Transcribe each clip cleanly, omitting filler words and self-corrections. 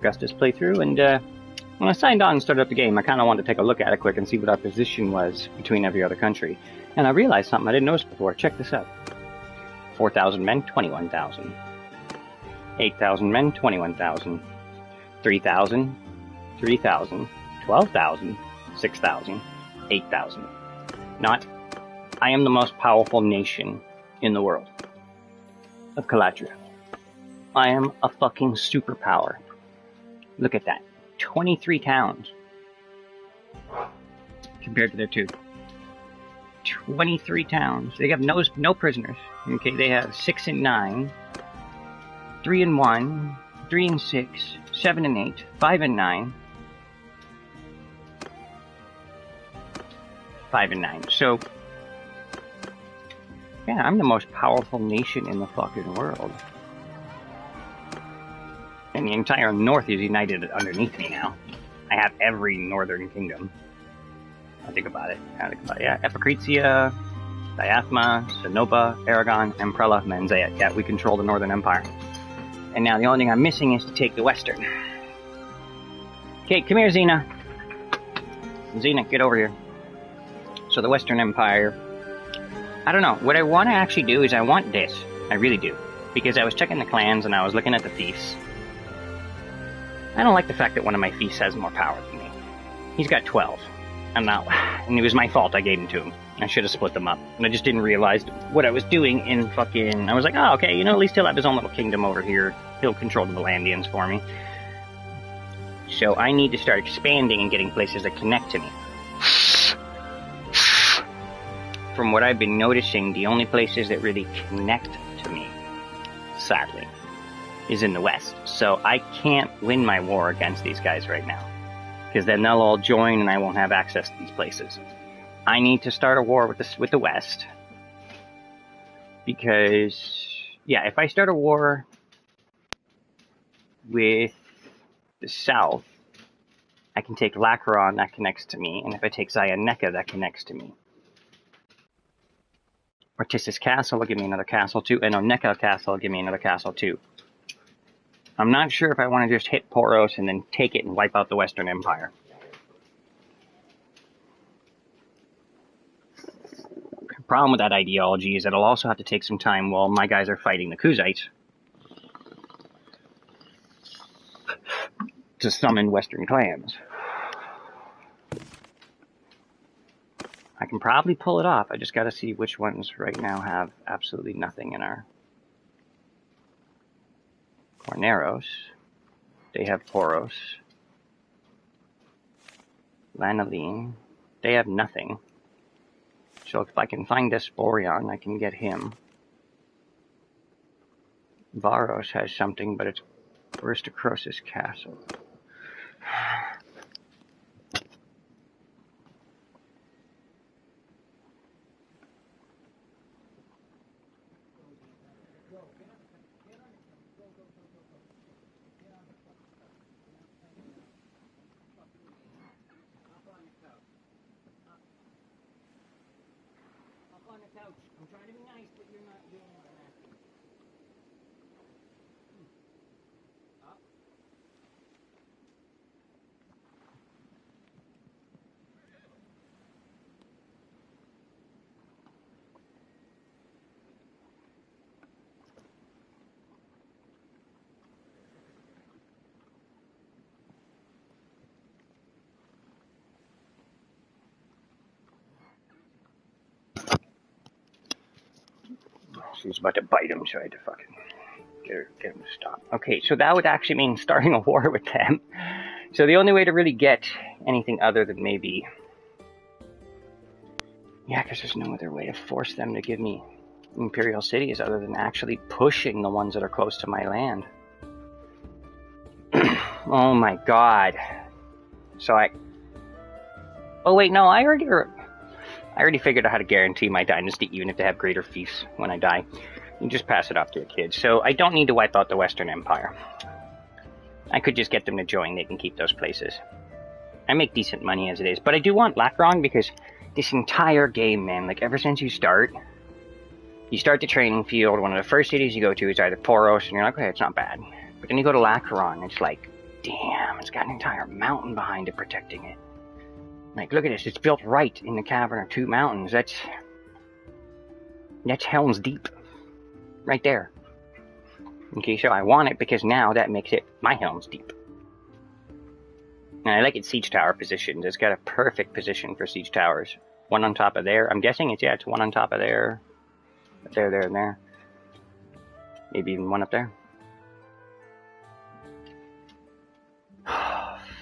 Augustus playthrough, and when I signed on and started up the game, I kind of wanted to take a look at it quick and see what our position was between every other country. And I realized something I didn't notice before. Check this out. 4,000 men, 21,000. 8,000 men, 21,000. 3,000, 3,000, 12,000, 6,000, 8,000. Not, I am the most powerful nation in the world of Calatria. I am a fucking superpower. Look at that. 23 towns. Compared to their 2. 23 towns. They have no prisoners. Okay, they have 6 and 9, 3 and 1, 3 and 6, 7 and 8, 5 and 9, 5 and 9. So, yeah, I'm the most powerful nation in the fucking world. And the entire north is united underneath me now. I have every northern kingdom. I think about it. Yeah, Epicretia, Diathma, Sinopa, Aragon, Emprella, Manzea. Yeah, we control the Northern Empire. And now the only thing I'm missing is to take the Western. Okay, come here, Xena. Xena, get over here. So the Western Empire... I don't know. What I want to actually do is I want this. I really do. Because I was checking the clans and I was looking at the fiefs. I don't like the fact that one of my fiefs has more power than me. He's got 12. And it was my fault I gave him to him. I should have split them up. And I just didn't realize what I was doing in fucking... I was like, oh, okay, at least he'll have his own little kingdom over here. He'll control the Valandians for me. So I need to start expanding and getting places that connect to me. From what I've been noticing, the only places that really connect to me, sadly, is in the West. So I can't win my war against these guys right now. Because then they'll all join and I won't have access to these places. I need to start a war with the West. Because, yeah, if I start a war with the South, I can take Lacaron, that connects to me. And if I take Zioneka, that connects to me. Ortisis Castle will give me another castle too. And Oneka Castle will give me another castle too. I'm not sure if I want to just hit Poros and then take it and wipe out the Western Empire. The problem with that ideology is that I'll also have to take some time while my guys are fighting the Kuzites to summon Western clans. I can probably pull it off. I just got to see which ones right now have absolutely nothing in our... Corneros. They have Poros. Lanolin. They have nothing. So if I can find Desporion, I can get him. Varos has something, but it's Aristocrosis Castle. I'm trying to be nice, but you're not doing what I'm asking. Up. She's about to bite him, so I had to fucking get him to stop. Okay, so that would actually mean starting a war with them. So the only way to really get anything other than maybe... Yeah, because there's no other way to force them to give me Imperial cities other than actually pushing the ones that are close to my land. Oh my god. So oh wait, no, I already figured out how to guarantee my dynasty, even if they have greater fiefs when I die. You just pass it off to a kid. So I don't need to wipe out the Western Empire. I could just get them to join. They can keep those places. I make decent money as it is. But I do want Lacaron because this entire game, man, like ever since you start the training field, one of the first cities you go to is either Poros, and you're like, okay, it's not bad. But then you go to Lacaron, it's like damn, it's got an entire mountain behind it protecting it. Like, look at this. It's built right in the cavern of two mountains. That's Helm's Deep. Right there. Okay, so I want it because now that makes it my Helm's Deep. And I like its siege tower positions. It's got a perfect position for siege towers. One on top of there. I'm guessing it's one on top of there. There, and there. Maybe even one up there.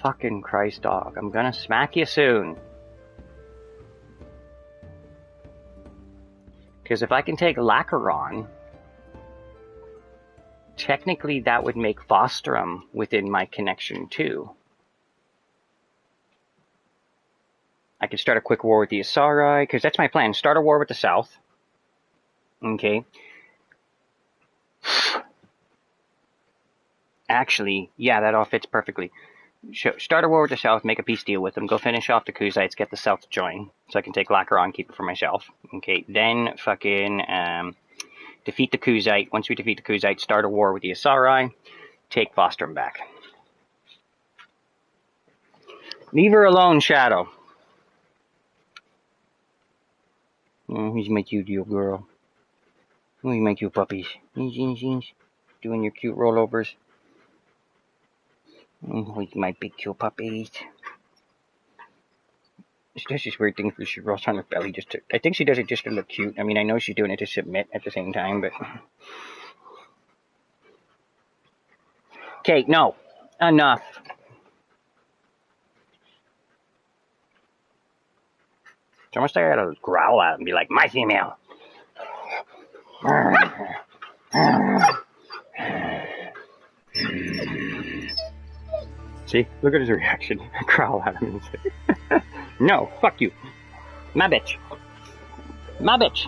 Fucking Christ, dog. I'm gonna smack you soon. Because if I can take Lacheron, technically that would make Vostrum within my connection too. I could start a quick war with the Asari, because that's my plan. Start a war with the South. Okay. Actually, yeah, that all fits perfectly. Start a war with the South, make a peace deal with them, go finish off the Kuzites, get the South to join, so I can take Lacheron, keep it for myself. Okay, then fucking defeat the Kuzite. Once we defeat the Kuzite, start a war with the Asari, take Vostrum back. Leave her alone, Shadow. Oh, he's my cute little girl. Oh, he's my cute puppies. Doing your cute rollovers. Oh, he's my big cute puppies. She does this weird thing where she rolls on her belly just to... I think she does it just to look cute. I mean, I know she's doing it to submit at the same time, but... Okay, no. Enough. It's almost like I gotta growl at him and be like, my female. See? Look at his reaction. I growl at him and say, no, fuck you. My bitch. My bitch.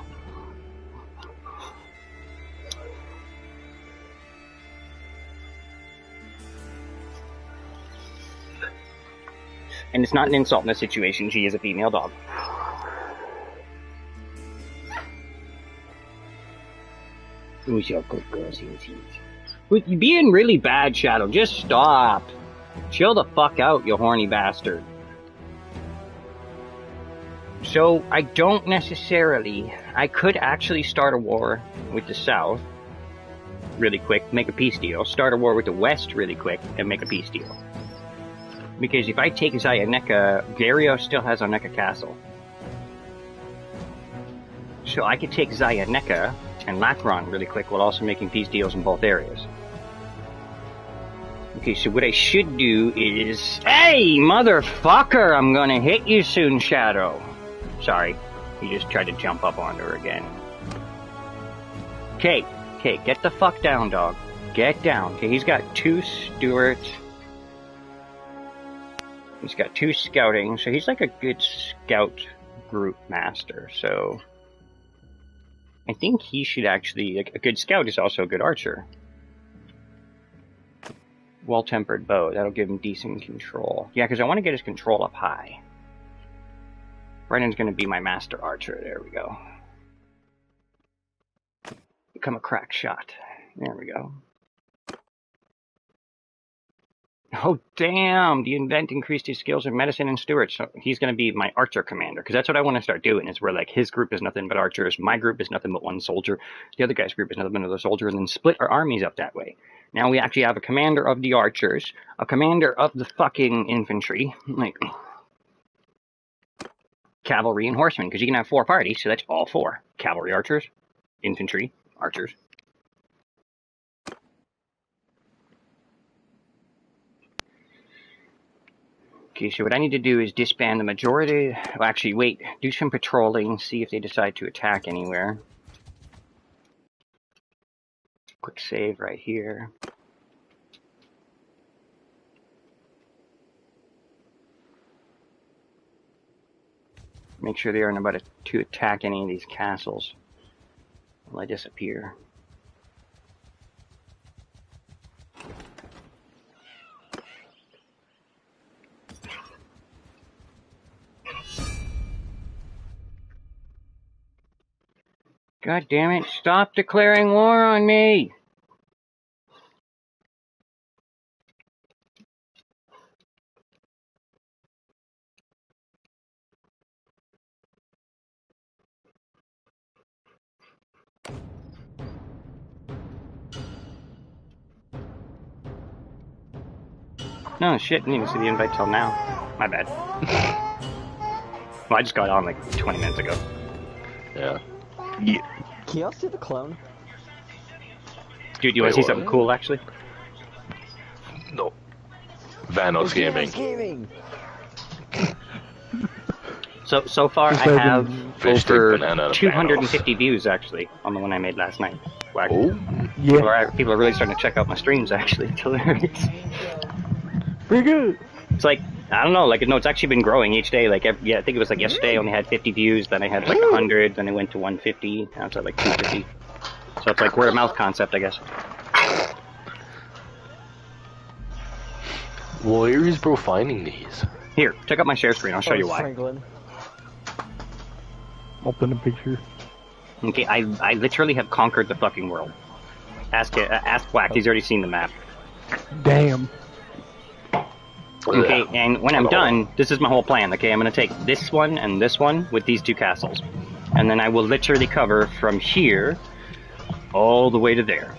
And it's not an insult in this situation. She is a female dog. Who's your good girl? But you're being really bad, Shadow. Just stop. Chill the fuck out, you horny bastard. So, I don't necessarily... I could actually start a war with the South really quick, make a peace deal. Start a war with the West really quick, and make a peace deal. Because if I take Zioneka, Gario still has Oneka Castle. So I could take Zioneka and Lacheron really quick while also making peace deals in both areas. Okay, so what I should do is... Hey, motherfucker! I'm gonna hit you soon, Shadow. Sorry, he just tried to jump up onto her again. Okay, get the fuck down, dog. Get down. Okay, he's got 2 Stuarts. He's got 2 scouting, so he's like a good scout group master, so... I think he should actually... Like, a good scout is also a good archer. Well-tempered bow. That'll give him decent control. Yeah, because I want to get his control up high. Brennan's going to be my master archer. There we go. Become a crack shot. There we go. Oh, damn! The event increased his skills in medicine and steward, so he's going to be my archer commander, because that's what I want to start doing, is where, like, his group is nothing but archers, my group is nothing but 1 soldier, the other guy's group is nothing but another soldier, and then split our armies up that way. Now we actually have a commander of the archers, a commander of the fucking infantry, like, cavalry and horsemen, because you can have 4 parties, so that's all 4. Cavalry archers, infantry, archers. Okay, so what I need to do is disband the majority... Well, actually, wait. Do some patrolling, see if they decide to attack anywhere. Quick save right here. Make sure they aren't about to attack any of these castles while I disappear. God damn it, stop declaring war on me! No, shit, I didn't even see the invite till now. My bad. Well, I just got on like 20 minutes ago. Yeah. Can y'all see the clone? Dude, you want to see something cool, actually? No. Vanos Gaming. So far, I have Fish over stick banana 250 views, actually, on the one I made last night. Wow. Oh. Yeah. People are really starting to check out my streams, actually. It's hilarious. Pretty good. It's like, I don't know, like, no, it's actually been growing each day. Like, yeah, I think it was like yesterday I only had 50 views, then I had like 100, then it went to 150, now it's at like 250. So it's like word of mouth concept, I guess. Where is bro finding these? Here, check out my share screen, I'll show you why. Franklin. Open the picture. Okay, I literally have conquered the fucking world. Ask Black, he's already seen the map. Damn. Okay, and when I'm done, this is my whole plan, okay? I'm gonna take this one and this one with these two castles. And then I will literally cover from here all the way to there.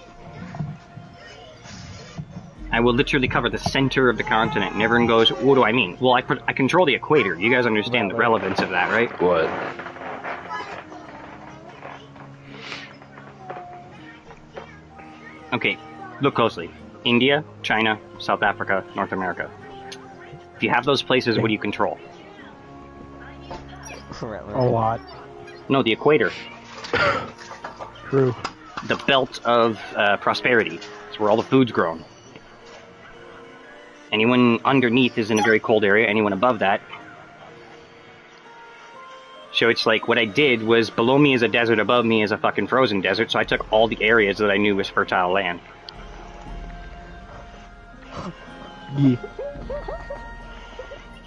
I will literally cover the center of the continent, and everyone goes, what do I mean? Well, I control the equator. You guys understand the relevance of that, right? What? Okay, look closely. India, China, South Africa, North America. If you have those places, what do you control? A lot. No, the equator. True. The belt of prosperity. It's where all the food's grown. Anyone underneath is in a very cold area, anyone above that. So it's like, what I did was, below me is a desert, above me is a fucking frozen desert, so I took all the areas that I knew was fertile land. Yeah.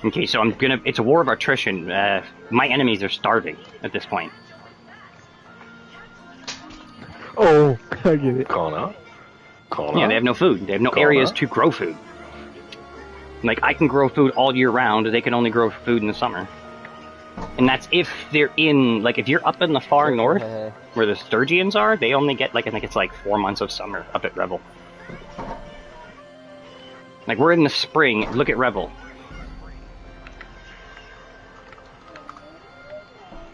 Okay, so it's a war of attrition. My enemies are starving at this point. Oh, I get it. Kona? Yeah, they have no food. They have no areas to grow food. Like, I can grow food all year round, they can only grow food in the summer. And that's if they're in, like, if you're up in the far north, where the Sturgians are, they only get, like, I think it's like 4 months of summer up at Revel. Like, we're in the spring, look at Revel.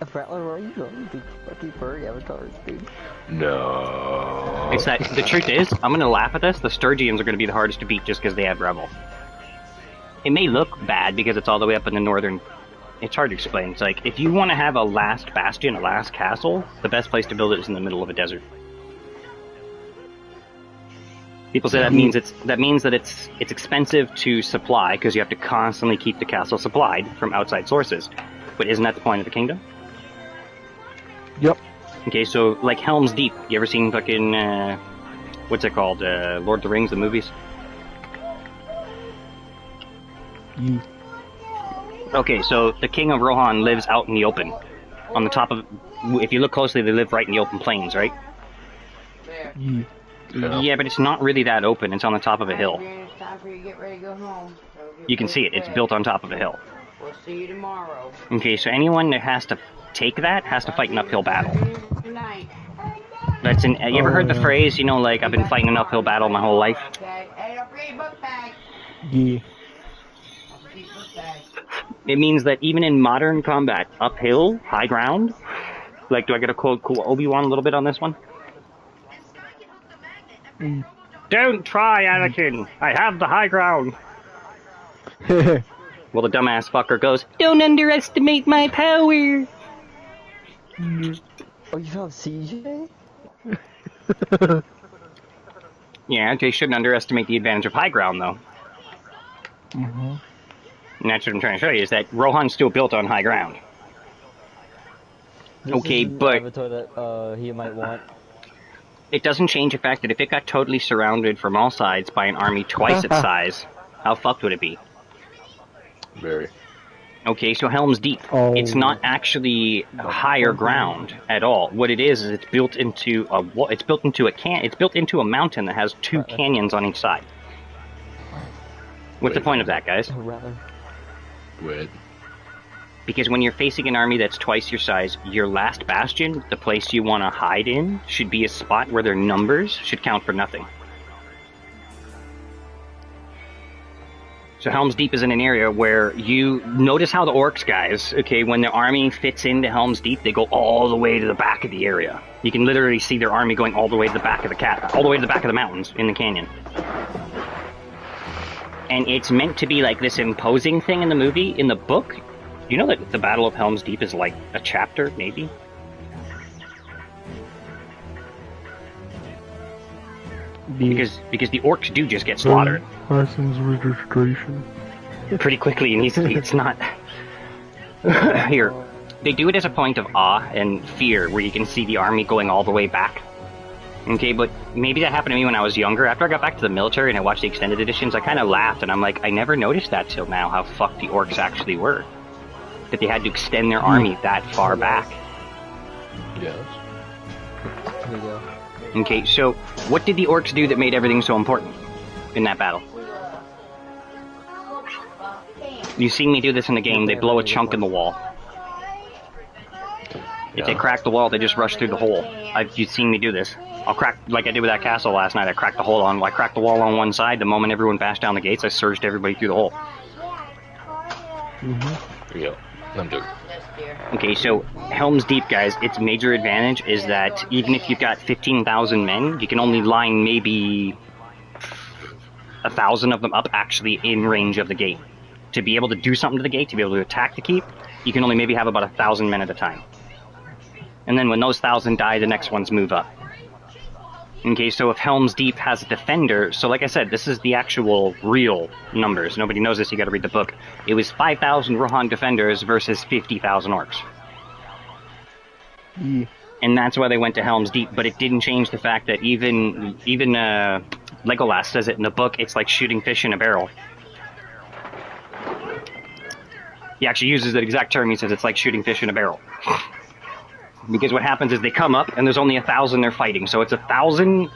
Franklin, where are you going? Big fucking furry avatars, dude. No. It's that, the truth is, I'm gonna laugh at this, the Sturgians are gonna be the hardest to beat just because they have Revel. It may look bad because it's all the way up in the northern... It's hard to explain. It's like, if you want to have a last bastion, a last castle, the best place to build it is in the middle of a desert. People say that means that it's expensive to supply because you have to constantly keep the castle supplied from outside sources. But isn't that the point of the kingdom? Yep. Okay, so like Helm's Deep. You ever seen fucking what's it called? Lord of the Rings, the movies. Yeah. Okay, so the king of Rohan lives out in the open. On the top of... If you look closely, they live right in the open plains, right? Yeah. Yeah, but it's not really that open. It's on the top of a hill. You can see it. It's built on top of a hill. We'll see you tomorrow. Okay, so anyone that has to take that has to fight an uphill battle. That's an... You ever heard the phrase, you know, like, I've been fighting an uphill battle my whole life? Yeah. It means that even in modern combat, uphill, high ground... Like, do I get to quote cool Obi-Wan a little bit on this one? Don't try, Anakin! I have the high ground! Well, the dumbass fucker goes, don't underestimate my power! Oh, you found CJ? Yeah, they shouldn't underestimate the advantage of high ground, though. Mm-hmm. And that's what I'm trying to show you, is that Rohan's still built on high ground. This Okay, is an but... avatar that he might want. It doesn't change the fact that if it got totally surrounded from all sides by an army twice its size, how fucked would it be? Very. Okay, so Helm's Deep. Oh. It's not actually higher ground at all. What it is it's built into a it's built into a mountain that has two canyons on each side. What's the point of that, guys? Rather. Wait. Because when you're facing an army that's twice your size, your last bastion, the place you want to hide in, should be a spot where their numbers should count for nothing. So Helm's Deep is in an area where you notice how the orcs guys, okay, when their army fits into Helm's Deep, they go all the way to the back of the area. You can literally see their army going all the way to the back of all the way to the back of the mountains in the canyon. And it's meant to be like this imposing thing in the movie. In the book, you know that the Battle of Helm's Deep is like a chapter, maybe? Because the orcs do just get slaughtered. License registration. Pretty quickly, and it's not... Here. They do it as a point of awe and fear, where you can see the army going all the way back. Okay, but maybe that happened to me when I was younger. After I got back to the military and I watched the extended editions, I kind of laughed, and I'm like, I never noticed that till now, how fucked the orcs actually were. That they had to extend their army that far back. Yes. There you go. Okay, so what did the orcs do that made everything so important in that battle? You've seen me do this in the game. They blow a chunk in the wall. If they crack the wall, they just rush through the hole. You've seen me do this. I'll crack, like I did with that castle last night. I cracked the hole I cracked the wall on one side. The moment everyone bashed down the gates, I surged everybody through the hole. There you go. I'm doing. Okay, so Helm's Deep, guys, its major advantage is that even if you've got 15,000 men, you can only line maybe 1,000 of them up actually in range of the gate. To be able to do something to the gate, to be able to attack the keep, you can only maybe have about 1,000 men at a time. And then when those 1,000 die, the next ones move up. Okay, so if Helm's Deep has a defender, so like I said, this is the actual real numbers. Nobody knows this, you gotta read the book. It was 5,000 Rohan defenders versus 50,000 orcs. Yeah. And that's why they went to Helm's Deep, but it didn't change the fact that even Legolas says it in the book, it's like shooting fish in a barrel. He actually uses that exact term, he says it's like shooting fish in a barrel. Because what happens is they come up, and there's only 1,000 they're fighting. So it's 1,000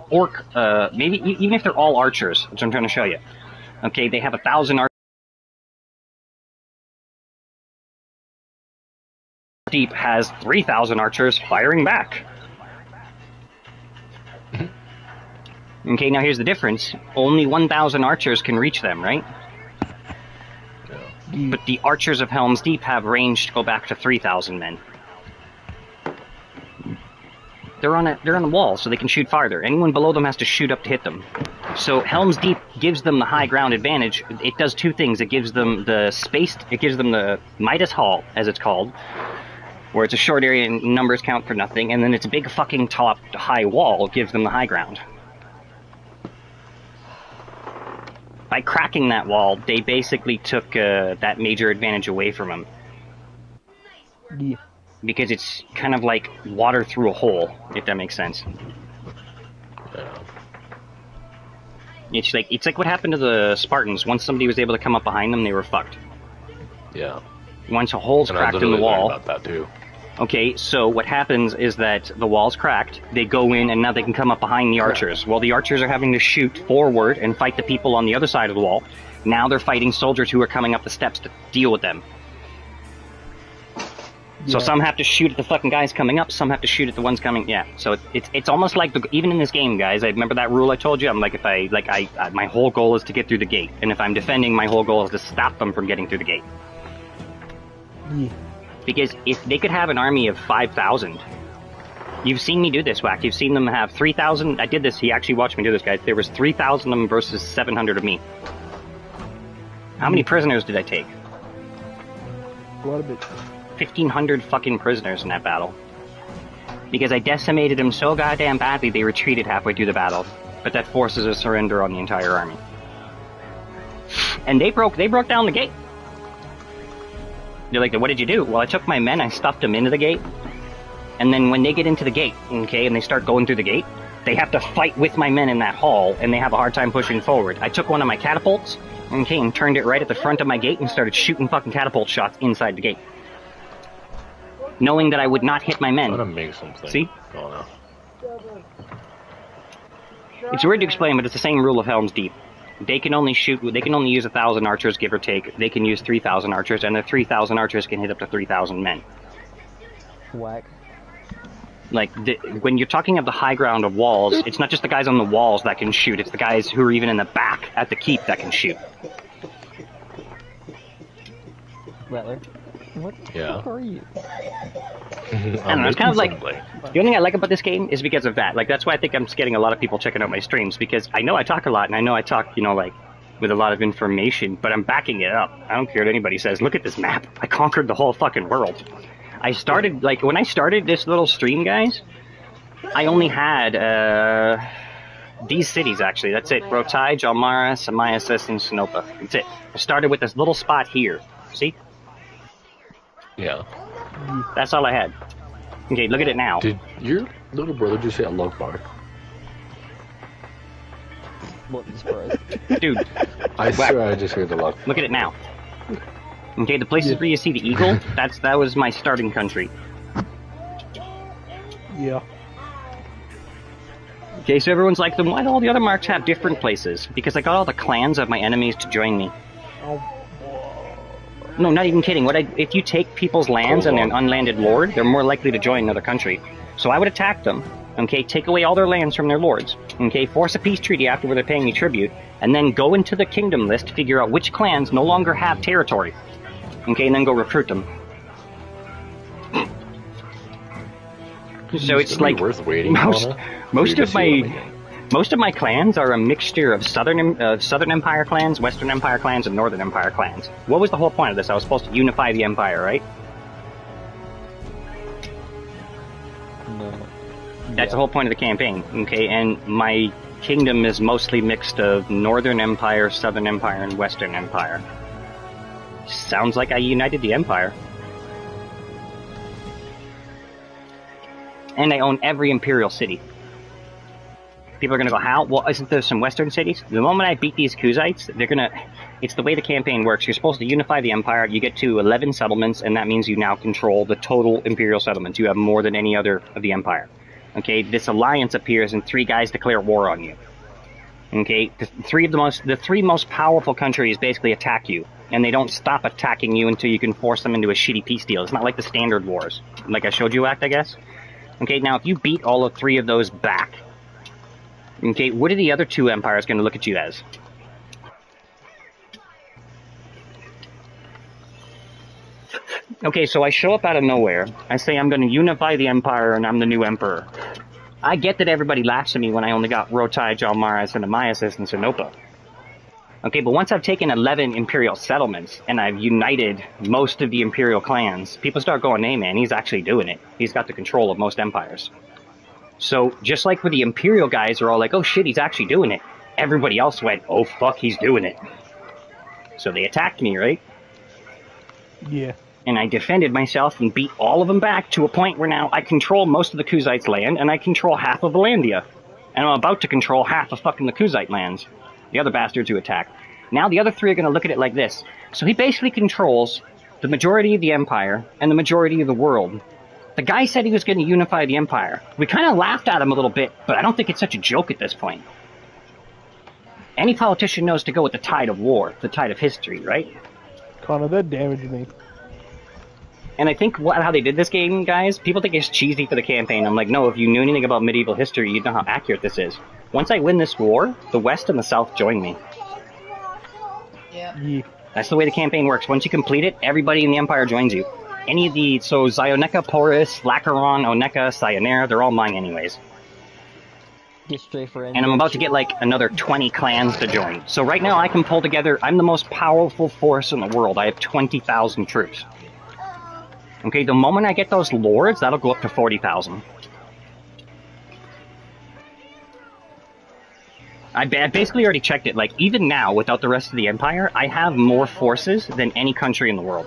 orc, maybe, even if they're all archers, which I'm trying to show you. Okay, they have 1,000 archers. Deep has 3,000 archers firing back. Okay, now here's the difference. Only 1,000 archers can reach them, right? But the archers of Helm's Deep have range to go back to 3,000 men. They're on the wall, so they can shoot farther. Anyone below them has to shoot up to hit them. So Helm's Deep gives them the high ground advantage. It does two things. It gives them the Midas Hall, as it's called, where it's a short area and numbers count for nothing, and then its big fucking top high wall gives them the high ground. By cracking that wall, they basically took that major advantage away from them. Yeah. Because it's kind of like water through a hole, if that makes sense. It's like what happened to the Spartans. Once somebody was able to come up behind them, they were fucked. Yeah. Once a hole's cracked in the wall. About that too. Okay, so what happens is that the wall's cracked, they go in, and now they can come up behind the archers. While the archers are having to shoot forward and fight the people on the other side of the wall, now they're fighting soldiers who are coming up the steps to deal with them. So some have to shoot at the fucking guys coming up, some have to shoot at the ones coming. Yeah, so it's almost like even in this game, guys. I remember that rule I told you. I'm like, my whole goal is to get through the gate, and if I'm defending, my whole goal is to stop them from getting through the gate. Yeah. Because if they could have an army of 5,000, you've seen me do this, Whack. You've seen them have 3,000. I did this. He actually watched me do this, guys. There was 3,000 of them versus 700 of me. How many prisoners did I take? A lot of it. 1,500 fucking prisoners in that battle. Because I decimated them so goddamn badly, they retreated halfway through the battle. But that forces a surrender on the entire army. And they broke down the gate. They're like, what did you do? Well, I took my men, I stuffed them into the gate. And then when they get into the gate, okay, and they start going through the gate, they have to fight with my men in that hall, and they have a hard time pushing forward. I took one of my catapults, okay, and turned it right at the front of my gate and started shooting fucking catapult shots inside the gate. Knowing that I would not hit my men. I'm gonna make something. See? Oh no. It's weird to explain, but it's the same rule of Helm's Deep. They can only use 1,000 archers, give or take. They can use 3,000 archers, and the 3,000 archers can hit up to 3,000 men. Whack. Like, when you're talking of the high ground of walls, it's not just the guys on the walls that can shoot, it's the guys who are even in the back at the keep that can shoot. Rattler. What the Yeah. fuck are you? I don't know, it's kind of like, the only thing I like about this game is because of that. Like, that's why I think I'm just getting a lot of people checking out my streams, because I know I talk a lot, and I know I talk, you know, like, with a lot of information, but I'm backing it up. I don't care what anybody says. Look at this map. I conquered the whole fucking world. I started, like, when I started this little stream, guys, I only had, these cities, actually. That's it. Rotai, Jalmara, Samiasis, and Sinopa. That's it. I started with this little spot here. See? Yeah. That's all I had. Okay, look at it now. Did your little brother just say Allah Akbar? Wasn't surprised. Dude, I swear I just heard the Allah. look at it now. Okay, the places where you see the eagle, that was my starting country. Yeah. Okay, so everyone's like, then why do all the other marks have different places? Because I got all the clans of my enemies to join me. No, not even kidding. If you take people's lands and they're an unlanded lord, they're more likely to join another country. So I would attack them, okay, take away all their lands from their lords, okay, force a peace treaty after where they're paying me tribute, and then go into the kingdom list to figure out which clans no longer have territory, okay, and then go recruit them. So it's like worth waiting most of my clans are a mixture of Southern Empire clans, Western Empire clans, and Northern Empire clans. What was the whole point of this? I was supposed to unify the empire, right? No. That's the whole point of the campaign, okay? And my kingdom is mostly mixed of Northern Empire, Southern Empire, and Western Empire. Sounds like I united the empire. And I own every imperial city. People are gonna go, how? Well, isn't there some western cities? The moment I beat these Kuzites, it's the way the campaign works. You're supposed to unify the empire, you get to 11 settlements, and that means you now control the total imperial settlements. You have more than any other of the empire. Okay, this alliance appears and 3 guys declare war on you. Okay, the three most powerful countries basically attack you, and they don't stop attacking you until you can force them into a shitty peace deal. It's not like the standard wars, like I showed you act, I guess. Okay, now if you beat all of 3 of those back, okay, what are the other 2 empires going to look at you as? Okay, so I show up out of nowhere. I say I'm going to unify the empire and I'm the new emperor. I get that everybody laughs at me when I only got Rotai, Jalmaras, and Amaiasis, and Sinopa. Okay, but once I've taken 11 imperial settlements and I've united most of the imperial clans, people start going, hey man, he's actually doing it. He's got the control of most empires. So, just like where the imperial guys are all like, oh shit, he's actually doing it, everybody else went, oh fuck, he's doing it. So they attacked me, right? Yeah. And I defended myself and beat all of them back to a point where now I control most of the Kuzites' land and I control half of Valandia. And I'm about to control half of fucking the Kuzite lands. The other bastards who attack. Now the other 3 are going to look at it like this. So he basically controls the majority of the empire and the majority of the world. The guy said he was going to unify the empire. We kind of laughed at him a little bit, but I don't think it's such a joke at this point. Any politician knows to go with the tide of war, the tide of history, right? Connor, that damaged me. And I think how they did this game, guys, people think it's cheesy for the campaign. I'm like, no, if you knew anything about medieval history, you'd know how accurate this is. Once I win this war, the West and the South join me. Yeah. That's the way the campaign works. Once you complete it, everybody in the Empire joins you. So Zioneka, Porus, Lacaron, Oneka, Sayonara, they're all mine anyways. Get straight for And I'm about to get like another 20 clans to join. So right now I can pull together, I'm the most powerful force in the world. I have 20,000 troops. Okay, the moment I get those lords, that'll go up to 40,000. I basically already checked it. Like, even now, without the rest of the empire, I have more forces than any country in the world.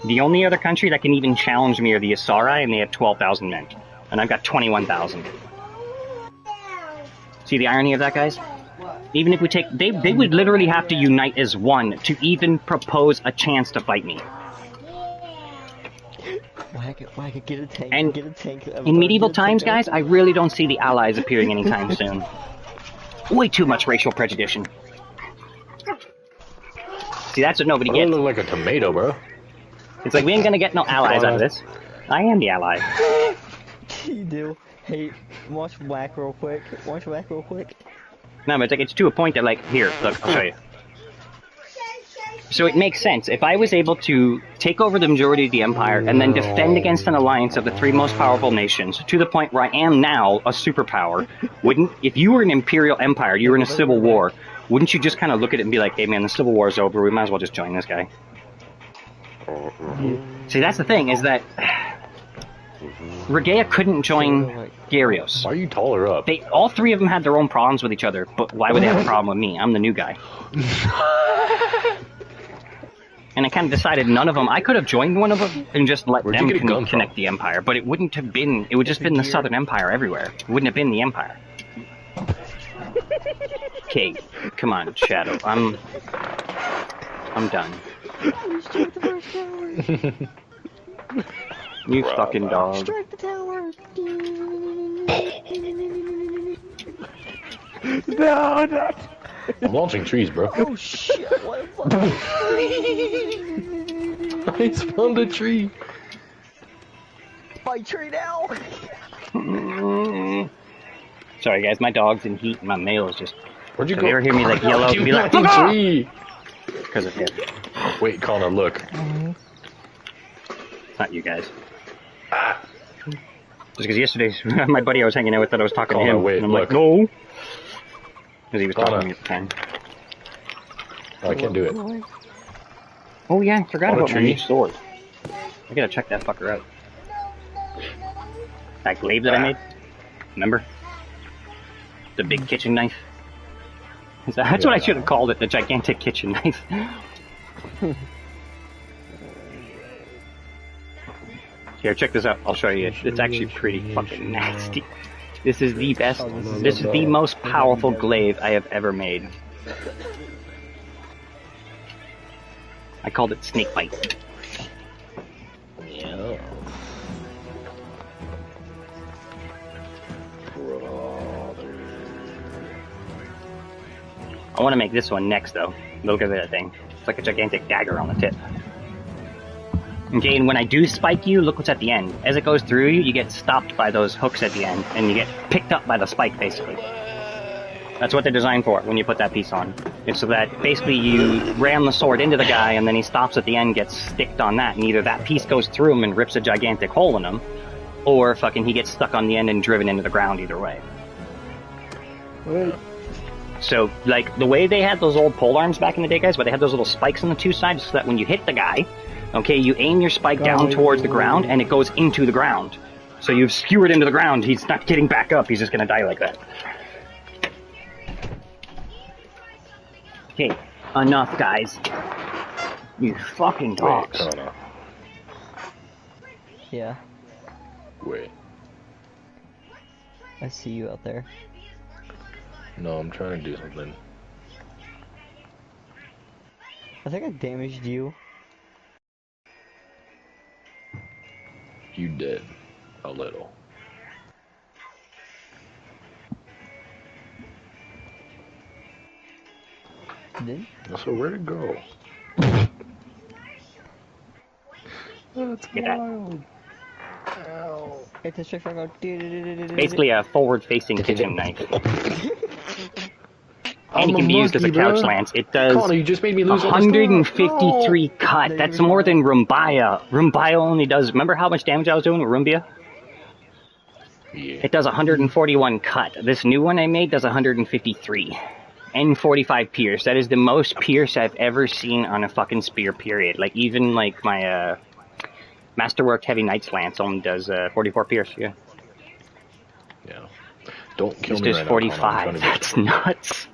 The only other country that can even challenge me are the Asari, and they have 12,000 men. And I've got 21,000. See the irony of that, guys? Even if we take... They would literally have to unite as one to even propose a chance to fight me. Whack, get a tank, And get a tank. in medieval times, guys, I really don't see the allies appearing anytime soon. Way too much racial prejudice. See, that's what nobody I gets. look like a tomato, bro. It's like, we ain't gonna get no allies out of this. I am the ally. You do. Hey, watch Whack real quick. No, but it's like, it's to a point that, like, here, look, I'll show you. So it makes sense. If I was able to take over the majority of the empire and then defend against an alliance of the three most powerful nations to the point where I am now a superpower, if you were an imperial empire, you were in a civil war, wouldn't you just kind of look at it and be like, hey man, the civil war is over, we might as well just join this guy? See, that's the thing, is that Regea couldn't join Gyarios. Why are you taller up? All three of them had their own problems with each other, but why would they have a problem with me? I'm the new guy. And I kind of decided none of them. I could have joined one of them and just let them connect the empire, but it wouldn't have been. It would just been the Southern Empire everywhere. It wouldn't have been the empire. Okay, come on, Shadow. I'm done. You fucking dog. Strike the tower. No, not. I'm launching trees, bro. Oh shit! What the fuck? I spawned a tree. Spike tree now. Sorry guys, my dog's in heat and my mail is just... Where'd you So go? if you ever hear me like yell out and be like, tree. because of him. Wait, Connor, look. It's not you guys. Just because yesterday, my buddy I was hanging out with thought I was talking to Connor, him. wait, and I'm look. like, no. Because he was talking Connor. to me at the time. Oh, I can't do it. Oh yeah, I forgot On a about my tree. new sword. I gotta check that fucker out. That glaive that I made? Remember? The big kitchen knife? That's what I should have called it, the gigantic kitchen knife. Here, check this out. I'll show you. It's actually pretty fucking nasty. This is the best, this is the most powerful glaive I have ever made. I called it Snake Bite. Yeah. I want to make this one next, though. Look at that thing. It's like a gigantic dagger on the tip. Okay, and when I do spike you, look what's at the end. As it goes through you, you get stopped by those hooks at the end, and you get picked up by the spike, basically. That's what they're designed for when you put that piece on. It's so that basically you ram the sword into the guy, and then he stops at the end, gets sticked on that, and either that piece goes through him and rips a gigantic hole in him, or fucking he gets stuck on the end and driven into the ground either way. Wait. So, like, the way they had those old pole arms back in the day, guys, where they had those little spikes on the two sides, so that when you hit the guy, okay, you aim your spike down towards the ground, and it goes into the ground. So you've skewered into the ground, he's not getting back up, he's just gonna die like that. Okay, enough, guys. You fucking dogs. Wait, Connor. Yeah, Wait. I see you out there. No, I'm trying to do something. I think I damaged you. You did. A little. Did? So where'd it go? That's Get that. wild. Ow. It's a straight front. Basically a forward-facing kitchen knife. And it I'm can a be used as a monkey, couch bro. lance. It does Connor, you just made me lose all my 153 stuff. cut. That's more than Rumbaya. Rumbaya only does... Remember how much damage I was doing with Rumbia? Yeah. It does 141 cut. This new one I made does 153. And 45 pierce. That is the most pierce I've ever seen on a fucking spear, period. Like, even, like, my, Masterwork Heavy Knight's Lance only does, 44 pierce, yeah. Yeah. Don't kill This me does right 45. now, That's nuts.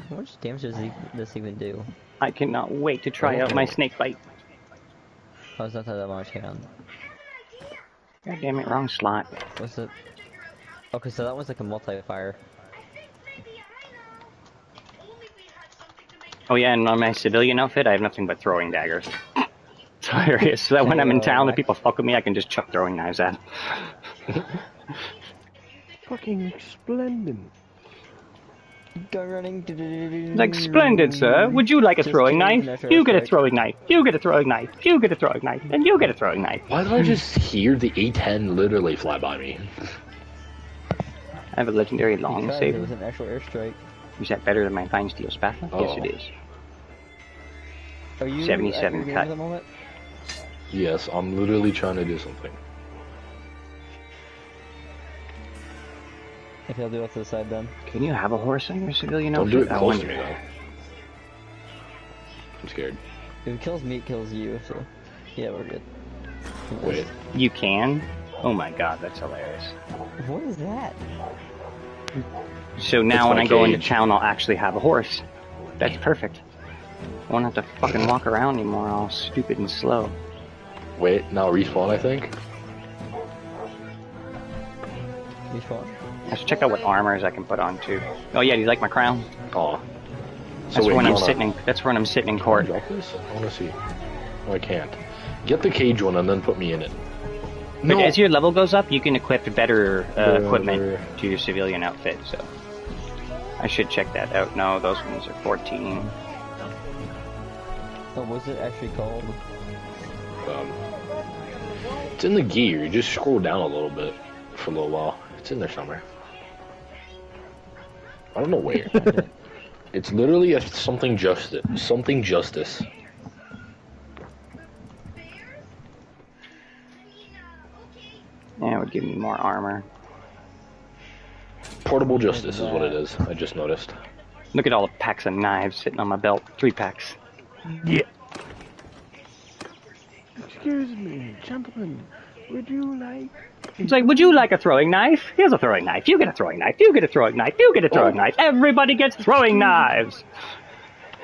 How much damage does this even do? I cannot wait to try out my snake bite. Oh, it's not that much, hang on. God damn it, wrong slot. What's it? Okay, so that one's like a multi-fire. Oh yeah, and on my civilian outfit, I have nothing but throwing daggers. It's hilarious. So that when I'm in town and people fuck with me, I can just chuck throwing knives at them. Fucking splendid. Go running. Like, splendid, sir. Would you like a throwing knife? You get a throwing knife. You get a throwing knife. You get a throwing knife. And you get a throwing knife. Why did I just hear the A10 literally fly by me? I have a legendary long Because it saber. was an actual airstrike. Is that better than my fine steel spatula? Oh. Yes, it is. Are you 77 at your game cut. at the moment? Yes, I'm literally trying to do something. If I'll do it to the side then. Can you have a horse on your civilian Don't outfit? do it I close to wonder. me, though. I'm scared. If it kills me, it kills you, so... Yeah, we're good. Wait. You can? Oh my god, that's hilarious. What is that? So now It's when my I go into cage. town, I'll actually have a horse. That's perfect. I won't have to fucking walk around anymore all stupid and slow. Wait, now respawn, I think? Respawn. I should check out what armors I can put on too. Oh yeah, do you like my crown? Oh. That's when you I'm wanna- sitting in. That's when I'm sitting in Can I court. drop this? I wanna see. No, I can't. Get the cage one and then put me in it. But as your level goes up, you can equip better equipment Better. to your civilian outfit. So I should check that out. No, those ones are 14. Oh, what's it actually called? It's in the gear. You just scroll down a little bit for a little while. It's in there somewhere. I don't know where. It's literally a something justice. Something justice. Yeah, it would give me more armor. Portable justice is what it is. I just noticed. Look at all the packs of knives sitting on my belt. 3 packs. Yeah. Excuse me, gentlemen. Would you like... It's like, would you like a throwing knife? Here's a throwing knife. You get a throwing knife. You get a throwing knife. You get a throwing knife. Everybody gets throwing knives.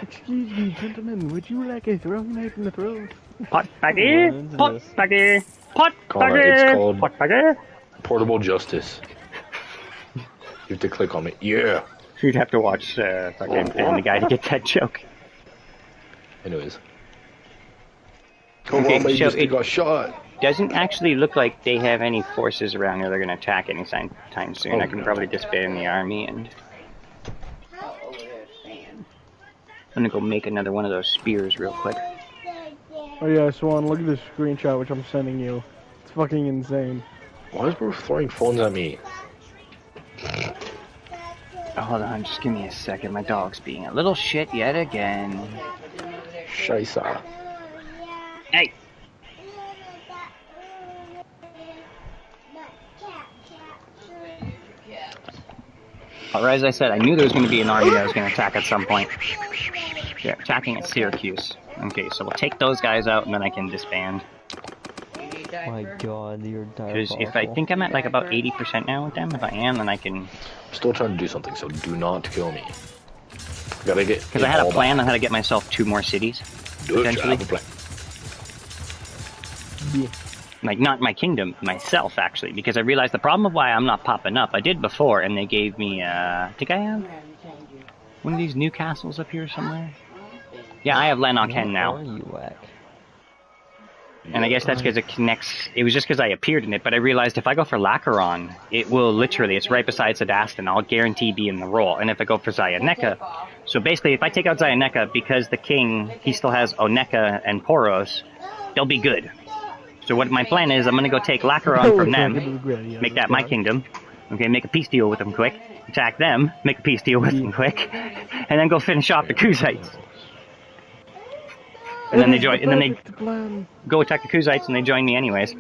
Excuse me, gentlemen. Would you like a throwing knife in the throat? Pot baggy. Pot baggy. Pot Connor, baggy. it's called- Pot baggy. Portable justice. You have to click on it. Yeah. You'd have to watch fucking Family Guy to get that joke. Anyways. Okay, Harambe so just it- got shot. Doesn't actually look like they have any forces around here they're going to attack anytime soon. Oh, I can no. probably disband the army and... I'm going to go make another one of those spears real quick. Oh yeah, Swan, look at this screenshot which I'm sending you. It's fucking insane. Why is bro throwing phones at me? Oh, hold on, just give me a second. My dog's being a little shit yet again. Scheisse. Hey! Or as I said, I knew there was going to be an army that was going to attack at some point. They're attacking at Syracuse. Okay, so we'll take those guys out and then I can disband. My god, you're Because diabolical. if I think I'm at like about 80% now with them, if I am, then I can... I'm still trying to do something, so do not kill me. Gotta get. Because I had a plan on how to get myself 2 more cities. Do it, I potentially. have a plan. Like, not my kingdom, myself, actually. Because I realized the problem of why I'm not popping up, I did before, and they gave me, I think I have one of these new castles up here somewhere. Yeah, I have Lanark Hen Where are now. you at? And I guess that's because it connects... It was just because I appeared in it, but I realized if I go for Lacaron, it will literally... It's right beside Sedastin. I'll guarantee be in the role. And if I go for Zioneka... So basically, if I take out Zioneka, because the king, he still has Oneka and Poros, they'll be good. So what my plan is, I'm going to go take Lacaron from them, make that my kingdom, okay, make a peace deal with them quick, attack them, make a peace deal with them quick, and then go finish off the Kuzites. And then they join, and then they go attack the Kuzites, and they join me anyways.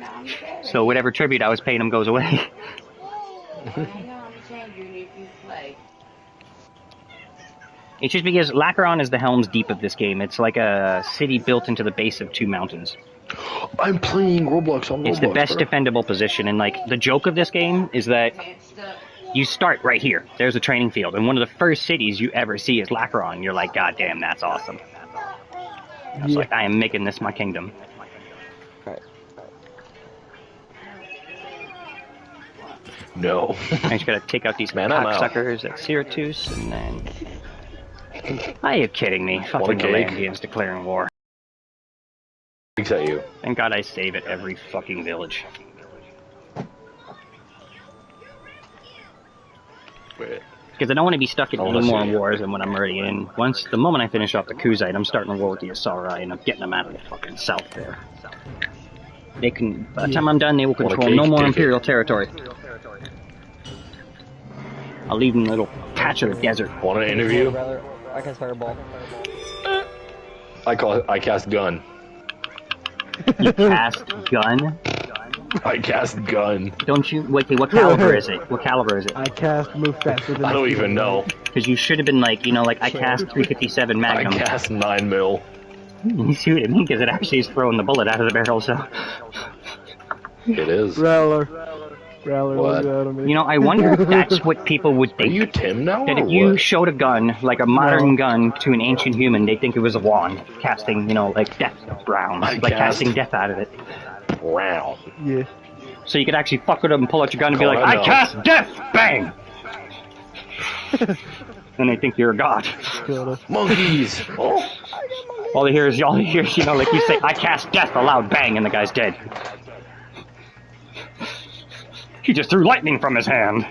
So whatever tribute I was paying them goes away. It's just because Lacaron is the Helm's Deep of this game. It's like a city built into the base of 2 mountains. I'm playing Roblox on Roblox. It's the best bro. defendable position, and like the joke of this game is that you start right here. There's a training field, and one of the first cities you ever see is Lacaron. You're like, God damn, that's awesome. I was like, I am making this my kingdom. No. I just gotta take out these Man, I'm out. cocksuckers at Syracuse, and then... Are you kidding me? Fucking cake? Atlanteans declaring war. Thanks at you. Thank God I save at every fucking village. Wait. Because I don't want to be stuck in I any wanna more see. wars than what I'm already in. The moment I finish off the Kuzite, I'm starting a war with the Asari, and I'm getting them out of the fucking south there. They can, by the time I'm done, they will Want a control cake? no more Take it. Imperial territory. I'll leave them in a little patch of the desert. Want an interview? Rather, I can fireball. I cast gun. You cast gun? I cast gun. Don't you? Wait, what caliber is it? What caliber is it? I cast move faster than I don't the even field, know. Because you should have been like, you know, like I cast 357 I Magnum. cast 9 mil. You see what I mean? Because it actually is throwing the bullet out of the barrel, so... It is. Rattler, What? look out of me. You know, I wonder if that's what people would Are think. you Tim now, That or if you what? showed a gun, like a modern gun, to an ancient human, they'd think it was a wand, casting, you know, like death rounds. I Like cast- casting death out of it. Wow. Yeah. So you could actually fuck with them and pull out your gun and be Oh, like, I I know. cast death! Bang! And they think you're a god. Monkeys! Oh. All they hear is, you know, like you say, I cast death, a loud bang, and the guy's dead. He just threw lightning from his hand.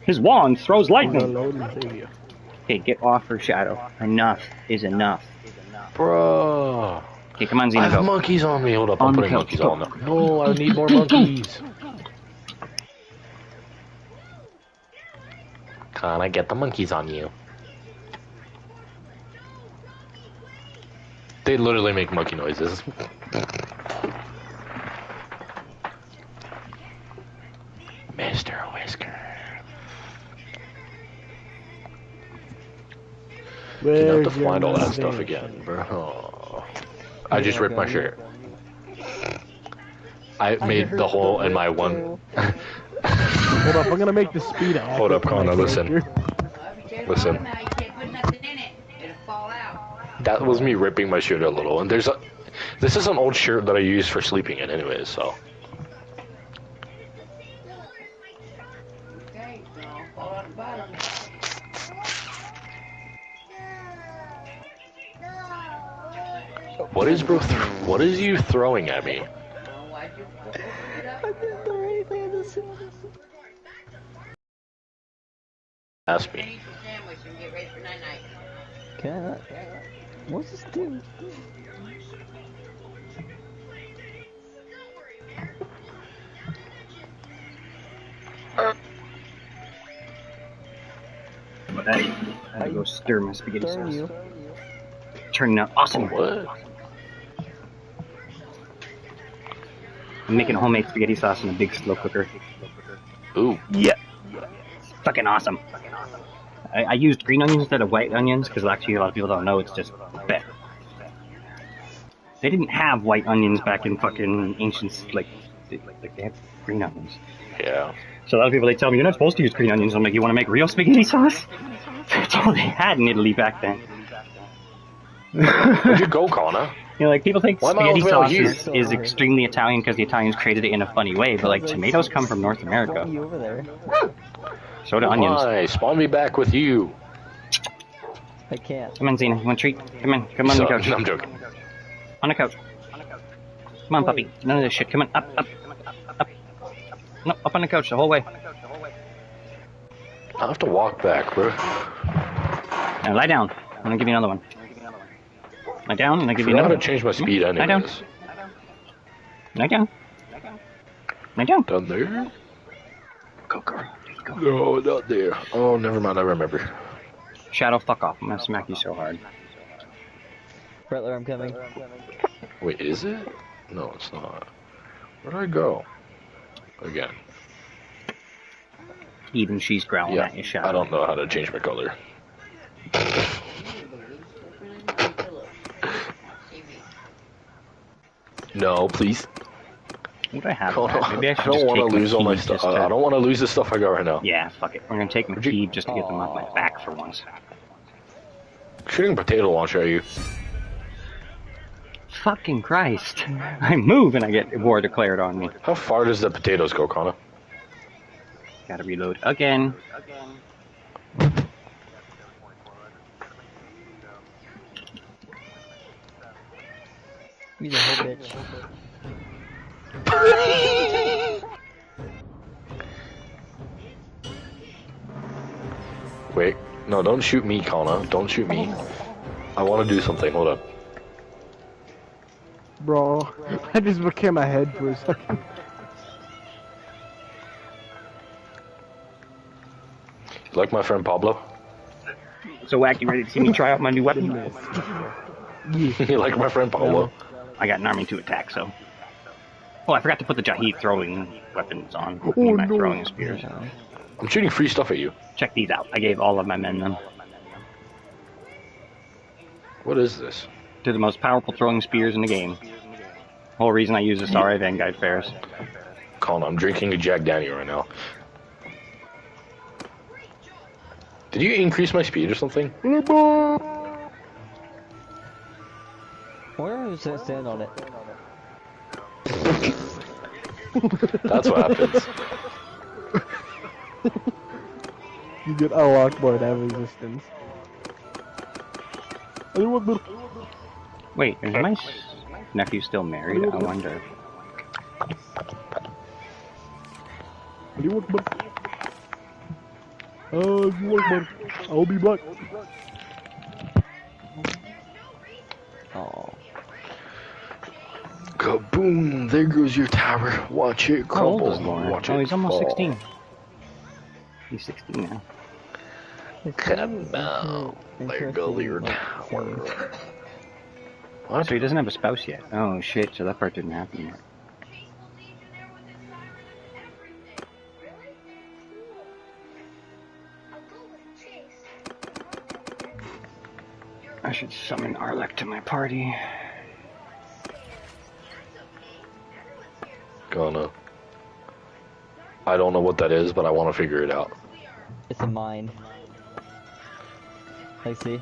His wand throws lightning. Okay, get off her shadow. Enough is enough. Bro. Okay, come on, I Xena, have go. monkeys on me. Hold up, On I'm the putting couch, monkeys go. on them. No, I need more monkeys. Can I get the monkeys on you? They literally make monkey noises. Mr. Whisker. You have to find all that stuff again, bro. I just ripped my shirt. I made the hole in my one. Hold up, I'm gonna make the speed accurate. Hold up, for my Connor, listen. character. Listen. That was me ripping my shirt a little, and this is an old shirt that I use for sleeping in anyways, so. What is what is you throwing at me? Ask me. Can I not? What's this do? But I had to go stir my spaghetti Darn sauce. you. Turning out awesome. What? I'm making homemade spaghetti sauce in a big slow cooker. Ooh. Yeah. It's fucking awesome. I used green onions instead of white onions because actually a lot of people don't know it's just better. They didn't have white onions back in fucking ancient, like they had green onions. Yeah. So a lot of people, they tell me, you're not supposed to use green onions. I'm like, you want to make real spaghetti sauce? That's all they had in Italy back then. Where'd you go, Connor? You know, like, people think Why am I spaghetti all sauce here? is extremely Italian because the Italians created it in a funny way, but, like, tomatoes come from North America. You over there? So do onions. Why? Spawn me back with you. I can't. Come on, Xena, you want a treat? Come on on the couch. I'm joking. On the couch. Come on, puppy. None of this shit. Come on, up. No, up on the couch the whole way. I have to walk back, bro. Now, lie down. I'm gonna give you another one. Lie down, and I'll give I you know how another to one. change my speed Lie down. anyways. Lie down. Lie down. Down there? Go, girl. There you go. No, not there. Oh, never mind, I remember. Shadow, fuck off. I'm gonna smack you so hard. Bretler, I'm coming. Wait, is it? No, it's not. Where'd I go? Again. Even she's growling Yeah, at you, Shadow. I don't know how to change my color. No, please. What do I have? Oh, of that? Maybe I should don't just want to take my lose all my keys stuff. just to- I don't want to lose the stuff I got right now. Yeah, fuck it. We're gonna take my key just to get them off my back for once. Shooting a potato launcher at you. Fucking Christ. I move and I get war declared on me. How far does the potatoes go, Connor? Gotta reload again. You the whole bitch. Wait, no, don't shoot me, Connor. Don't shoot me. I want to do something. Hold up. Bro, I just became a head for a second. You like my friend Pablo? So wacky, ready to see me try out my new weapon? You like my friend Paulo? I got an army to attack, so. Oh, I forgot to put the Jahid throwing weapons on. My throwing spears. I'm shooting free stuff at you. Check these out. I gave all of my men them. What is this? They're the most powerful throwing spears in the game. Whole reason I use the Starry Vanguard Fairs. Colin, I'm drinking a Jack Daniel right now. Did you increase my speed or something? Where does that stand on it? That's what happens. You get unlocked by that resistance. Wait, is my nephew still married? I wonder. I'll be back. Oh. Kaboom! There goes your tower. Watch it How old crumble. is Lauren? Watch Oh, it he's almost fall. 16. He's 16 now. Kaboom! There goes your tower. What? So he doesn't have a spouse yet. Oh shit, so that part didn't happen yet. I should summon Arlek to my party. Gonna. I don't know what that is, but I want to figure it out. It's a mine. I see.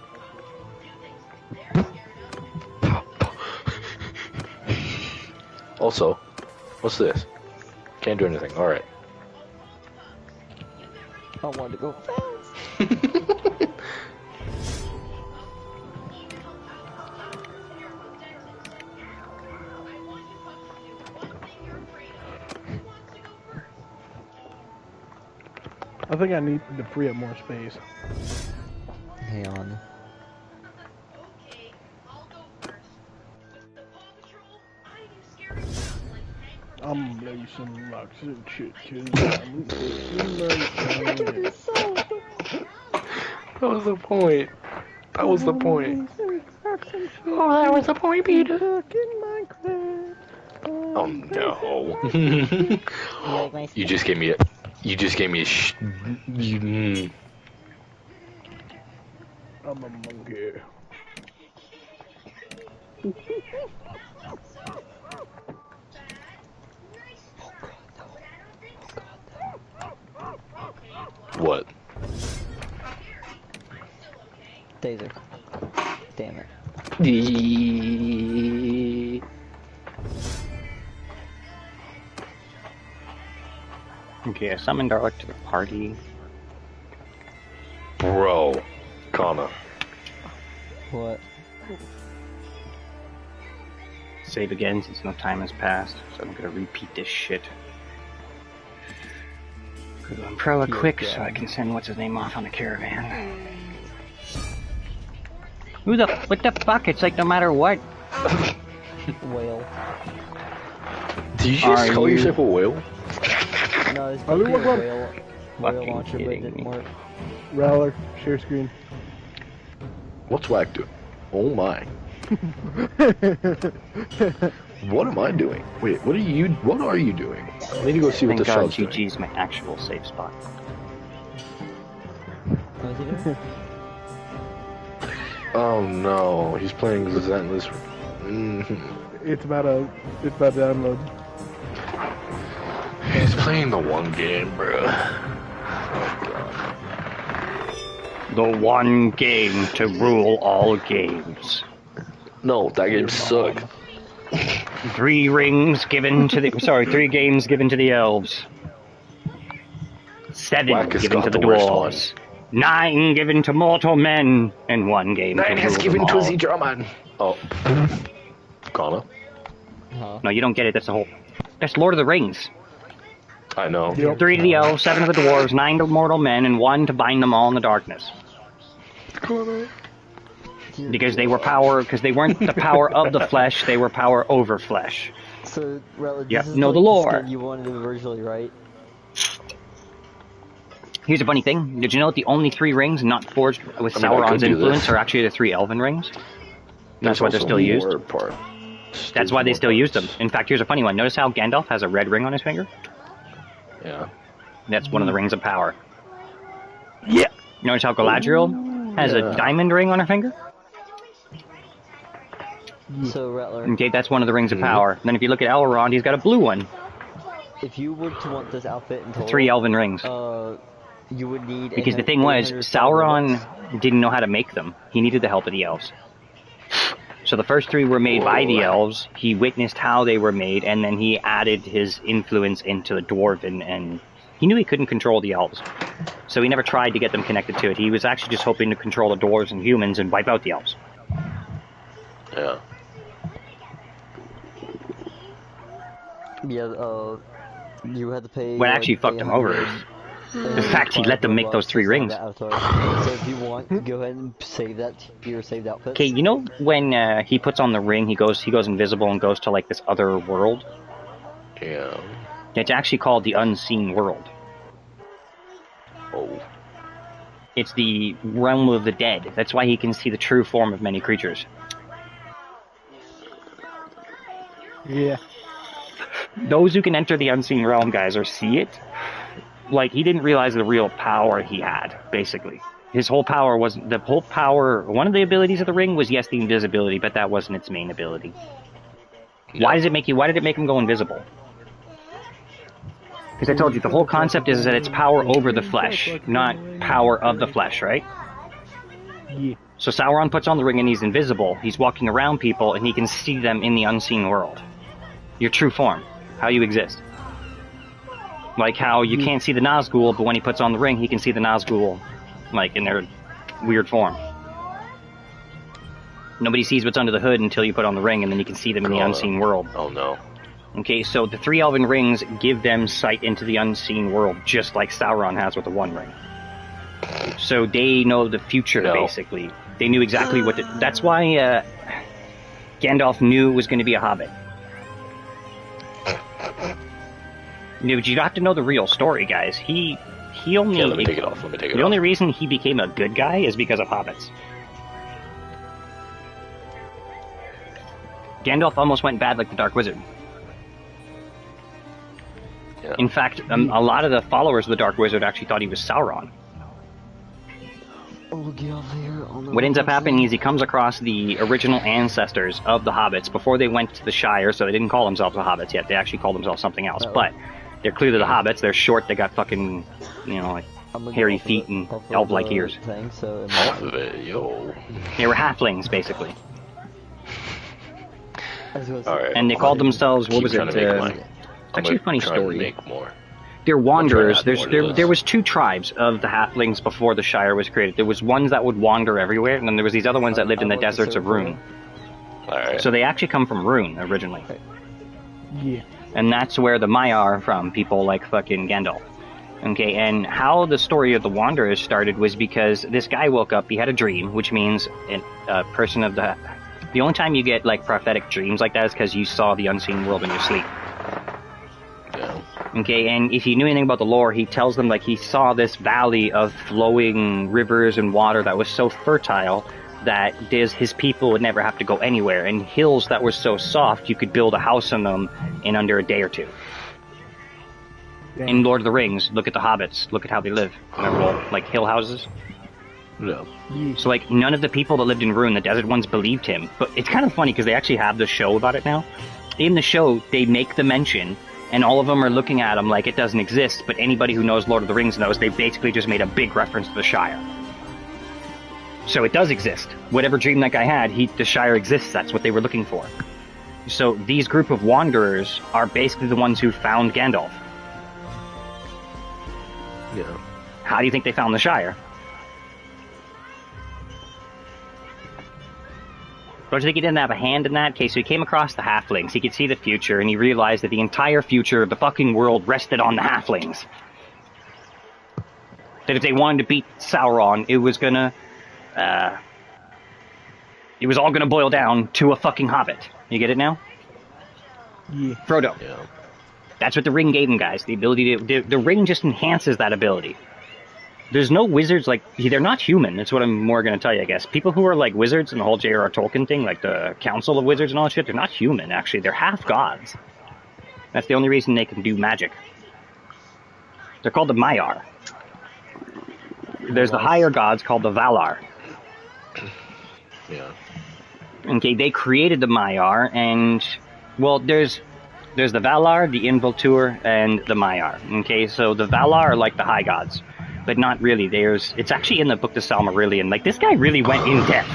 Also, what's this? Can't do anything. Alright. I wanted to go fast. I think I need to free up more space. Hang on. I'm lacing locks and chickens. That was the point. That was the point. Oh, that was the point, Peter. Oh no. You just gave me a. You just gave me a I'm a monkey. What? Caesar. Damn it. Okay, I summoned Arlek to the party. Bro. Kana. What? Save again since no time has passed, so I'm gonna repeat this shit. Go to Umbrella quick so I can send what's his name off on a caravan. What the fuck? It's like no matter what. Whale. Did you just call yourself a whale? No, it's supposed to be a whale Fucking launcher, but it kidding didn't me. work. Rowler, share screen. What's Whack doing? Oh my. What am I doing? Wait, what are you doing? I need to go see what Thank the God show's doing. GG's my actual safe spot. What is he doing? Oh no, he's playing Resentless. It's about to download. He's playing the one game, bro. The one game to rule all games. No, that game sucked. 3 games given to the elves. 7 Whack has given got to the the worst dwarves. 9 given to mortal men, and 1 game to 9 has rule given them to all. the German. Oh. Kana? Huh? No, you don't get it. That's Lord of the Rings. I know. Yep. 3 to the elves, 7 to the dwarves, 9 to mortal men, and 1 to bind them all in the darkness. Because they were because they weren't the power of the flesh, they were power over flesh. So, Yeah, this is know like the lore. skin you wanted originally, right? Here's a funny thing. Did you know that the only 3 rings not forged with I Sauron's could do influence this. are actually the 3 elven rings? That's why they're also still used. war part. That's why they still use them. In fact, here's a funny one. Notice how Gandalf has a red ring on his finger? Yeah. That's one of the rings of power. Yeah. Notice how Galadriel has a diamond ring on her finger? So, Rattler, Okay, that's one of the rings of power. And then if you look at Elrond, he's got a blue one. if you were to want this outfit in total, 3 elven rings. you would need... Because the thing was, 800 Sauron didn't know how to make them. He needed the help of the elves. So the first 3 were made by the elves. He witnessed how they were made, and then he added his influence into the dwarven, and he knew he couldn't control the elves. So he never tried to get them connected to it. He was actually just hoping to control the dwarves and humans and wipe out the elves. Yeah. Yeah, you had to pay... What actually fucked him over is the fact he let them make those 3 rings. So if you want, go ahead and save that to your saved outfit. Okay, you know when he puts on the ring, he goes invisible and goes to like this other world? Yeah. It's actually called the Unseen World. Oh. It's the realm of the dead. That's why he can see the true form of many creatures. Yeah. Those who can enter the Unseen Realm, guys, or see it, like, he didn't realize the real power he had, basically. His whole power wasn't... The whole power... One of the abilities of the ring was, yes, the invisibility, but that wasn't its main ability. No. Why did it make him go invisible? Because I told you, the whole concept is that it's power over the flesh, not power of the flesh, right? Yeah. So Sauron puts on the ring and he's invisible. He's walking around people and he can see them in the unseen world. Your true form. How you exist. Like how you can't see the Nazgul, but when he puts on the ring, he can see the Nazgul, like, in their weird form. Nobody sees what's under the hood until you put on the ring, and then you can see them in the unseen world. Oh no. Okay, so the 3 elven rings give them sight into the unseen world, just like Sauron has with the 1 ring. So they know the future, basically. They knew exactly what to... That's why Gandalf knew it was going to be a hobbit. But you have to know the real story, guys. He only... Yeah, let me take it off. The only reason he became a good guy is because of hobbits. Gandalf almost went bad like the Dark Wizard. Yeah. In fact, a lot of the followers of the Dark Wizard actually thought he was Sauron. What ends up happening is he comes across the original ancestors of the hobbits before they went to the Shire, so they didn't call themselves the hobbits yet. They actually called themselves something else. But they're clearly the hobbits. They're short. They got fucking, like, hairy feet and elf-like ears. Off of it, yo. They were halflings, basically. Alright. And they called themselves, what was it? Actually, a funny story. They're wanderers. There was 2 tribes of the halflings before the Shire was created. There was ones that would wander everywhere, and then there was these other ones that lived in the deserts of Rhûn. Alright. So they actually come from Rhûn, originally. Yeah. And that's where the Maiar are from, people like fucking Gandalf. Okay, and how the story of the Wanderers started was because this guy woke up, he had a dream, which means a person of the... The only time you get, like, prophetic dreams like that is because you saw the unseen world in your sleep. Yeah. Okay, and if you knew anything about the lore, he tells them, like, he saw this valley of flowing rivers and water that was so fertile that his people would never have to go anywhere, and hills that were so soft you could build a house on them in under a day or 2. Damn. In Lord of the Rings, look at the hobbits, look at how they live. Remember, like, hill houses? No. So, like, none of the people that lived in Rhûn, the desert ones, believed him. But it's kind of funny, because they actually have the show about it now. In the show, they make the mention, and all of them are looking at him like it doesn't exist, but anybody who knows Lord of the Rings knows they basically just made a big reference to the Shire. So it does exist. Whatever dream that guy had, the Shire exists. That's what they were looking for. So these group of wanderers are basically the ones who found Gandalf. Yeah. How do you think they found the Shire? Don't you think he didn't have a hand in that? Okay, so he came across the halflings. He could see the future, and he realized that the entire future of the fucking world rested on the halflings. That if they wanted to beat Sauron, it was all gonna boil down to a fucking hobbit. You get it now? Yeah. Frodo. Yeah. That's what the ring gave him, guys. The ability to... The ring just enhances that ability. There's no wizards, like, they're not human. That's what I'm more going to tell you, I guess. People who are like wizards and the whole J.R.R. Tolkien thing, like the Council of Wizards and all that shit, they're not human, actually. They're half gods. That's the only reason they can do magic. They're called the Maiar. There's the higher gods called the Valar. Yeah. Okay, they created the Maiar, and, well, there's the Valar, the Involtur, and the Maiar. Okay, so the Valar are like the high gods. But not really. It's actually in the book, The Silmarillion. Like, this guy really went in depth.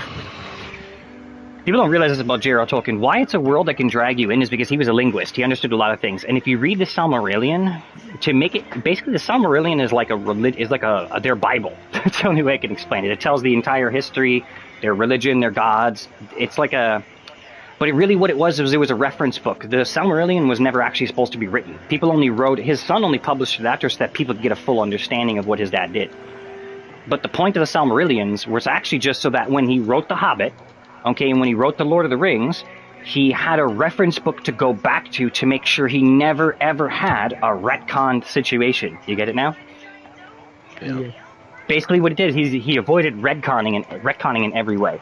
People don't realize this about J.R.R. Tolkien. Why it's a world that can drag you in is because he was a linguist. He understood a lot of things. And if you read the Silmarillion, to make it, basically the Silmarillion is like their Bible. That's the only way I can explain it. It tells the entire history, their religion, their gods. It's like but it really, what it was it was a reference book. The Silmarillion was never actually supposed to be written. People only wrote, his son only published it after so that people could get a full understanding of what his dad did. But the point of the Silmarillions was actually just so that when he wrote The Hobbit, okay, and when he wrote The Lord of the Rings, he had a reference book to go back to make sure he never ever had a retconned situation. You get it now? Yeah. Basically what it did is he avoided retconning in every way.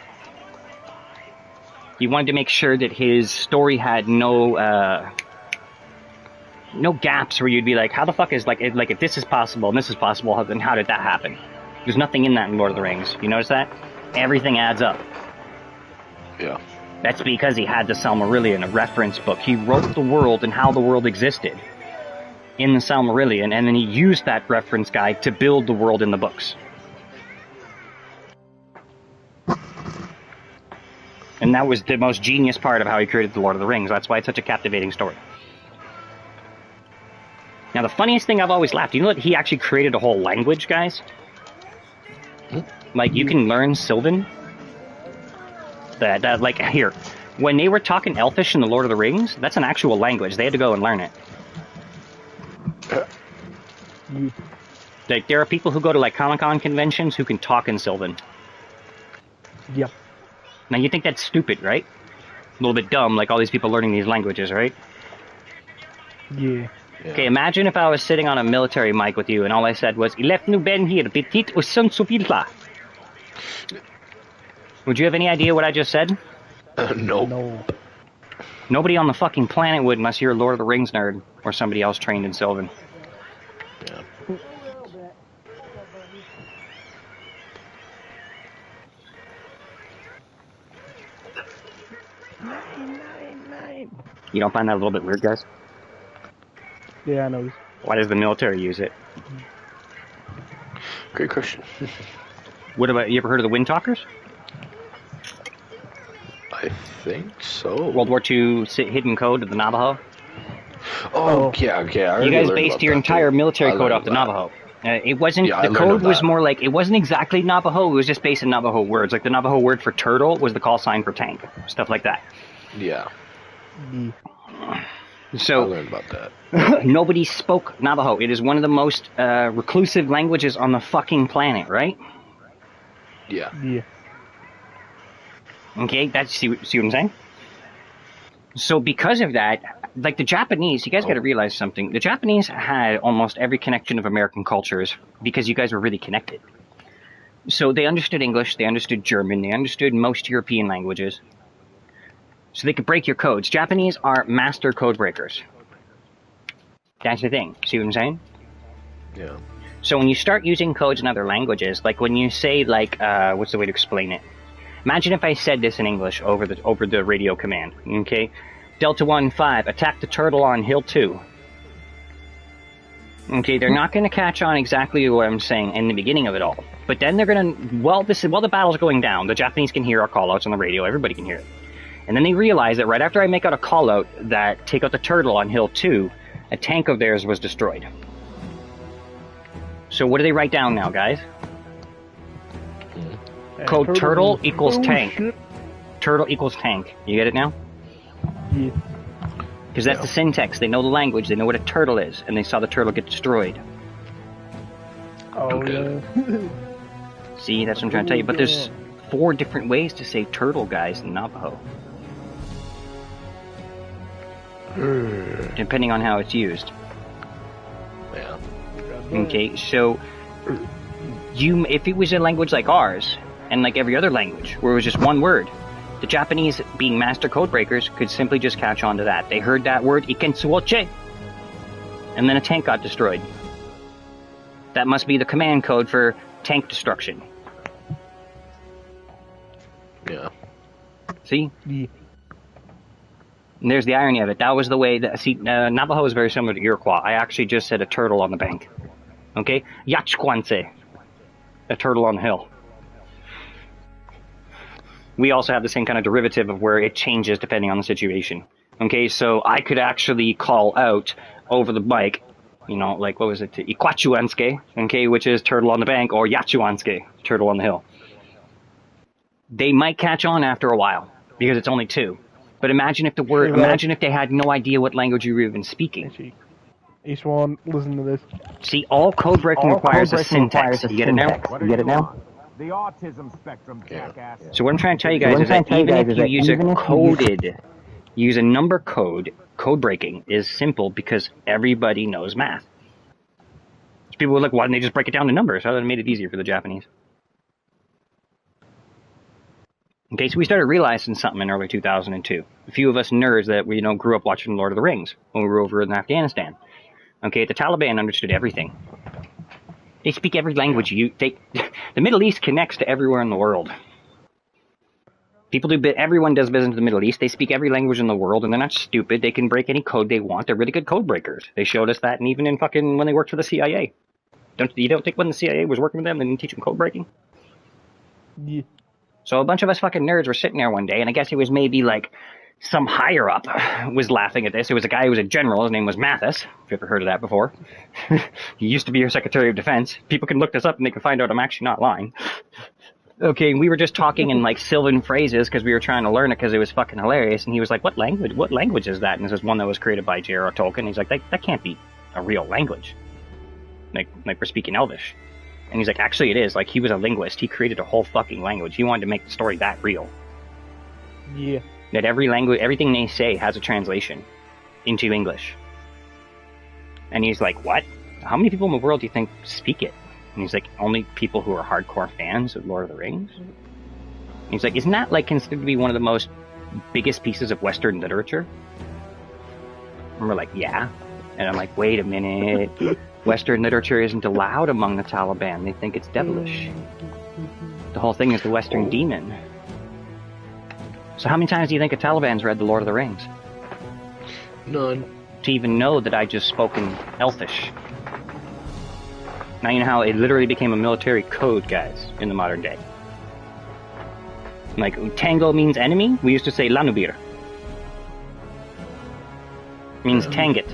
He wanted to make sure that his story had no gaps where you'd be like, how the fuck is, like if this is possible and this is possible, then how did that happen? There's nothing in that in Lord of the Rings. You notice that? Everything adds up. Yeah. That's because he had the Silmarillion, a reference book. He wrote the world and how the world existed in the Silmarillion, and then he used that reference guide to build the world in the books. And that was the most genius part of how he created The Lord of the Rings. That's why it's such a captivating story. Now, the funniest thing I've always laughed, you know that he actually created a whole language, guys? Like, you can learn Sylvan. Like, here. When they were talking Elfish in The Lord of the Rings, that's an actual language. They had to go and learn it. Like, there are people who go to, like, Comic-Con conventions who can talk in Sylvan. Yep. Now, you think that's stupid, right? A little bit dumb, like all these people learning these languages, right? Yeah. Okay, imagine if I was sitting on a military mic with you and all I said was, "Ilef nu ben hier, petit ou sun sufilta." Would you have any idea what I just said? Nope. No. Nobody on the fucking planet would unless you're a Lord of the Rings nerd or somebody else trained in Sylvan. Yeah. You don't find that a little bit weird, guys? Yeah, I know. Why does the military use it? Great question. What about, you ever heard of the Wind Talkers? I think so. World War II hidden code of the Navajo? Oh, yeah, okay. I You guys based your entire military code off the Navajo. It wasn't, the code was more like, it wasn't exactly Navajo, it was just based on Navajo words. Like the Navajo word for turtle was the call sign for tank. Stuff like that. Yeah. So, I learned about that. Nobody spoke Navajo. It is one of the most reclusive languages on the fucking planet, right? Yeah. Yeah. Okay, that's, see what I'm saying? So because of that, like the Japanese, you guys got to realize something. The Japanese had almost every connection of American cultures because you guys were really connected. So they understood English, they understood German, they understood most European languages. So they could break your codes. Japanese are master code breakers. That's the thing. See what I'm saying? Yeah. So when you start using codes in other languages, like when you say, like, what's the way to explain it? Imagine if I said this in English over the radio command, okay? Delta 1-5, attack the turtle on Hill 2. Okay, they're not going to catch on exactly what I'm saying in the beginning of it all. But then they're going to, while the battle's going down, the Japanese can hear our callouts on the radio, everybody can hear it. And then they realize that right after I make out a callout that take out the turtle on Hill 2, a tank of theirs was destroyed. So what do they write down now, guys? Code turtle equals tank. Shit. Turtle equals tank. You get it now? Yeah. Because that's the syntax. They know the language. They know what a turtle is. And they saw the turtle get destroyed. Oh, yeah. See, that's what I'm trying to tell you. But there's 4 different ways to say turtle, guys, in Navajo. Depending on how it's used. Yeah. Okay, so if it was a language like ours, and like every other language, where it was just one word, the Japanese, being master code breakers, could simply just catch on to that. They heard that word, ikensuoche, and then a tank got destroyed. That must be the command code for tank destruction. Yeah. See? Yeah. And there's the irony of it. That was the way that... See, Navajo is very similar to Iroquois. I actually just said a turtle on the bank. Okay? Yachquanse. A turtle on the hill. We also have the same kind of derivative of where it changes depending on the situation. Okay, so I could actually call out over the mic, you know, like, what was it? Iquachuanske, okay, which is turtle on the bank, or Yachuanske, turtle on the hill. They might catch on after a while, because it's only two. But imagine if imagine if they had no idea what language you were even speaking. Hey, Swan, listen to this. See, all code breaking requires a syntax. You get it now? You get it now? The autism spectrum, jackass. So what I'm trying to tell you guys is that even if you use a number code, code breaking is simple because everybody knows math. So people were like, why didn't they just break it down to numbers? How that made it easier for the Japanese. Okay, so we started realizing something in early 2002. A few of us nerds that we grew up watching Lord of the Rings when we were over in Afghanistan. Okay, the Taliban understood everything. They speak every language. The Middle East connects to everywhere in the world. Everyone does business in the Middle East. They speak every language in the world, and they're not stupid. They can break any code they want. They're really good code breakers. They showed us that, and even in when they worked for the CIA. You don't think when the CIA was working with them, they didn't teach them code breaking? Yeah. So a bunch of us fucking nerds were sitting there one day, and I guess it was maybe like some higher up was laughing at this. It was a guy who was a general. His name was Mathis. If you ever heard of that before. He used to be your Secretary of Defense. People can look this up and they can find out I'm actually not lying. Okay, we were just talking in like Sylvan phrases because we were trying to learn it because it was fucking hilarious. And he was like, what language is that? And this is one that was created by J.R.R. Tolkien. He's like, that can't be a real language. Like we're speaking Elvish. And he's like, actually it is. Like, he was a linguist. He created a whole fucking language. He wanted to make the story that real. Yeah. That everything they say has a translation into English. And he's like, what? How many people in the world do you think speak it? And he's like, only people who are hardcore fans of Lord of the Rings? And he's like, isn't that like considered to be one of the biggest pieces of Western literature? And we're like, yeah. And I'm like, wait a minute. Western literature isn't allowed among the Taliban. They think it's devilish. The whole thing is the Western demon. So how many times do you think a Taliban's read The Lord of the Rings? None. To even know that I just spoken Elfish. Now you know how it literally became a military code, guys, in the modern day. Like, tango means enemy, we used to say lanubir. Means tangit.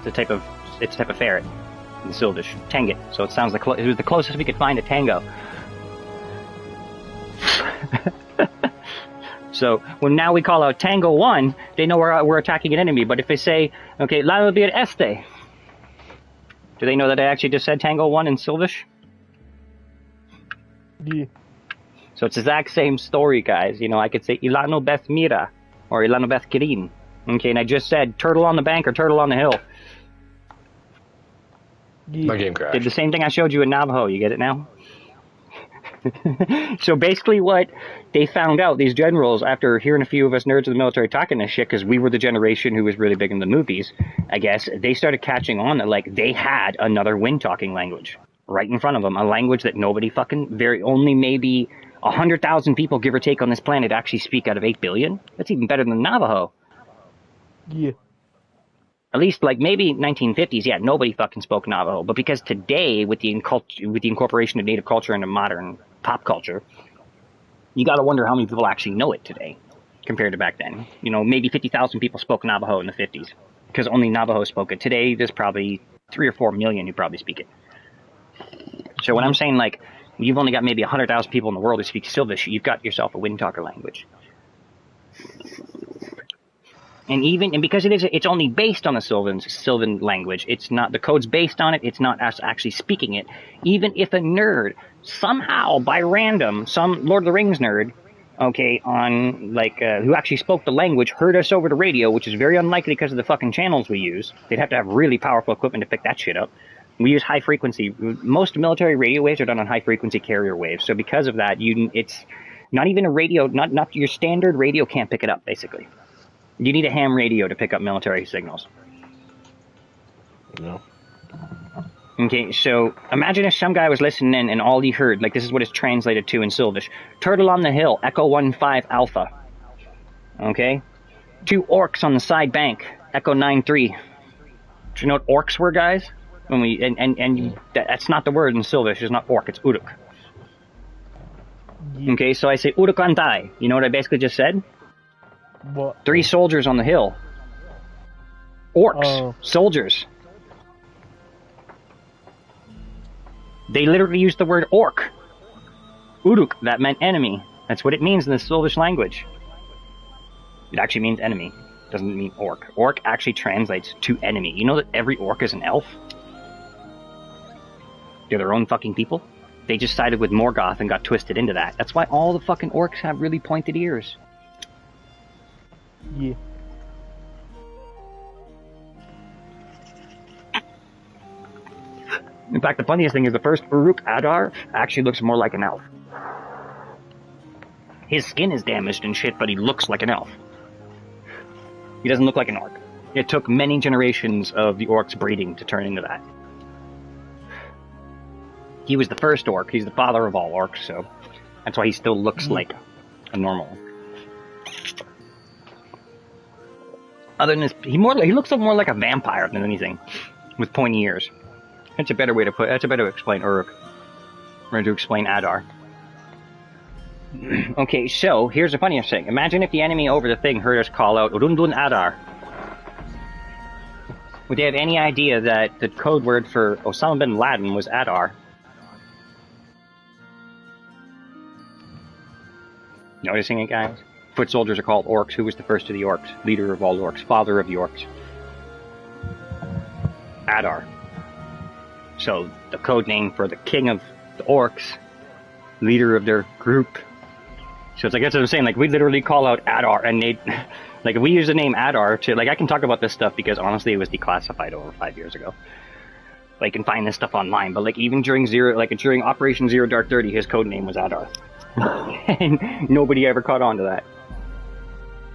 It's a type of ferret in Sylvish. Tangit. So it sounds like it was the closest we could find to tango. So when now we call out Tango 1, they know we're attacking an enemy. But if they say, okay, lanubir este, do they know that I actually just said Tango 1 in Sylvish? Yeah. So it's the exact same story, guys. I could say Ilano Beth Mira or Ilano Beth Kirin. Okay, and I just said turtle on the bank or turtle on the hill. Yeah. My game crashed. Did the same thing I showed you in Navajo. You get it now? So basically what they found out, these generals, after hearing a few of us nerds of the military talking this shit, because we were the generation who was really big in the movies, I guess, they started catching on that, like, they had another wind-talking language right in front of them, a language that nobody only maybe 100,000 people, give or take, on this planet actually speak out of 8 billion. That's even better than Navajo. Yeah. At least, like, maybe 1950s, yeah, nobody fucking spoke Navajo. But because today, with the incorporation of native culture into modern pop culture, you gotta wonder how many people actually know it today, compared to back then. Maybe 50,000 people spoke Navajo in the 50s, because only Navajo spoke it. Today, there's probably 3 or 4 million who probably speak it. So when I'm saying, like, you've only got maybe 100,000 people in the world who speak Sylvish, you've got yourself a wind talker language. And because it's only based on the Sylvan language, it's not, the code's based on it, it's not us actually speaking it. Even if a nerd, somehow, by random, some Lord of the Rings nerd, okay, who actually spoke the language, heard us over the radio, which is very unlikely because of the fucking channels we use. They'd have to have really powerful equipment to pick that shit up. We use high frequency. Most military radio waves are done on high frequency carrier waves. So because of that, it's not even a radio. Not your standard radio can't pick it up. Basically, you need a ham radio to pick up military signals. No. Okay, so imagine if some guy was listening in and all he heard, like this is what it's translated to in Sylvish. Turtle on the hill, Echo 1-5 Alpha. Okay? 2 orcs on the side bank, Echo 9-3. Do you know what orcs were, guys? When that's not the word in Sylvish, it's not orc, it's Uruk. Okay, so I say Uruk Antai. You know what I basically just said? What? 3 soldiers on the hill. Orcs. Soldiers. They literally used the word orc. Uruk, that meant enemy. That's what it means in the Sylvish language. It actually means enemy. It doesn't mean orc. Orc actually translates to enemy. You know that every orc is an elf? They're their own fucking people. They just sided with Morgoth and got twisted into that. That's why all the fucking orcs have really pointed ears. Yeah. In fact, the funniest thing is the first Uruk Adar actually looks more like an elf. His skin is damaged and shit, but he looks like an elf. He doesn't look like an orc. It took many generations of the orcs breeding to turn into that. He was the first orc. He's the father of all orcs, so that's why he still looks like a normal orc. Other than this, he looks more like a vampire than anything, with pointy ears. That's a better way to put. That's a better way to explain Uruk, or to explain Adar. Okay, so here's the funniest thing. Imagine if the enemy over the thing heard us call out Urundun Adar. Would they have any idea that the code word for Osama bin Laden was Adar? Noticing it, guys? Foot soldiers are called orcs. Who was the first of the orcs? Leader of all orcs. Father of the orcs. Adar. So, the code name for the king of the orcs, leader of their group. So it's like, that's what I'm saying, like, we literally call out Adar, and they, like, if we use the name Adar to, like, I can talk about this stuff because, honestly, it was declassified over 5 years ago. Like, you can find this stuff online, but, like, even during during Operation Zero Dark 30, his code name was Adar. And nobody ever caught on to that.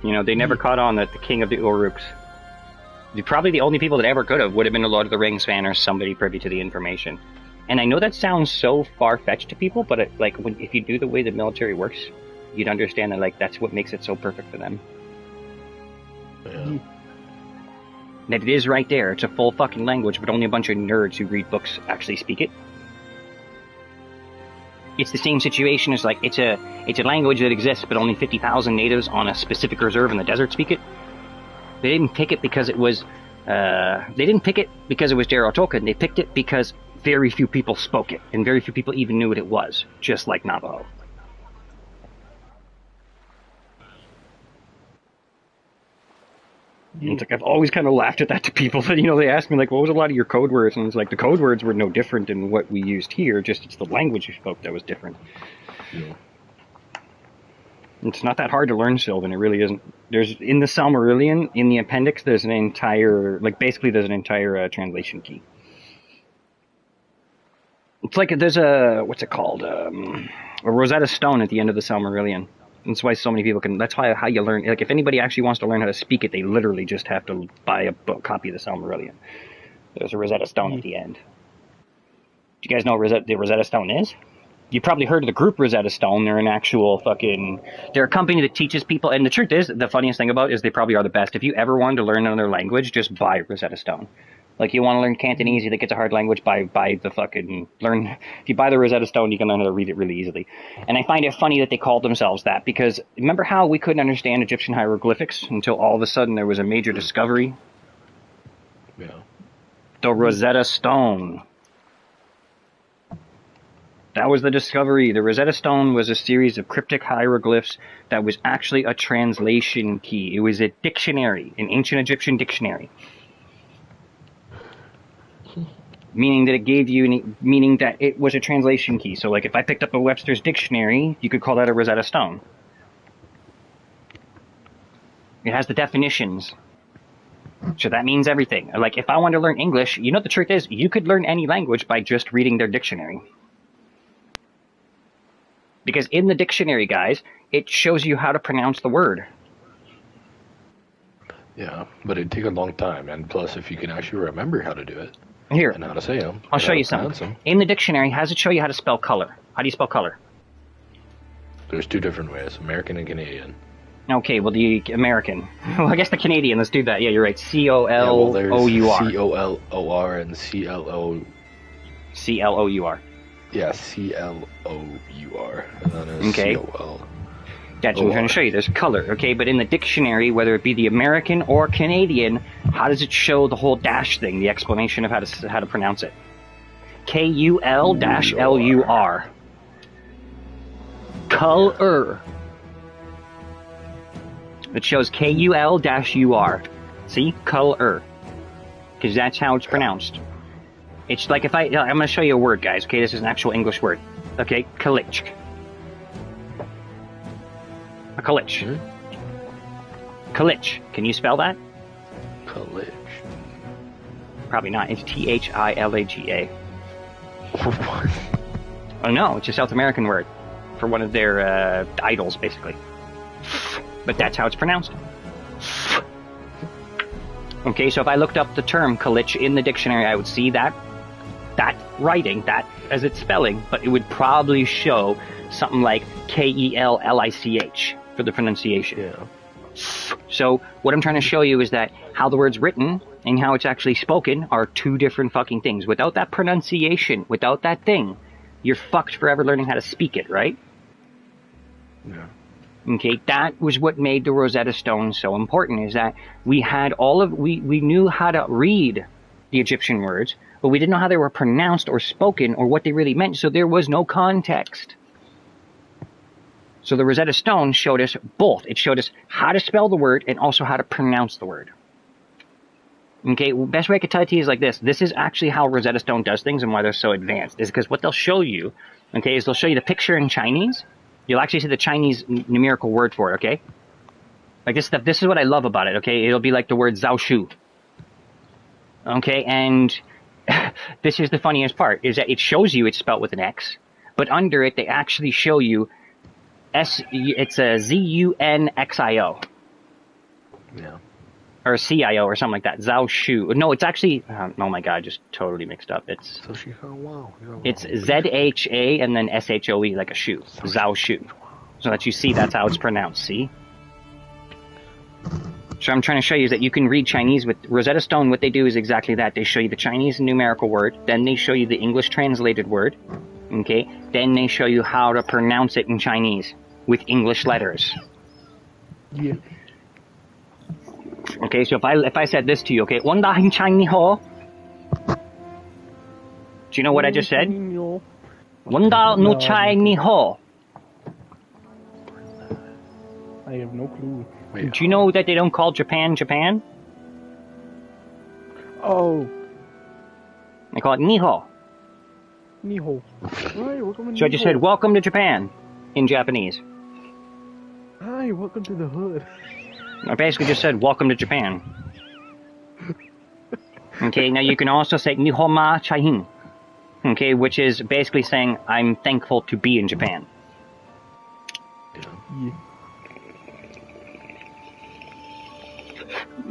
You know, they never caught on that the king of the Uruks. Probably the only people that ever could have would have been a Lord of the Rings fan or somebody privy to the information. And I know that sounds so far-fetched to people, but if you do the way the military works, you'd understand that, like, that's what makes it so perfect for them. Yeah. That it is right there. It's a full fucking language, but only a bunch of nerds who read books actually speak it. It's the same situation as, like, it's a language that exists, but only 50,000 natives on a specific reserve in the desert speak it. They didn't pick it because it was, J.R.R. Tolkien. They picked it because very few people spoke it, and very few people even knew what it was, just like Navajo. Yeah. It's like, I've always kind of laughed at that to people, but, you know, they ask me, like, what was a lot of your code words? And it's like, the code words were no different than what we used here, just it's the language you spoke that was different. Yeah. It's not that hard to learn Sylvan, it really isn't. There's, in the Silmarillion, in the appendix, there's an entire, translation key. It's like, there's a, what's it called? A Rosetta Stone at the end of the Silmarillion. That's why so many people that's how you learn. Like, if anybody actually wants to learn how to speak it, they literally just have to buy a copy of the Silmarillion. There's a Rosetta Stone at the end. Do you guys know what the Rosetta Stone is? You probably heard of the group Rosetta Stone. They're an actual they're a company that teaches people, and the truth is, the funniest thing about it is they probably are the best. If you ever wanted to learn another language, just buy Rosetta Stone. Like, you want to learn Cantonese, you think it's a hard language, if you buy the Rosetta Stone, you can learn how to read it really easily. And I find it funny that they called themselves that, because remember how we couldn't understand Egyptian hieroglyphics until all of a sudden there was a major discovery? Yeah. The Rosetta Stone. That was the discovery. The Rosetta Stone was a series of cryptic hieroglyphs that was actually a translation key. It was a dictionary, an ancient Egyptian dictionary. Meaning that it was a translation key. So, like, if I picked up a Webster's dictionary, you could call that a Rosetta Stone. It has the definitions. So that means everything. Like, if I want to learn English, you know, the truth is, you could learn any language by just reading their dictionary. Because in the dictionary, guys, it shows you how to pronounce the word. Yeah, but it'd take a long time, and plus, if you can actually remember how to do it Here, and how to say them, I'll show you something. In the dictionary, how does it show you how to spell color? How do you spell color? There's two different ways, American and Canadian. Okay, well, the American. Well, I guess the Canadian, let's do that. Yeah, you're right. C-O-L-O-U-R. C-O-L-O-R and C-L-O... C-L-O-U-R. Yeah, C-L-O-U-R. And then there's Okay. C-O-L. That's what I'm trying to show you. There's color, okay? But in the dictionary, whether it be the American or Canadian, how does it show the whole dash thing, the explanation of how to pronounce it? K-U-L-L-U-R. Color. It shows K-U-L-U-R. See? Color. Because that's how it's pronounced. It's like if I'm going to show you a word, guys, okay? This is an actual English word. Okay? Kalich. A kalich. Kalich. Can you spell that? Kalich. Probably not. It's T-H-I-L-A-G-A. What? Oh no, it's a South American word for one of their idols, basically. But that's how it's pronounced. Okay, so if I looked up the term kalich in the dictionary, I would see that writing, that as it's spelling, but it would probably show something like K-E-L-L-I-C-H for the pronunciation. Yeah. So what I'm trying to show you is that how the word's written and how it's actually spoken are two different fucking things. Without that pronunciation, without that thing, you're fucked forever learning how to speak it, right? Yeah. Okay, that was what made the Rosetta Stone so important, is that we had we knew how to read the Egyptian words, but we didn't know how they were pronounced or spoken or what they really meant, so there was no context. So the Rosetta Stone showed us both. It showed us how to spell the word and also how to pronounce the word. Okay, well, best way I could tell it to you is like this. This is actually how Rosetta Stone does things and why they're so advanced, is because what they'll show you, okay, is they'll show you the picture in Chinese. You'll actually see the Chinese numerical word for it, okay? Like this stuff, this is what I love about it, okay? It'll be like the word Zhao Shu. Okay, and this is the funniest part, is that it shows you it's spelled with an X, but under it, they actually show you it's a Z-U-N-X-I-O. Yeah. Or C-I-O or something like that. Zhao Shu. No, it's actually, oh my god, I just totally mixed up. It's Z-H-A and then S-H-O-E, like a shoe. Zhao Shu. So that you see that's how it's pronounced, see? So I'm trying to show you is that you can read Chinese with Rosetta Stone. What they do is exactly that. They show you the Chinese numerical word, then they show you the English translated word, okay? Then they show you how to pronounce it in Chinese with English letters. Yeah. Okay, so if I said this to you, okay, Wanda hin Chinese ho. Do you know what I just said? Wanda no Chinese ho. I have no clue. Wait, Do you know that they don't call Japan Japan? Oh, They call it Niho. Niho. Hi, welcome to So I just said, welcome to Japan, in Japanese. Hi, welcome to the hood. I basically just said, welcome to Japan. Okay, now you can also say, Nihoma Chaihin. Okay, which is basically saying, I'm thankful to be in Japan. Yeah.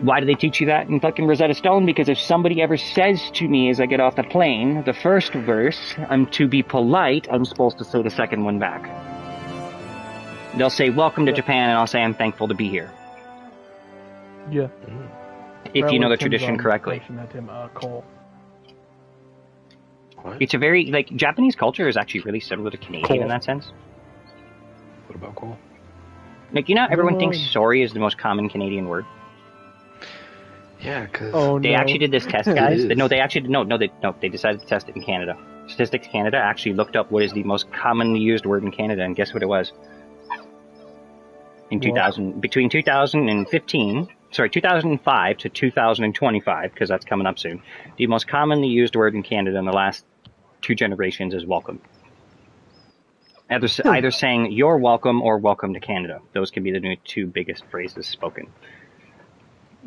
Why do they teach you that in fucking Rosetta Stone? Because if somebody ever says to me as I get off the plane, the first verse, I'm to be polite, I'm supposed to say the second one back. They'll say, welcome to Japan, and I'll say, I'm thankful to be here. Yeah. If you know the tradition correctly. Cole. What? It's a very, like, Japanese culture is actually really similar to Canadian in that sense. What about Cole? Like, you know, everyone thinks sorry is the most common Canadian word. Yeah, because... Oh, They no. actually did this test, guys. It is. No, they actually, they decided to test it in Canada. Statistics Canada actually looked up what is the most commonly used word in Canada, and guess what it was? In 2000, between 2005 to 2025, because that's coming up soon, the most commonly used word in Canada in the last 2 generations is welcome. Either saying you're welcome or welcome to Canada. Those can be the 2 biggest phrases spoken.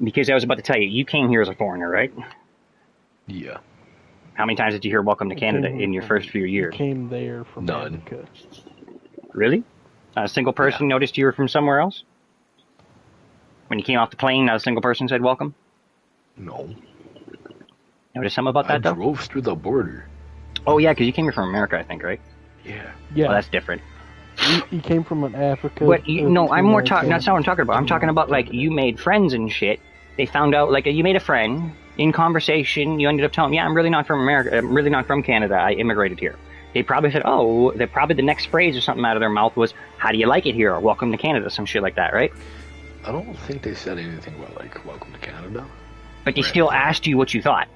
Because I was about to tell you, you came here as a foreigner, right? Yeah. How many times did you hear "Welcome to Canada" in your first few years? Came there from None. Africa. Really? Not a single person noticed you were from somewhere else? When you came off the plane, not a single person said welcome? No. Notice something about that, though? I drove through the border. Oh, yeah, because you came here from America, I think, right? Yeah. Yeah. Well, that's different. He came from an Africa. But, no, I'm more talking, that's not what I'm talking about. I'm talking about, like, you made friends and shit. They found out, like, you made a friend. In conversation, you ended up telling them, yeah, I'm really not from America. I'm really not from Canada. I immigrated here. They probably said, oh, probably the next phrase or something out of their mouth was, how do you like it here? Or welcome to Canada, some shit like that, right? I don't think they said anything about, like, welcome to Canada. But they still asked you what you thought.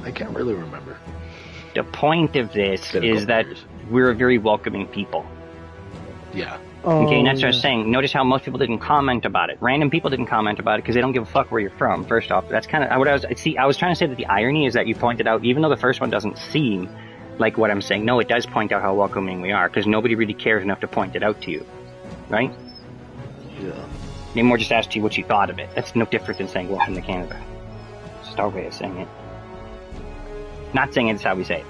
I can't really remember. The point of this is that we're a very welcoming people. Yeah. Okay, and that's what I was saying. Notice how most people didn't comment about it. Random people didn't comment about it because they don't give a fuck where you're from, first off. That's kind of what I was... See, I was trying to say that the irony is that you pointed out, even though the first one doesn't seem like what I'm saying, no, it does point out how welcoming we are, because nobody really cares enough to point it out to you. Right? Yeah. They more just asked you what you thought of it. That's no different than saying welcome to Canada. It's just our way of saying it. Not saying it's how we say it.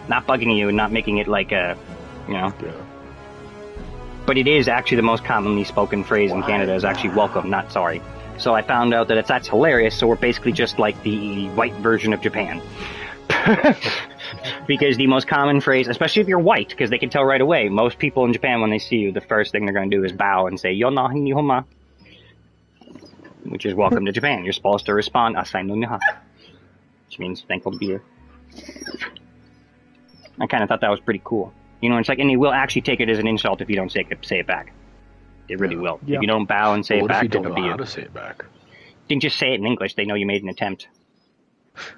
Not bugging you and not making it like a, you know... Yeah. But it is actually the most commonly spoken phrase in Canada is actually welcome, not sorry. So I found out that that's hilarious, so we're basically just like the white version of Japan. Because the most common phrase, especially if you're white, because they can tell right away, most people in Japan, when they see you, the first thing they're going to do is bow and say, Yonna Nihoma, which is welcome to Japan. You're supposed to respond, Asai no Niha, which means thankful to be here. I kind of thought that was pretty cool. You know, it's like, and they will actually take it as an insult if you don't say it back. They really will. Yeah. If you don't bow and say it back, What if you don't it'll know be how to say it back? Then just say it in English. They know you made an attempt.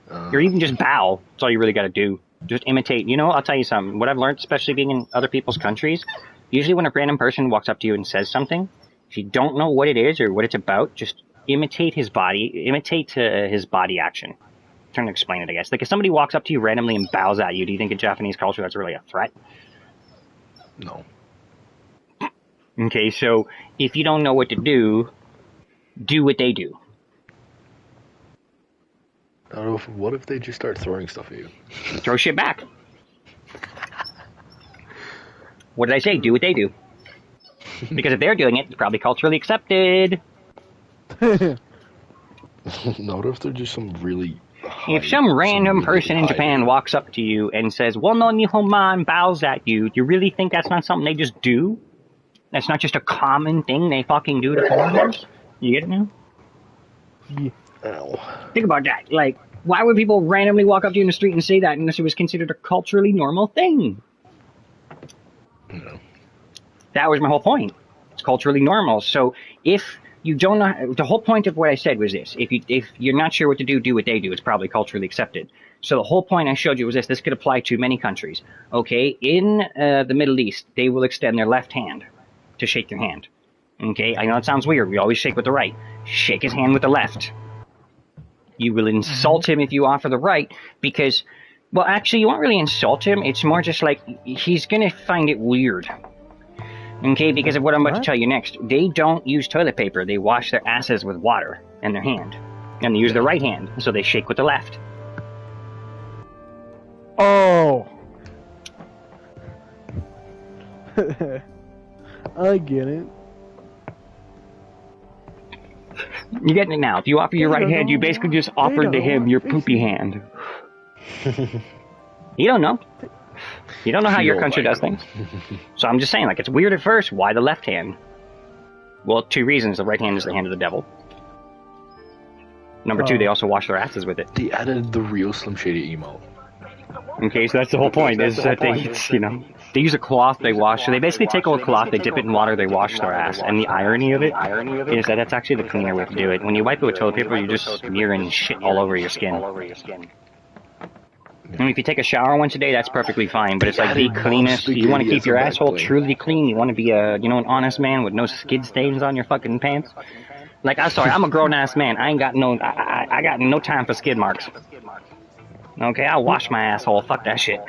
Or even just bow. That's all you really got to do. Just imitate. You know, I'll tell you something. What I've learned, especially being in other people's countries, usually when a random person walks up to you and says something, if you don't know what it is or what it's about, just imitate his body action. I'm trying to explain it, I guess. Like if somebody walks up to you randomly and bows at you, do you think in Japanese culture that's really a threat? No. Okay, so if you don't know what to do what they do. What if they just start throwing stuff at you? Throw shit back. What did I say? Do what they do. Because if they're doing it, it's probably culturally accepted. Not if they're just some really... If some random person in Japan walks up to you and says, well, no, Nihonma, and bows at you, do you really think that's not something they just do? That's not just a common thing they fucking do to foreigners? You get it now? Yeah. Ow. Think about that. Like, why would people randomly walk up to you in the street and say that unless it was considered a culturally normal thing? No. That was my whole point. It's culturally normal. So if you don't know, the whole point of what I said was this: if you're not sure what to do what they do. It's probably culturally accepted. So the whole point I showed you was this: this could apply to many countries. Okay, in the Middle East, they will extend their left hand to shake your hand. Okay, I know it sounds weird. We always shake with the right. Shake his hand with the left. You will insult him if you offer the right, because, well, actually, you won't really insult him. It's more just like he's gonna find it weird. Okay, because of what I'm about to tell you next. They don't use toilet paper. They wash their asses with water in their hand. And they use their right hand, so they shake with the left. Oh! I get it. You getting it now? If you offer your right hand, you basically just offered to him your poopy hand. You don't know. You don't know how your country does things. So I'm just saying, like, it's weird at first. Why the left hand? Well, two reasons. The right hand is the hand of the devil. Number two, they also wash their asses with it. They added the real Slim Shady emote. Okay, so that's the whole point, is that they, you know, they use a cloth they wash. So they basically take a cloth, they dip it in water, they wash their ass. And the irony of it is that that's actually the cleaner way to do it. When you wipe it with toilet paper, you're just smearing shit all over your skin. I mean, if you take a shower once a day, that's perfectly fine, but it's like the cleanest. You want to keep your asshole truly clean. You want to be a, you know, an honest man with no skid stains on your fucking pants. Like, I'm sorry, I'm a grown-ass man. I ain't got no, I got no time for skid marks. Okay, I'll wash my asshole. Fuck that shit.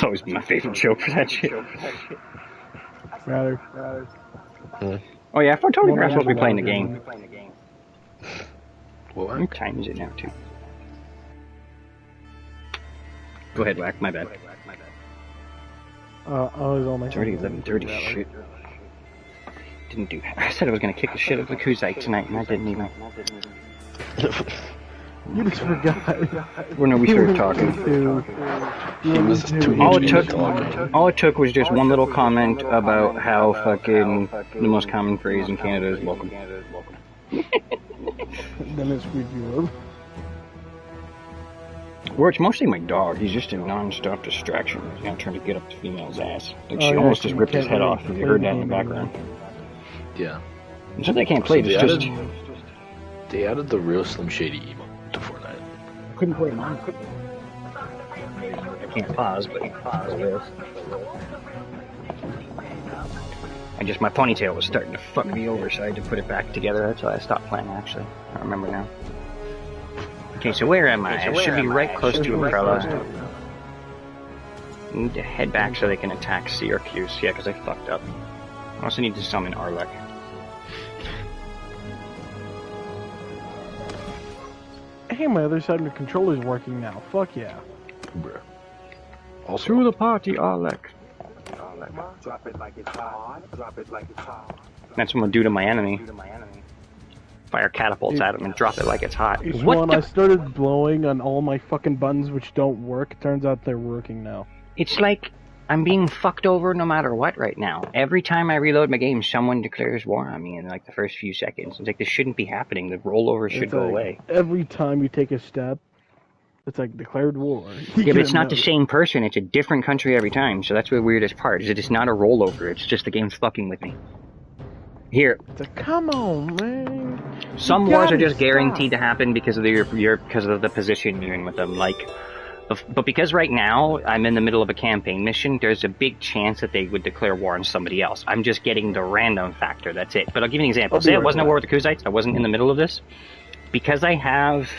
It's always been my favorite joke for that shit. Rather. Oh yeah, for totally supposed to be playing the game. What? What time is it now, too? Go ahead, Whack. My bad. I was on my. It's already 11:30. Shit. Didn't do. I said I was gonna kick the shit out of the Kuzite tonight, and I didn't even. You just forgot. When we started talking. All it took was just one little comment about how fucking the most common phrase in Canada is welcome. Then it screwed you up. Or it's mostly my dog. He's just a non-stop distraction. He's not trying to get up the female's ass. Like, she almost just ripped his head off. You heard that in the background. Yeah. And since I can't play, it's just... They added the real Slim Shady emote to Fortnite. I couldn't play mine. I can't pause, but pause this. My ponytail was starting to fuck me over, so I had to put it back together. That's why I stopped playing, actually. I remember now. Okay, so where am I? I should be right close to Umbrella. I need to head back so they can attack Syracuse. Yeah, because I fucked up. I also need to summon Arlek. Hey, my other side of the controller's working now. Fuck yeah. Bruh. Also, To the party, Arlek. Drop it like it's hot. Drop it like it's hot. That's what I'm gonna do to my enemy. Fire catapults at him and drop it like it's hot. When I started blowing on all my fucking buttons which don't work, turns out they're working now. It's like I'm being fucked over no matter what right now. Every time I reload my game, someone declares war on me in like the first few seconds. It's like this shouldn't be happening. The rollover should go away. Every time you take a step, it's like declared war. Yeah, but it's not the same person. It's a different country every time. So that's the weirdest part. Is it is not a rollover. It's just the game's fucking with me. Here. It's like, come on, man. Some wars are just guaranteed to happen because of the position you're in with them. Like, but because right now I'm in the middle of a campaign mission, there's a big chance that they would declare war on somebody else. I'm just getting the random factor. That's it. But I'll give you an example. Say I wasn't at war with the Kuzites. I wasn't in the middle of this. Because I have,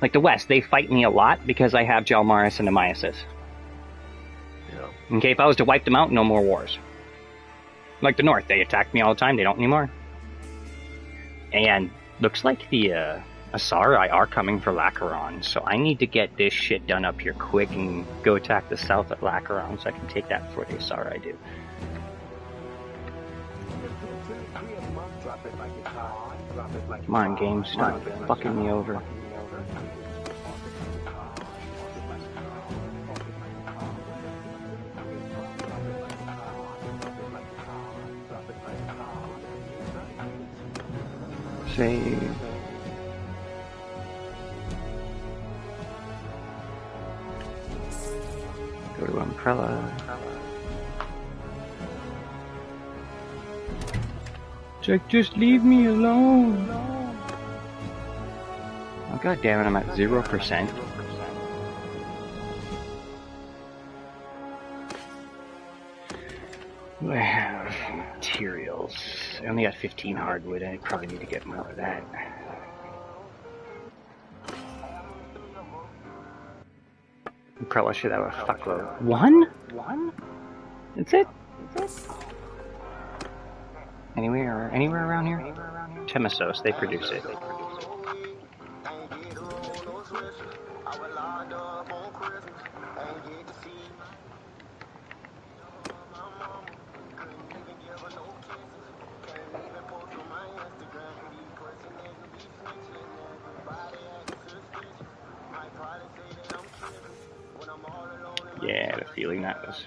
like the West, they fight me a lot because I have Jalmaris and Amiasis. Yeah. Okay, if I was to wipe them out, no more wars. Like the North, they attack me all the time. They don't anymore. And looks like the Asari are coming for Lacaron, so I need to get this shit done up here quick and go attack the south at Lacaron so I can take that before the Asari do. Come on, game, stop fucking me over. Save. Go to Umbrella. Jack, just leave me alone. Oh god damn it, I'm at 0%. I have materials. I only got 15 hardwood. I probably need to get more of that. I probably should have a fuckload. One? That's it? Anywhere around here? Temesos, they produce it. Yeah, I had a feeling that was...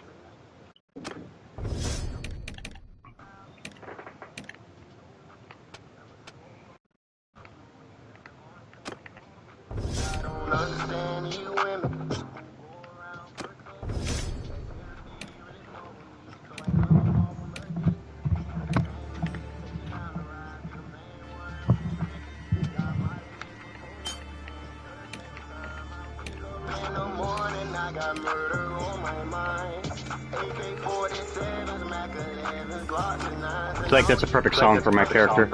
I feel like that's a perfect song for my character.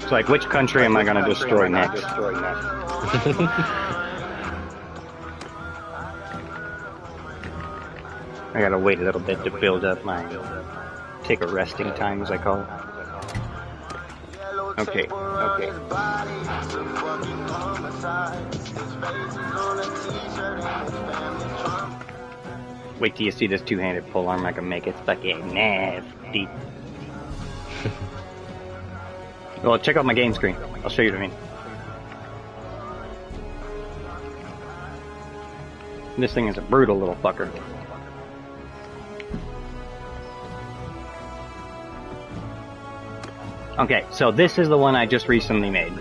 It's like, which country am I going to destroy next? I gotta wait a little bit to build up my... take a resting time, as I call it. Okay, okay. Wait till you see this two-handed polearm I can make. It's fucking nasty. Well, check out my game screen. I'll show you what I mean. This thing is a brutal little fucker. Okay, so this is the one I just recently made.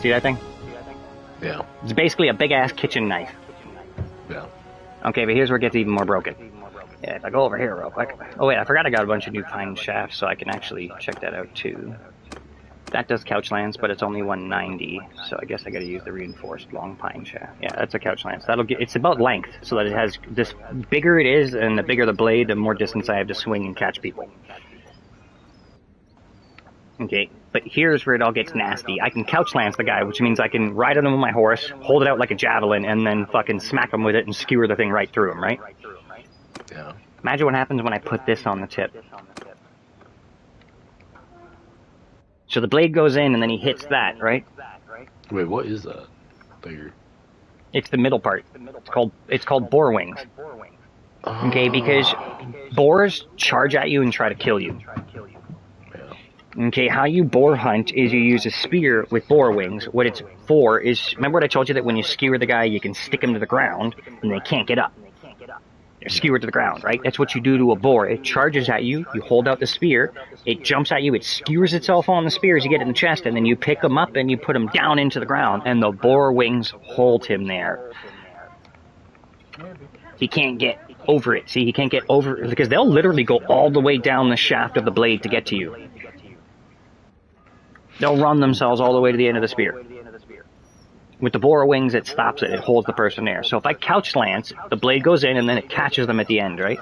See that thing? Yeah. It's basically a big-ass kitchen knife. Yeah. Okay, but here's where it gets even more broken. Yeah, if I go over here real quick. Oh wait, I forgot I got a bunch of new pine shafts, so I can actually check that out too. That does couch lance, but it's only 190, so I guess I gotta use the reinforced long pine shaft. Yeah, that's a couch lance. That'll get, it's about length, so that it has, this bigger it is, and the bigger the blade, the more distance I have to swing and catch people. Okay, but here's where it all gets nasty. I can couch lance the guy, which means I can ride on him with my horse, hold it out like a javelin, and then fucking smack him with it and skewer the thing right through him, right? Yeah. Imagine what happens when I put this on the tip. So the blade goes in and then he hits that, right? Wait, what is that? Bigger. It's the middle part. It's called boar wings. Okay, because boars charge at you and try to kill you. Okay, how you boar hunt is you use a spear with boar wings. What it's for is, remember what I told you that when you skewer the guy, you can stick him to the ground and they can't get up. They're skewered to the ground, right? That's what you do to a boar. It charges at you, you hold out the spear, it jumps at you, it skewers itself on the spear as you get in the chest, and then you pick him up and you put him down into the ground, and the boar wings hold him there. He can't get over it. See, he can't get over it, because they'll literally go all the way down the shaft of the blade to get to you. They'll run themselves all the way to the end of the spear. With the boar wings, it stops it. It holds the person there. So if I couch lance, the blade goes in and then it catches them at the end, right?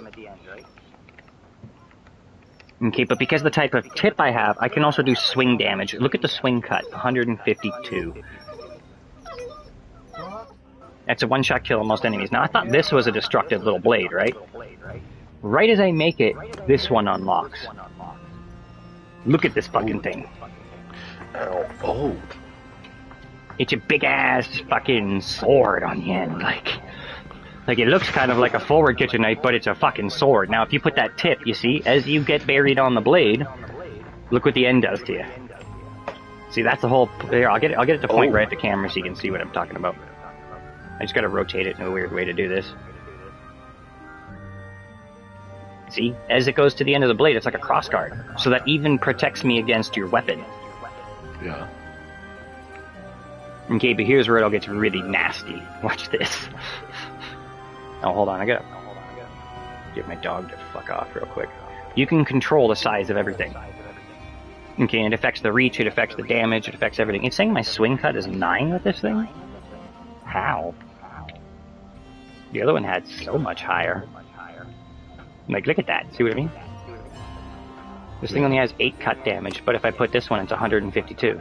Okay, but because of the type of tip I have, I can also do swing damage. Look at the swing cut, 152. That's a one-shot kill on most enemies. Now, I thought this was a destructive little blade, right? Right as I make it, this one unlocks. Look at this fucking thing. Ow. Oh. It's a big-ass fucking sword on the end, like it looks kind of like a forward kitchen knife, but it's a fucking sword. Now, if you put that tip, you see, as you get buried on the blade, look what the end does to you. See, that's the whole... Here, I'll get it to point right at the camera so you can see what I'm talking about. I just gotta rotate it in a weird way to do this. See, as it goes to the end of the blade, it's like a crossguard, so that even protects me against your weapon. Yeah. Okay, but here's where it all gets really nasty. Watch this. Oh, hold on, I gotta get my dog to fuck off real quick. You can control the size of everything. Okay, and it affects the reach, it affects the damage, it affects everything. It's saying my swing cut is 9 with this thing? How? The other one had so much higher. Like, look at that, see what I mean? This thing only has 8 cut damage, but if I put this one, it's 152.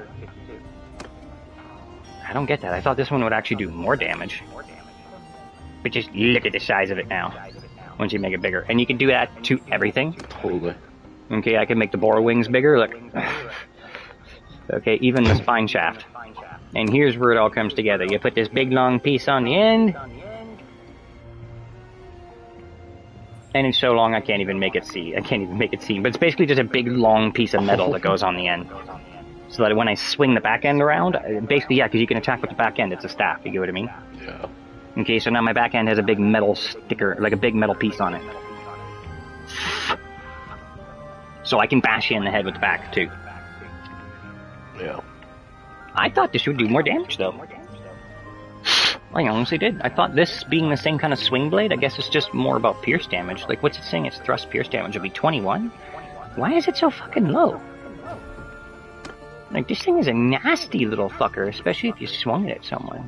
I don't get that. I thought this one would actually do more damage. But just look at the size of it now. Once you make it bigger. And you can do that to everything. Totally. Okay, I can make the boar wings bigger. Look. Okay, even the spine shaft. And here's where it all comes together. You put this big long piece on the end. And it's so long I can't even make it see. I can't even make it see. But it's basically just a big long piece of metal that goes on the end. So that when I swing the back end around, basically, yeah, because you can attack with the back end. It's a staff, you get what I mean? Yeah. Okay, so now my back end has a big metal sticker, like a big metal piece on it. So I can bash you in the head with the back, too. Yeah. I thought this would do more damage, though. I honestly did. I thought this being the same kind of swing blade, I guess it's just more about pierce damage. Like, what's it saying? Its thrust pierce damage would be 21? Why is it so fucking low? Like, this thing is a nasty little fucker, especially if you swung it at someone.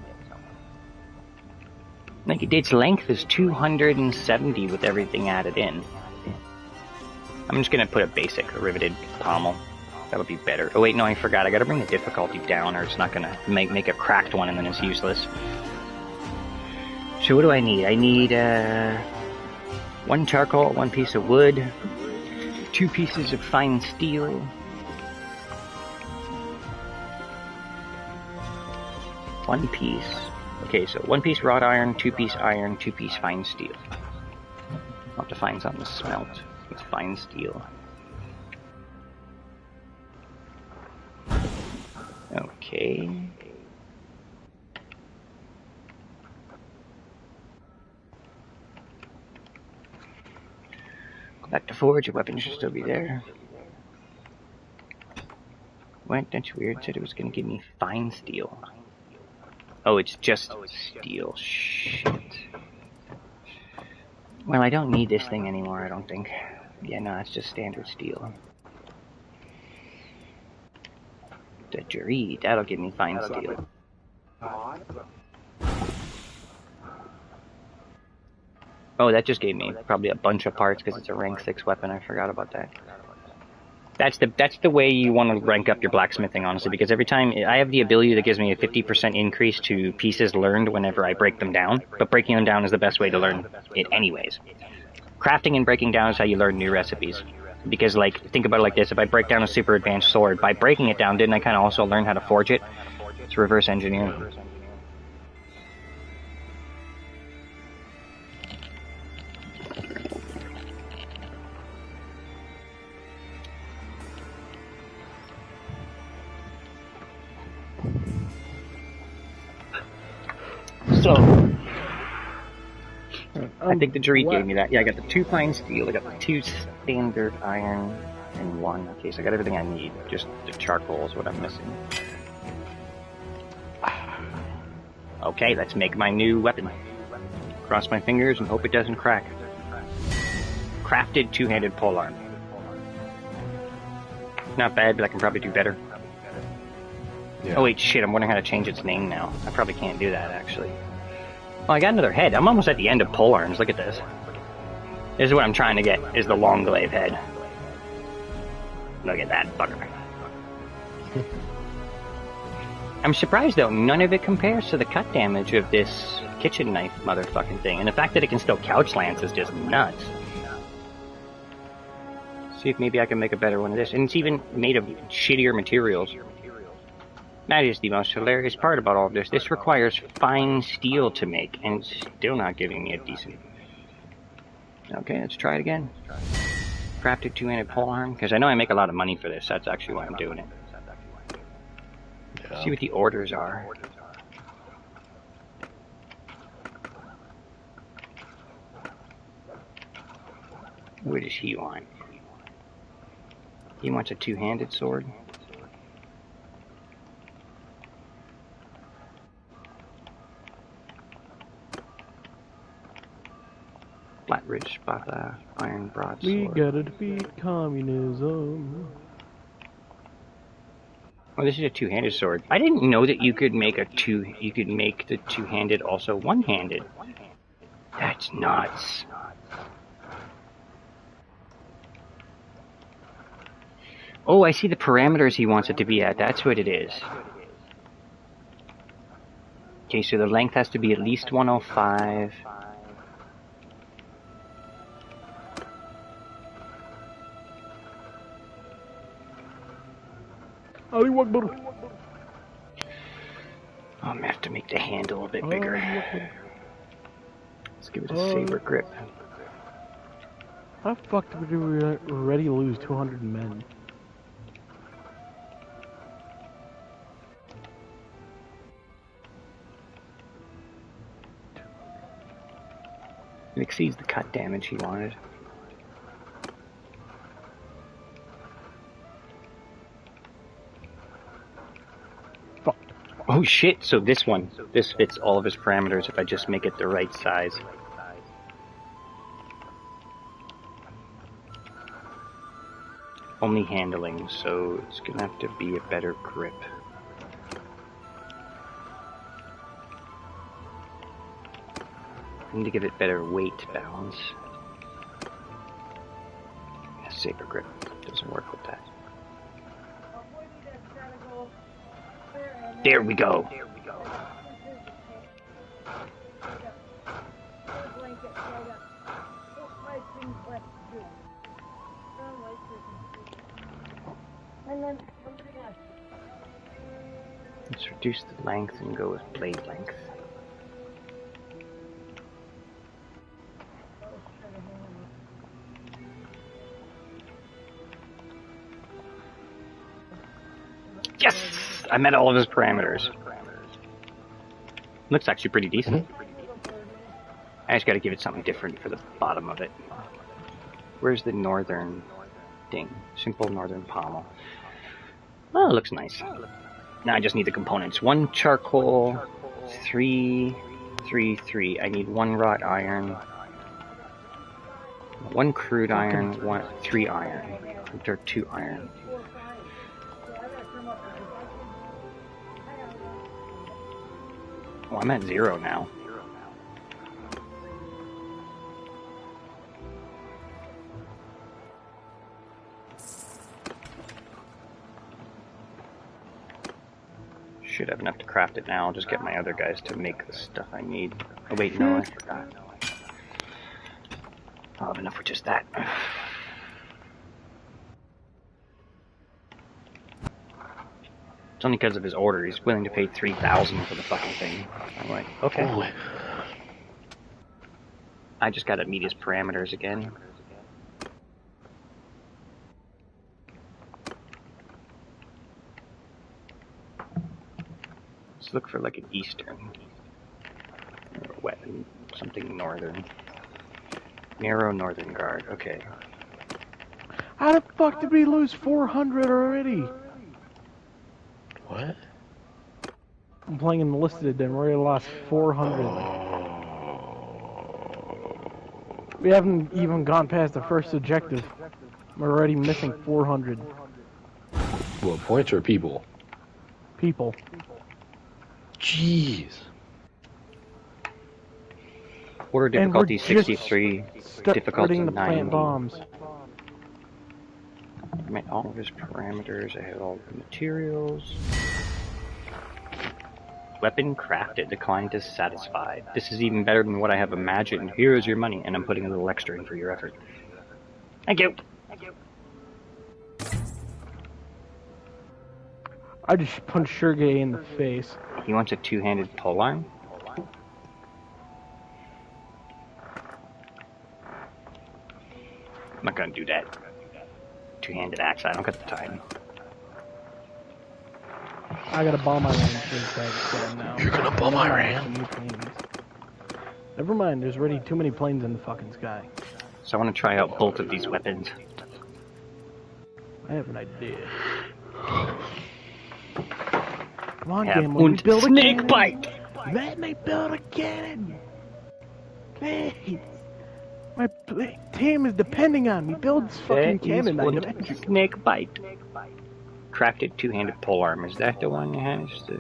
Like, its length is 270 with everything added in. I'm just gonna put a basic riveted pommel. That'll be better. Oh wait, no, I forgot. I gotta bring the difficulty down or it's not gonna make a cracked one and then it's useless. So what do I need? I need, 1 charcoal, 1 piece of wood, 2 pieces of fine steel, 1 piece. Okay, so 1 piece wrought iron, 2 piece iron, 2 piece fine steel. I'll have to find something to smelt. It's fine steel. Okay. Go back to forge. Your weapon should still be there. What? That's weird. It said it was going to give me fine steel. Oh, it's just steel. Shit. Well, I don't need this thing anymore, I don't think. Yeah, no, it's just standard steel. The Jury, that'll give me fine steel. Oh, that just gave me probably a bunch of parts because it's a rank 6 weapon. I forgot about that. That's the way you want to rank up your blacksmithing, honestly, because every time I have the ability that gives me a 50% increase to pieces learned whenever I break them down, but breaking them down is the best way to learn it anyways. Crafting and breaking down is how you learn new recipes. Because, like, think about it like this, if I break down a super advanced sword, by breaking it down, didn't I kind of also learn how to forge it? It's reverse engineering. So, I think the Jury gave me that. Yeah, I got the 2 fine steel, I got the 2 standard iron, and 1. Okay, so I got everything I need. Just the charcoal is what I'm missing. Okay, let's make my new weapon. Cross my fingers and hope it doesn't crack. Crafted 2-handed polearm. Not bad, but I can probably do better. Yeah. Oh wait, shit, I'm wondering how to change its name now. I probably can't do that, actually. Oh, I got another head. I'm almost at the end of polearms. Look at this. This is what I'm trying to get, is the long glaive head. Look at that fucker. I'm surprised, though, none of it compares to the cut damage of this kitchen knife motherfucking thing. And the fact that it can still couch lance is just nuts. See if maybe I can make a better one of this. And it's even made of shittier materials. That is the most hilarious part about all of this. This requires fine steel to make, and it's still not giving me a decent... Okay, let's try it again. Crafted 2-handed polearm, because I know I make a lot of money for this. That's actually why I'm doing it. Yeah. See what the orders are. What does he want? He wants a 2-handed sword. Flat ridge, Spatha, iron broadsword. We gotta defeat communism. Oh, this is a 2-handed sword. I didn't know that you could make the 2-handed also 1-handed. That's nuts. Oh, I see the parameters he wants it to be at. That's what it is. Okay, so the length has to be at least 105. I'm gonna have to make the handle a bit bigger. Let's give it a saber grip. How the fuck did we already lose 200 men? It exceeds the cut damage he wanted. Oh shit, so this fits all of his parameters if I just make it the right size. Only handling, so it's gonna have to be a better grip. I need to give it better weight balance. Saber grip doesn't work with that. There we go. Let's reduce the length and go with blade length. Yes! I met all of his parameters. Looks actually pretty decent. I just gotta give it something different for the bottom of it. Where's the northern thing? Simple northern pommel. Oh, it looks nice. Now I just need the components. 1 charcoal, 3, 3, 3. I need 1 wrought iron, 1 crude iron, 3 iron. Or 2 iron. Oh, I'm at 0 now. Should have enough to craft it now. I'll just get my other guys to make the stuff I need. Oh wait, no, I forgot. I'll have enough for just that. It's only because of his order. He's willing to pay 3,000 for the fucking thing. I'm like, okay. Holy. I just gotta meet his parameters again. Let's look for like an eastern. Or weapon. Something northern. Narrow northern guard. Okay. How the fuck did we lose 400 already? What? I'm playing enlisted and we already lost 400. We haven't even gone past the first objective. We're already missing 400 What, points or people? people. Jeez. Order And we're difficulty just 63. Difficulty starting to plant 90. bombs. I met all of his parameters. I have all the materials. Weapon crafted. Declined to satisfied. This is even better than what I have imagined. Here is your money, and I'm putting a little extra in for your effort. Thank you. I just punched Sergey in the face. He wants a two-handed polearm. I'm not gonna do that. Two-handed axe. I don't got the time. I gotta bomb my range now. You're gonna bomb my ram? Never mind, there's already too many planes in the fucking sky. So I want to try out both of these weapons. I have an idea. Come on, Have game, let me build a snake cannon. bite. Let me build a cannon. Please. My team is depending on me. Build this fucking cannon. I demand. Snake bite. Crafted two-handed polearm. Is that the one that has the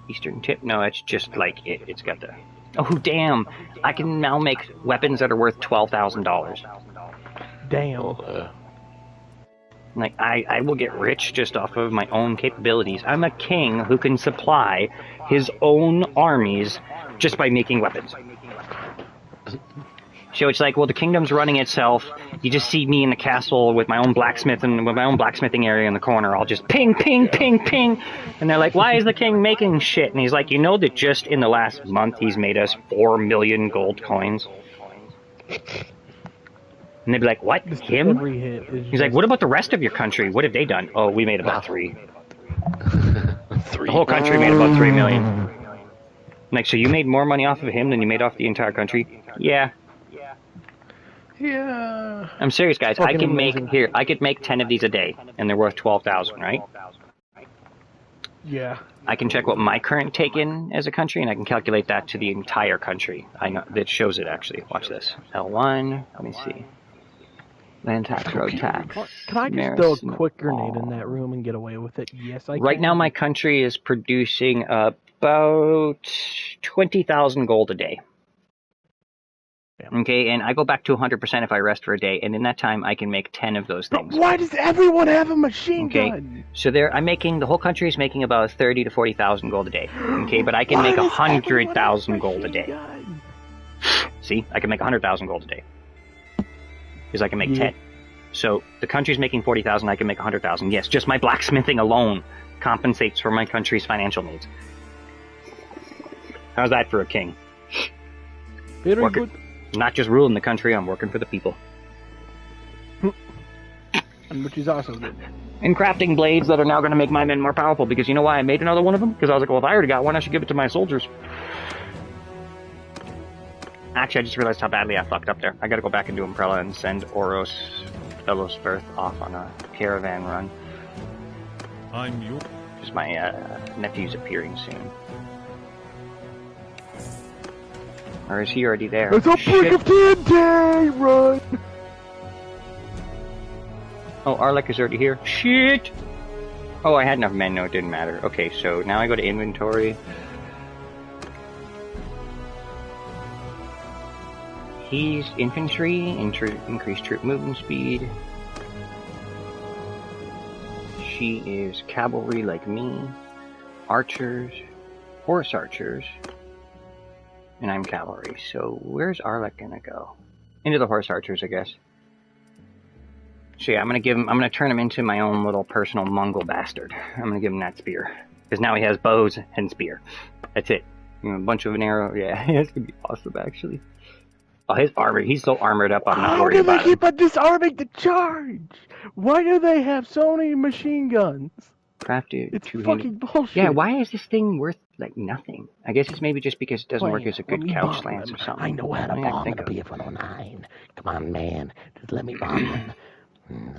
eastern tip? No, it's just like it. It's got the... Oh, damn. I can now make weapons that are worth $12,000. Damn. Like, I will get rich just off of my own capabilities. I'm a king who can supply his own armies just by making weapons. So it's like, well, the kingdom's running itself. You just see me in the castle with my own blacksmith and with my own blacksmithing area in the corner. I'll just ping, ping, ping, ping. And they're like, why is the king making shit? And he's like, you know that just in the last month he's made us 4 million gold coins? And they'd be like, what? Him? Every hit is He's like, what about the rest of your country? What have they done? Oh, we made about 3. 3. The whole country made about 3 million. Like, so you made more money off of him than you made off the entire country? Yeah. Yeah. I'm serious, guys. Fucking I can amazing. make, here, I could make 10 of these a day, and they're worth 12,000, right? Yeah. I can check what my current take in as a country, and I can calculate that to the entire country. I know, it shows it, actually. Watch this. L1, let me see. Land tax, road tax. Can I just throw a quick grenade in that room and get away with it? Yes, I can. Right now, my country is producing about 20,000 gold a day. Okay, and I go back to 100% if I rest for a day, and in that time I can make 10 of those But things. why does everyone have a machine Okay, gun? so the whole country is making about 30 to 40,000 gold a day. Okay, but I can Why make does everyone have 100,000 gold a machine day. gun? See, I can make 100,000 gold a day. Because I can make Yeah. 10. So the country's making 40,000, I can make 100,000. Yes, just my blacksmithing alone compensates for my country's financial needs. How's that for a king? Very Working- good. Not just ruling the country, I'm working for the people. And which is also good. And crafting blades that are now going to make my men more powerful, because you know why I made another one of them? Because I was like, well, if I already got one, I should give it to my soldiers. Actually, I just realized how badly I fucked up there. I gotta go back into Umbrella and send Oros Fellowsworth off on a caravan run. I'm your. Because my nephew's appearing soon. Or is he already there? It's a brick of TNT! Run! Oh, Arlek is already here. Shit! Oh, I had enough men. No, it didn't matter. Okay, so now I go to inventory. He's infantry, increased troop movement speed. She is cavalry like me. Archers, horse archers. And I'm cavalry. So where's Arlek gonna go? Into the horse archers, I guess. So yeah, I'm gonna turn him into my own little personal Mongol bastard. I'm gonna give him that spear. Because now he has bows and spear. That's it. You know, a bunch of an arrow. Yeah, it's gonna be awesome actually. Oh, his armor, he's so armored up, I'm not How worried do they about him. keep on disarming the charge? Why do they have so many machine guns? Crafted, It's two-handed. fucking bullshit. Yeah, why is this thing worth, like, nothing? I guess it's maybe just because it doesn't work as a good Let me couch bomb lance them. or something. I know how to Yeah, bomb think the of it. BF-109. Come on, man. Just let me bomb them.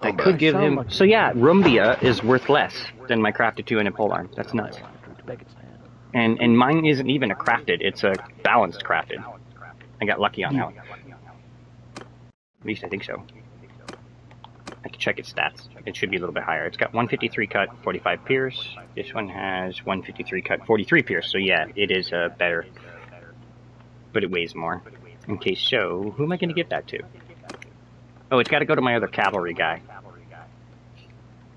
I could give sound him... like- So yeah, Rumbia is worth less than my crafted two-handed polearm. That's nuts. And mine isn't even a crafted, it's a balanced crafted. I got lucky on that one. At least I think so. I can check its stats. It should be a little bit higher. It's got 153 cut, 45 pierce. This one has 153 cut, 43 pierce. So yeah, it is better. But it weighs more. Okay, so who am I going to give that to? Oh, it's got to go to my other cavalry guy.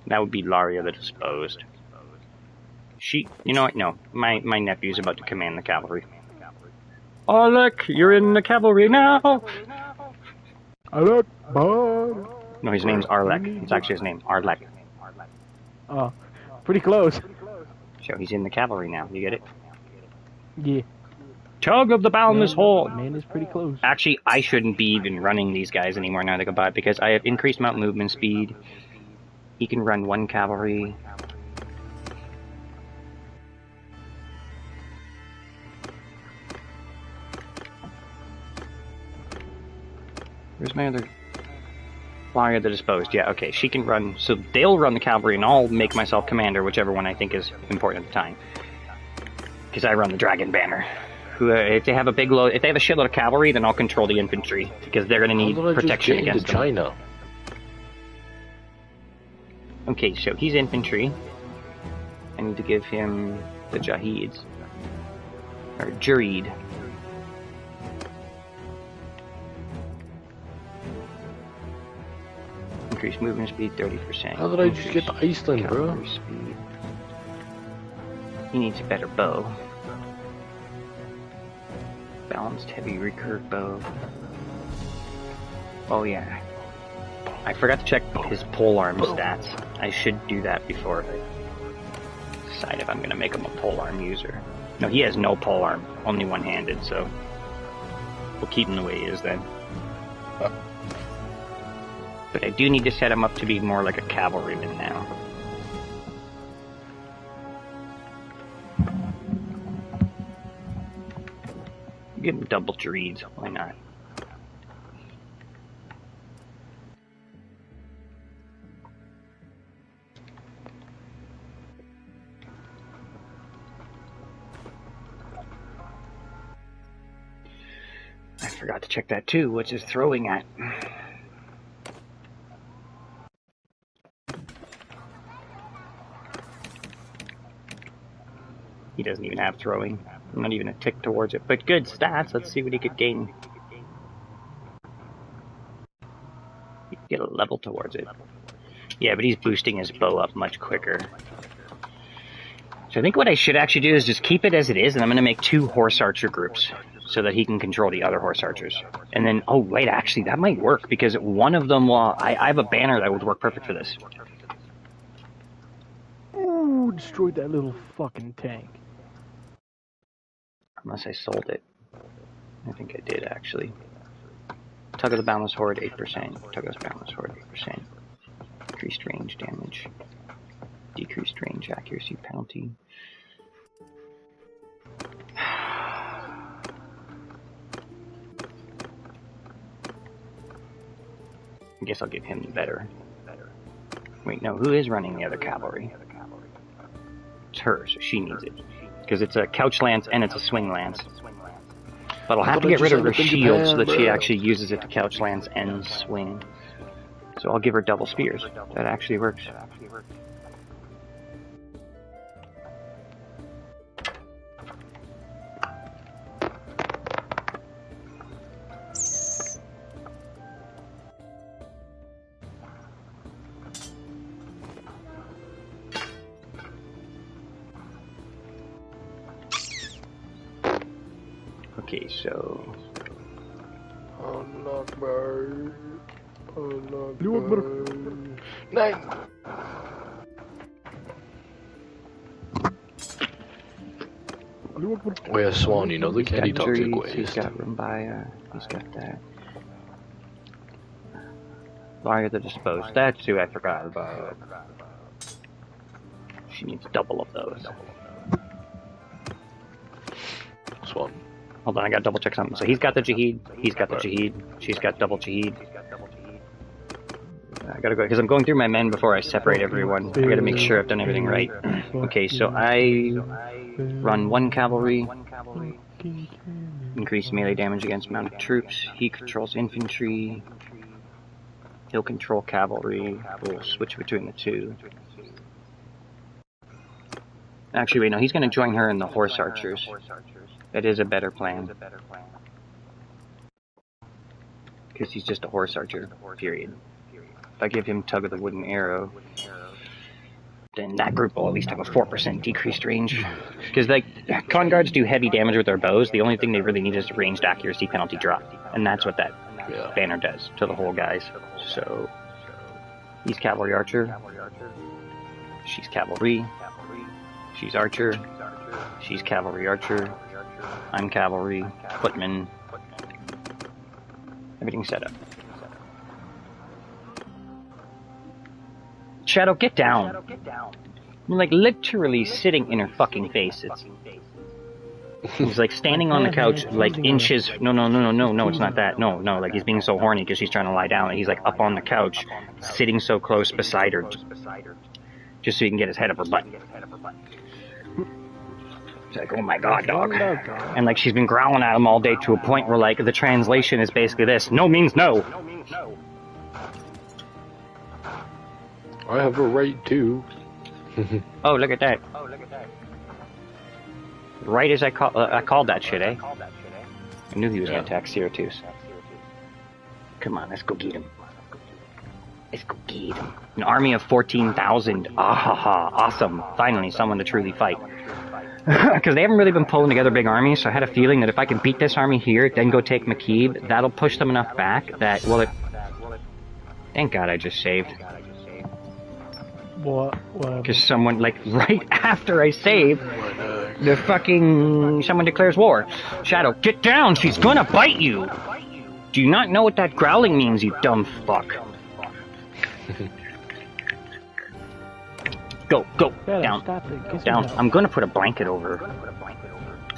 That would be Laria the Disposed. You know what? No, my nephew's about to command the cavalry. Arlek, you're in the cavalry now! Alert, bud. No, his name's Arlek. It's actually his name, Arlek. Oh, pretty close. So he's in the cavalry now. You get it? Yeah. Tug of the boundless hall. Man is pretty close. Actually, I shouldn't be even running these guys anymore now that I go by because I have increased mount movement speed. He can run one cavalry. Where's my other... Laria the Disposed. Yeah, okay. She can run... So they'll run the cavalry and I'll make myself commander, whichever one I think is important at the time. Because I run the Dragon Banner. Who, if they have a big load... If they have a shitload of cavalry, then I'll control the infantry. Because they're going to need protection against them. China. Okay, so he's infantry. I need to give him the Jahids. Or Jurid. Increase movement speed 30%. How did I just get to Iceland, bro? Cavalry speed. He needs a better bow. Balanced heavy recurve bow. Oh yeah. I forgot to check his polearm stats. I should do that before I decide if I'm gonna make him a polearm user. No, he has no polearm, only one-handed, so we'll keep him the way he is then. But I do need to set him up to be more like a cavalryman now. Give him double Dreeds, why not? I forgot to check that too. What's his throwing at? He doesn't even have throwing. Not even a tick towards it. But good stats. Let's see what he could gain. get a level towards it. Yeah, but he's boosting his bow up much quicker. So I think what I should actually do is just keep it as it is, and I'm going to make 2 horse archer groups so that he can control the other horse archers. And then, oh wait, actually that might work because one of them will. I have a banner that would work perfect for this. Ooh, destroyed that little fucking tank. Unless I sold it. I think I did actually. Tug of the Boundless Horde 8%. Tug of the Boundless Horde 8%. Increased range damage. Decreased range accuracy penalty. I guess I'll give him better. Wait, no, who is running the other cavalry? It's her, so she needs it. Because it's a couch lance and it's a swing lance. But I'll have to get rid of her shield so that she actually uses it to couch lance and swing. So I'll give her double spears. That actually works. Okay, so... Allah Akbar. Allah Akbar. 9! Oh yeah, Swan, you know the candy toxic waste. He's got Rumbaya, he's got that. Fire the Disposed. That's who I forgot about. She needs double of those. Swan. Hold on, I gotta double check something. So he's got the Jahid, he's got the Jahid, she's got double Jahid. I gotta go, because I'm going through my men before I separate everyone. I gotta make sure I've done everything right. Okay, so I run 1 cavalry, increase melee damage against mounted troops. He controls infantry, he'll control cavalry. We'll switch between the 2. Actually, wait, no, he's gonna join her in the horse archers. That is a better plan. Because he's just a horse archer, period. If I give him Tug of the Wooden Arrow, then that group will at least have a 4% decreased range. Because, like, con guards do heavy damage with their bows. The only thing they really need is ranged accuracy penalty drop. And that's what that banner does to the whole guys. So, he's cavalry archer. She's cavalry. She's archer. She's cavalry archer. I'm cavalry, footman. Everything's set up. Shadow, get down! I'm like literally sitting in her fucking face. He's like standing on the couch, like inches. No, it's not that. No, like he's being so horny because she's trying to lie down. And he's like up on the couch, sitting so close beside her, just so he can get his head up her butt. She's like, oh my god, dog. And like she's been growling at him all day to a point where like the translation is basically this: no means no. I have a right to. Oh, look at that. Right as I called that shit, eh? I knew he was gonna attack Syracuse. Come on, let's go get him. Let's go get him. An army of 14,000. Ah, awesome. Finally, someone to truly fight. Because they haven't really been pulling together big armies, so I had a feeling that if I can beat this army here, then go take McKeeb, that'll push them enough back that, well, thank God I just saved. What? Because someone, like, right after I saved, the fucking... someone declares war. Shadow, get down! She's gonna bite you! Do you not know what that growling means, you dumb fuck? Go, down, down. I'm gonna put a blanket over her.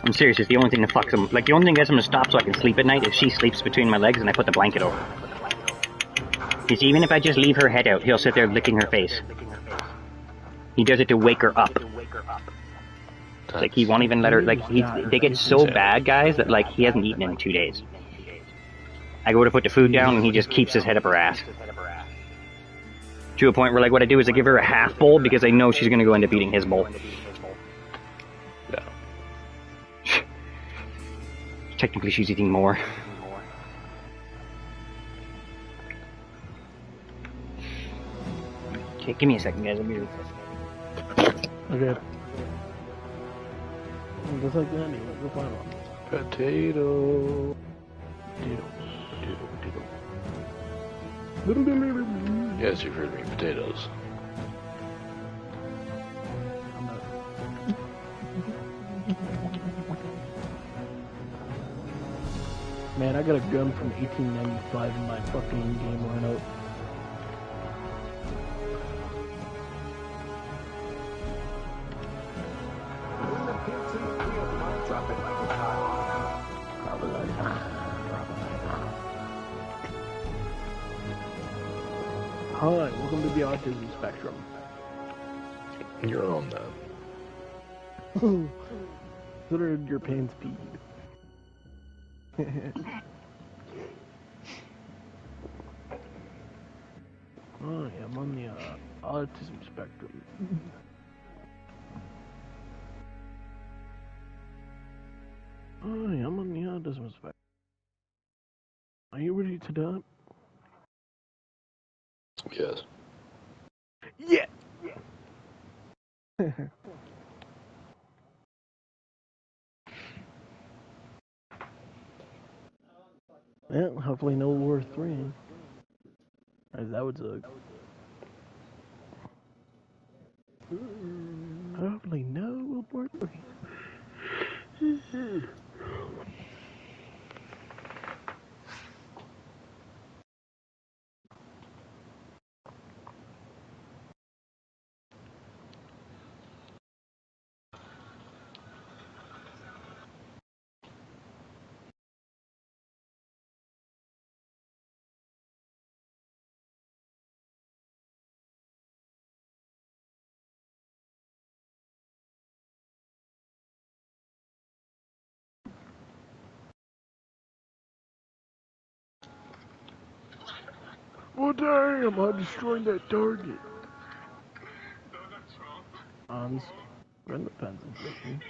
I'm serious, it's the only thing that fucks him. Like, the only thing that gets him to stop so I can sleep at night is she sleeps between my legs and I put the blanket over her. Because even if I just leave her head out, he'll sit there licking her face. He does it to wake her up. Like, he won't even let her, like, they get so bad, guys, that, like, he hasn't eaten in 2 days. I go to put the food down and he just keeps his head up her ass. To a point where, like, what I do is I give her a half bowl because I know she's gonna go end up eating his bowl. Yeah. Technically, she's eating more. Okay, give me a second, guys. I'll be right back. Okay. Just like that, anyway. Go find one. Potato. Yes, you've heard me. Potatoes. I'm not. Man, I got a gun from 1895 in my fucking game lineup. Drop it like it's hot. Hi, welcome to the autism spectrum. You're on that. Consider your pain speed. Oh, yeah, I'm on the autism spectrum. Oh, yeah, I'm on the autism spectrum. Are you ready to die? Yes. Yeah! Well, hopefully no War 3. That would suck. Hopefully no World War 3. Well, damn, I destroyed that target. We're in the pencil position.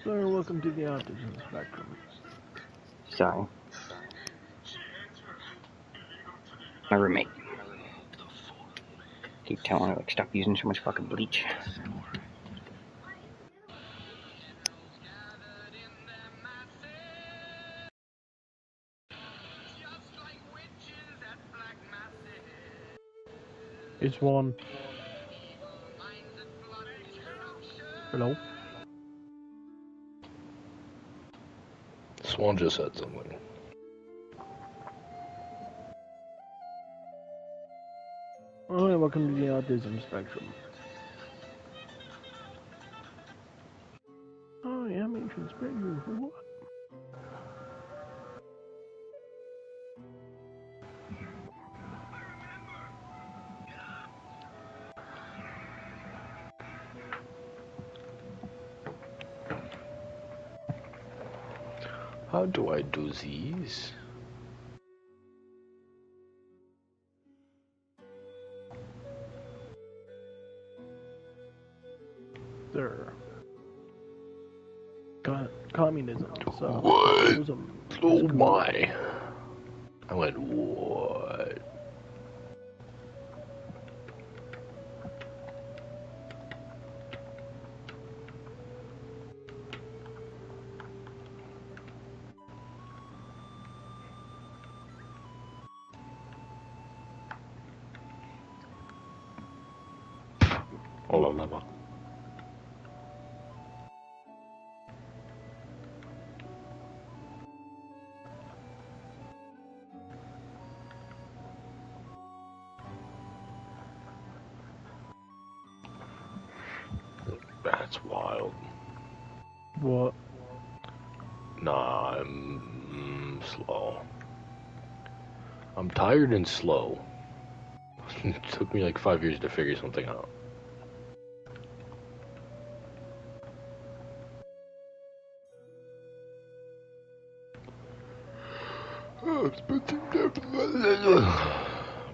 Sir, welcome to the autism spectrum. Sorry. My roommate. Keep telling her, like, stop using so much fucking bleach. It's one. Hello? Swan just said something. Hi, welcome to the autism spectrum. Oh, yeah, I'm ancient spectrum. What? How do I do these? Sir. Communism. So, What? socialism. Oh my. I went, what? Hold on, Leva. That's wild. What? Nah, I'm slow. I'm tired and slow. It took me like 5 years to figure something out.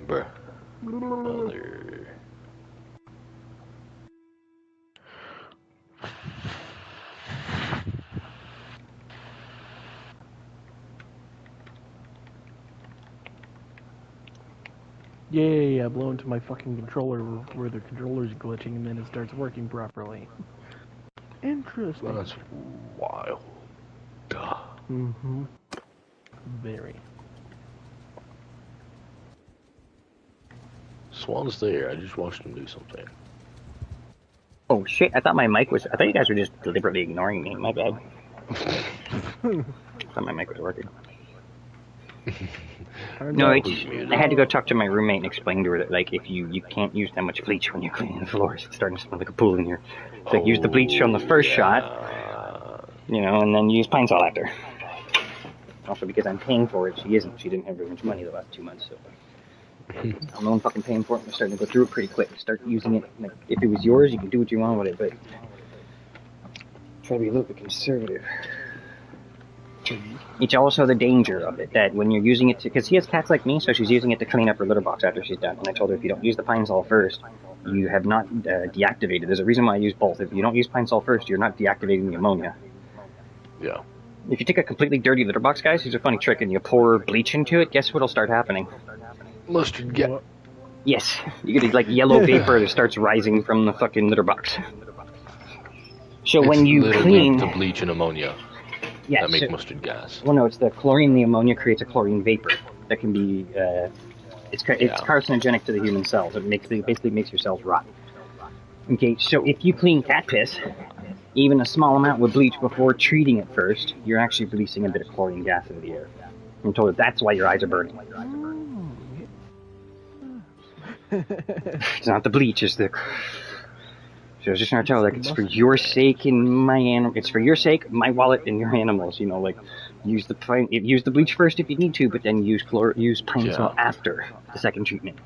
Bruh. Mother. Yeah, blow into my fucking controller where the controller's glitching and then it starts working properly. Interesting. That's wild. Mm-hmm. Very. Swan's there. I just watched him do something. Oh shit! I thought my mic was. I thought you guys were just deliberately ignoring me. My bad. I thought my mic was working. No, I had to go talk to my roommate and explain to her that, like, if you can't use that much bleach when you're cleaning the floors. It's starting to smell like a pool in here. It's like, use the bleach on the first shot, you know, and then use pine sol after. Also, because I'm paying for it, she isn't. She didn't have very much money the last 2 months, so I'm the one fucking paying for it. I'm starting to go through it pretty quick. Start using it. Like, if it was yours, you can do what you want with it, but try to be a little bit conservative. It's also the danger of it, that when you're using it to, because she has cats like me, so she's using it to clean up her litter box after she's done. And I told her, if you don't use the pine sol first, you have not deactivated. There's a reason why I use both. If you don't use pine sol first, you're not deactivating the ammonia. Yeah. If you take a completely dirty litter box, guys, here's a funny trick, and you pour bleach into it, guess what'll start happening? Mustard gas. Yes, you get like yellow vapor that starts rising from the fucking litter box. So It's when you literally clean, the bleach and ammonia yes, that make mustard gas. Well, no, it's the chlorine. The ammonia creates a chlorine vapor that can be. It's carcinogenic to the human cells. It basically makes your cells rot. Okay, so if you clean cat piss, even a small amount with bleach before treating it first, you're actually releasing a bit of chlorine gas into the air. I'm told that's why your eyes are burning. It's not the bleach, it's the. So I was just trying to tell her, like, it's for your sake and my it's for your sake, my wallet, and your animals. You know, like, use the bleach first if you need to, but then use pine sol after the second treatment.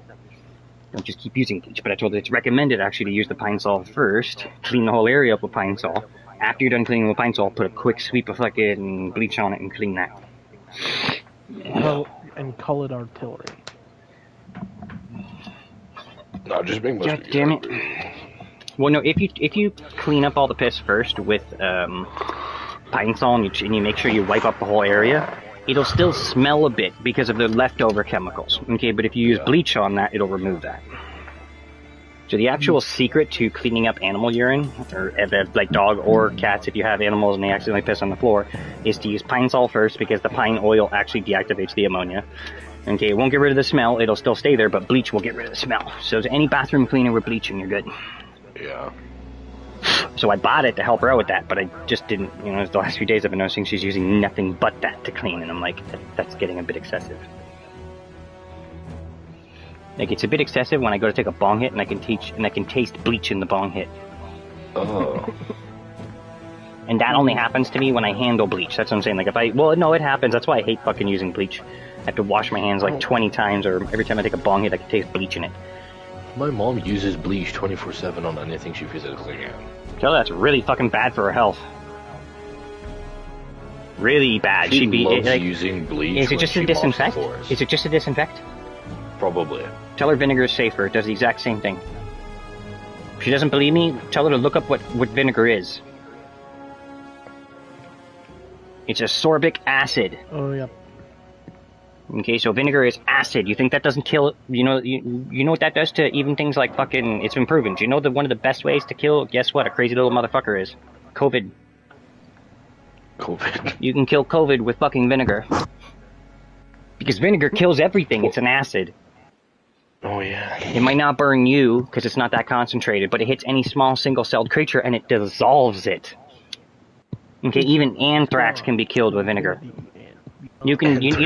Don't just keep using bleach. But I told her it's recommended actually to use the pine sol first, clean the whole area up with pine sol. After you're done cleaning with pine sol, put a quick sweep of fucking bleach on it and clean that. And call it artillery. No, just make mustard gas. Damn it. Well, no, if you clean up all the piss first with pine sol and you make sure you wipe up the whole area, it'll still smell a bit because of the leftover chemicals. Okay, but if you use bleach on that, it'll remove that. So the actual secret to cleaning up animal urine, or like dog or cats, if you have animals and they accidentally piss on the floor, is to use pine sol first because the pine oil actually deactivates the ammonia. Okay, it won't get rid of the smell, it'll still stay there, but bleach will get rid of the smell. So any bathroom cleaner with bleach and you're good. Yeah. So I bought it to help her out with that, but I just didn't, you know, the last few days I've been noticing she's using nothing but that to clean, and I'm like, that's getting a bit excessive. Like, it's a bit excessive when I go to take a bong hit and I can taste bleach in the bong hit. Oh. And that only happens to me when I handle bleach. That's what I'm saying. Like, it happens. That's why I hate fucking using bleach. I have to wash my hands like 20 times, or every time I take a bong hit I can taste bleach in it. My mom uses bleach 24/7 on anything she physically can. Tell her that's really fucking bad for her health. Really bad. She loves using bleach. Is it just to disinfect? Is it just to disinfect? Probably. Tell her vinegar is safer. It does the exact same thing. If she doesn't believe me, tell her to look up what vinegar is. It's ascorbic acid. Oh, yeah. Okay, so vinegar is acid. You think that doesn't kill? You know what that does to even things like fucking. It's been proven. Do you know that one of the best ways to kill? Guess what? A crazy little motherfucker is COVID. COVID. You can kill COVID with fucking vinegar. Because vinegar kills everything. It's an acid. Oh yeah. It might not burn you because it's not that concentrated, but it hits any small single-celled creature and it dissolves it. Okay, even anthrax can be killed with vinegar. You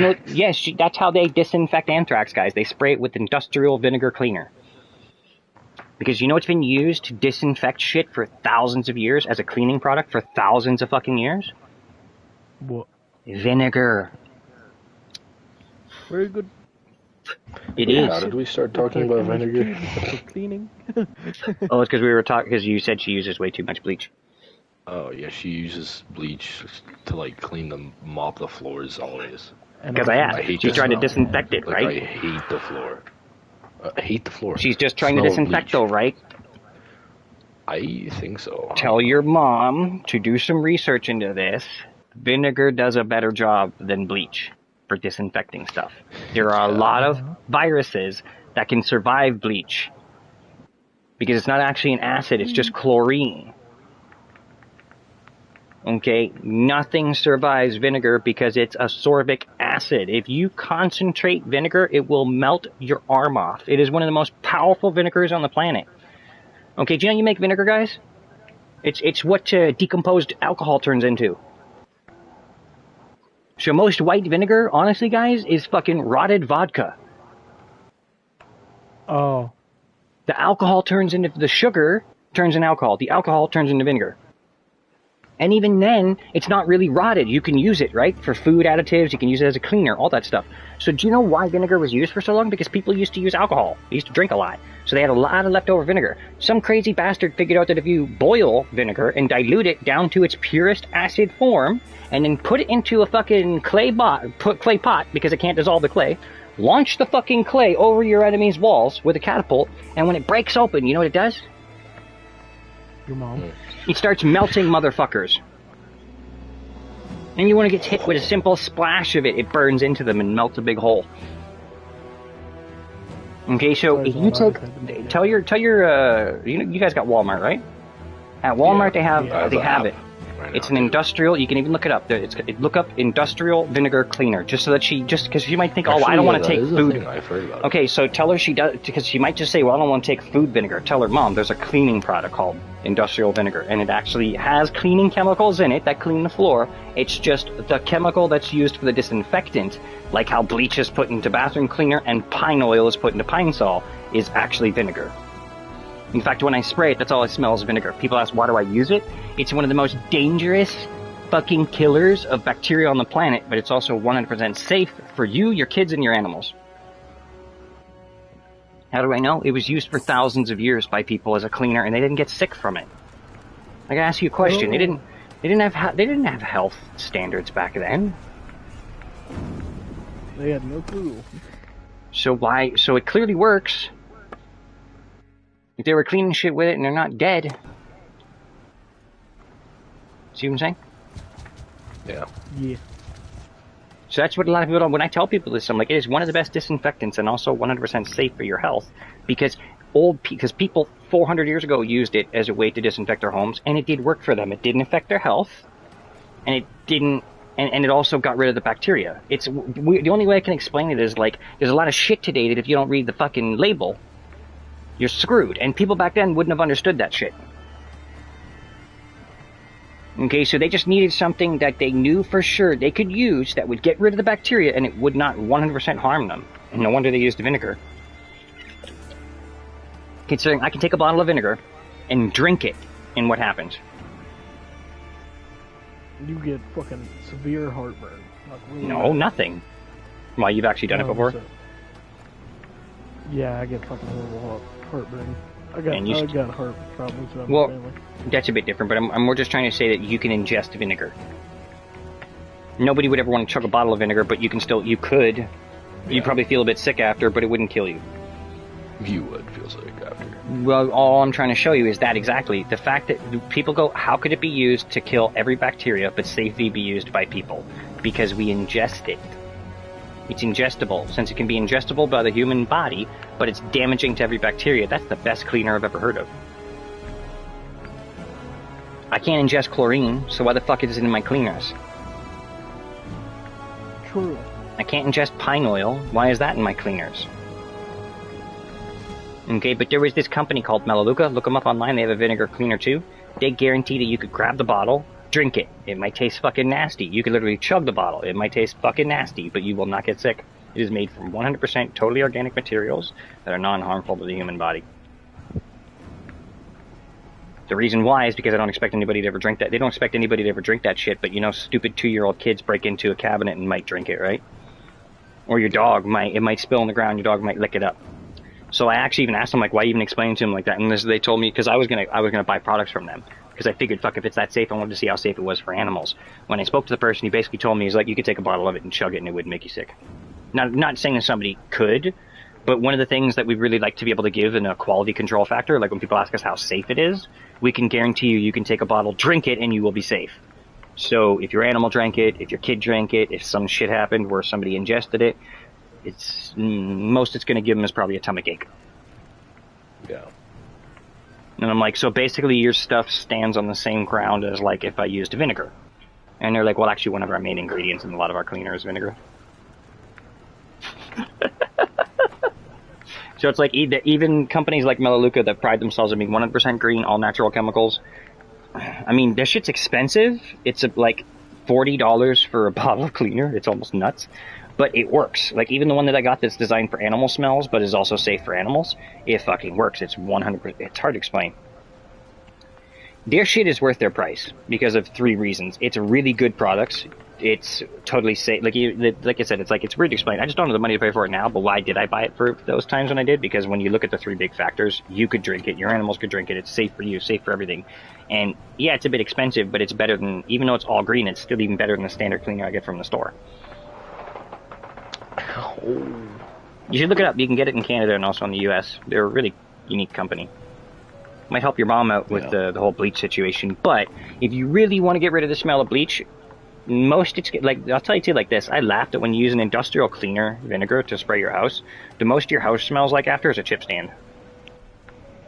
know, yes, that's how they disinfect anthrax, guys. They spray it with industrial vinegar cleaner. Because you know what's been used to disinfect shit for thousands of years as a cleaning product for thousands of fucking years? What? Vinegar. Very good. It is. How did we start talking about vinegar? Cleaning. Oh, it's because we were talking. Because you said she uses way too much bleach. Oh yeah, she uses bleach to like mop the floors always. Because I asked. She's trying to disinfect it, right? I hate the floor. I hate the floor. She's just trying to disinfect, though, right? I think so. Tell your mom to do some research into this. Vinegar does a better job than bleach for disinfecting stuff. There are a lot of viruses that can survive bleach. Because it's not actually an acid, it's just chlorine. Okay, nothing survives vinegar because it's a sorbic acid. If you concentrate vinegar, it will melt your arm off. It is one of the most powerful vinegars on the planet. Okay, do you know you make vinegar, guys? It's what decomposed alcohol turns into. So most white vinegar, honestly, guys, is fucking rotted vodka. Oh. The alcohol turns into the sugar, turns into alcohol. The alcohol turns into vinegar. And even then, it's not really rotted. You can use it, right? For food additives, you can use it as a cleaner, all that stuff. So do you know why vinegar was used for so long? Because people used to use alcohol. They used to drink a lot. So they had a lot of leftover vinegar. Some crazy bastard figured out that if you boil vinegar and dilute it down to its purest acid form, and then put it into a fucking clay pot, because it can't dissolve the clay, launch the fucking clay over your enemy's walls with a catapult, and when it breaks open, you know what it does? Your mom. It starts melting motherfuckers. And you want to get hit with a simple splash of it, it burns into them and melts a big hole. Okay, so if you tell your you guys got Walmart, right? At Walmart they have it. It's an industrial. You can even look it up. Look up industrial vinegar cleaner, just because she might think, I don't want to take food. I've heard about it. Okay, so tell her she does, because she might just say, well, I don't want to take food vinegar. Tell her, Mom, there's a cleaning product called industrial vinegar, and it actually has cleaning chemicals in it that clean the floor. It's just the chemical that's used for the disinfectant, like how bleach is put into bathroom cleaner and pine oil is put into Pine Sol, is actually vinegar. In fact, when I spray it, that's all I smell is vinegar. People ask, why do I use it? It's one of the most dangerous fucking killers of bacteria on the planet, but it's also 100% safe for you, your kids, and your animals. How do I know? It was used for thousands of years by people as a cleaner, and they didn't get sick from it. I gotta ask you a question. They didn't have health standards back then. They had no clue. So it clearly works. If they were cleaning shit with it and they're not dead. See what I'm saying? Yeah. Yeah. So that's what a lot of people don't. When I tell people this, I'm like, it is one of the best disinfectants and also 100% safe for your health. Because people 400 years ago used it as a way to disinfect their homes, and it did work for them. It didn't affect their health, and it didn't. And it also got rid of the bacteria. The only way I can explain it is, like, there's a lot of shit today that if you don't read the fucking label, you're screwed. And people back then wouldn't have understood that shit. Okay, so they just needed something that they knew for sure they could use that would get rid of the bacteria and it would not 100% harm them. And no wonder they used vinegar. Considering I can take a bottle of vinegar and drink it, and what happens? You get fucking severe heartburn. Like really No, bad. nothing. Why, you've actually done it before? Yeah, I get fucking horrible heartburn. I got heart problems in my Well, family. that's a bit different, but I'm more just trying to say that you can ingest vinegar. Nobody would ever want to chug a bottle of vinegar, but you could. Yeah. You'd probably feel a bit sick after, but it wouldn't kill you. You would feel sick after. Well, all I'm trying to show you is that exactly. The fact that people go, how could it be used to kill every bacteria, but safely be used by people? Because we ingest it. It's ingestible. Since it can be ingestible by the human body, but it's damaging to every bacteria, that's the best cleaner I've ever heard of. I can't ingest chlorine, so why the fuck is it in my cleaners? True. I can't ingest pine oil, why is that in my cleaners? Okay, but there was this company called Melaleuca, look them up online, they have a vinegar cleaner too. They guarantee that you could grab the bottle, drink it. It might taste fucking nasty. You could literally chug the bottle. It might taste fucking nasty, but you will not get sick. It is made from 100% totally organic materials that are non-harmful to the human body. The reason why is because I don't expect anybody to ever drink that. They don't expect anybody to ever drink that shit, but you know, stupid 2-year-old kids break into a cabinet and might drink it, right? Or your dog might. It might spill on the ground, your dog might lick it up. So I actually even asked them, like, why even explain to them like that? And they told me, because I was gonna buy products from them. Because I figured, fuck, if it's that safe, I wanted to see how safe it was for animals. When I spoke to the person, he basically told me, he's like, you could take a bottle of it and chug it and it wouldn't make you sick. Not saying that somebody could, but one of the things that we really like to be able to give in a quality control factor, like when people ask us how safe it is, we can guarantee you can take a bottle, drink it, and you will be safe. So if your animal drank it, if your kid drank it, if some shit happened where somebody ingested it, most it's going to give them is probably a stomach ache. Yeah. And I'm like, so basically your stuff stands on the same ground as like if I used vinegar. And they're like, well, actually one of our main ingredients in a lot of our cleaner is vinegar. So it's like even companies like Melaleuca that pride themselves on being 100% green, all natural chemicals. I mean, this shit's expensive. It's like $40 for a bottle of cleaner. It's almost nuts. But it works. Like, even the one that I got that's designed for animal smells, but is also safe for animals, it fucking works. It's 100%. It's hard to explain. Their shit is worth their price because of 3 reasons. It's really good products. It's totally safe. Like I said, it's weird to explain. I just don't have the money to pay for it now, but why did I buy it for those times when I did? Because when you look at the 3 big factors, you could drink it, your animals could drink it, it's safe for you, safe for everything. And yeah, it's a bit expensive, but it's better than, even though it's all green, it's still even better than the standard cleaner I get from the store. You should look it up. You can get it in Canada and also in the US. They're a really unique company. Might help your mom out with the whole bleach situation, but if you really want to get rid of the smell of bleach, like, I'll tell you too, like this, I laughed at when you use an industrial cleaner vinegar to spray your house, the most your house smells like after is a chip stand.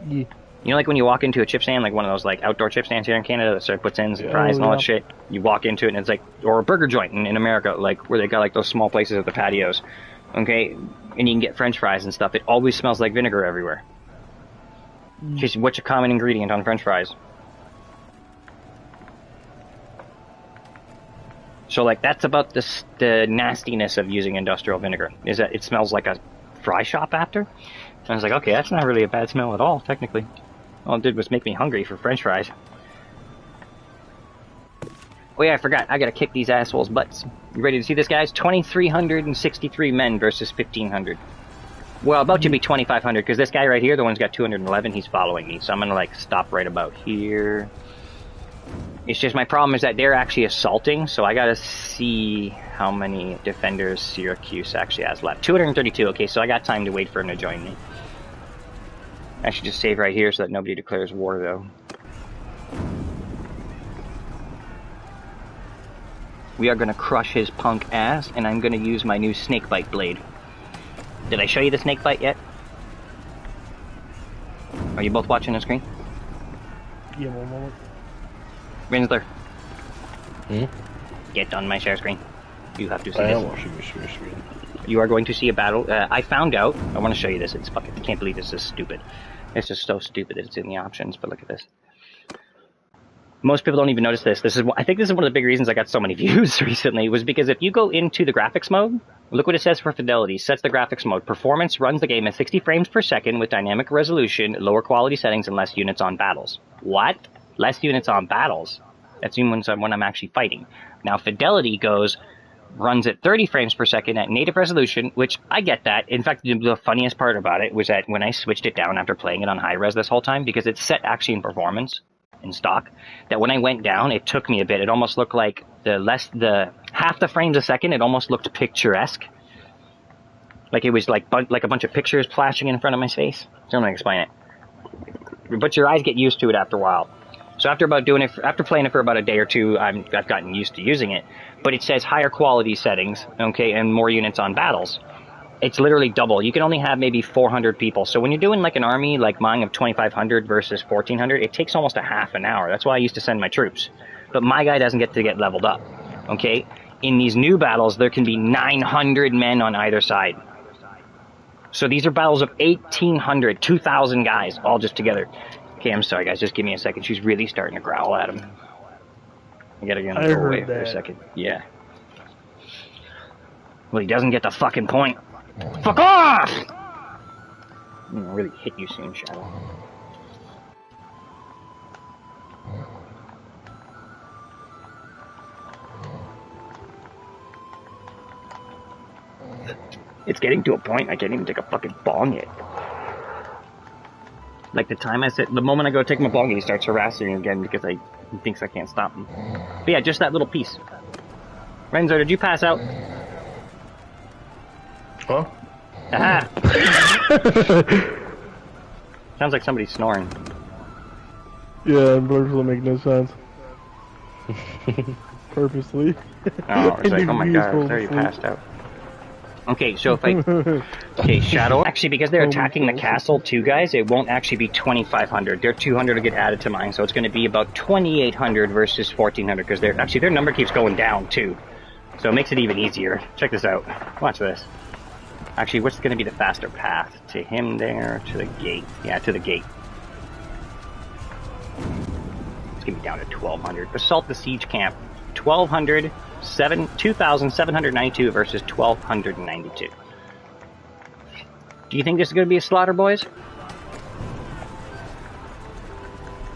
Yeah. You know, like when you walk into a chip stand, like one of those like outdoor chip stands here in Canada that serve puts-ins and fries and all that shit, you walk into it and it's like, or a burger joint in America, like where they got like those small places at the patios, okay, and you can get french fries and stuff, it always smells like vinegar everywhere. Just what's a common ingredient on french fries? So like that's about the nastiness of using industrial vinegar, is that it smells like a fry shop after. And I was like, okay, that's not really a bad smell at all, technically. All it did was make me hungry for french fries. Oh yeah, I forgot, I gotta kick these assholes' butts. You ready to see this, guys? 2,363 men versus 1,500. Well, about to be 2,500, because this guy right here, the one's got 211, he's following me. So I'm gonna like stop right about here. It's just my problem is that they're actually assaulting, so I gotta see how many defenders Syracuse actually has left. 232, okay, so I got time to wait for him to join me. I should just save right here so that nobody declares war, though. We are gonna crush his punk ass, and I'm gonna use my new snakebite blade. Did I show you the snakebite yet? Are you both watching the screen? Yeah, one moment. Rinsler. Get on my share screen. You have to see I this. am watching your screen. You are going to see a battle. I found out. I want to show you this. It's fucking. I can't believe this is stupid. It's just so stupid. It's in the options. But look at this. Most people don't even notice this. I think this is one of the big reasons I got so many views recently. Was because if you go into the graphics mode, look what it says for fidelity. Sets the graphics mode. Performance runs the game at 60 frames per second with dynamic resolution, lower quality settings, and less units on battles. What? Less units on battles? That's even when I'm actually fighting. Now fidelity runs at 30 frames per second at native resolution, which I get that. In fact, the funniest part about it was that when I switched it down after playing it on high res this whole time, because it's set actually in performance, in stock, that when I went down, it took me a bit. It almost looked like the half the frames a second, it almost looked picturesque. Like it was like a bunch of pictures flashing in front of my face. So I'm gonna explain it. But your eyes get used to it after a while. So after playing it for about a day or two, I've gotten used to using it. But it says higher quality settings, okay, and more units on battles. It's literally double. You can only have maybe 400 people. So when you're doing like an army like mine of 2,500 versus 1,400, it takes almost a half an hour. That's why I used to send my troops. But my guy doesn't get to get leveled up, okay? In these new battles, there can be 900 men on either side. So these are battles of 1,800, 2,000 guys, all just together. Okay, I'm sorry, guys. Just give me a second. She's really starting to growl at him. I gotta get him to go away for a second. Yeah. Well, he doesn't get the fucking point. Fuck off! I'm gonna really hit you soon, Shadow. It's getting to a point I can't even take a fucking bong yet. Like the moment I go take my bong, he starts harassing me again because he thinks I can't stop him. But yeah, just that little piece. Renzo, did you pass out? Huh? Aha! Sounds like somebody's snoring. Yeah, blurs will make no sense. Purposely. Oh, it's like, oh my god, I was already passed out. Okay, so if I... Okay, Shadow... Actually, because they're attacking the castle too, guys, it won't actually be 2,500. Their 200 will get added to mine, so it's going to be about 2,800 versus 1,400, because they're... Actually, their number keeps going down, too. So it makes it even easier. Check this out. Watch this. Actually, what's going to be the faster path? To him there, to the gate. Yeah, to the gate. It's going to be down to 1,200. Assault the siege camp. 2,792 versus 1,292. Do you think this is going to be a slaughter, boys?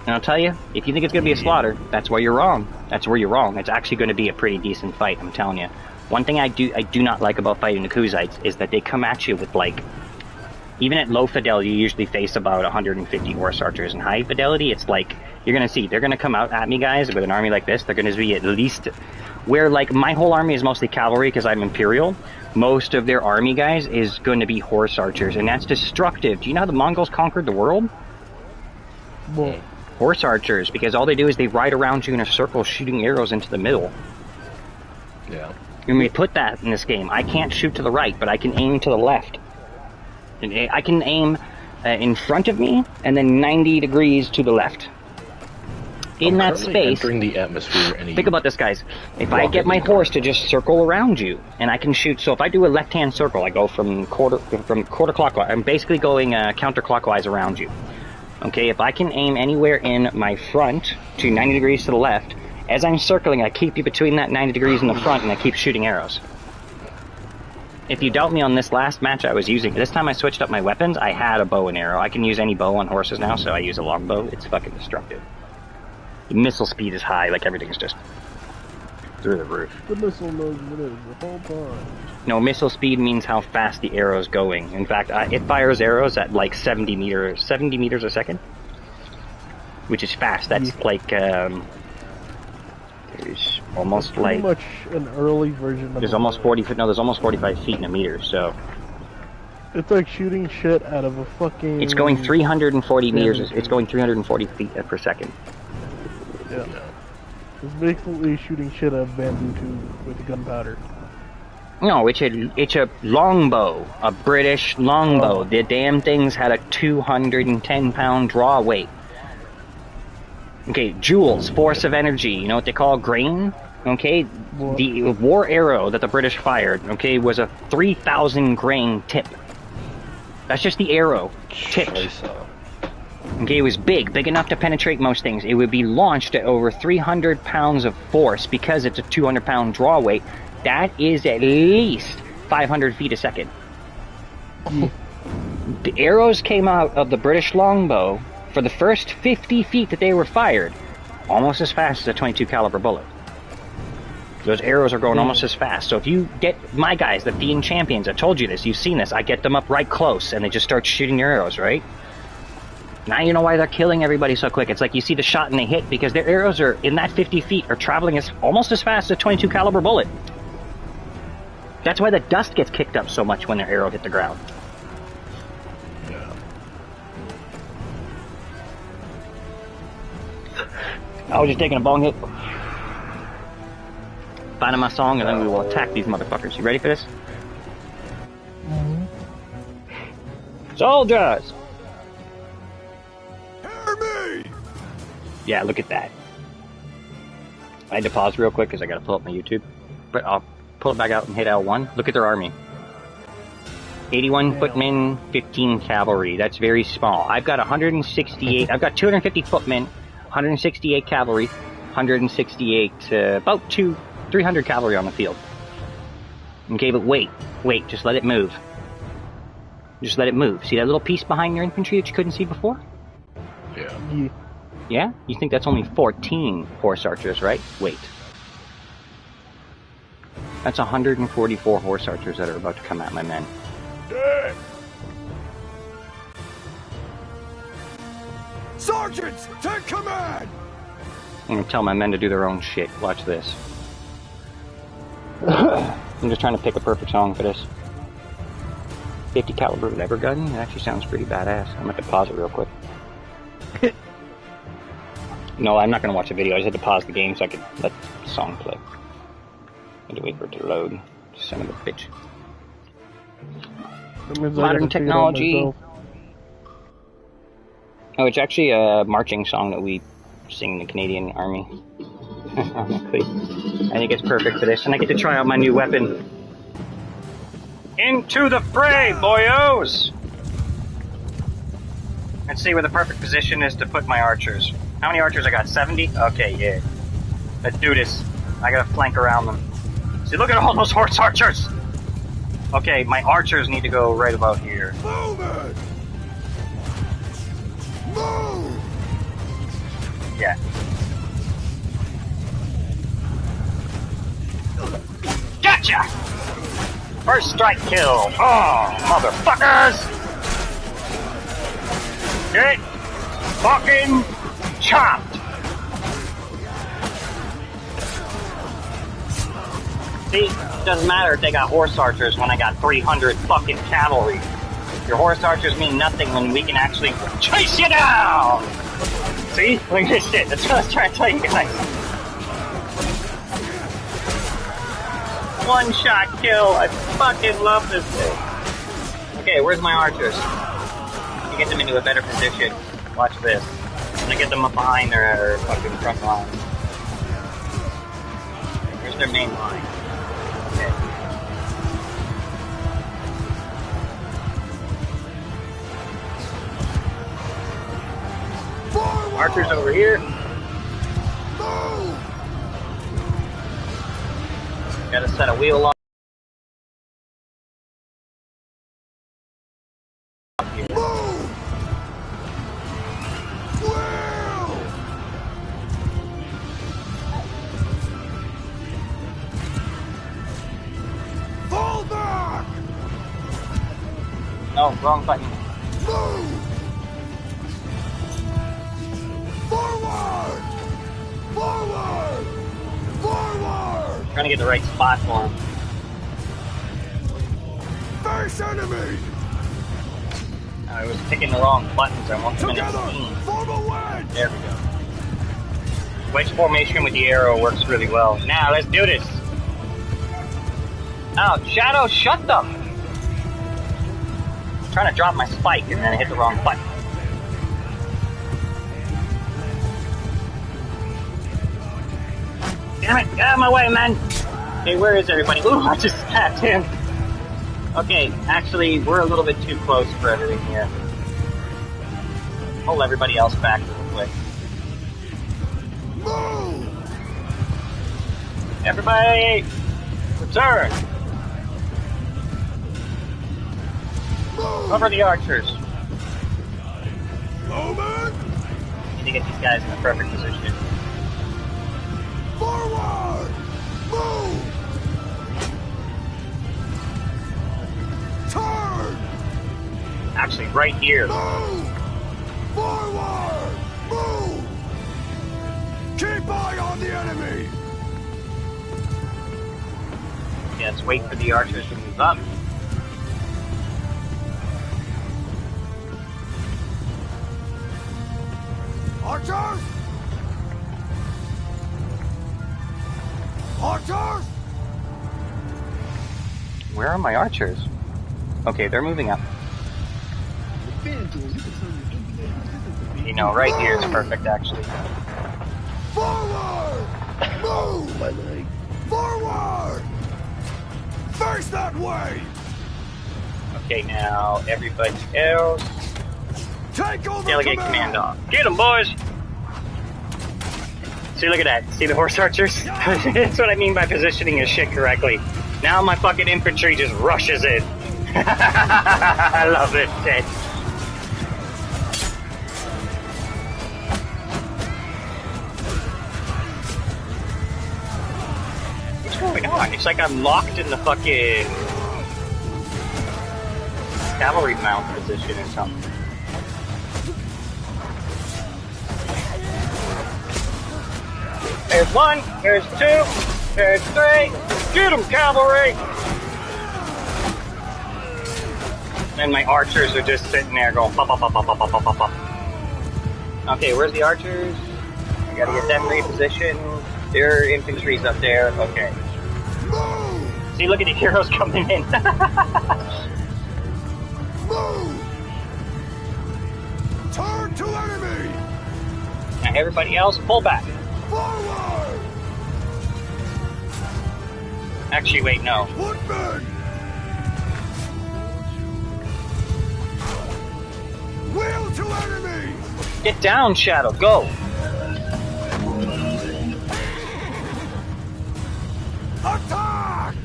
And I'll tell you, if you think it's going to be a slaughter, that's where you're wrong. That's where you're wrong. It's actually going to be a pretty decent fight, I'm telling you. One thing I do not like about fighting the Kuzites is that they come at you with, like... Even at low fidelity, you usually face about 150 horse archers. And high fidelity, it's like... You're going to see, they're going to come out at me, guys, with an army like this. They're going to be at least... Where, like, my whole army is mostly cavalry because I'm Imperial. Most of their army, guys, is going to be horse archers. And that's destructive. Do you know how the Mongols conquered the world? Well, Horse archers, because all they do is they ride around you in a circle shooting arrows into the middle. Yeah. And we put that in this game. I can't shoot to the right, but I can aim to the left. And I can aim in front of me, and then 90 degrees to the left. In that space... Entering the atmosphere and think about this, guys. If I get my horse to just circle around you, and I can shoot... So if I do a left-hand circle, I go from quarter clockwise. I'm basically going counterclockwise around you. Okay, if I can aim anywhere in my front to 90 degrees to the left, as I'm circling, I keep you between that 90 degrees in the front, and I keep shooting arrows. If you doubt me on this last match I was using, this time I switched up my weapons, I had a bow and arrow. I can use any bow on horses now, so I use a longbow. It's fucking destructive. The missile speed is high, like everything's just through the roof. the missile knows what it is the whole time. No, missile speed means how fast the arrow's going. In fact, it fires arrows at like 70 meters a second, which is fast. That's like there's almost Pretty like much an early version of there's almost 40 feet. No, there's almost 45 feet in a meter. So it's like shooting shit out of a fucking... it's going 340 meters. It's going 340 feet per second. Yeah. It's basically shooting shit out of bamboo tube with gunpowder. No, it's a longbow, a British longbow. The damn things had a 210-pound draw weight. Okay, joules, force of energy. You know what they call grain? Okay, What? the war arrow that the British fired, okay, was a 3,000 grain tip. That's just the arrow tipped. Okay, it was big enough to penetrate most things. It would be launched at over 300 pounds of force because it's a 200-pound draw weight. That is at least 500 feet a second. The arrows came out of the British longbow for the first 50 feet that they were fired, almost as fast as a .22 caliber bullet. Those arrows are going almost as fast. So if you get my guys, the Fiend champions, I told you this, you've seen this, I get them up right close and they just start shooting their arrows, right? Now you know why they're killing everybody so quick. It's like you see the shot and they hit because their arrows are in that 50 feet are traveling as almost as fast as a .22 caliber bullet. That's why the dust gets kicked up so much when their arrow hit the ground. Yeah. I was just taking a bong hit. Finding my song and then we will attack these motherfuckers. You ready for this? Mm-hmm. Soldiers! Hear me! Yeah, look at that. I had to pause real quick because I gotta pull up my YouTube. But I'll pull it back out and hit L1. Look at their army. 81 footmen, 15 cavalry. That's very small. I've got 168. I've got 250 footmen, 168 cavalry, 168, about 300 cavalry on the field. Okay, but wait, just let it move. Just let it move. See that little piece behind your infantry that you couldn't see before? Yeah. Yeah? You think that's only 14 horse archers, right? Wait. That's 144 horse archers that are about to come at my men. Dead! Sergeants, take command! I'm gonna tell my men to do their own shit. Watch this. I'm just trying to pick a perfect song for this. 50 caliber lever gun? It actually sounds pretty badass. I'm gonna have to pause it real quick. No, I'm not gonna watch the video. I just had to pause the game so I could let the song play. I had to wait for it to load. Son of a bitch. That means I Modern gotta figure it out technology. myself. Oh, it's actually a marching song that we sing in the Canadian Army. Ironically. I think it's perfect for this, and I get to try out my new weapon. Into the fray, boyos! Let's see where the perfect position is to put my archers. How many archers I got? 70? Okay, yeah. Let's do this. I gotta flank around them. See, look at all those horse archers! Okay, my archers need to go right about here. Move it! Move! Yeah. Gotcha! First strike kill. Oh, motherfuckers! Get fucking chopped! See, it doesn't matter if they got horse archers when I got 300 fucking cavalry. Your horse archers mean nothing when we can actually chase you down! See? Look at this shit. That's what I was trying to tell you guys. One shot kill. I fucking love this thing. Okay, where's my archers? To get them into a better position. Watch this. I'm gonna get them up behind their fucking front line. Where's their main line? Okay. Forward! Archers over here. Move! Gotta set a wheel on. Move! Wheel! Fall back! No, wrong button. Move! Forward! Forward! Forward! Trying to get the right spot for him. Face enemy! I was picking the wrong buttons. I want them in a Together! team. Form a wedge! There we go. Wedge formation with the arrow works really well. Now, let's do this. Oh, Shadow, shut them! I'm trying to drop my spike and then I hit the wrong button. Damn it, get out of my way, man! Okay, where is everybody? Ooh, I just tapped him. Okay, actually, we're a little bit too close for everything here. Pull everybody else back real quick. Move! Everybody, return! Move! Cover the archers. Moment! Need to get these guys in the perfect position. Forward! Move! Turn! Actually, right here. Move! Forward! Move! Keep eye on the enemy! Yeah, let's wait for the archers to move up. Archers! Archers! Where are my archers? Okay, they're moving up. You know, right here is perfect, actually. Forward! Move! My leg. Forward! Face that way! Okay, now everybody else. Take over Delegate command off. Get them, boys! See, look at that. See the horse archers? That's what I mean by positioning your shit correctly. Now my fucking infantry just rushes in. I love this shit. What's going on? It's like I'm locked in the fucking cavalry mount position or something. There's one, there's two, there's three. Get them, cavalry! And my archers are just sitting there going pop, pop, pop, pop, pop, pop, pop, pop. Okay, where's the archers? I gotta get them repositioned. Their infantry's up there. Okay. See, look at the heroes coming in. Move! Turn to enemy! Now everybody else, pull back. Forward! Actually, wait, no. Woodman! Wheel to enemy! Get down, Shadow, go! Attack!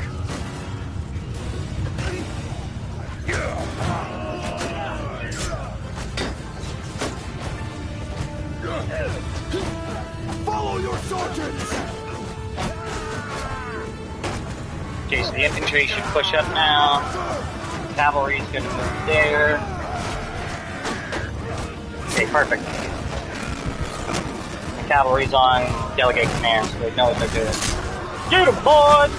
Follow your sergeants! Okay, so the infantry should push up now. Cavalry's gonna move there. Okay, perfect. The cavalry's on delegate command, so they know what they're doing. Get 'em, boys!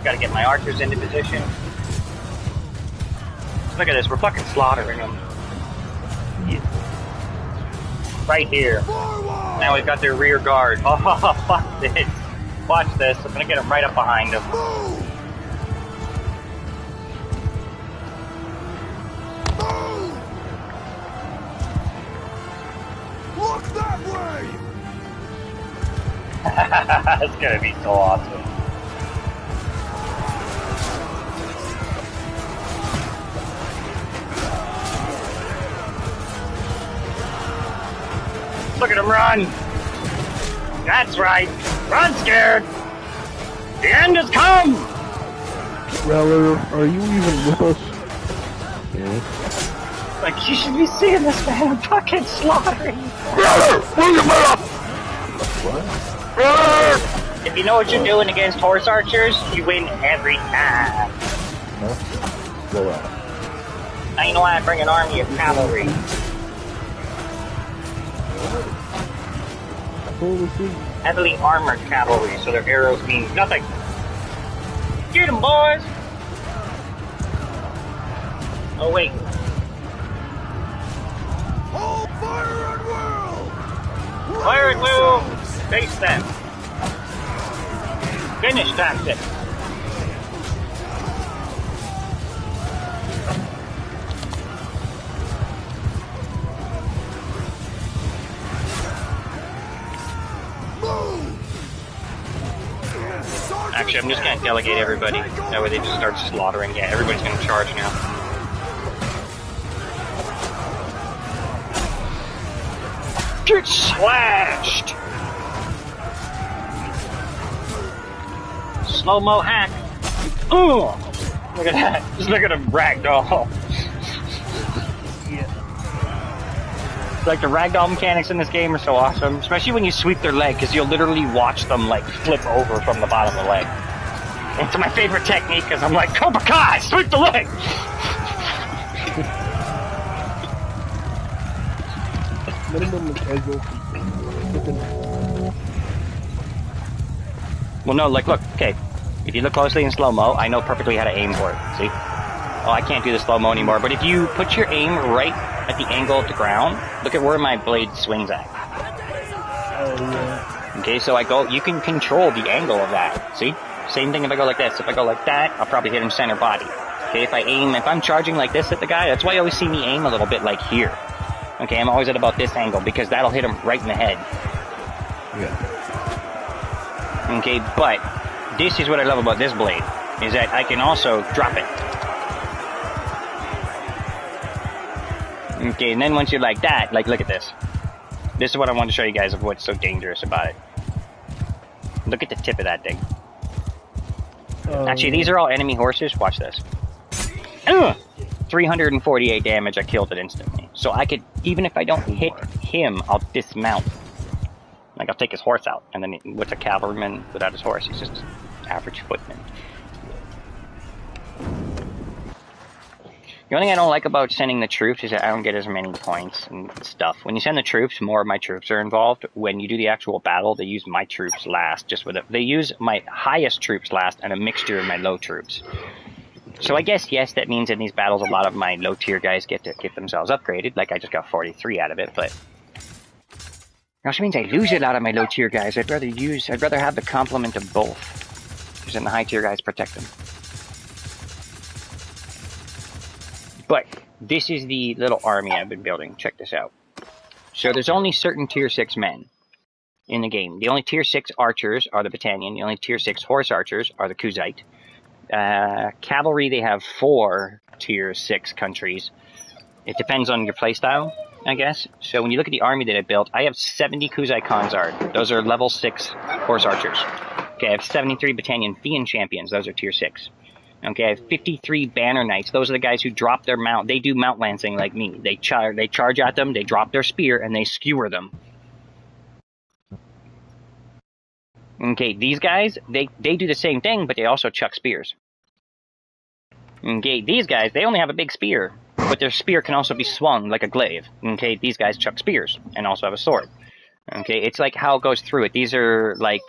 Gotta get my archers into position. Look at this, we're fucking slaughtering them. Right here. Now we've got their rear guard. Oh, fuck this. Watch this, I'm gonna get them right up behind them. Move! Move! Look that way! It's gonna be so awesome. Look at him run! That's right! Run scared! The end has come! Reller, are you even with us? Like, you should be seeing this man, I'm fucking slaughtering. If you know what you're doing against horse archers, you win every time. Go out. Now you know why I bring an army of cavalry. Heavily armored cavalry, so their arrows mean nothing. Get 'em, boys! Oh, wait. Hold fire at will! Fire at will! Face them. Finish tactic. Actually, I'm just gonna delegate everybody. That way they just start slaughtering. Yeah, everybody's gonna charge now. Get slashed! Slow-mo hack. Ooh! Look at that. Just look at him ragdoll. Like, the ragdoll mechanics in this game are so awesome, especially when you sweep their leg, because you'll literally watch them, like, flip over from the bottom of the leg. It's my favorite technique, because I'm like, Cobra Kai, sweep the leg! Well, no, like, look, okay. If you look closely in slow-mo, I know perfectly how to aim for it, see? Oh, I can't do the slow-mo anymore, but if you put your aim right at the angle of the ground, look at where my blade swings at. Okay, so I go, you can control the angle of that, see? Same thing if I go like this. If I go like that, I'll probably hit him center body. Okay, if I'm charging like this at the guy, that's why you always see me aim a little bit like here. Okay, I'm always at about this angle, because that'll hit him right in the head. Yeah. Okay, but this is what I love about this blade, is that I can also drop it. Okay, and then once you're like that, like, look at this. This is what I want to show you guys of what's so dangerous about it. Look at the tip of that thing. Actually, these are all enemy horses. Watch this. 348 damage, I killed it instantly. So I could, even if I don't hit him, I'll dismount. Like, I'll take his horse out. And then, what's a cavalryman without his horse? He's just an average footman. The only thing I don't like about sending the troops is that I don't get as many points and stuff. When you send the troops, more of my troops are involved. When you do the actual battle, they use my troops last. They use my highest troops last and a mixture of my low troops. So I guess, yes, that means in these battles a lot of my low tier guys get to get themselves upgraded. Like, I just got 43 out of it, but also means I lose a lot of my low tier guys. I'd rather have the complement of both. Because then the high tier guys protect them. But this is the little army I've been building. Check this out. So there's only certain tier 6 men in the game. The only tier 6 archers are the Battanian. The only tier 6 horse archers are the Kuzite. Cavalry, they have 4 tier 6 countries. It depends on your playstyle, I guess. So when you look at the army that I built, I have 70 Kuzite Khazard. Those are level 6 horse archers. Okay, I have 73 Battanian Fian champions. Those are tier 6. Okay, I have 53 Banner Knights. Those are the guys who drop their mount. They do mount lancing like me. They charge at them, they drop their spear, and they skewer them. Okay, these guys, they do the same thing, but they also chuck spears. Okay, these guys, they only have a big spear, but their spear can also be swung like a glaive. Okay, these guys chuck spears and also have a sword. Okay, it's like how it goes through it. These are like,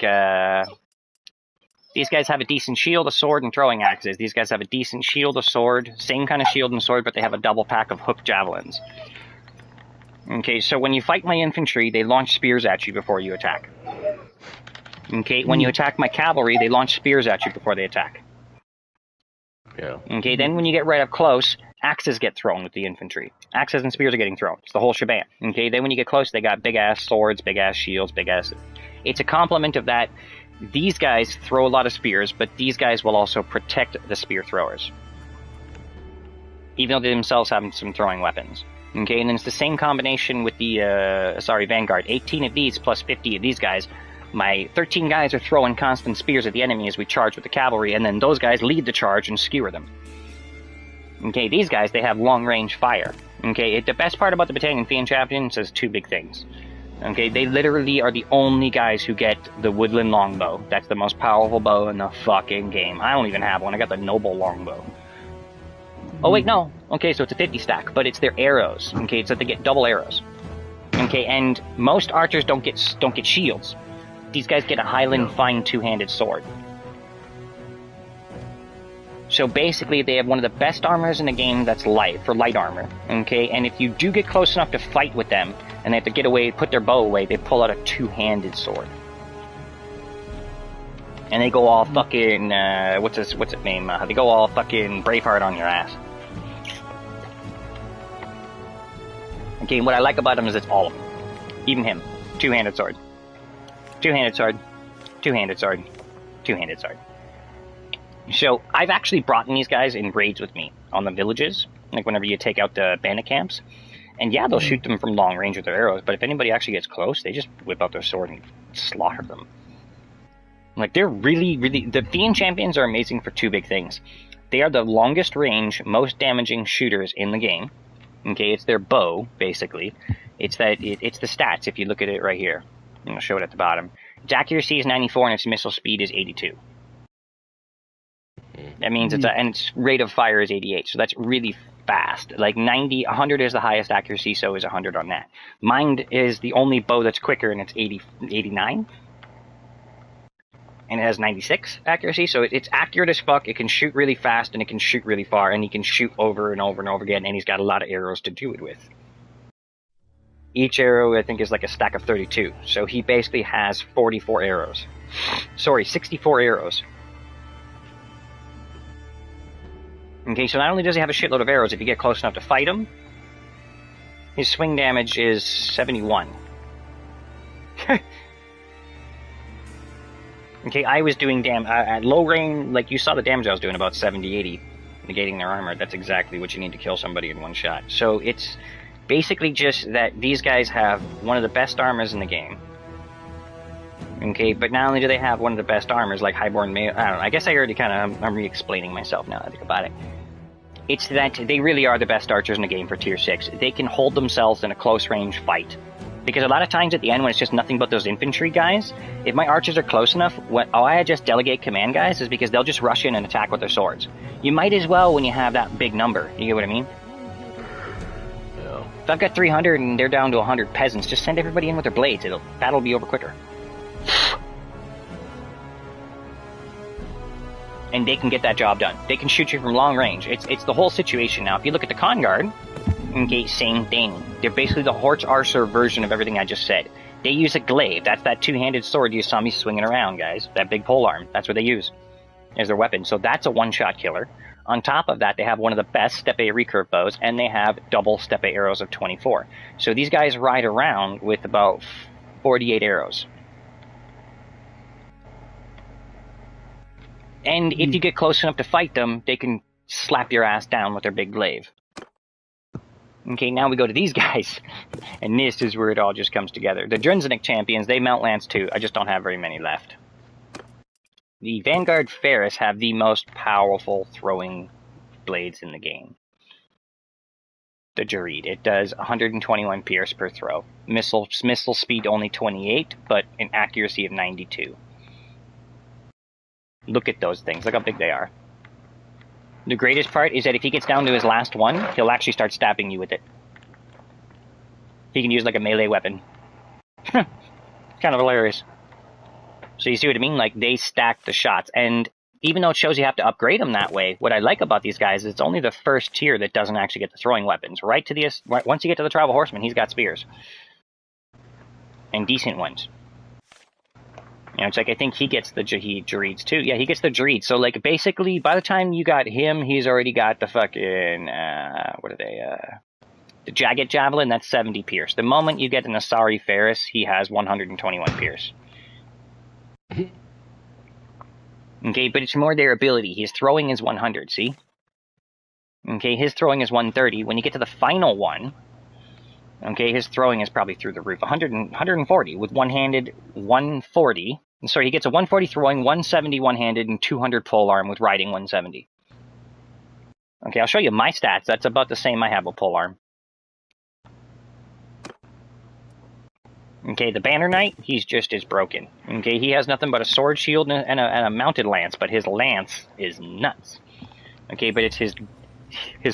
these guys have a decent shield, a sword, and throwing axes. These guys have a decent shield, a sword, same kind of shield and sword, but they have a double pack of hooked javelins. Okay, so when you fight my infantry, they launch spears at you before you attack. Okay, when you attack my cavalry, they launch spears at you before they attack. Yeah. Okay, then when you get right up close, axes get thrown with the infantry. Axes and spears are getting thrown. It's the whole shebang. Okay, then when you get close, they got big-ass swords, big-ass shields, big-ass... It's a complement of that. These guys throw a lot of spears, but these guys will also protect the spear throwers. Even though they themselves have some throwing weapons. Okay, and then it's the same combination with the, Vanguard. 18 of these plus 50 of these guys. My 13 guys are throwing constant spears at the enemy as we charge with the cavalry, and then those guys lead the charge and skewer them. Okay, these guys, they have long-range fire. Okay, the best part about the Battanian Fian champions is 2 big things. Okay, they literally are the only guys who get the woodland longbow. That's the most powerful bow in the fucking game. I don't even have one. I got the noble longbow. Oh wait, no. Okay, so it's a 50 stack, but it's their arrows. Okay, so they get double arrows. Okay, and most archers don't get shields. These guys get a Highland fine 2-handed sword. So basically, they have one of the best armors in the game that's light, for light armor. Okay, and if you do get close enough to fight with them, and they have to get away, put their bow away, they pull out a 2-handed sword. And they go all fucking, what's its name? They go all fucking Braveheart on your ass. Okay, what I like about him is it's all of them. Even him. 2-handed sword. 2-handed sword. 2-handed sword. 2-handed sword. So, I've actually brought in these guys in raids with me on the villages, like whenever you take out the bandit camps. And yeah, they'll shoot them from long range with their arrows, but if anybody actually gets close, they just whip out their sword and slaughter them. Like, they're really, really... The Fian champions are amazing for 2 big things. They are the longest range, most damaging shooters in the game. Okay, it's their bow, basically. It's the stats, if you look at it right here. I'm going to show it at the bottom. Its accuracy is 94 and its missile speed is 82. That means and its rate of fire is 88, so that's really fast. Like 100 is the highest accuracy, so is 100 on that. Mine is the only bow that's quicker, and it's 89. And it has 96 accuracy, so it's accurate as fuck. It can shoot really fast, and it can shoot really far, and he can shoot over and over and over again, and he's got a lot of arrows to do it with. Each arrow, I think, is like a stack of 32, so he basically has 44 arrows. Sorry, 64 arrows. Okay, so not only does he have a shitload of arrows, if you get close enough to fight him, his swing damage is 71. Okay, I was doing at low range, like you saw the damage I was doing, about 70, 80, negating their armor. That's exactly what you need to kill somebody in one shot. So it's basically just that these guys have one of the best armors in the game. Okay, but not only do they have one of the best armors, like Highborn Male, I don't know, I guess I already I'm re-explaining myself now that I think about it. It's that they really are the best archers in the game for tier 6. They can hold themselves in a close range fight. Because a lot of times at the end when it's just nothing but those infantry guys, if my archers are close enough, I just delegate command guys is because they'll just rush in and attack with their swords. You might as well when you have that big number, you get what I mean? Yeah. If I've got 300 and they're down to 100 peasants, just send everybody in with their blades. Battle will be over quicker. And they can get that job done. They can shoot you from long range. It's the whole situation now. If you look at the Con Guard, Okay, same thing. They're basically the Horch Archer version of everything I just said. They use a glaive. That's that two-handed sword you saw me swinging around, guys. That big polearm. That's what they use as their weapon. So that's a one-shot killer. On top of that, they have one of the best Step A recurve bows, and they have double Step A arrows of 24. So these guys ride around with about 48 arrows. And if you get close enough to fight them, they can slap your ass down with their big glaive. Okay, now we go to these guys. And this is where it all just comes together. The Drinzenic champions, they mount lance too. I just don't have very many left. The Vanguard Ferris have the most powerful throwing blades in the game. The Jareed. It does 121 pierce per throw. Missile speed only 28, but an accuracy of 92. Look at those things. Look how big they are. The greatest part is that if he gets down to his last one, he'll actually start stabbing you with it. He can use like a melee weapon. Kind of hilarious. So you see what I mean? Like, they stack the shots. And even though it shows you have to upgrade them that way, what I like about these guys is it's only the first tier that doesn't actually get the throwing weapons. Once you get to the Travel Horseman, he's got spears. And decent ones. You know, it's like, I think he gets the Jareeds too. Yeah, he gets the Jareeds. So, like, basically, by the time you got him, he's already got the fucking, what are they, the Jagged Javelin, that's 70 pierce. The moment you get an Asari Ferris, he has 121 pierce. Okay, but it's more their ability. His throwing is 100, see? Okay, his throwing is 130. When you get to the final one, okay, his throwing is probably through the roof. 140 with one-handed, 140. Sorry, he gets a 140 throwing, 170 one-handed, and 200 polearm with riding 170. Okay, I'll show you my stats. That's about the same I have with polearm. Okay, the Banner Knight, he's just as broken. Okay, he has nothing but a sword shield and a mounted lance, but his lance is nuts. Okay, but it's his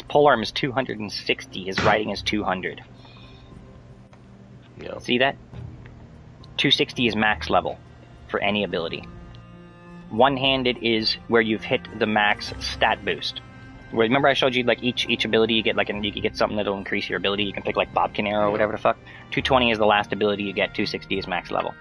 polearm is 260, his riding is 200. Yeah. See that? 260 is max level for any ability. One-handed is where you've hit the max stat boost. Remember I showed you like each ability you get, like, and you can get something that'll increase your ability. You can pick like Bobkin Arrow or whatever the fuck. 220 is the last ability you get. 260 is max level.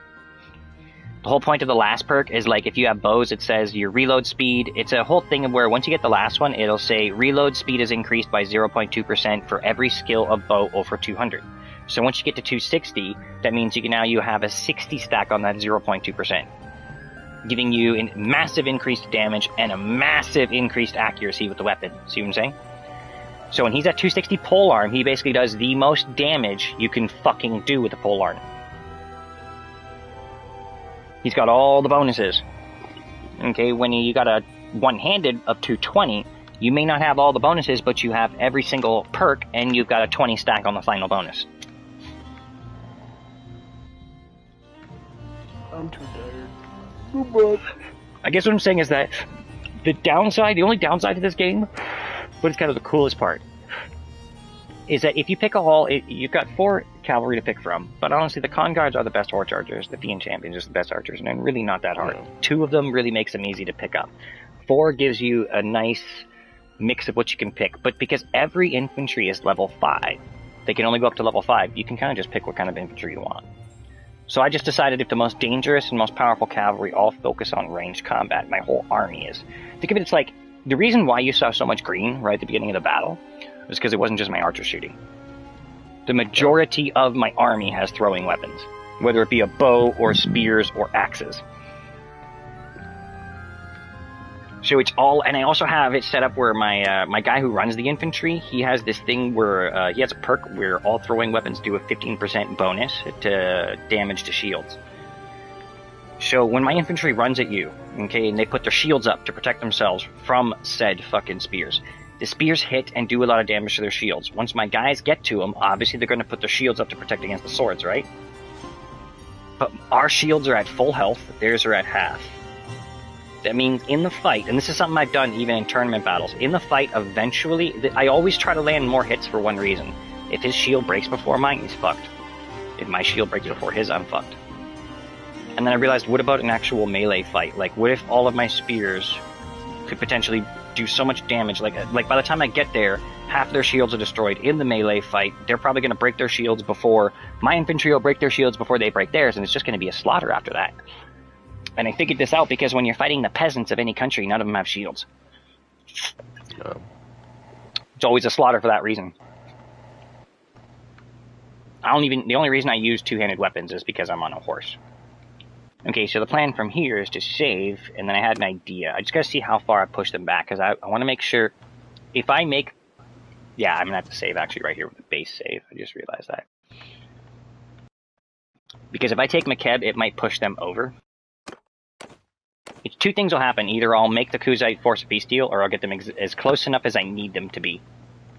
The whole point of the last perk is, like, if you have bows, it says your reload speed. It's a whole thing of where once you get the last one, it'll say reload speed is increased by 0.2% for every skill of bow over 200. So once you get to 260, that means you have a 60 stack on that 0.2%. Giving you a massive increased damage and a massive increased accuracy with the weapon. See what I'm saying? So when he's at 260 polearm, he basically does the most damage you can fucking do with a polearm. He's got all the bonuses. Okay, when you got a one-handed of 220, you may not have all the bonuses, but you have every single perk, and you've got a 20 stack on the final bonus. I'm too tired. I guess what I'm saying is that the only downside to this game, but it's kind of the coolest part, is that if you pick you've got 4 cavalry to pick from, but honestly the Con Guards are the best horse archers, the Fiend Champions are the best archers, and they're really not that hard. 2 of them really makes them easy to pick up. 4 gives you a nice mix of what you can pick, but because every infantry is level 5, they can only go up to level 5, you can kind of just pick what kind of infantry you want. So I just decided if the most dangerous and most powerful cavalry all focus on ranged combat, my whole army is. Think of it, it's like, the reason why you saw so much green right at the beginning of the battle was because it wasn't just my archer shooting. The majority of my army has throwing weapons, whether it be a bow or spears or axes. So it's all, and I also have it set up where my guy who runs the infantry, he has this thing where he has a perk where all throwing weapons do a 15% bonus to damage to shields. So when my infantry runs at you, okay, and they put their shields up to protect themselves from said fucking spears, the spears hit and do a lot of damage to their shields. Once my guys get to them, obviously they're going to put their shields up to protect against the swords, right? But our shields are at full health, theirs are at half. That means in the fight, and this is something I've done even in tournament battles, in the fight eventually, I always try to land more hits for one reason. If his shield breaks before mine, he's fucked. If my shield breaks before his, I'm fucked. And then I realized, what about an actual melee fight? Like, what if all of my spears could potentially do so much damage. Like by the time I get there, half their shields are destroyed in the melee fight. They're probably going to break their shields before my infantry will break their shields before they break theirs, and it's just going to be a slaughter after that. And I figured this out because when you're fighting the peasants of any country, none of them have shields. No. It's always a slaughter for that reason. The only reason I use two-handed weapons is because I'm on a horse. Okay, so the plan from here is to save, and then I had an idea. I just gotta see how far I push them back, because I want to make sure, if I make, yeah, I'm gonna have to save actually right here with the base save. I just realized that. Because if I take Makeb, it might push them over. Two things will happen. Either I'll make the Kuzite force a peace deal, or I'll get them as close enough as I need them to be.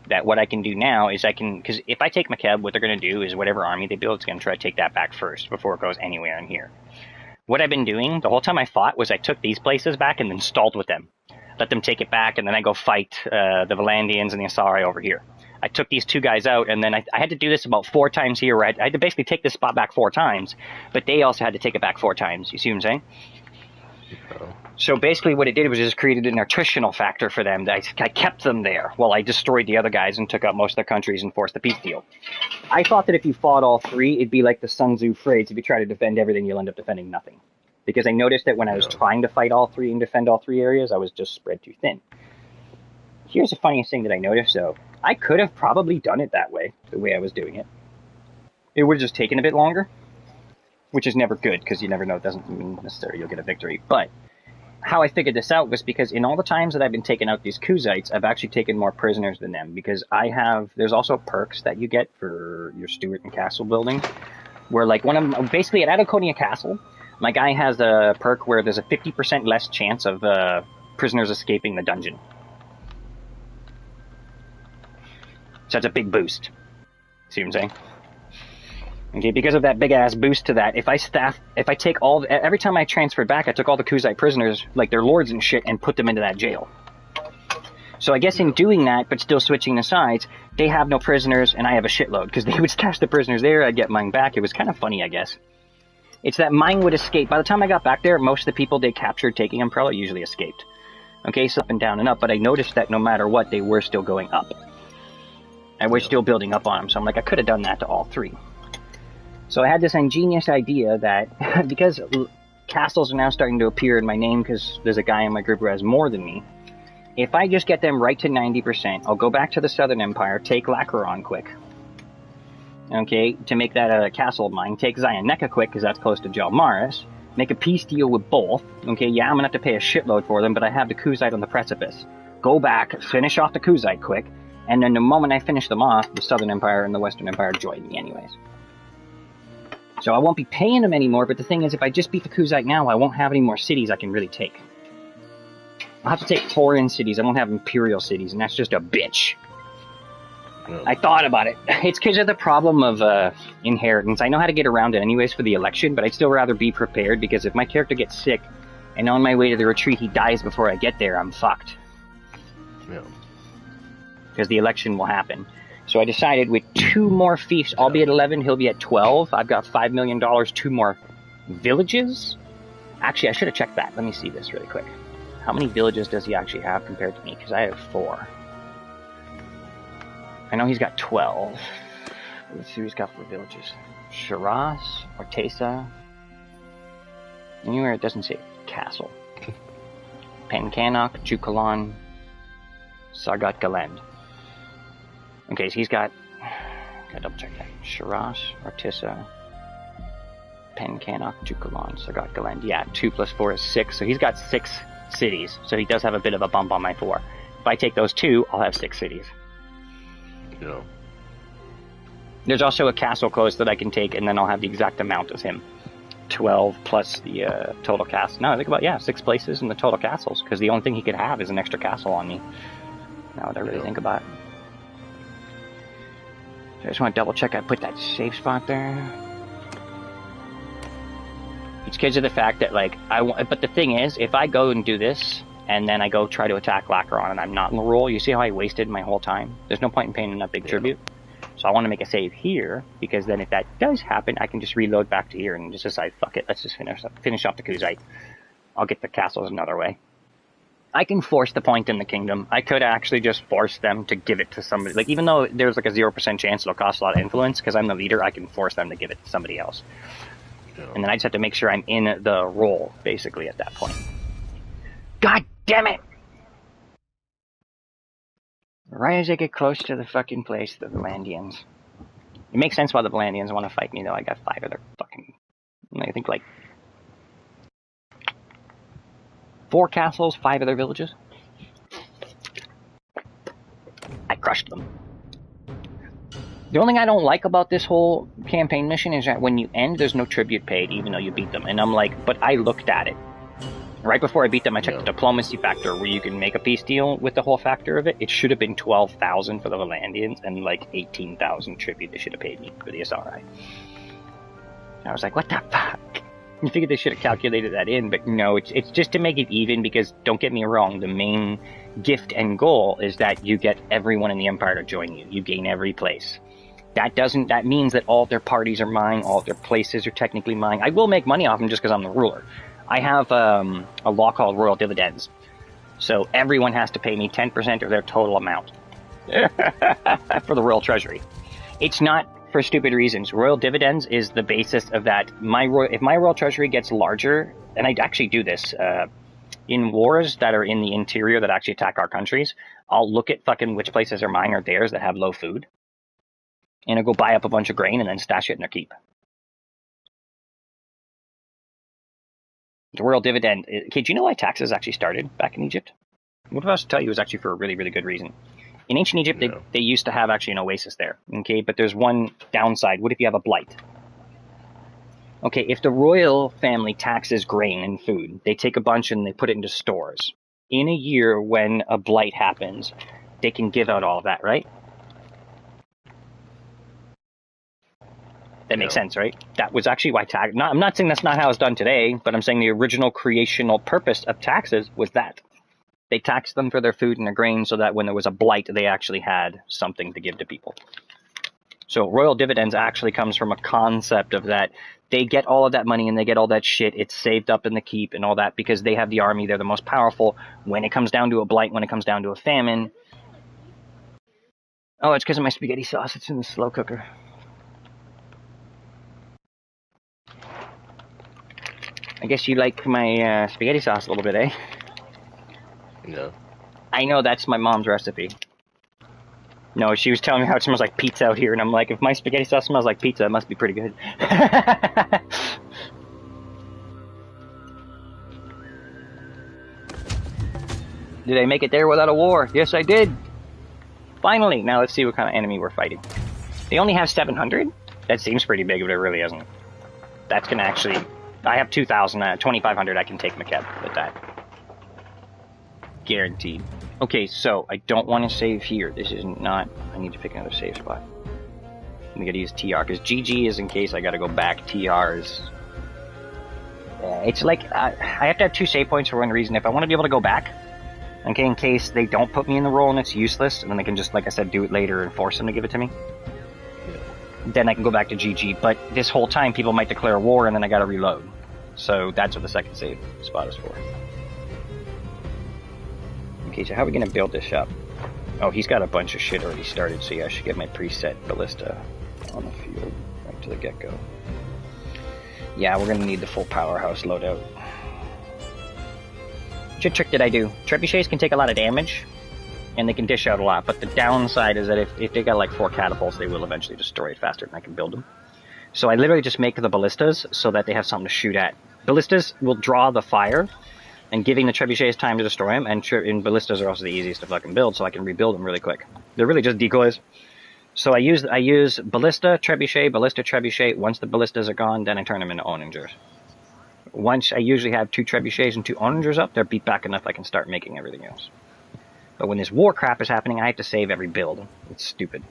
That what I can do now is because if I take Makeb, what they're going to do is whatever army they build, it's going to try to take that back first before it goes anywhere in here. What I've been doing the whole time I fought was I took these places back and then stalled with them. Let them take it back, and then I go fight the Valandians and the Asari over here. I took these two guys out, and then I had to do this about 4 times here, where I had to basically take this spot back 4 times, but they also had to take it back 4 times. You see what I'm saying? So basically what it did was just created an attritional factor for them. I kept them there while I destroyed the other guys and took out most of their countries and forced the peace deal. I thought that if you fought all 3, it'd be like the Sun Tzu phrase, if you try to defend everything, you'll end up defending nothing. Because I noticed that when I was trying to fight all 3 and defend all 3 areas, I was just spread too thin. Here's the funniest thing that I noticed, though. I could have probably done it that way, the way I was doing it. It would have just taken a bit longer, which is never good, because you never know, it doesn't mean necessarily you'll get a victory. But how I figured this out was because in all the times that I've been taking out these Kuzites, I've actually taken more prisoners than them, because there's also perks that you get for your Stuart and Castle building, where like basically at Adoconia Castle, my guy has a perk where there's a 50% less chance of prisoners escaping the dungeon. So that's a big boost. See what I'm saying? Okay, because of that big-ass boost to that, if I take every time I transferred back, I took all the Kuzite prisoners, like their lords and shit, and put them into that jail. So I guess in doing that, but still switching the sides, they have no prisoners, and I have a shitload, because they would stash the prisoners there, I'd get mine back. It was kind of funny, I guess. It's that mine would escape. By the time I got back there, most of the people they captured taking Umbrella usually escaped. Okay, so up and down and up, but I noticed that no matter what, they were still going up. And we're still building up on them, so I'm like, I could have done that to all 3. So I had this ingenious idea that, because castles are now starting to appear in my name because there's a guy in my group who has more than me, if I just get them right to 90%, I'll go back to the Southern Empire, take Lacaron quick, okay, to make that a castle of mine, take Zioneka quick because that's close to Jalmaris, make a peace deal with both, okay, yeah, I'm going to have to pay a shitload for them, but I have the Kuzite on the precipice. Go back, finish off the Kuzite quick, and then the moment I finish them off, the Southern Empire and the Western Empire join me anyways. So I won't be paying them anymore, but the thing is, if I just beat the Kuzite now, I won't have any more cities I can really take. I'll have to take foreign cities, I won't have imperial cities, and that's just a bitch. No. I thought about it. It's because of the problem of inheritance. I know how to get around it anyways for the election, but I'd still rather be prepared, because if my character gets sick, and on my way to the retreat he dies before I get there, I'm fucked. Yeah. Because the election will happen. So I decided with 2 more fiefs, I'll be at 11, he'll be at 12. I've got $5 million, 2 more villages. Actually, I should have checked that. Let me see this really quick. How many villages does he actually have compared to me? Because I have 4. I know he's got 12. Let's see what he's got for villages. Shiraz, Ortesa. Anywhere it doesn't say castle. Pencannock, Jukalon, Sargat Galend. Okay, so he's got, gotta double check that. Shiraz, Ortisa, Pencannock, Jukalon, Sargat Galend. Yeah, 2 plus 4 is 6, so he's got 6 cities. So he does have a bit of a bump on my 4. If I take those 2, I'll have 6 cities. Yeah. There's also a castle close that I can take, and then I'll have the exact amount as him. 12 plus the total castle. No, I think about, 6 places in the total castles, because the only thing he could have is an extra castle on me. Now that I really think about it. I just want to double check I put that safe spot there. It's because of the fact that, like, but the thing is, if I go and do this, and then I go try to attack Lacaron, and I'm not in the roll, you see how I wasted my whole time? There's no point in paying that big tribute. So I want to make a save here, because then if that does happen, I can just reload back to here and just decide, fuck it, let's just finish off the Kuzite. I'll get the castles another way. I can force the point in the kingdom. I could actually just force them to give it to somebody. Like, even though there's like a 0% chance it'll cost a lot of influence, because I'm the leader, I can force them to give it to somebody else. Yeah. And then I just have to make sure I'm in the role, basically, at that point. God damn it! Right as I get close to the fucking place, the Valandians. It makes sense why the Valandians want to fight me, though. I got 5 of their fucking... I think, like... 4 castles, 5 of their villages. I crushed them. The only thing I don't like about this whole campaign mission is that when you end, there's no tribute paid, even though you beat them. And I'm like, but I looked at it. Right before I beat them, I checked the diplomacy factor, where you can make a peace deal with the whole factor of it. It should have been 12,000 for the Valandians and like 18,000 tribute they should have paid me for the SRI. I was like, what the fuck? You figured they should have calculated that in, but no, it's just to make it even, because don't get me wrong, the main gift and goal is that you get everyone in the Empire to join you. You gain every place. That means that all their parties are mine, all their places are technically mine. I will make money off them just because I'm the ruler. I have a law called royal dividends. So everyone has to pay me 10% of their total amount for the royal treasury. It's not for stupid reasons. Royal dividends is the basis of that. If my royal treasury gets larger, and I actually do this in wars that are in the interior that actually attack our countries, I'll look at fucking which places are mine or theirs that have low food. And I'll go buy up a bunch of grain and then stash it in their keep. The royal dividend. Okay, do you know why taxes actually started back in Egypt? What if I was to tell you it was actually for a really, really good reason? In ancient Egypt, they used to have actually an oasis there. Okay, but there's one downside. What if you have a blight? Okay, if the royal family taxes grain and food, they take a bunch and they put it into stores. In a year when a blight happens, they can give out all of that, right? That makes sense, right? That was actually why tax... I'm not saying that's not how it's done today, but I'm saying the original creational purpose of taxes was that. They taxed them for their food and their grain so that when there was a blight, they actually had something to give to people. So royal dividends actually comes from a concept of that. They get all of that money and they get all that shit. It's saved up in the keep and all that because they have the army. They're the most powerful. When it comes down to a blight, when it comes down to a famine... Oh, it's because of my spaghetti sauce. It's in the slow cooker. I guess you like my spaghetti sauce a little bit, eh? No. I know, that's my mom's recipe. No, she was telling me how it smells like pizza out here, and I'm like, if my spaghetti sauce smells like pizza, it must be pretty good. Did I make it there without a war? Yes, I did. Finally. Now let's see what kind of enemy we're fighting. They only have 700? That seems pretty big, but it really isn't. That's gonna actually... I have 2,000, 2,500 I can take Makeb with that. Guaranteed. Okay, so I don't want to save here. This is not... I need to pick another save spot. I'm gonna use TR, because GG is in case I gotta go back. TR is... it's like... I have to have 2 save points for one reason. If I want to be able to go back, okay, in case they don't put me in the role and it's useless, and then they can just, like I said, do it later and force them to give it to me. Then I can go back to GG, but this whole time people might declare war and then I gotta reload. So that's what the second save spot is for. Okay, so how are we gonna build this up? Oh, he's got a bunch of shit already started, so yeah, I should get my preset ballista on the field right to the get-go. Yeah, we're gonna need the full powerhouse loadout. What trick did I do? Trebuchets can take a lot of damage, and they can dish out a lot, but the downside is that if they got like 4 catapults, they will eventually destroy it faster than I can build them. So I literally just make the ballistas so that they have something to shoot at. Ballistas will draw the fire, and giving the trebuchets time to destroy them, and ballistas are also the easiest to fucking build, so I can rebuild them really quick. They're really just decoys. So I use ballista, trebuchet. Once the ballistas are gone, then I turn them into onagers. Once I usually have 2 trebuchets and 2 onagers up, they're beat back enough I can start making everything else. But when this war crap is happening, I have to save every build. It's stupid.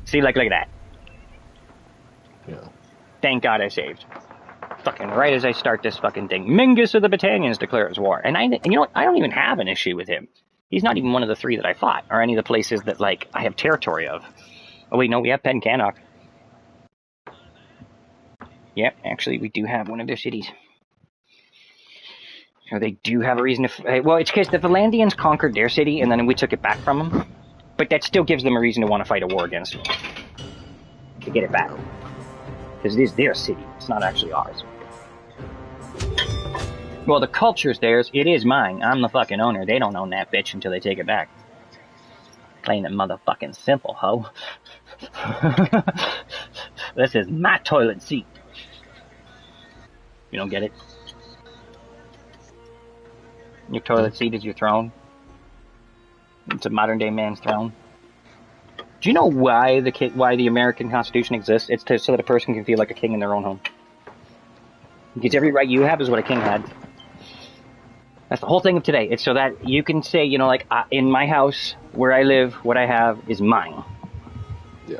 See, like, look at that. Yeah. Thank God I saved. Fucking right as I start this fucking thing. Mingus of the Battanians declares war. And you know what? I don't even have an issue with him. He's not even one of the 3 that I fought, or any of the places that, like, I have territory of. Oh wait, no, we have Pencannock. Yep, actually, we do have one of their cities. So they do have a reason to... Well, it's because the Valandians conquered their city, and then we took it back from them. But that still gives them a reason to want to fight a war against it. To get it back. Because it is their city. It's not actually ours. Well, the culture's theirs. It is mine. I'm the fucking owner. They don't own that bitch until they take it back. Plain and motherfucking simple, ho. This is my toilet seat. You don't get it? Your toilet seat is your throne. It's a modern day man's throne. Do you know why the American Constitution exists? It's so that a person can feel like a king in their own home. Because every right you have is what a king had. That's the whole thing of today. It's so that you can say, you know, like, in my house, where I live, what I have is mine. Yeah.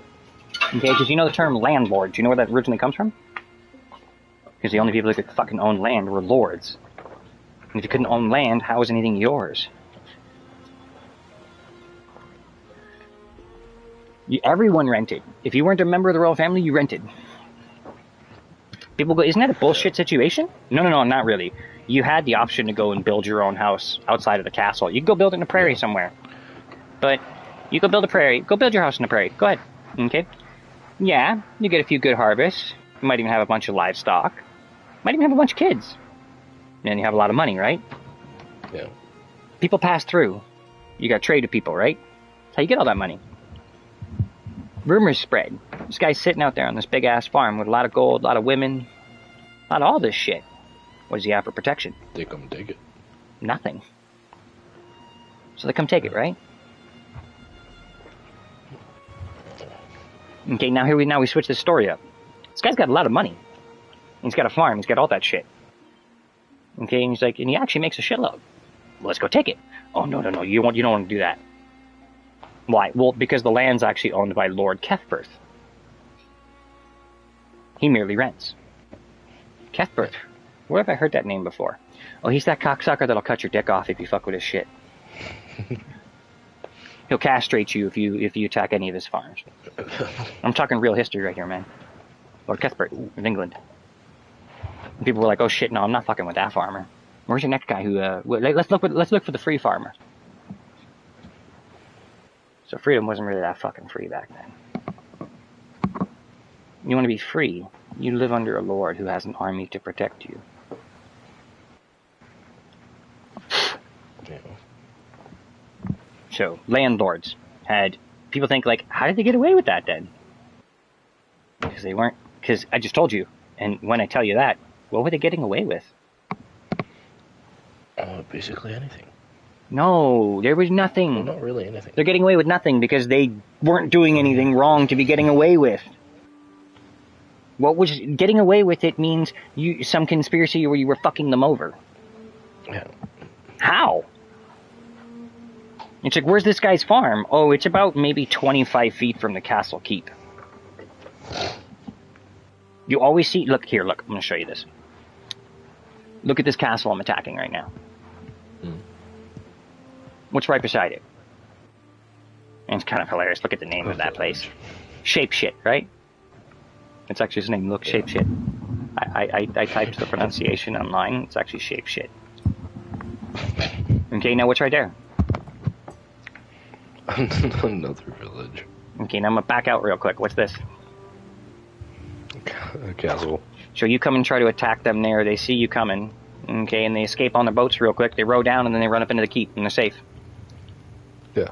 Okay, because you know the term landlord. Do you know where that originally comes from? Because the only people that could fucking own land were lords. And if you couldn't own land, how is anything yours? Everyone rented. If you weren't a member of the royal family, you rented. People go, isn't that a bullshit situation? No, not really. You had the option to go and build your own house outside of the castle. You could go build it in a prairie somewhere. But you go build a prairie. Go build your house in a prairie. Go ahead. Okay? Yeah, you get a few good harvests. You might even have a bunch of livestock. Might even have a bunch of kids. And you have a lot of money, right? Yeah. People pass through. You got trade with people, right? That's how you get all that money. Rumors spread. This guy's sitting out there on this big-ass farm with a lot of gold, a lot of women, a lot of all this shit. What does he have for protection? They come take it. Nothing. So they come take it, right? Okay, now we switch this story up. This guy's got a lot of money. He's got a farm. He's got all that shit. Okay, and he's like, and he actually makes a shitload. Well, let's go take it. Oh, no, you don't want to do that. Why? Well, because the land's actually owned by Lord Cuthbert. He merely rents. Cuthbert. Where have I heard that name before? Oh, he's that cocksucker that'll cut your dick off if you fuck with his shit. He'll castrate you if you attack any of his farms. I'm talking real history right here, man. Lord Cuthbert of England. And people were like, "Oh shit, no, I'm not fucking with that farmer." Where's your next guy who? Let's look for the free farmer. So freedom wasn't really that fucking free back then. You want to be free? You live under a lord who has an army to protect you. Yeah. So landlords had people think like, how did they get away with that then? Because they weren't. Because I just told you, and when I tell you that, what were they getting away with? Basically anything. No, there was nothing. Well, not really anything. They're getting away with nothing because they weren't doing anything wrong to be getting away with. What was getting away with it means some conspiracy where you were fucking them over. Yeah. How? It's like, where's this guy's farm? Oh, it's about maybe 25 feet from the castle keep. You always see... Look, I'm going to show you this. Look at this castle I'm attacking right now. What's right beside it? And it's kind of hilarious. Look at the name of that place. Shape Shit, right? It's actually his name. Look, Shape Shit. I typed the pronunciation online. It's actually Shape Shit. Okay, now what's right there? Another village. Okay, now I'm gonna back out real quick. What's this? A castle. So you come and try to attack them there. They see you coming. Okay, and they escape on their boats real quick. They row down and then they run up into the keep and they're safe. Yeah.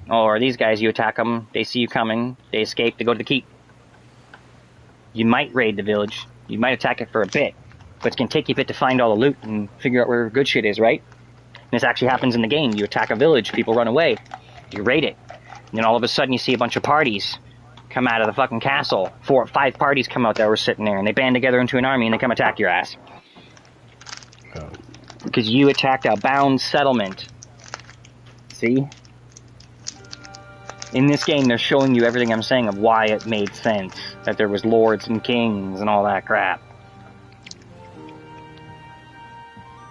Or these guys, you attack them. They see you coming. They escape. They go to the keep. You might raid the village. You might attack it for a bit. But it's going to take you a bit to find all the loot and figure out where good shit is, right? And this actually happens in the game. You attack a village. People run away. You raid it. And then all of a sudden you see a bunch of parties come out of the fucking castle. 4 or 5 parties come out that were sitting there. And they band together into an army and they come attack your ass. Oh. Because you attacked a bound settlement. See? In this game, they're showing you everything I'm saying of why it made sense. That there was lords and kings and all that crap.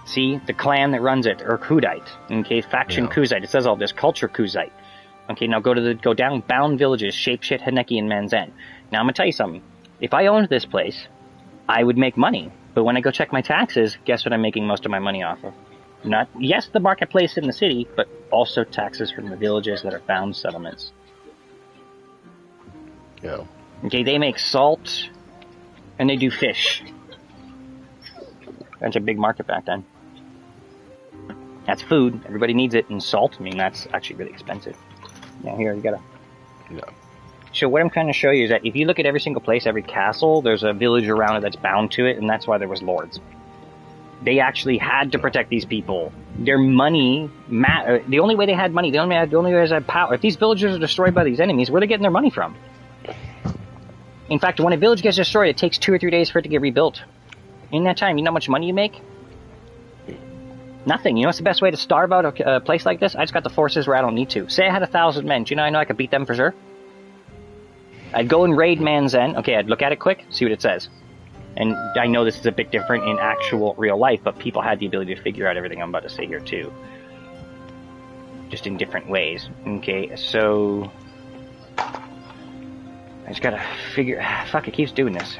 See? The clan that runs it, or Kudite. Okay, faction Kuzite. It says all this. Culture Kuzite. Okay, now go down. Bound villages, Shape Shit, Hideki, and Manzen. Now I'm gonna tell you something. If I owned this place, I would make money. But when I go check my taxes, guess what I'm making most of my money off of? Not, yes, the marketplace in the city, but also taxes from the villages that are found settlements. Yeah. Okay, they make salt, and they do fish. That's a big market back then. That's food. Everybody needs it. And salt, I mean, that's actually really expensive. Yeah, here, you gotta... Yeah. So what I'm trying to show you is that if you look at every single place, every castle, there's a village around it that's bound to it, and that's why there was lords. They actually had to protect these people. Their money, the only way they had money, the only way they had power. If these villages are destroyed by these enemies, where are they getting their money from? In fact, when a village gets destroyed, it takes 2 or 3 days for it to get rebuilt. In that time, you know how much money you make? Nothing. You know what's the best way to starve out a place like this? I just got the forces where I don't need to. Say I had 1,000 men. Do you know I could beat them for sure? I'd go and raid Man's End. Okay, I'd look at it quick, see what it says. And I know this is a bit different in actual real life, but people had the ability to figure out everything I'm about to say here too. Just in different ways. Okay, so... I just gotta figure... Fuck, it keeps doing this.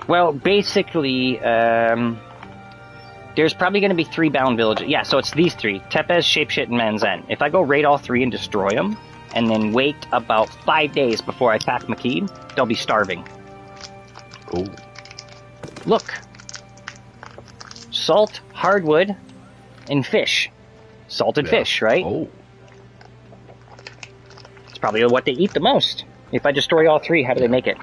Well, basically, there's probably going to be 3 bound villages. Yeah, so it's these 3. Tepes, Shapeshit, and Man's End. If I go raid all 3 and destroy them, and then wait about 5 days before I attack Makid, they'll be starving. Oh. Look. Salt, hardwood, and fish. Salted fish, right? Oh. It's probably what they eat the most. If I destroy all 3, how do they make it?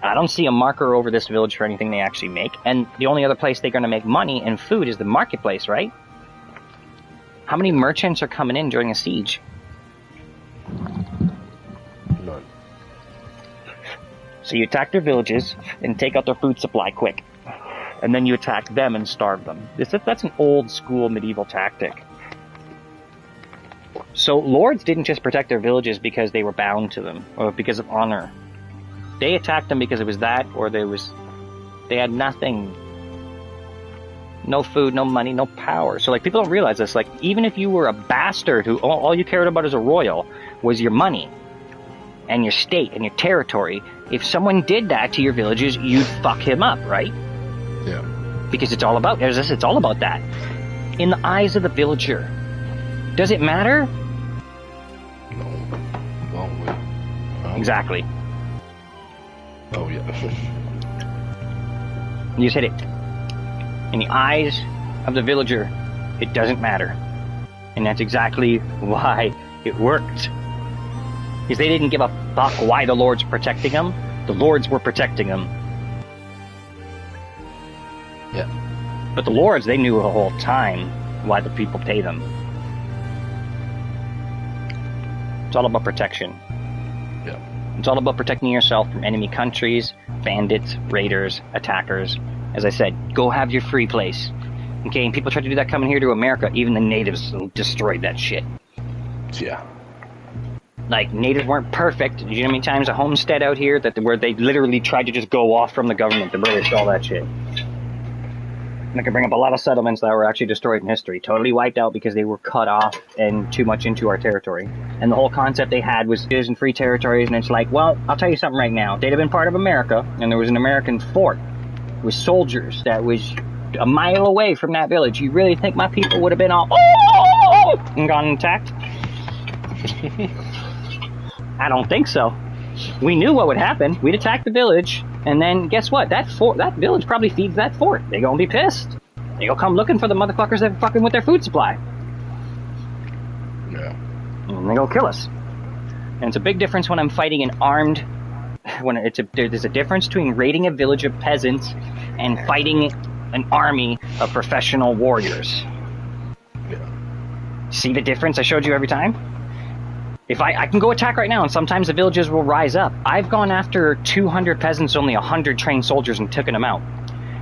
I don't see a marker over this village for anything they actually make. And the only other place they're going to make money and food is the marketplace, right? How many merchants are coming in during a siege? None. So you attack their villages and take out their food supply quick. And then you attack them and starve them. That's an old school medieval tactic. So lords didn't just protect their villages because they were bound to them, or because of honor. They attacked them because it was that, or they had nothing. No food, no money, no power. So, like, people don't realize this. Like, even if you were a bastard who all you cared about as a royal was your money and your state and your territory, if someone did that to your villages, you'd fuck him up, right? Yeah. Because it's all about that. In the eyes of the villager, does it matter? No. Well, wait. Exactly. Oh, yeah. You just hit it. In the eyes of the villager, it doesn't matter. And that's exactly why it worked. Because they didn't give a fuck why the lords were protecting them. The lords were protecting them. Yeah. But the lords, they knew the whole time why the people pay them. It's all about protection. Yeah. It's all about protecting yourself from enemy countries, bandits, raiders, attackers. As I said, go have your free place. Okay, and people tried to do that coming here to America. Even the natives destroyed that shit. Yeah. Like, natives weren't perfect. Did you know how many times a homestead out here where they literally tried to just go off from the government, the British, all that shit? And I can bring up a lot of settlements that were actually destroyed in history. Totally wiped out because they were cut off and too much into our territory. And the whole concept they had was it in free territories, and it's like, well, I'll tell you something right now. They'd have been part of America, and there was an American fort with soldiers that was a mile away from that village. You really think my people would have been all, oh, and gone and attacked? I don't think so. We knew what would happen. We'd attack the village, and then guess what? That village probably feeds that fort. They gonna be pissed. They gonna come looking for the motherfuckers that are fucking with their food supply. Yeah. And they gonna kill us. And it's a big difference when I'm fighting an armed... There's a difference between raiding a village of peasants and fighting an army of professional warriors. Yeah. See the difference I showed you every time? If I can go attack right now, and sometimes the villages will rise up. I've gone after 200 peasants, only 100 trained soldiers, and taken them out.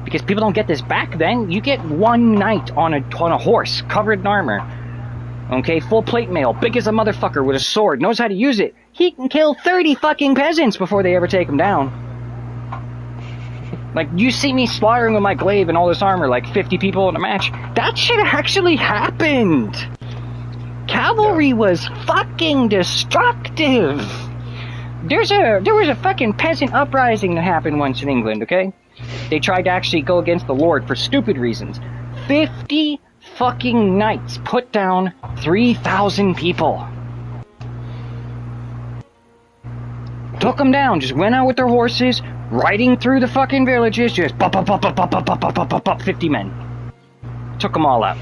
Because people don't get this. Back then, you get one knight on a horse, covered in armor. Okay, full plate mail, big as a motherfucker with a sword, knows how to use it. He can kill 30 fucking peasants before they ever take him down. Like, you see me slaughtering with my glaive and all this armor, like 50 people in a match. That shit actually happened. Cavalry was fucking destructive. there was a fucking peasant uprising that happened once in England, okay? They tried to actually go against the Lord for stupid reasons. 50 fucking knights put down 3,000 people. Took them down, just went out with their horses, riding through the fucking villages, just pop, 50 men. Took them all out.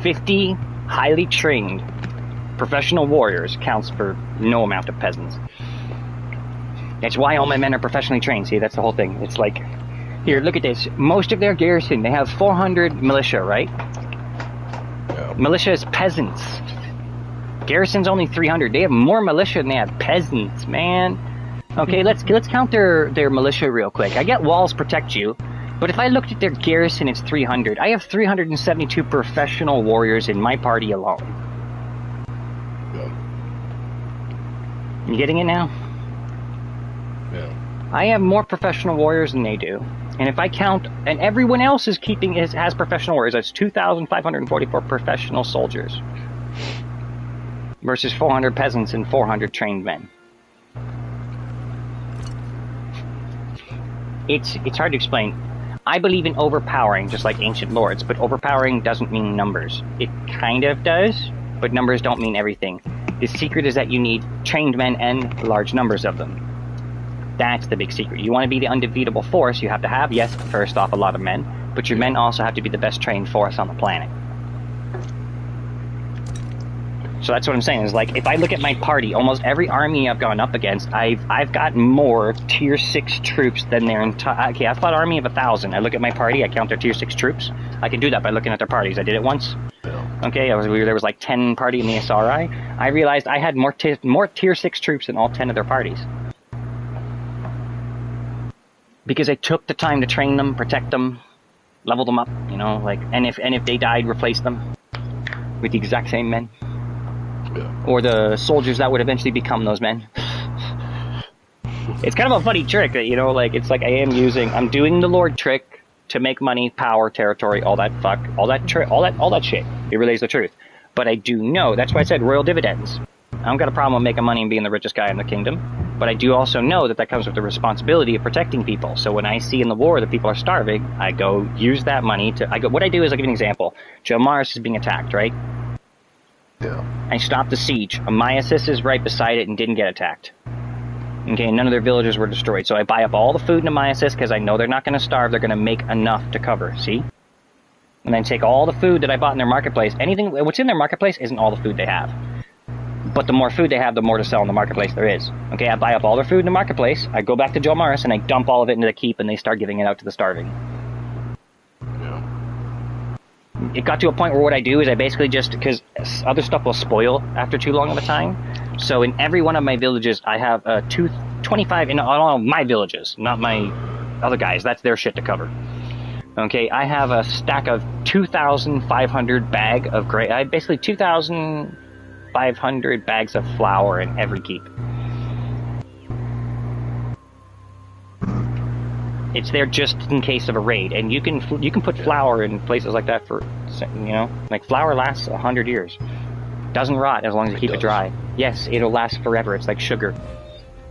50 highly trained professional warriors counts for no amount of peasants. That's why all my men are professionally trained. See, that's the whole thing. It's like, here, look at this. Most of their garrison, they have 400 militia, right? Yeah. Militia is peasants. Garrison's only 300. They have more militia than they have peasants, man. Okay, let's count their militia real quick. I get walls protect you. But if I looked at their garrison, it's 300. I have 372 professional warriors in my party alone. Yeah. You getting it now? Yeah. I have more professional warriors than they do. And if I count, and everyone else has professional warriors, that's 2,544 professional soldiers. Versus 400 peasants and 400 trained men. It's hard to explain. I believe in overpowering, just like ancient lords, but overpowering doesn't mean numbers. It kind of does, but numbers don't mean everything. The secret is that you need trained men and large numbers of them. That's the big secret. You want to be the undefeatable force, you have to have, yes, first off, a lot of men, but your men also have to be the best trained force on the planet. So that's what I'm saying, is like, if I look at my party, almost every army I've gone up against, I've got more tier 6 troops than their entire... Okay, I fought an army of 1,000. I look at my party, I count their tier 6 troops. I can do that by looking at their parties. I did it once. Yeah. Okay, there was like 10 party in the SRI. I realized I had more tier 6 troops than all 10 of their parties. Because I took the time to train them, protect them, level them up, you know, like, and if they died, replace them with the exact same men. Yeah. Or the soldiers that would eventually become those men. It's kind of a funny trick that, you know, like, it's like I'm doing the Lord trick to make money, power, territory, all that shit. It really is the truth. But I do know, that's why I said royal dividends. I don't got a problem with making money and being the richest guy in the kingdom, but I do also know that comes with the responsibility of protecting people. So when I see in the war that people are starving, I go use that money what I do is, I'll give you an example. Joe Mars is being attacked, right? Yeah. I stopped the siege. Amyasis is right beside it and didn't get attacked. Okay, none of their villages were destroyed. So I buy up all the food in Amyasis because I know they're not going to starve. They're going to make enough to cover, see? And then take all the food that I bought in their marketplace. What's in their marketplace isn't all the food they have. But the more food they have, the more to sell in the marketplace there is. Okay, I buy up all their food in the marketplace. I go back to Joe Mars and I dump all of it into the keep and they start giving it out to the starving. It got to a point where what I do is I basically just, because other stuff will spoil after too long of a time. So in every one of my villages, I have 25 in all of my villages, not my other guys. That's their shit to cover. Okay, I have a stack of 2,500 bag of basically 2,500 bags of flour in every keep. It's there just in case of a raid, and you can put flour in places like that for, you know, like flour lasts 100 years. Doesn't rot as long as you keep it dry. Yes, it'll last forever. It's like sugar.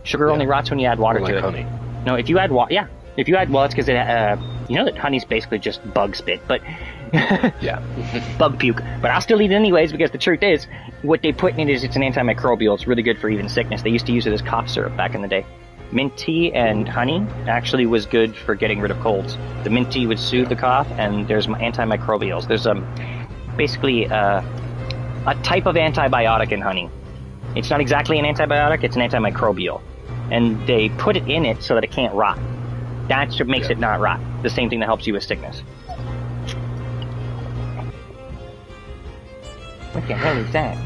Sugar only rots when you add water to it. Honey. No, if you add water, yeah. If you add, well, it's because you know that honey's basically just bug spit, but yeah, bug puke. But I'll still eat it anyways because the truth is, what they put in it is it's an antimicrobial. It's really good for even sickness. They used to use it as cough syrup back in the day. Mint tea and honey actually was good for getting rid of colds. The mint tea would soothe the cough, and there's antimicrobials. There's basically a type of antibiotic in honey. It's not exactly an antibiotic, it's an antimicrobial. And they put it in it so that it can't rot. That's what makes it not rot. The same thing that helps you with sickness. What the hell is that?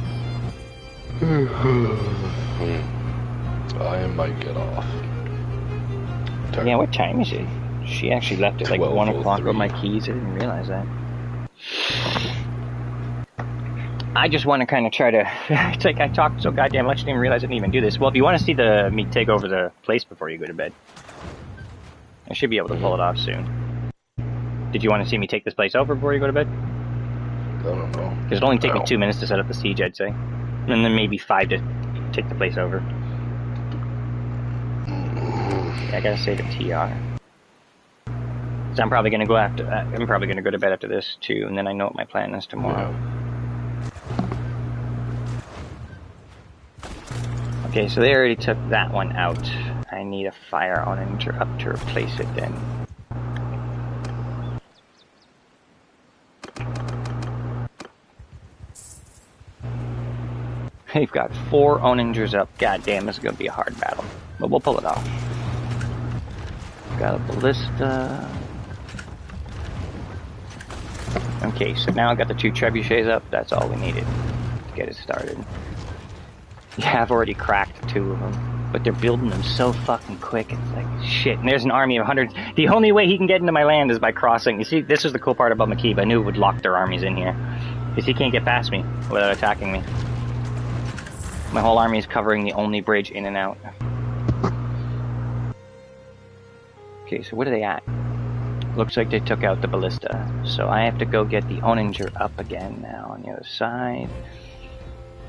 I might get off. Yeah, what time is it? She actually left at like 1 o'clock with my keys. I didn't realize that. I just want to kind of try to... It's like I talked so goddamn much, I didn't realize I didn't even do this. Well, if you want to see me take over the place before you go to bed, I should be able to pull it off soon. Did you want to see me take this place over before you go to bed? don't know. Because it'll only take me 2 minutes to set up the siege, I'd say. And then maybe 5 to take the place over. Yeah, I gotta save a TR. So I'm probably gonna go to bed after this too, and then I know what my plan is tomorrow. Yeah. Okay, so they already took that one out. I need a fire onager up to replace it then. They've got 4 onagers up. God damn, this is gonna be a hard battle. But we'll pull it off. Got a ballista. Okay, so now I've got the 2 trebuchets up. That's all we needed to get it started. Yeah, I've already cracked 2 of them. But they're building them so fucking quick. It's like, shit. And there's an army of 100. The only way he can get into my land is by crossing. You see, this is the cool part about McKeeb. I knew it would lock their armies in here. Because he can't get past me without attacking me. My whole army is covering the only bridge in and out. Okay, so what are they at? Looks like they took out the ballista. So I have to go get the onager up again now on the other side.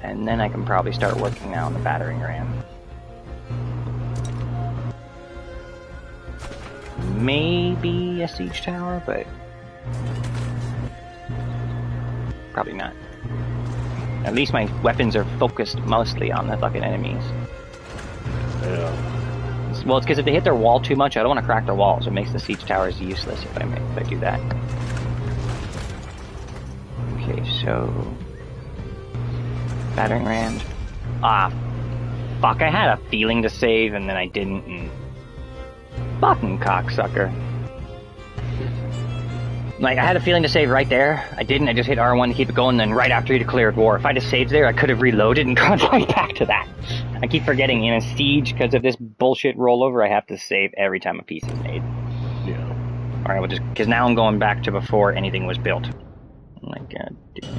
And then I can probably start working now on the battering ram. Maybe a siege tower, but probably not. At least my weapons are focused mostly on the fucking enemies. Yeah. Well, it's because if they hit their wall too much, I don't want to crack their walls. It makes the siege towers useless if I do that. Okay, so battering rams. Ah, fuck! I had a feeling to save and then I didn't. And fucking cocksucker. Like, I had a feeling to save right there. I didn't. I just hit R1 to keep it going. Then right after he declared war, if I just saved there, I could have reloaded and gone right back to that. I keep forgetting in a siege because of this bullshit rollover. I have to save every time a piece is made. Yeah. All right, well, just because now I'm going back to before anything was built. Oh my god. Dude.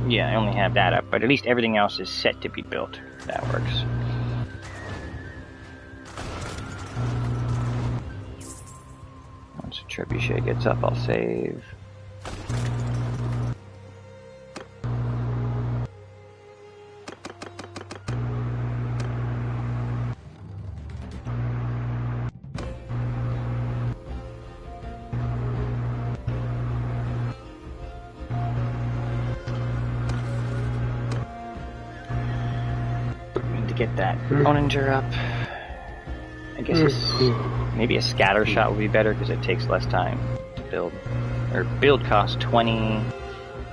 Yeah, I only have that up, but at least everything else is set to be built. That works. Once a trebuchet gets up, I'll save. Get that onager up. I guess maybe a scatter shot would be better because it takes less time to build. Or build costs 20.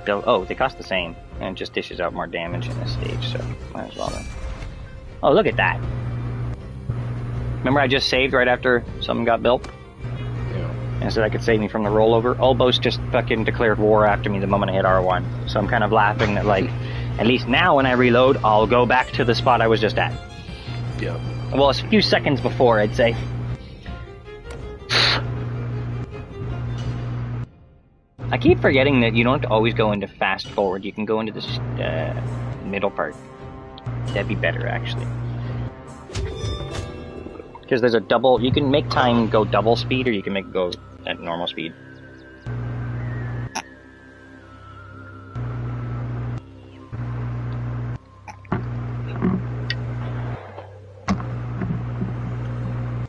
Oh, they cost the same, and it just dishes out more damage in this stage. So might as well then. Oh, look at that! Remember, I just saved right after something got built. Yeah. And so that could save me from the rollover. Olbos just fucking declared war after me the moment I hit R1. So I'm kind of laughing that like. At least now when I reload, I'll go back to the spot I was just at. Yeah. Well, it's a few seconds before, I'd say. I keep forgetting that you don't have to always go into fast forward. You can go into this middle part. That'd be better, actually. Because there's a double... You can make time go double speed, or you can make it go at normal speed.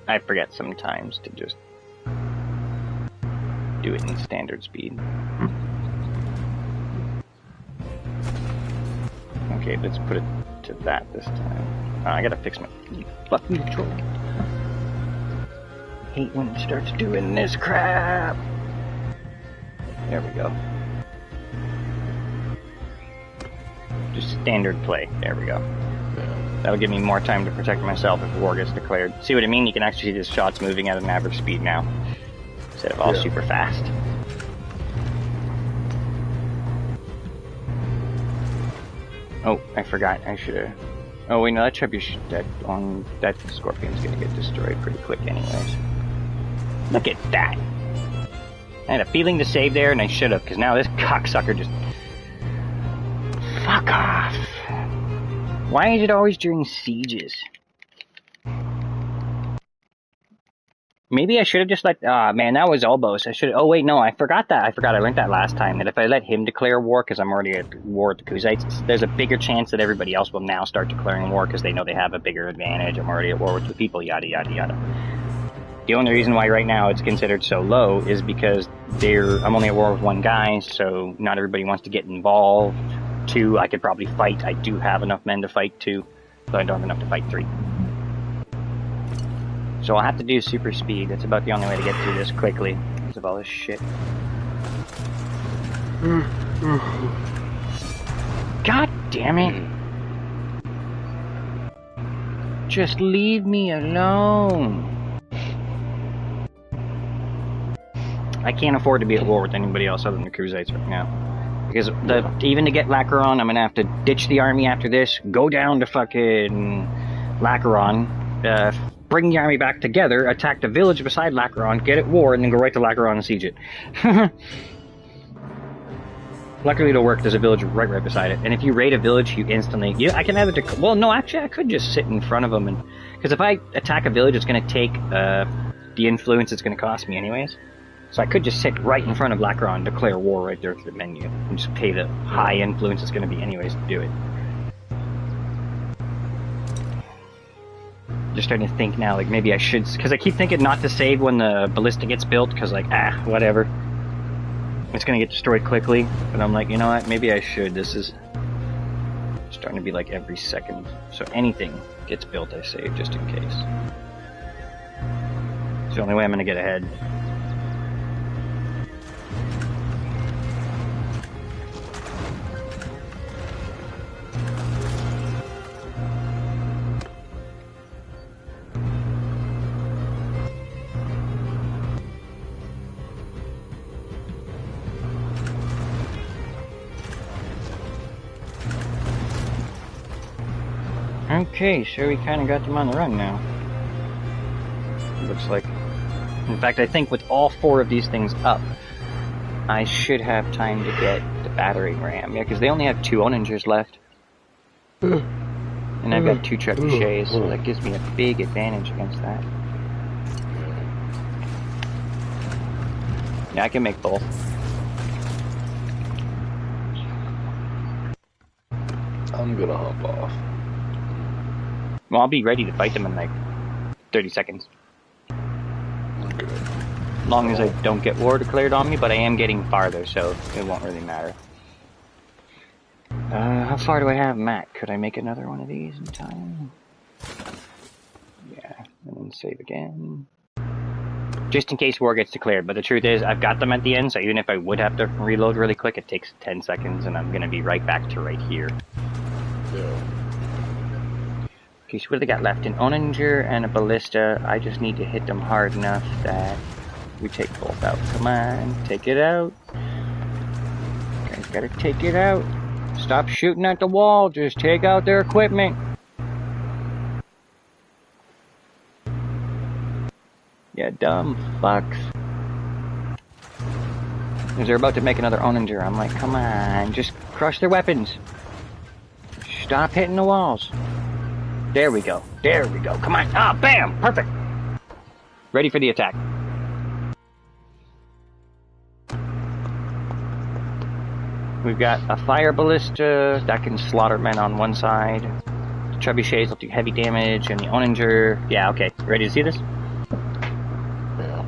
I forget sometimes to just do it in standard speed. Okay, let's put it to that this time. I gotta fix my fucking control. Hate when it starts doing this crap. There we go. Just standard play. There we go. That'll give me more time to protect myself if war gets declared. See what I mean? You can actually see the shots moving at an average speed now. Instead of all super fast. Oh, I forgot. I should have... Oh wait, no, that trebuchet, that scorpion's gonna get destroyed pretty quick anyways. Look at that! I had a feeling to save there and I should have, because now this cocksucker just... Fuck off! Why is it always during sieges? Maybe I should have just let... man, that was Albos. I should... Oh, wait, no, I forgot that. I learned that last time, that if I let him declare war, because I'm already at war with the Kuzites, there's a bigger chance that everybody else will now start declaring war, because they know they have a bigger advantage. I'm already at war with the people, yada, yada, yada. The only reason why right now it's considered so low is because I'm only at war with one guy, so not everybody wants to get involved. 2, I could probably fight. I do have enough men to fight 2, but I don't have enough to fight 3. So I'll have to do super speed. That's about the only way to get through this quickly. Because of all this shit. God damn it! Just leave me alone! I can't afford to be at war with anybody else other than the Crusaders right now. Because even to get Lacaron, I'm gonna have to ditch the army after this, go down to fucking Lacaron, bring the army back together, attack the village beside Lacaron, get at war, and then go right to Lacaron and siege it. Luckily it'll work, there's a village right beside it. And if you raid a village, you instantly... I can either... Well, no, actually, I could just sit in front of them. Because if I attack a village, it's going to take the influence it's going to cost me anyways. So I could just sit right in front of Lacaron, declare war right there through the menu, and just pay the high influence it's going to be anyways to do it. Just starting to think now, like, maybe I should... Because I keep thinking not to save when the ballista gets built, because, like, whatever. It's gonna get destroyed quickly, but I'm like, you know what, maybe I should. This is starting to be like every second. So anything gets built, I save, just in case. It's the only way I'm gonna get ahead. Okay, so we kind of got them on the run now. Looks like. In fact, I think with all 4 of these things up, I should have time to get the battering ram. Yeah, because they only have 2 onagers left. And I've got 2 trebuchets, so that gives me a big advantage against that. Yeah, I can make both. I'm gonna hop off. Well, I'll be ready to fight them in like 30 seconds. Okay. As long as I don't get war declared on me, but I am getting farther, so it won't really matter. How far do I have, Matt? Could I make another one of these in time? Yeah, and then save again. Just in case war gets declared, but the truth is, I've got them at the end, so even if I would have to reload really quick, it takes 10 seconds, and I'm gonna be right back to right here. Yeah. Okay, so what do they got left? An onager and a ballista. I just need to hit them hard enough that we take both out. Come on, take it out. Guys gotta take it out. Stop shooting at the wall, just take out their equipment. Yeah, dumb fucks. Because they're about to make another onager. I'm like, come on, just crush their weapons. Stop hitting the walls. There we go. There we go. Come on. Ah, bam! Perfect. Ready for the attack. We've got a fire ballista that can slaughter men on one side. The trebuchets will do heavy damage, and the onager... Yeah, okay. Ready to see this? Yeah.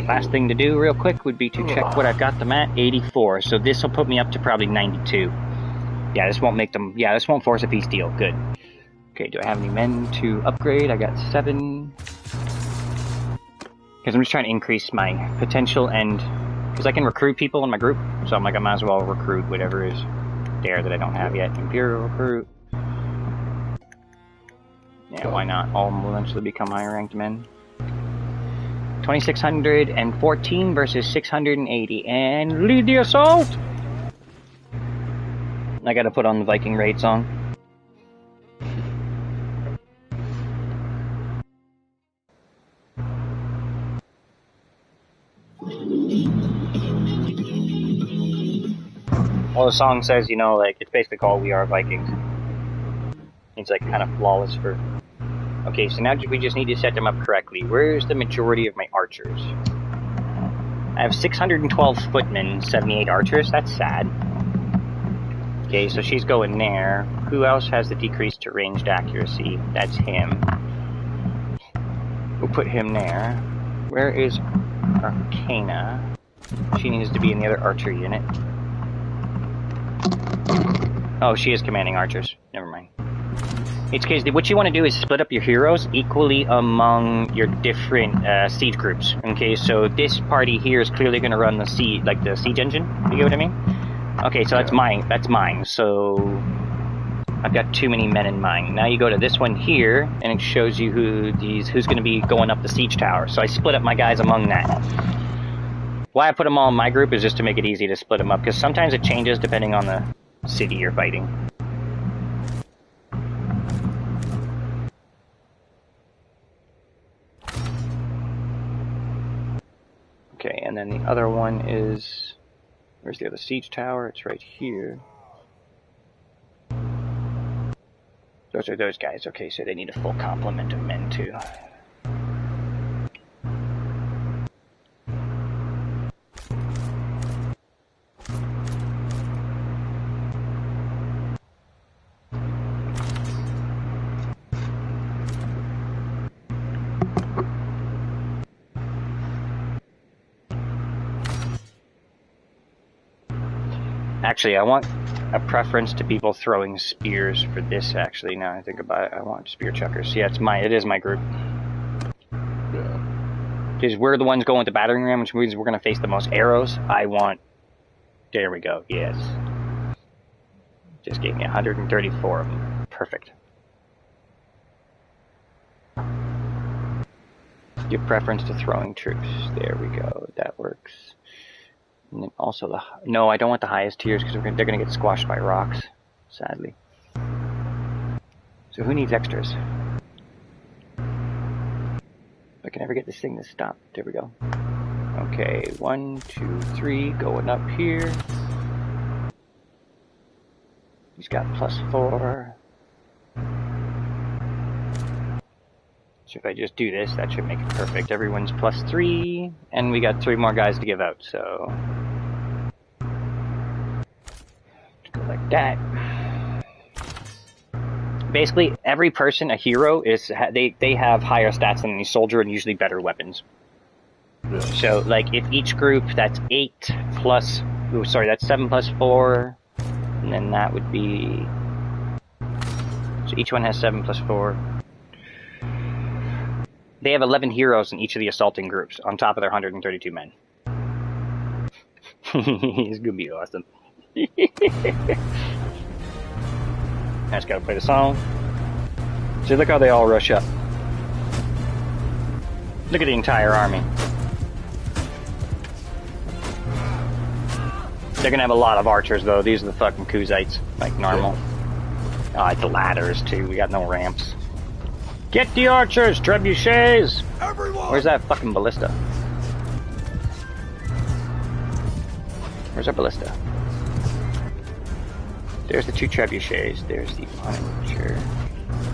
Last thing to do real quick would be to check what I've got them at. 84. So this will put me up to probably 92. Yeah, this won't make them... Yeah, this won't force a peace deal. Good. Okay, do I have any men to upgrade? I got 7. Because I'm just trying to increase my potential and... Because I can recruit people in my group. So I'm like, I might as well recruit whatever is there that I don't have yet. Imperial recruit. Yeah, why not? All will eventually become higher ranked men. 2,614 versus 680. And lead the assault! I gotta put on the Viking raid song. Well, the song says, you know, like, it's basically called We Are Vikings. It's like kind of flawless for Okay, so now we just need to set them up correctly. Where's the majority of my archers? I have 612 footmen, 78 archers. That's sad. Okay, so she's going there. Who else has the decrease to ranged accuracy? That's him. We'll put him there. Where is Arcana? She needs to be in the other archer unit. Oh, she is commanding archers. Never mind. It's because what you want to do is split up your heroes equally among your different siege groups. Okay, so this party here is clearly going to run the siege, like the siege engine. You get what I mean? Okay, so that's mine. That's mine. So I've got too many men in mine. Now you go to this one here, and it shows you who's going to be going up the siege tower. So I split up my guys among that. Why I put them all in my group is just to make it easy to split them up, because sometimes it changes depending on the city you're fighting. Okay, and then the other one is... Where's the other siege tower? It's right here. Those are those guys. Okay, so they need a full complement of men, too. Actually, I want a preference to people throwing spears for this, actually, now I think about it. I want spear chuckers. Yeah, it is my group. Yeah. Because we're the ones going with the battering ram, which means we're going to face the most arrows. I want... There we go, yes. Just gave me 134 of them. Perfect. Give preference to throwing troops. There we go, that works. And then also no, I don't want the highest tiers because they're going to get squashed by rocks, sadly. So who needs extras? If I can ever get this thing to stop. There we go. Okay, 1, 2, 3, going up here. He's got +4. So if I just do this, that should make it perfect. Everyone's +3, and we got 3 more guys to give out, so... Go like that. Basically, every person, a hero, they have higher stats than any soldier and usually better weapons. Yeah. So, like, if each group, that's 8 plus... Oh, sorry, that's 7 plus 4, and then that would be... So each one has 7 plus 4. They have 11 heroes in each of the assaulting groups, on top of their 132 men. It's gonna be awesome. I just gotta play the song. See, look how they all rush up. Look at the entire army. They're gonna have a lot of archers, though. These are the fucking Kuzites, like normal. Oh, it's the ladders, too. We got no ramps. Get the archers, trebuchets! Everyone! Where's that fucking ballista? Where's our ballista? There's the 2 trebuchets. There's the archer.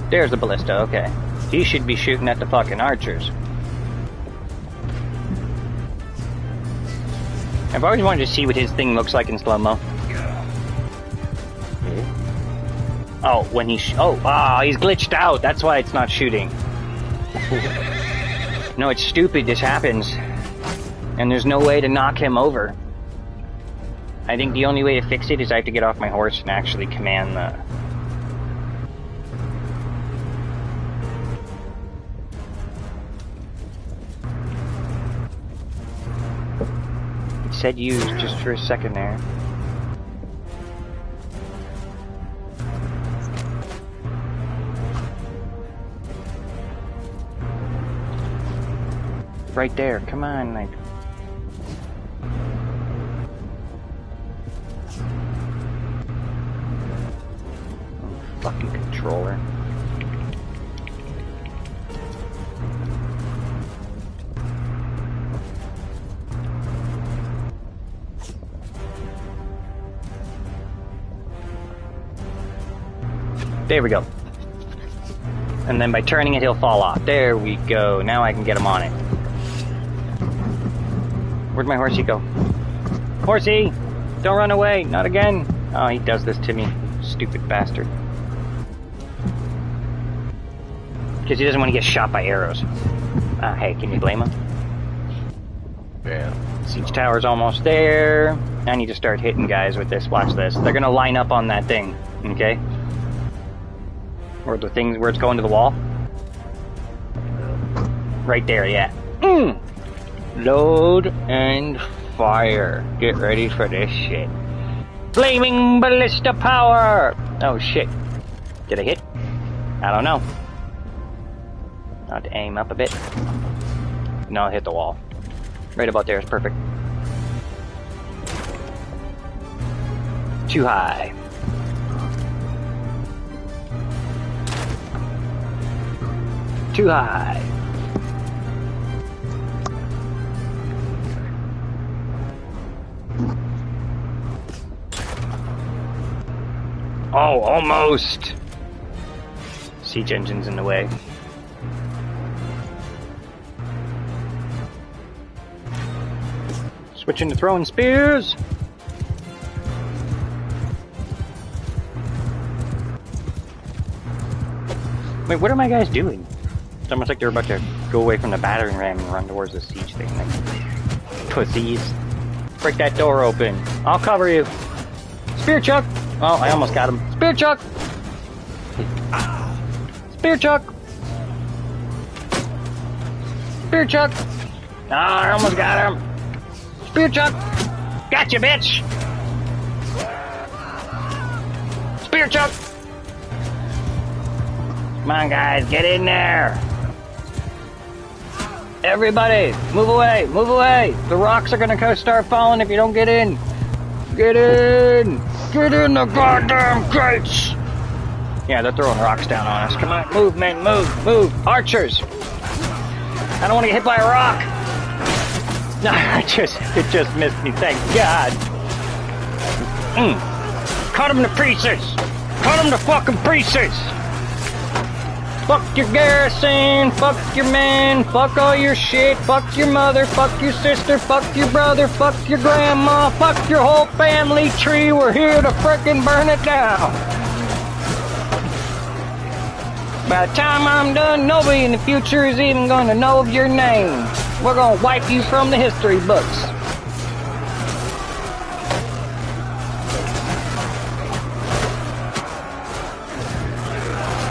There's the ballista, okay. He should be shooting at the fucking archers. I've always wanted to see what his thing looks like in slow-mo. Oh, when he he's glitched out. That's why it's not shooting. No, it's stupid. This happens. And there's no way to knock him over. I think the only way to fix it is I have to get off my horse and actually command the... It said use just for a second there. Right there, come on, like... Oh, fucking controller. There we go. And then by turning it, he'll fall off. There we go. Now I can get him on it. Where'd my horsey go? Horsey! Don't run away! Not again! Oh, he does this to me. Stupid bastard. Because he doesn't want to get shot by arrows. Hey, can you blame him? Yeah. Siege tower's almost there. I need to start hitting guys with this. Watch this. They're gonna line up on that thing. Okay? Where the things where it's going to the wall. Right there, yeah. Load and fire. Get ready for this shit. Flaming ballista power! Oh shit. Did I hit? I don't know. I'll have to aim up a bit. No, I'll hit the wall. Right about there is perfect. Too high. Too high. Oh, almost. Siege engine's in the way. Switching to throwing spears. Wait, what are my guys doing? It's almost like they're about to go away from the battering ram and run towards the siege thing. Like, pussies. Break that door open. I'll cover you. Spear chuck! Oh, I almost got him. Spear chuck! Spear chuck! Spear chuck! Ah, I almost got him. Spear chuck! Gotcha, bitch! Spear chuck! Come on, guys, get in there! Everybody, move away, move away! The rocks are gonna start falling if you don't get in! Get in! Get in the goddamn gates! Yeah, they're throwing rocks down on us. Come on, move, men, move, move! Archers! I don't want to get hit by a rock! No, it just missed me, thank God! Cut them to pieces! Cut them to fucking pieces! Fuck your garrison, fuck your men, fuck all your shit, fuck your mother, fuck your sister, fuck your brother, fuck your grandma, fuck your whole family tree, we're here to frickin' burn it down. By the time I'm done, nobody in the future is even gonna know of your name. We're gonna wipe you from the history books.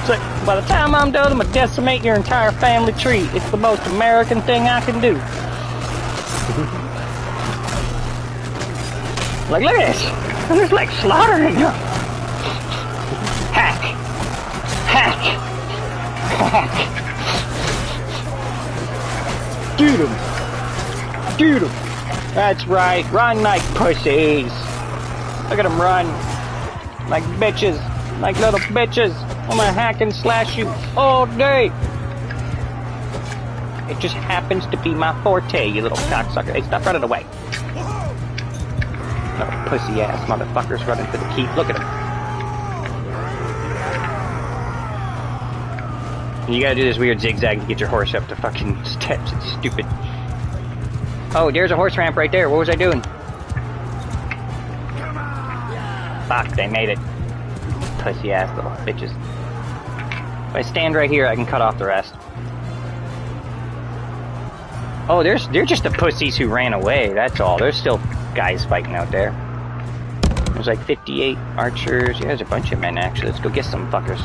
So, by the time I'm done, I'm gonna decimate your entire family tree. It's the most American thing I can do. Like, look at this. I'm just like slaughtering them. Hack. Hack. Hack. Dude 'em. Dude 'em. That's right. Run like pussies. Look at them run. Like bitches. Like little bitches. I'm gonna hack and slash you all day. It just happens to be my forte, you little cocksucker. Hey, stop running away. Little pussy-ass motherfuckers running for the keep. Look at them. You gotta do this weird zigzag to get your horse up to fucking steps. It's stupid. Oh, there's a horse ramp right there. What was I doing? Fuck, they made it. Pussy-ass little bitches. If I stand right here, I can cut off the rest. Oh, they're just the pussies who ran away, that's all. There's still guys fighting out there. There's like 58 archers. Yeah, there's a bunch of men, actually. Let's go get some fuckers.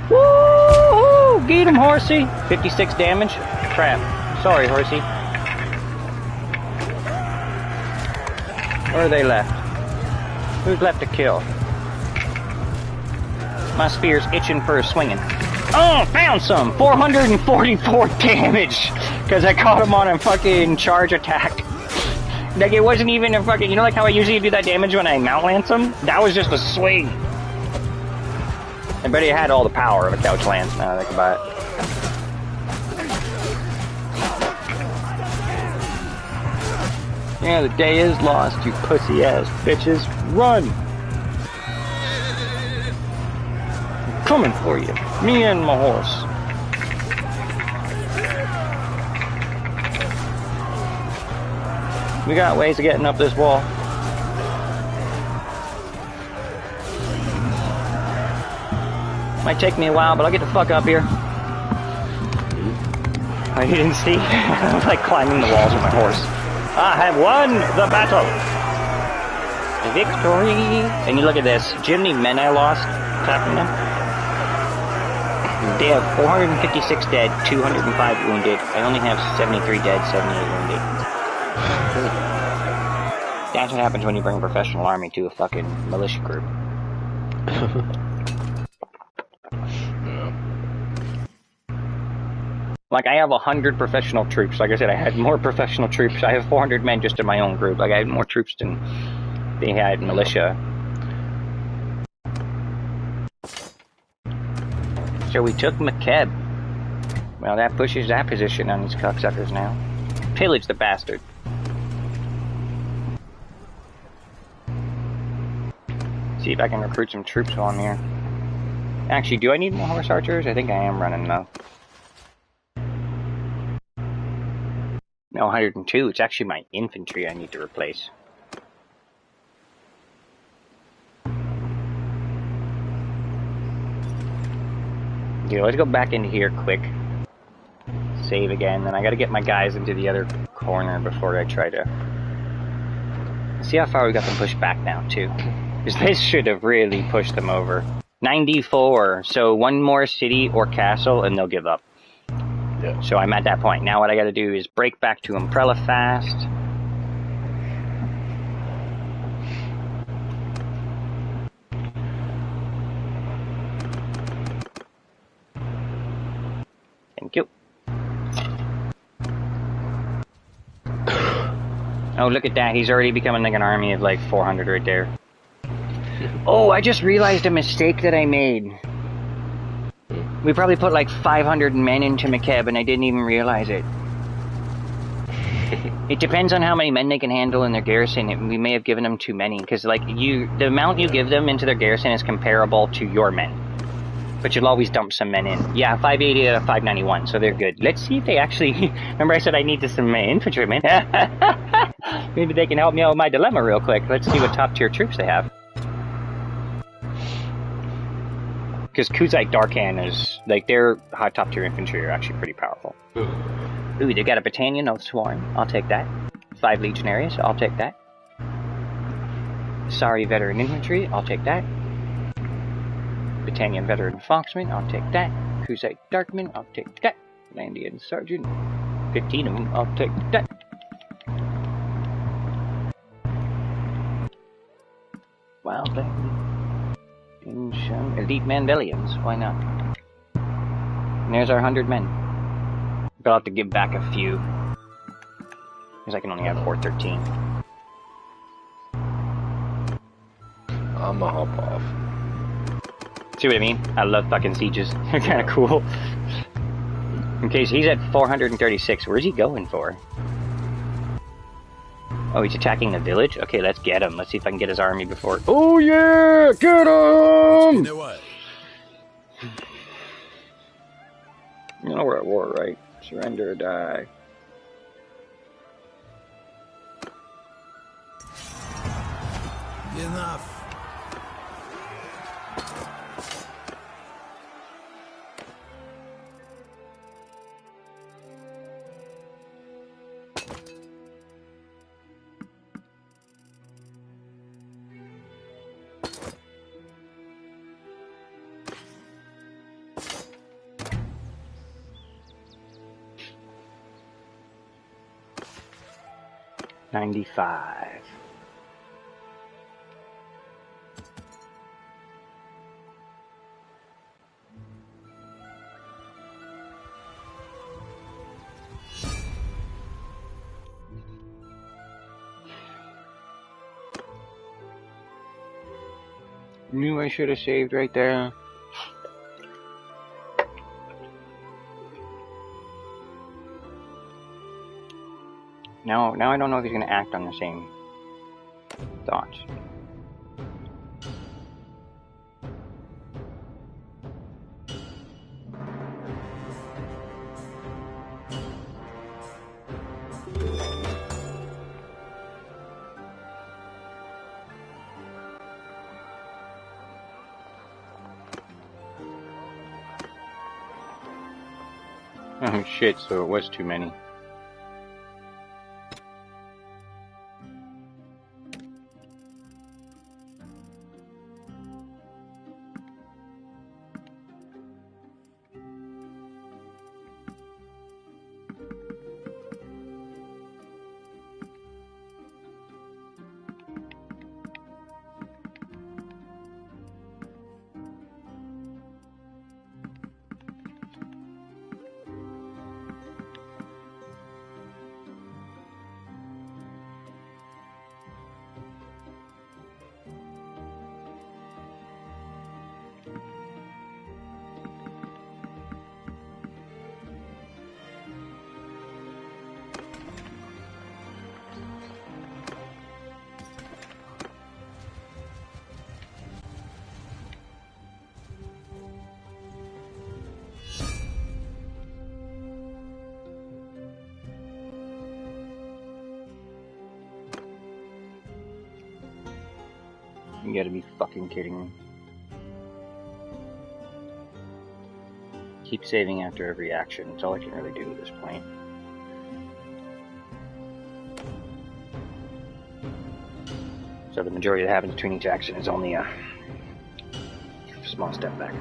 Woo! Get him, horsey! 56 damage? Crap. Sorry, horsey. Where are they left? Who's left to kill? My spear's itching for a swinging. Oh, found some! 444 damage! Because I caught him on a fucking charge attack. Like, it wasn't even a fucking... You know like how I usually do that damage when I mount lance him? That was just a swing. I bet he had all the power of a couch lance, now that I think about it. Yeah, the day is lost, you pussy-ass bitches. Run! coming for you. Me and my horse. We got ways of getting up this wall. Might take me a while, but I'll get the fuck up here. Oh, you didn't see? I'm like climbing the walls with my horse. I have won the battle! Victory! And you look at this. Do you have any men I lost? Clapping them? They have 456 dead, 205 wounded. I only have 73 dead, 78 wounded. That's what happens when you bring a professional army to a fucking militia group. Like, I have 100 professional troops. Like I said, I had more professional troops. I have 400 men just in my own group. Like, I had more troops than they had militia. So we took McKeb. Well, that pushes that position on these cocksuckers now. Pillage the bastard. See if I can recruit some troops while I'm here. Actually, do I need more horse archers? I think I am running low. No, 102. It's actually my infantry I need to replace. Okay, let's go back into here quick. Save again. Then I gotta get my guys into the other corner before I try to... See how far we got them pushed back now, too. Because this should have really pushed them over. 94. So one more city or castle and they'll give up. Yeah. So I'm at that point. Now what I gotta do is break back to Umbrella fast. Thank you. Oh, look at that. He's already becoming like an army of like 400 right there. Oh, I just realized a mistake that I made. We probably put like 500 men into McKeb and I didn't even realize it. It depends on how many men they can handle in their garrison. We may have given them too many, because like the amount you give them into their garrison is comparable to your men. But you'll always dump some men in. Yeah, 580 out of 591, so they're good. Let's see if they actually... Remember I said I needed some infantrymen? Maybe they can help me out with my dilemma real quick. Let's see what top tier troops they have. Because Kuzite Darkhan is, like, their high top tier infantry are actually pretty powerful. Ooh, they got a battalion of swarm. I'll take that. 5 legionaries. I'll take that. Sorry, veteran infantry. I'll take that. Battalion veteran foxmen. I'll take that. Kuzite Darkmen. I'll take that. Landian sergeant. 15 of them. I'll take that. Wild thing. Elite Mandelians, why not? And there's our 100 men. But I'll have to give back a few. Because I can only have 413. I'ma hop off. See what I mean? I love fucking sieges. They're kinda cool. Okay, so he's at 436. Where's he going for? Oh, he's attacking the village? Okay, let's get him. Let's see if I can get his army before... Oh, yeah! Get him! You know we're at war, right? Surrender or die. Enough. $95. Knew I should have saved right there. Now I don't know if he's going to act on the same thoughts. Oh shit, so it was too many. You gotta be fucking kidding me. Keep saving after every action. It's all I can really do at this point. So the majority that happens between each action is only a small step back.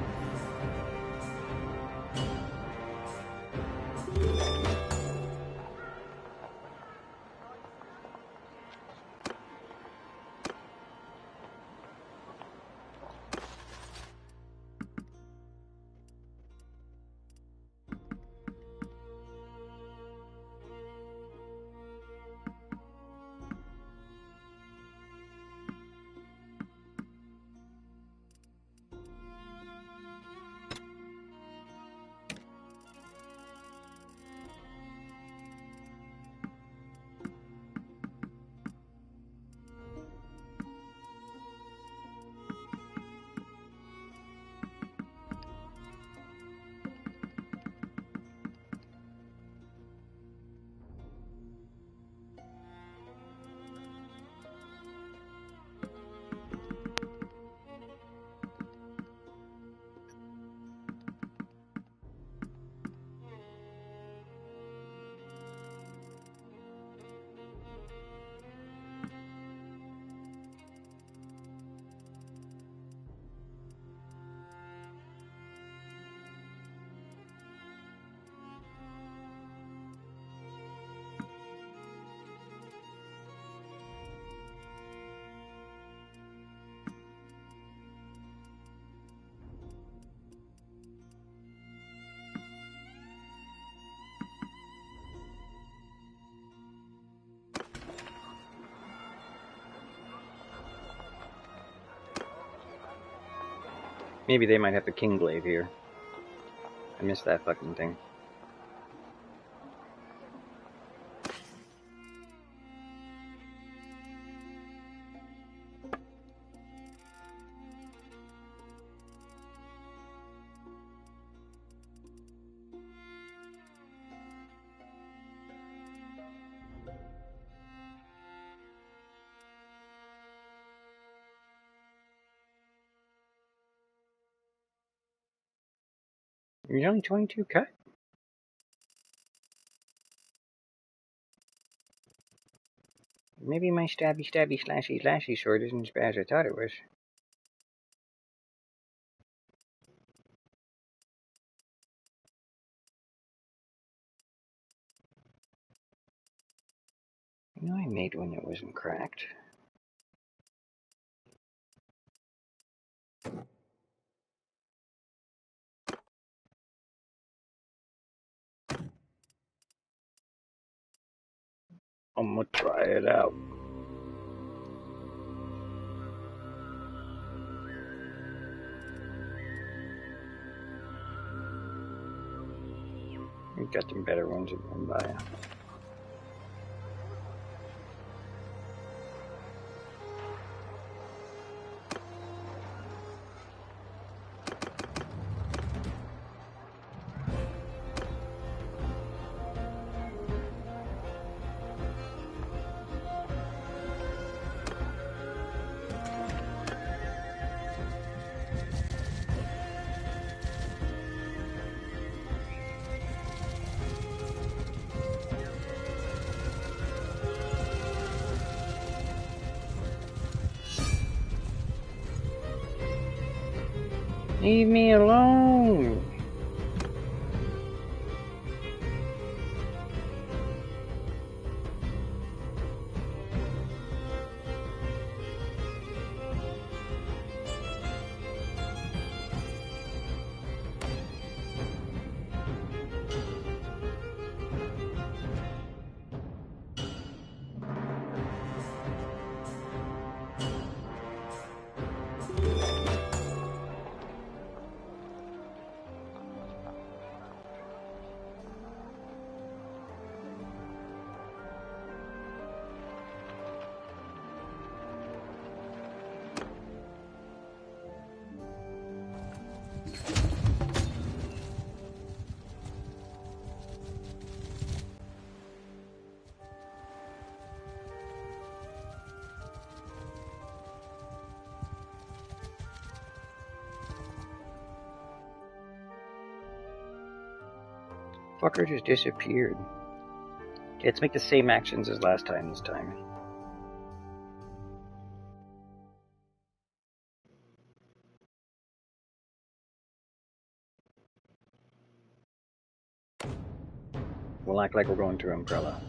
Maybe they might have the King Glaive here. I missed that fucking thing. You're only 22 cut? Maybe my stabby slashy sword isn't as bad as I thought it was. You know I made one that wasn't cracked. I'm gonna try it out. We've got some better ones that come by. Leave me alone. Fucker just disappeared. Okay, let's make the same actions as last time this time. We'll act like we're going to Umbrella.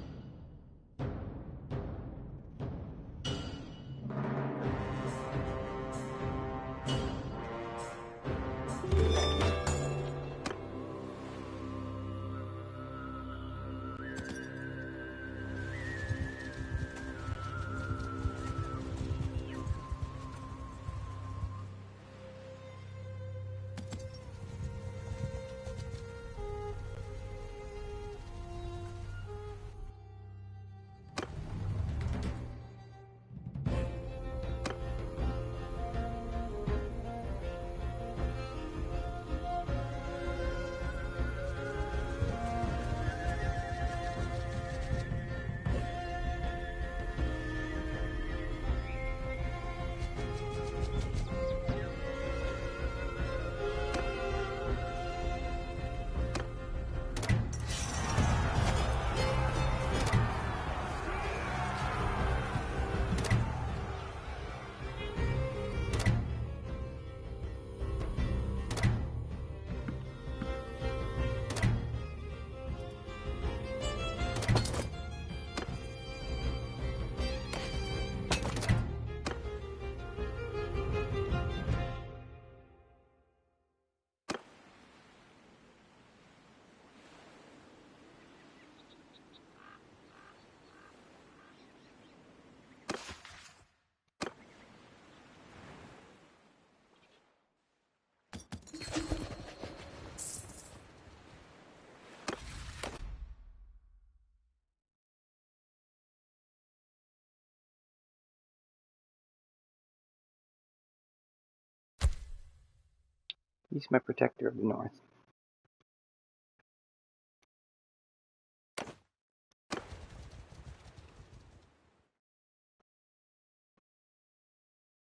He's my protector of the North.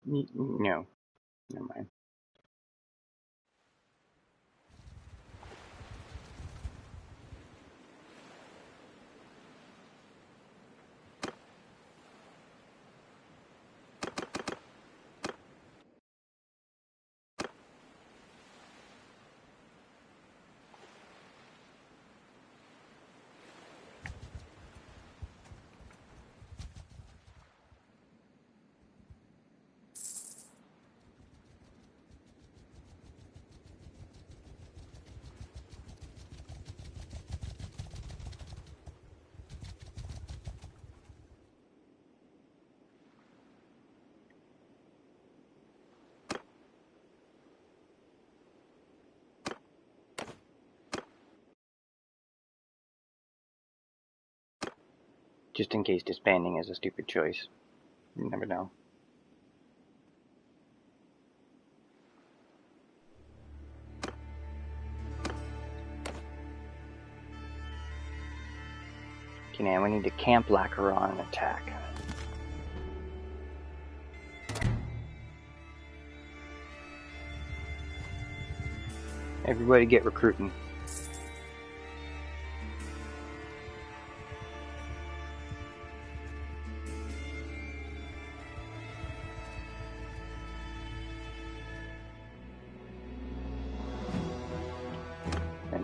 No. Never mind. Just in case disbanding is a stupid choice. You never know. Okay, now we need to camp Lacaron and attack. Everybody get recruiting.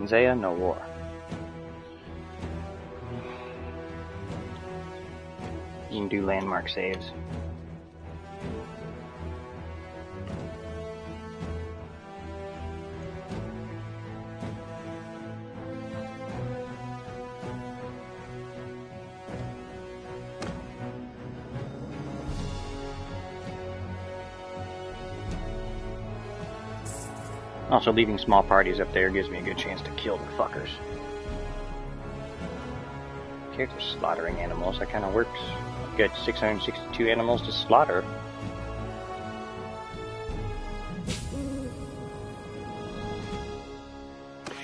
In Zaya, no war. You can do landmark saves. Also, leaving small parties up there gives me a good chance to kill the fuckers. Characters slaughtering animals, that kind of works. I've got 662 animals to slaughter.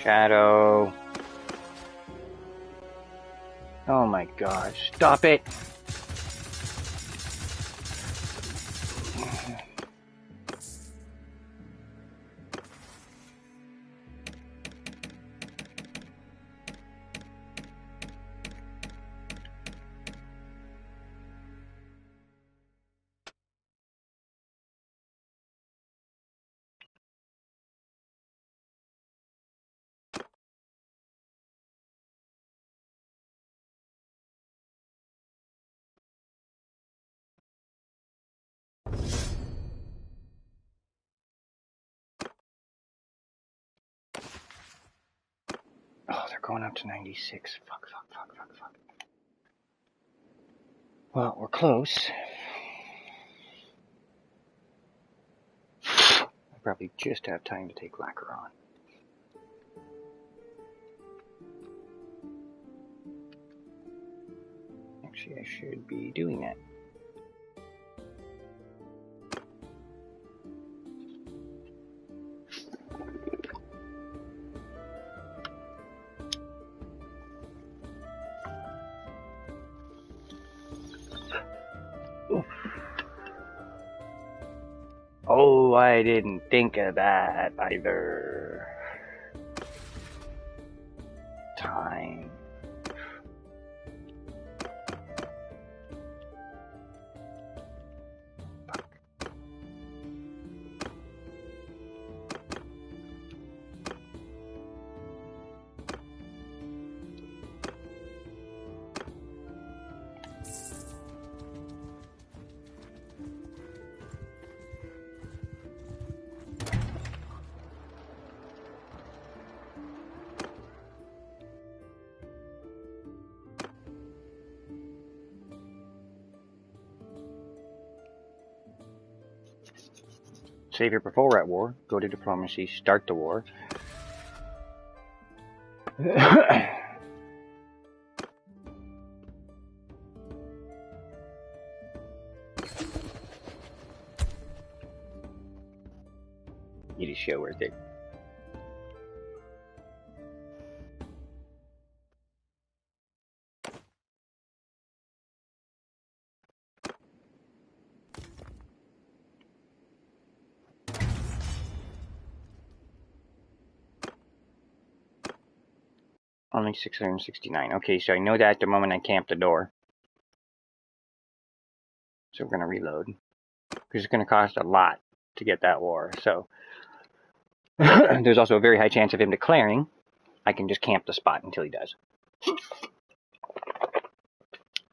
Shadow. Oh my gosh, stop it! Oh, they're going up to 96. Fuck. Well, we're close. I probably just have time to take Lacquer on. Actually, I should be doing that. Oh, I didn't think of that either. Time. Save your before at war. Go to diplomacy. Start the war. You just show worth it. Only 669. Okay, so I know that the moment I camp the door. So we're going to reload. Because it's going to cost a lot to get that war. So there's also a very high chance of him declaring. I can just camp the spot until he does.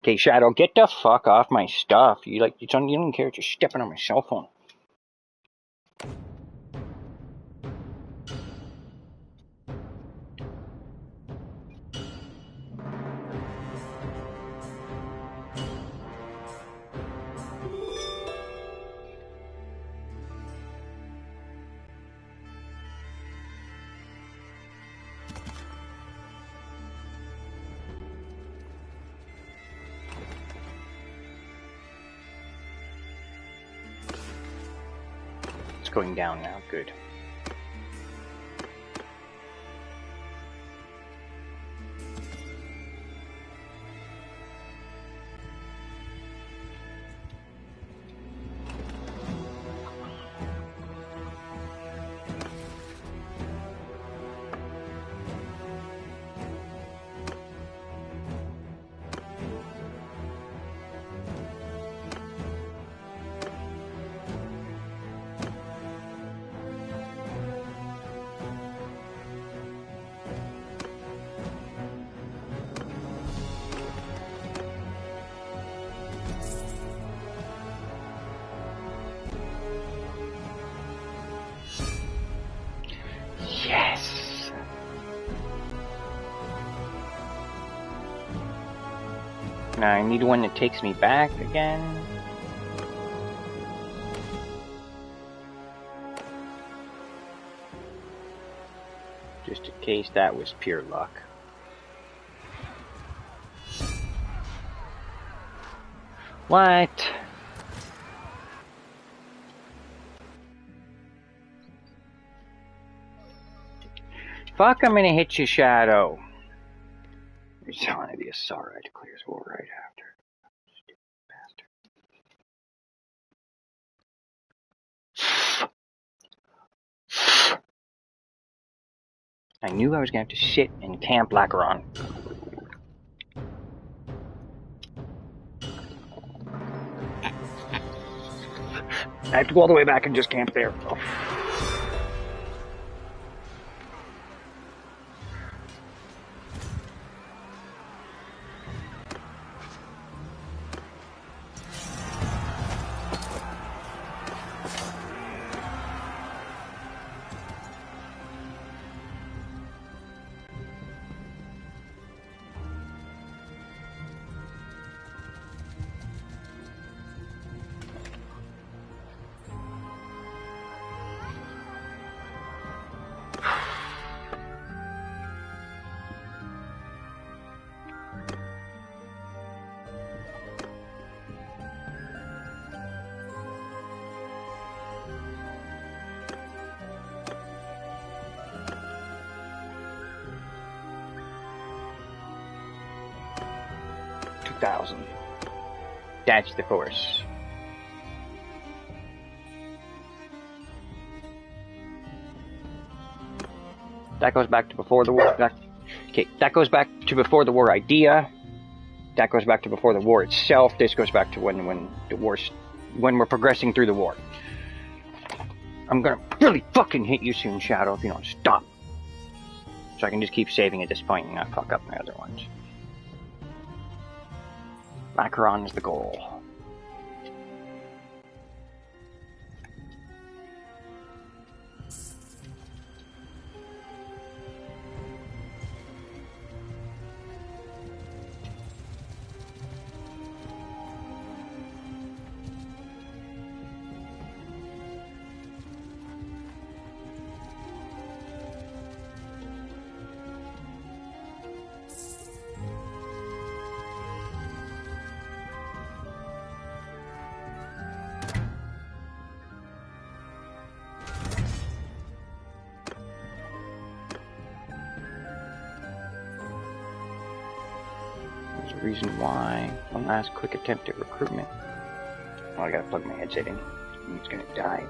Okay, Shadow, get the fuck off my stuff. You don't care if you're stepping on my cell phone. It's going down now. Good. I need one that takes me back again. Just in case that was pure luck. What? Fuck, I'm gonna hit you, Shadow. You're telling me the Asara declares war right after. Stupid bastard. I knew I was gonna have to sit in Camp Lacaron. I have to go all the way back and just camp there. Oh. 2,000. That's the force. That goes back to before the war. That goes back to before the war idea. That goes back to before the war itself. This goes back to when the war's, when we're progressing through the war. I'm gonna really fucking hit you soon, Shadow, if you don't stop. So I can just keep saving at this point and not fuck up my other ones. Lacaron is the goal. Reason why. One last quick attempt at recruitment. Oh, I gotta plug my headset in. It's gonna die.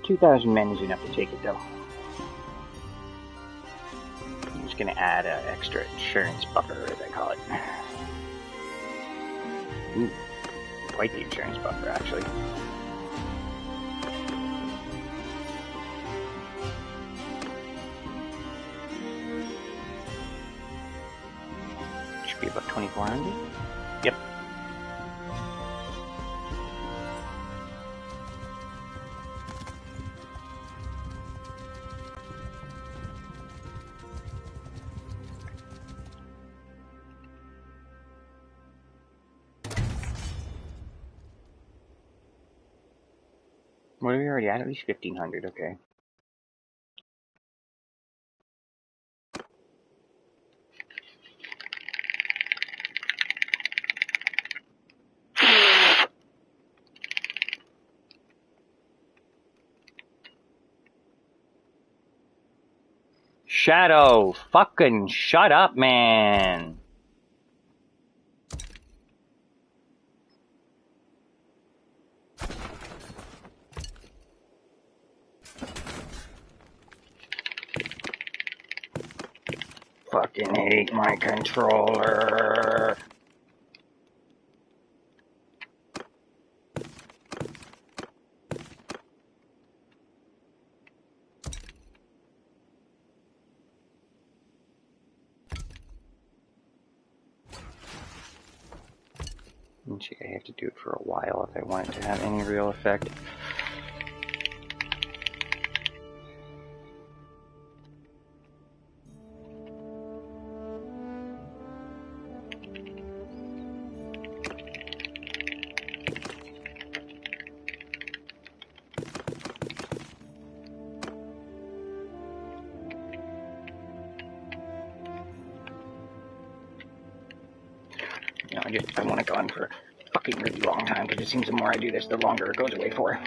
$2,000 men is enough to take it though. I'm just gonna add an extra insurance buffer, as I call it. Ooh, quite the insurance buffer, actually. Be about 2,400. Yep. What are we already at? At least 1,500. Okay. Shadow, fucking shut up, man. Fucking hate my controller. I have to do it for a while if I want it to have any real effect. I want to go on for a fucking really long time, because it seems the more I do this, the longer it goes away for.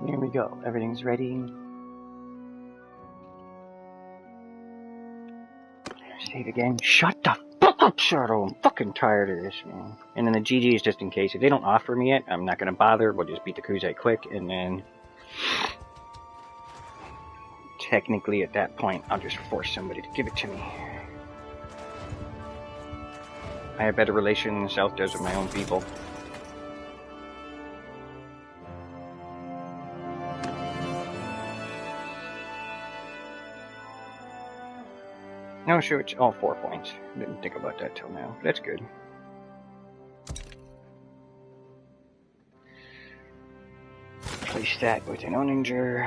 Here we go. Everything's ready. Save again. Shut the fuck up, Shadow. I'm fucking tired of this, man. And then the GG is just in case. If they don't offer me it, I'm not going to bother. We'll just beat the Crusade quick, and then technically at that point, I'll just force somebody to give it to me. I have better relation than the South does with my own people. No, sure, it's all 4 points. Didn't think about that till now. That's good. Replace that with an Oninger.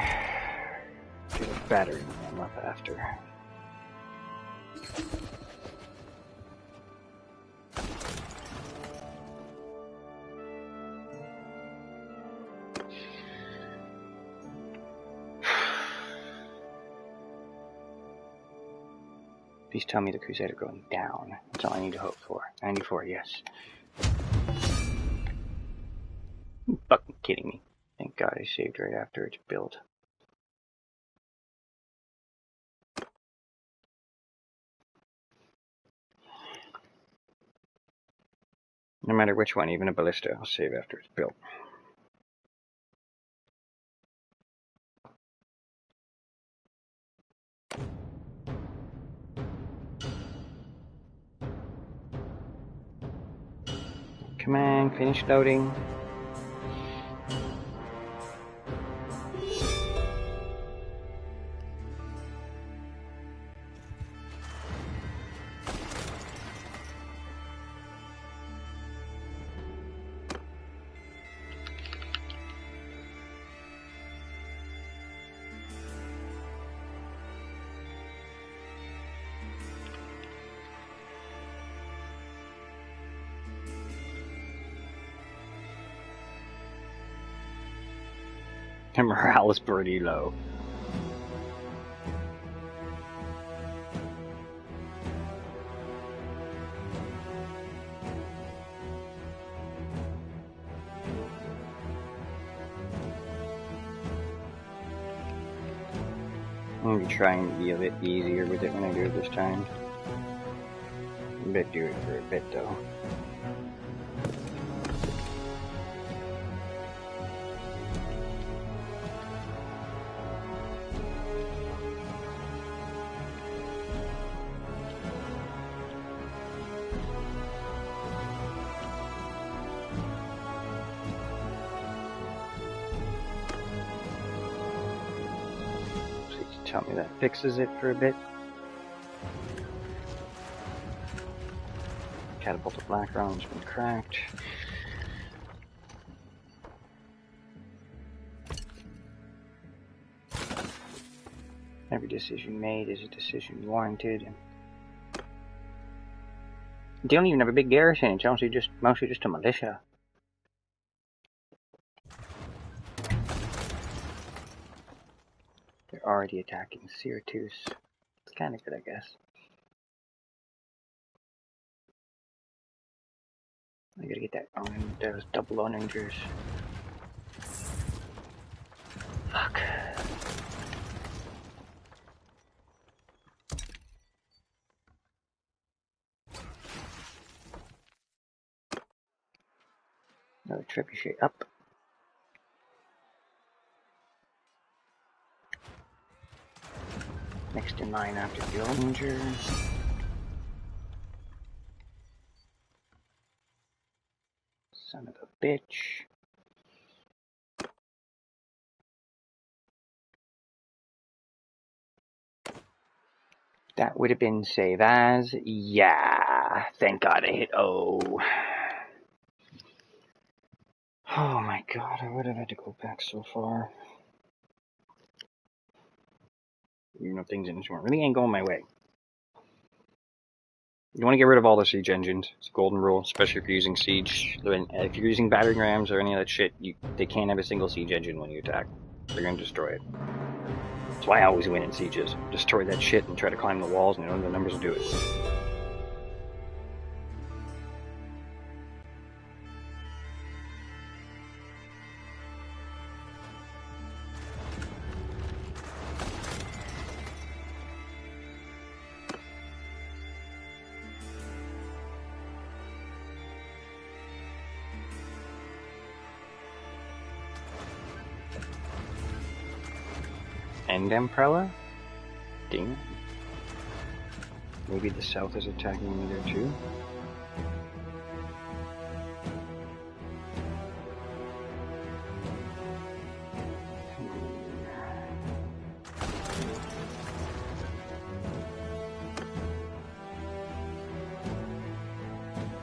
Do the battery I'm up after. Please tell me the Crusade are going down. That's all I need to hope for. 94, yes. You fucking kidding me. Thank God I saved right after it's built. No matter which one, even a ballista, I'll save after it's built. Come on, finish loading. The morale is pretty low. I'm going to be trying to be a bit easier with it when I do it this time. I bet do it for a bit though. Tell me that fixes it for a bit. Catapult of Black Round's been cracked. Every decision made is a decision warranted. They don't even have a big garrison, it's mostly just a militia. They're already attacking Syracuse. It's kinda good, I guess. I gotta get that those double oningers. Fuck. Another trebuchet up. Next in line after the oninger. Son of a bitch. That would have been save as. Yeah. Thank God I hit O. Oh my God, I would have had to go back so far. Even though things in this one really ain't going my way. You want to get rid of all the siege engines. It's a golden rule, especially if you're using siege. If you're using battering rams or any of that shit, they can't have a single siege engine when you attack. They're going to destroy it. That's why I always win in sieges. Destroy that shit and try to climb the walls, and the numbers will do it. End Umbrella? Damn. Maybe the south is attacking me there too?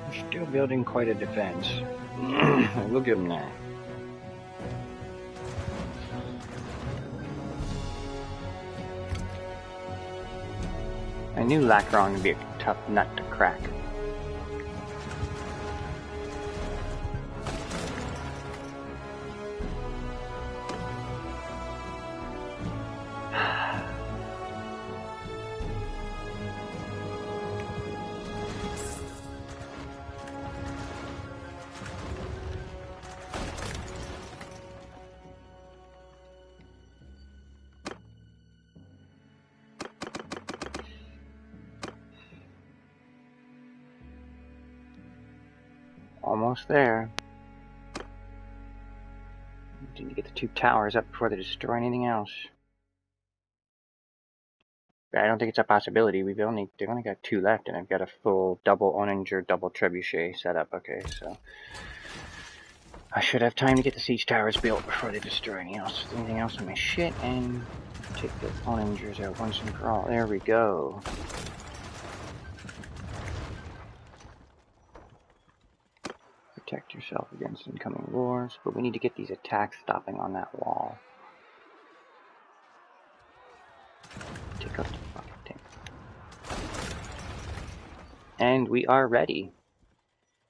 We're still building quite a defense. We'll give them that. I knew Lacaron would be a tough nut to crack. Almost there. Need to get the 2 towers up before they destroy anything else. But I don't think it's a possibility. They've only got 2 left, and I've got a full double Oninger, double Trebuchet set up. Okay, so I should have time to get the siege towers built before they destroy anything else on my shit, and take the Oningers out once and for all. There we go. Protect yourself against incoming wars, but we need to get these attacks stopping on that wall. Take out the fucking thing. And we are ready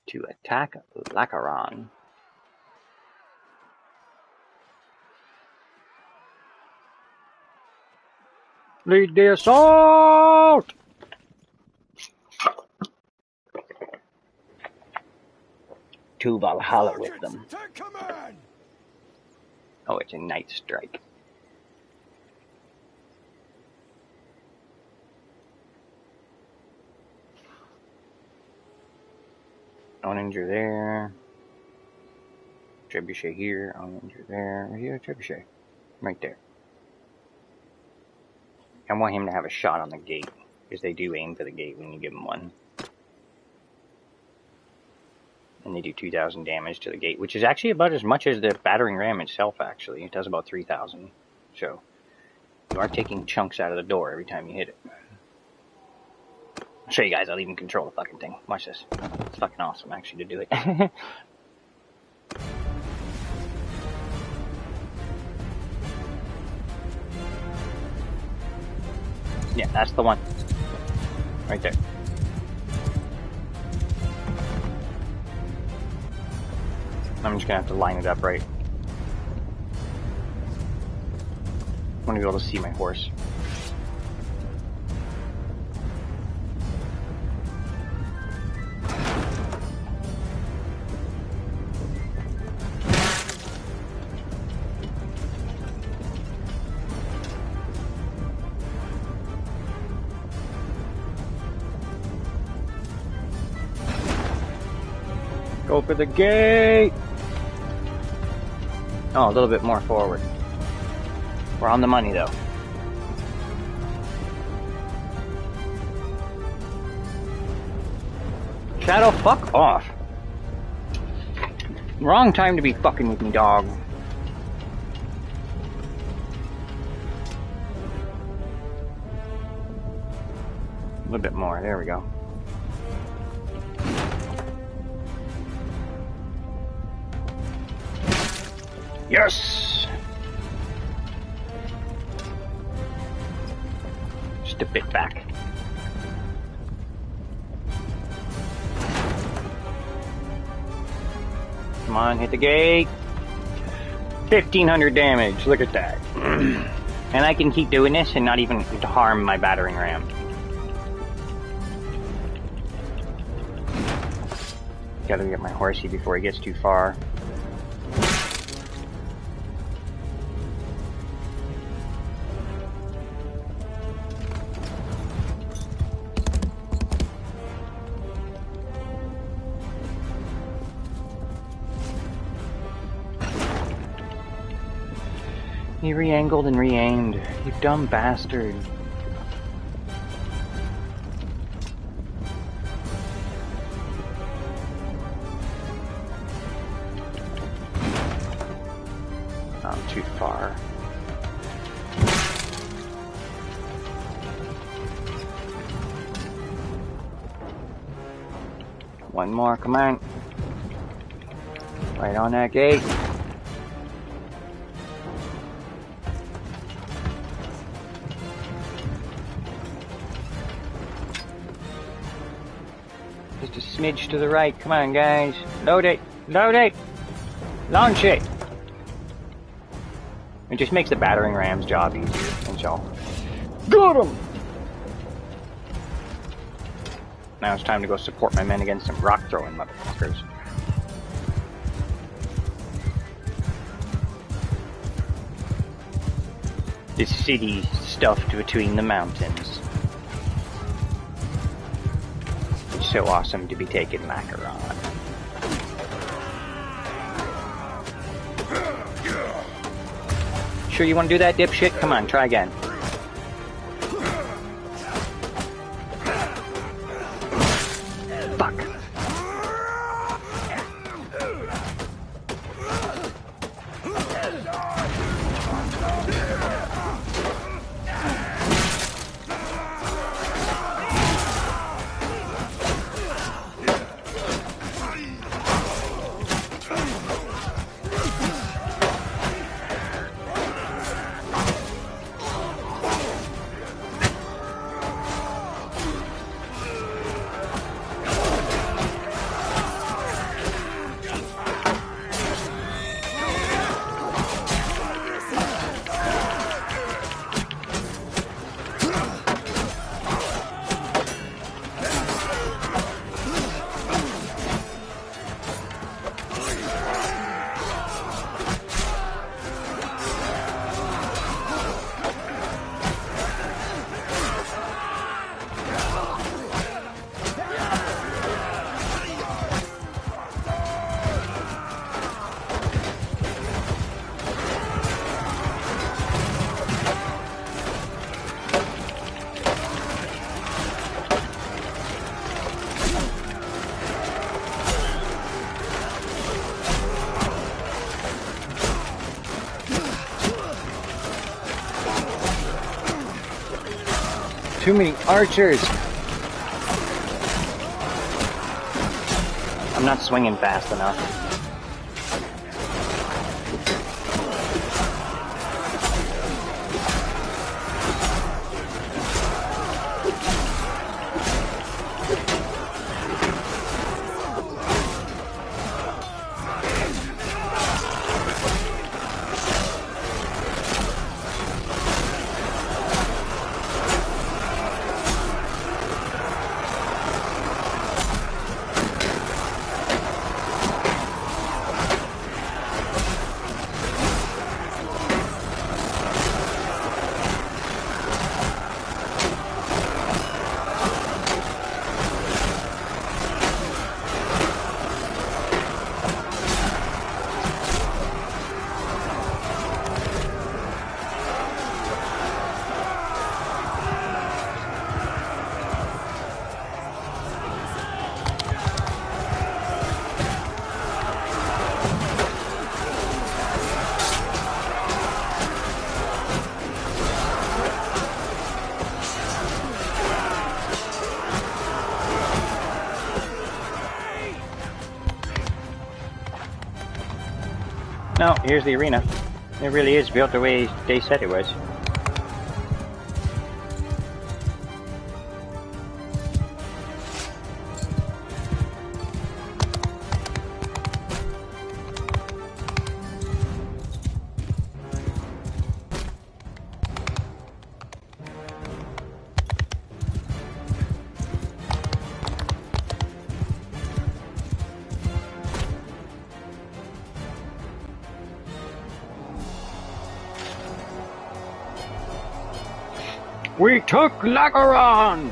to attack Lacaron. Lead the assault! To Valhalla with them. Oh, it's a night strike. Oninger there. Trebuchet here. Oninger there. Where's the other Trebuchet? Right there. I want him to have a shot on the gate, because they do aim for the gate when you give them one. And they do 2,000 damage to the gate, which is actually about as much as the battering ram itself, actually. It does about 3,000. So, you are taking chunks out of the door every time you hit it. I'll show you guys, I'll even control the fucking thing. Watch this. It's fucking awesome, actually, to do it. Yeah, that's the one. Right there. I'm just gonna have to line it up right. I want to be able to see my horse. Go for the gate! Oh, a little bit more forward. We're on the money, though. Shadow, fuck off. Wrong time to be fucking with me, dog. A little bit more, there we go. Yes! Just a bit back. Come on, hit the gate. 1,500 damage. Look at that. And I can keep doing this and not even harm my battering ram. Gotta get my horsey before he gets too far. He re-angled and re-aimed. You dumb bastard. Not too far. One more, come on. Right on that gate. Just a smidge to the right. Come on, guys. Load it. Load it. Launch it. It just makes the battering ram's job easier. And all. Got him! Now it's time to go support my men against some rock throwing motherfuckers. This city stuffed between the mountains. It's so awesome to be taking macaron. Sure you want to do that, dipshit? Come on, try again. Fuck. Too many archers. I'm not swinging fast enough. No, here's the arena. It really is built the way they said it was. We took Lageron!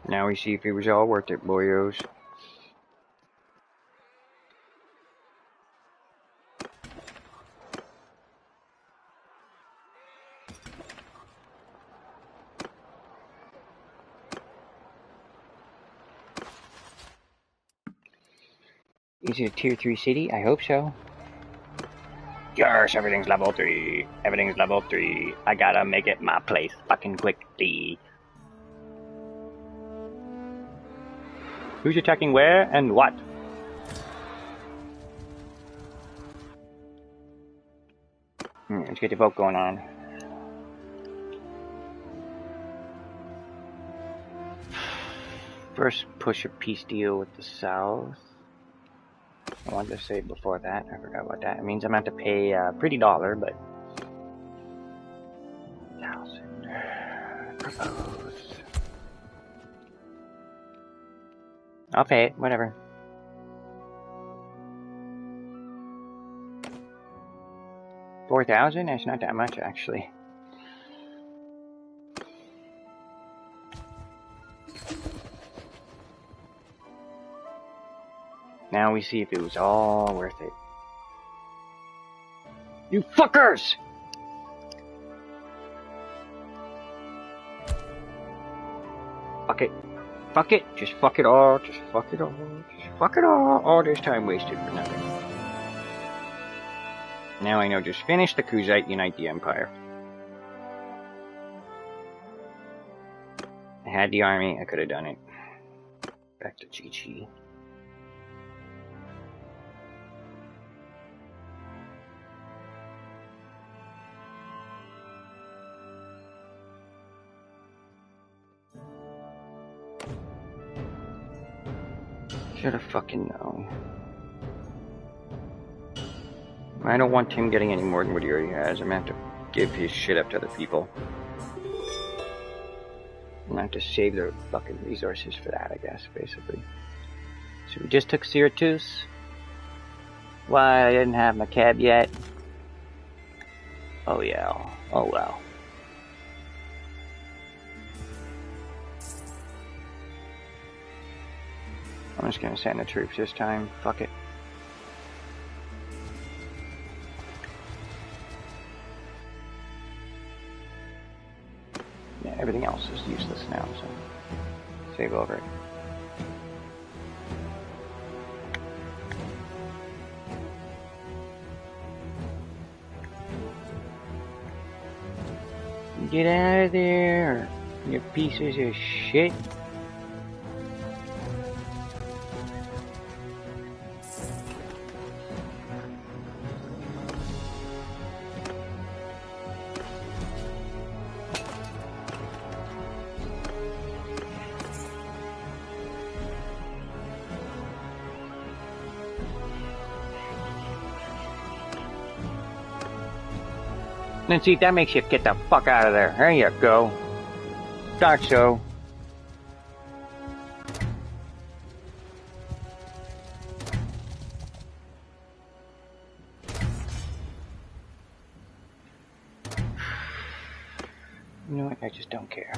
Now we see if it was all worth it, boyos. Is it a tier 3 city? I hope so. Yes, everything's level 3. Everything's level 3. I gotta make it my place fucking quickly. Who's attacking where and what? Let's get the vote going on. First, push a peace deal with the South. I wanted to say before that. I forgot about that. It means I'm going to have to pay a pretty dollar, but... 1,000. Propose. I'll pay it. Whatever. $4,000? That's not that much, actually. Now we see if it was all worth it. You fuckers! Fuck it. Fuck it. Just fuck it all. Just fuck it all. Just fuck it all. All this time wasted for nothing. Now I know, just finish the Kuzite, unite the Empire. I had the army, I could have done it. Back to Chi-Chi. Should have fucking known. I don't want him getting any more than what he already has. I'm gonna have to give his shit up to other people. I'm gonna have to save their fucking resources for that, I guess, basically. So we just took Syracuse. Why, I didn't have my cab yet. Oh yeah. Oh well. I'm just gonna send the troops this time. Fuck it. Yeah, everything else is useless now, so save over it. Get out of there, you pieces of shit. Then see, that makes you get the fuck out of there. There you go. Thought so. You know what? I just don't care.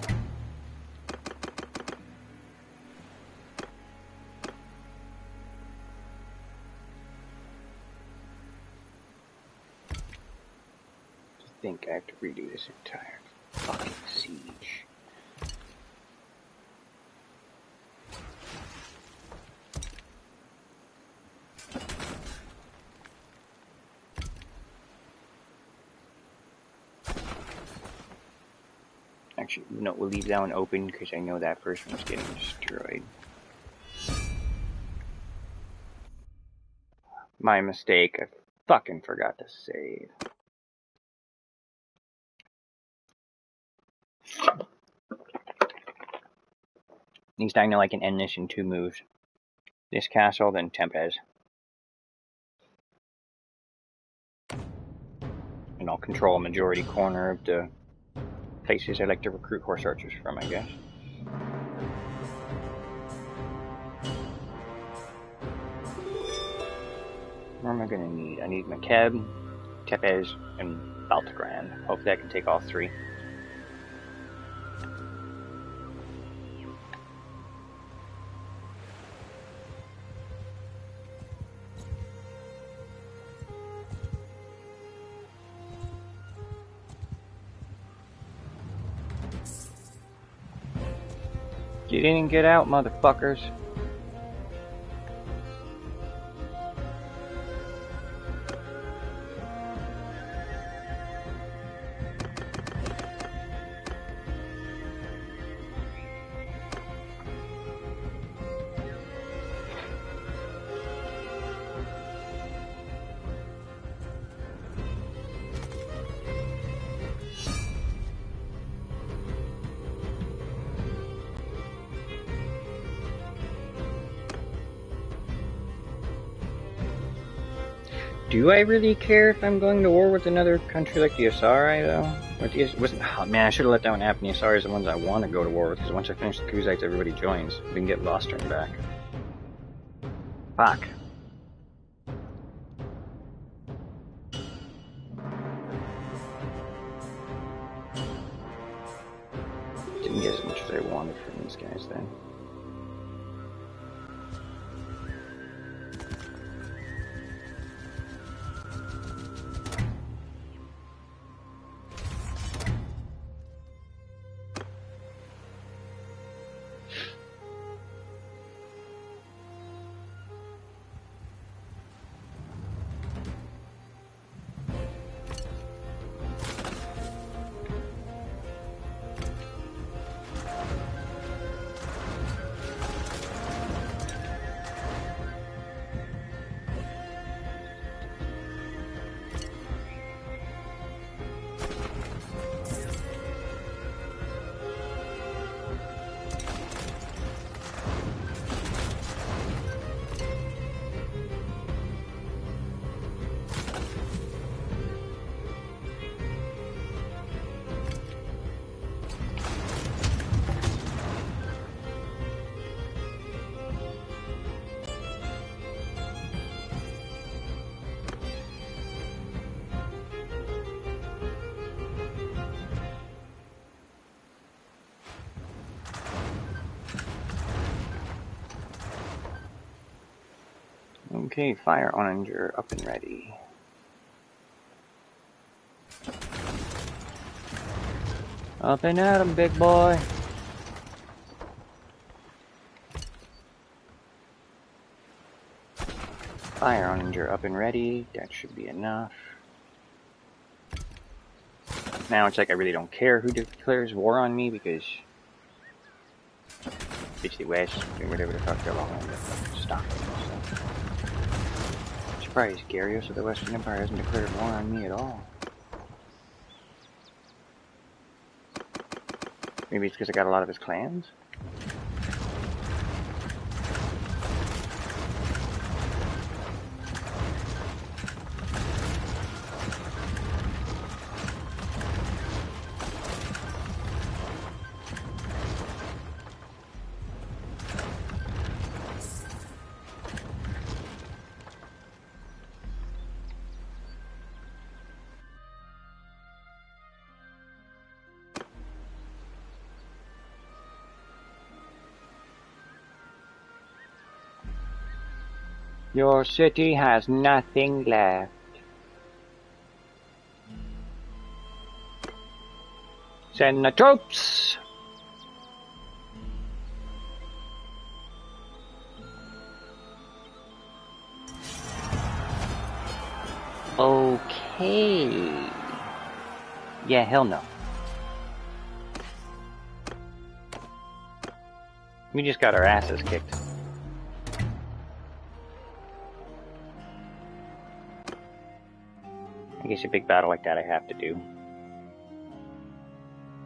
I think I have to redo this entire fucking siege. Actually, no, we'll leave that one open because I know that first one's getting destroyed. My mistake. I fucking forgot to save. These I know I can end this in 2 moves. This castle, then Tempes. And I'll control a majority corner of the places I like to recruit horse archers from, I guess. What am I gonna need? I need Makeb, Tepes, and Baltagran. Hopefully I can take all 3. Get in and get out, motherfuckers. Do I really care if I'm going to war with another country like the Asari, though? Oh man, I should have let that one happen. The Asari are the ones I want to go to war with, because once I finish the Kuzites, everybody joins. We can get lost turn back. Fuck. Didn't get as much as I wanted from these guys then. Okay, fire onager up and ready. Up and at 'em, big boy. Fire onager up and ready. That should be enough. Now it's like I really don't care who declares war on me because it's the West, or whatever the fuck they're all on. Stop it. Surprised Garios of the Western Empire hasn't declared war on me at all. Maybe it's because I got a lot of his clans? Your city has nothing left. Send the troops! Okay. Yeah, hell no. We just got our asses kicked. I guess a big battle like that I have to do.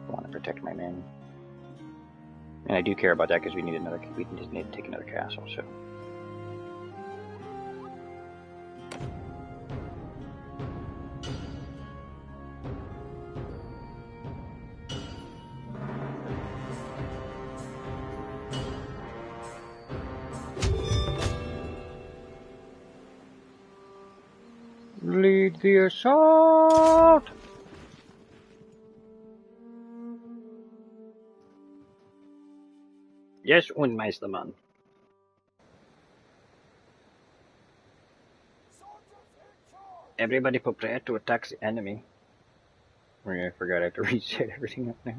I want to protect my men. And I do care about that because we need another. We just need to take another castle. So. Lead the assault! Yes, und Meistermann. Everybody prepare to attack the enemy. I forgot I have to reset everything up now.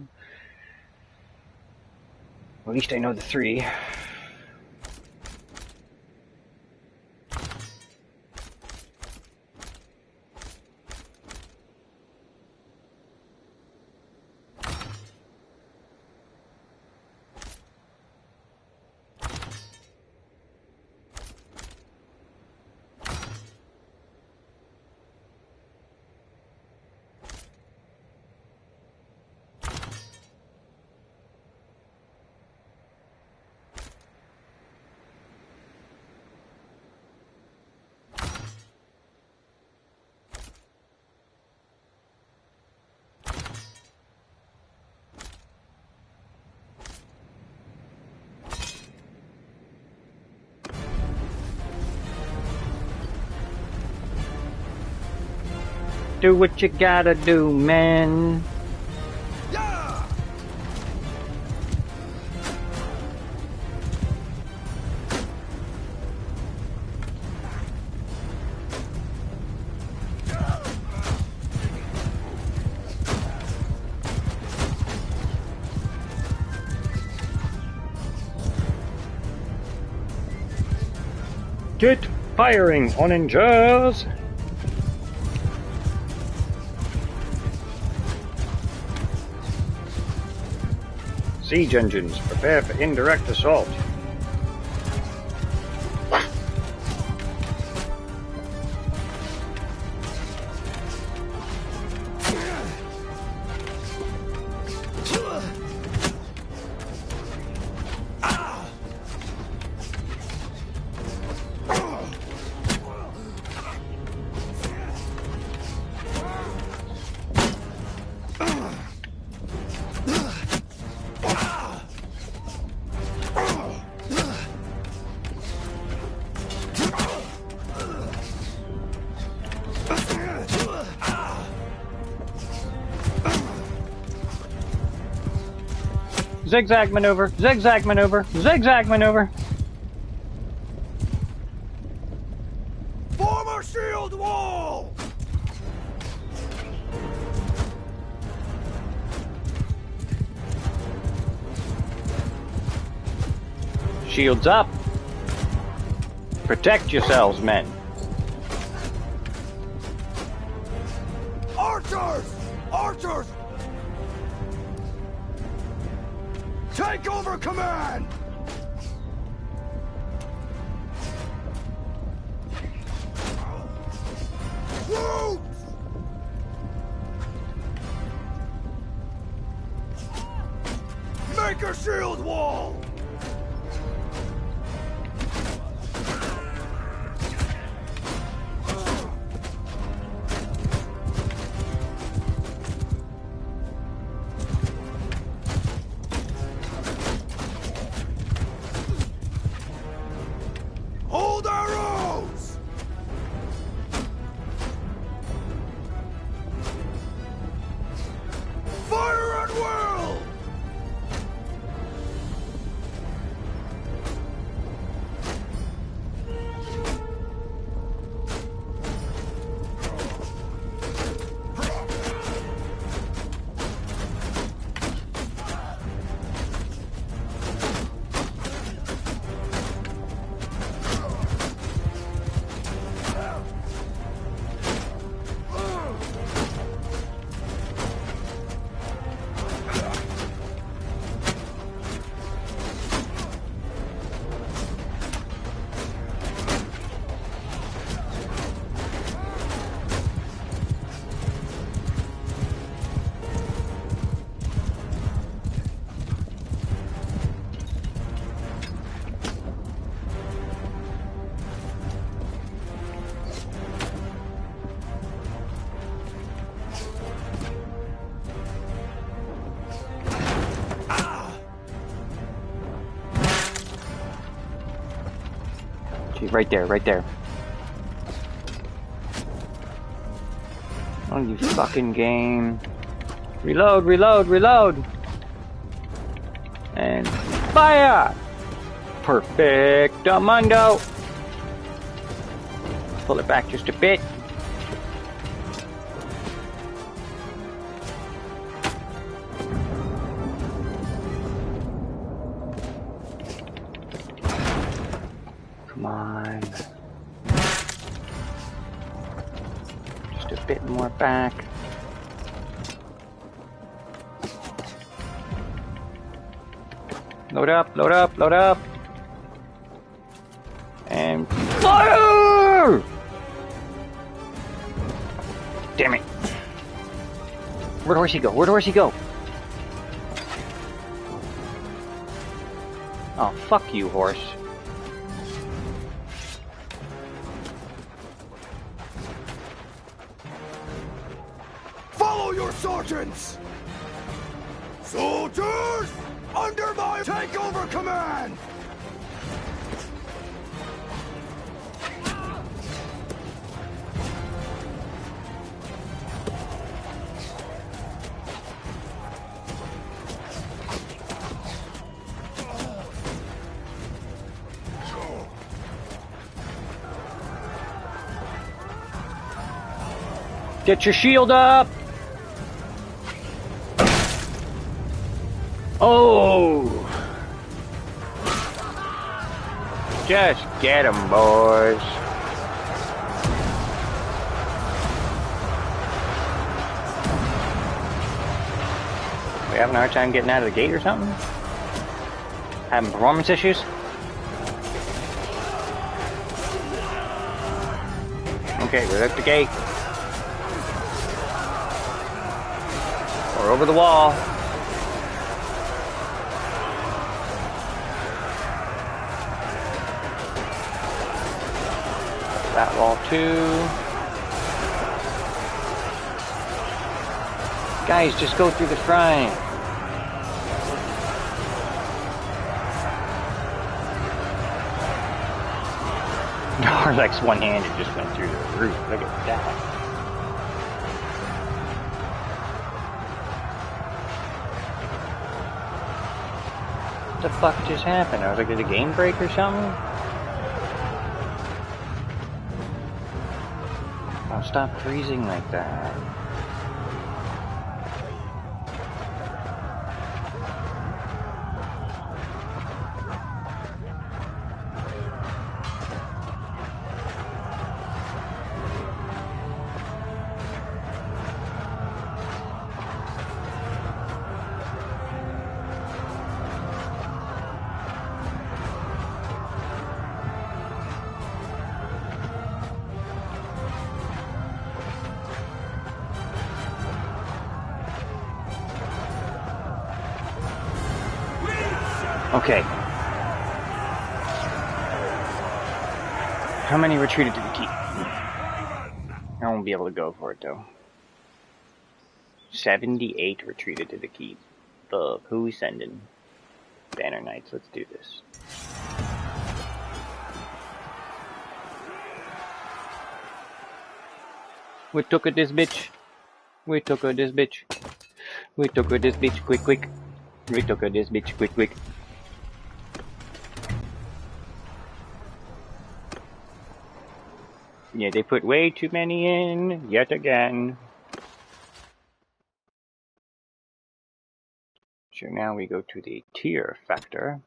At least I know the 3. Do what you gotta do, man. Yeah! Get firing on ninjas! Siege engines, prepare for indirect assault. Zigzag maneuver, zigzag maneuver, zigzag maneuver. Form a shield wall! Shields up. Protect yourselves, men. Archers! Archers! Take over command! Troops! Make a shield wall! Hold arrows! Fire at will! Okay, right there, right there. Oh, you fucking game. Reload, reload, reload! And fire! Perfect-amundo! Pull it back just a bit. Come on. Just a bit more back. Load up, load up, load up. And fire! Damn it. Where'd Horsey go? Where'd Horsey go? Oh, fuck you, horse. Follow your sergeants! Soldiers! Under my takeover command! Get your shield up! Oh! Just get 'em, boys. We having a hard time getting out of the gate or something? Having performance issues? Okay, we're at the gate. We're over the wall. That wall too. Guys, just go through the shrine. Narlex one-handed just went through the roof. Look at that. What the fuck just happened? I was like, did the game break or something? Oh, stop freezing like that. Okay. How many retreated to the keep? I won't be able to go for it though. 78 retreated to the keep. Who we sending? Banner Knights, let's do this. We took this bitch. We took this bitch. We took this bitch quick, quick. We took this bitch quick, quick. Yeah, they put way too many in, yet again. So now we go to the tier factor.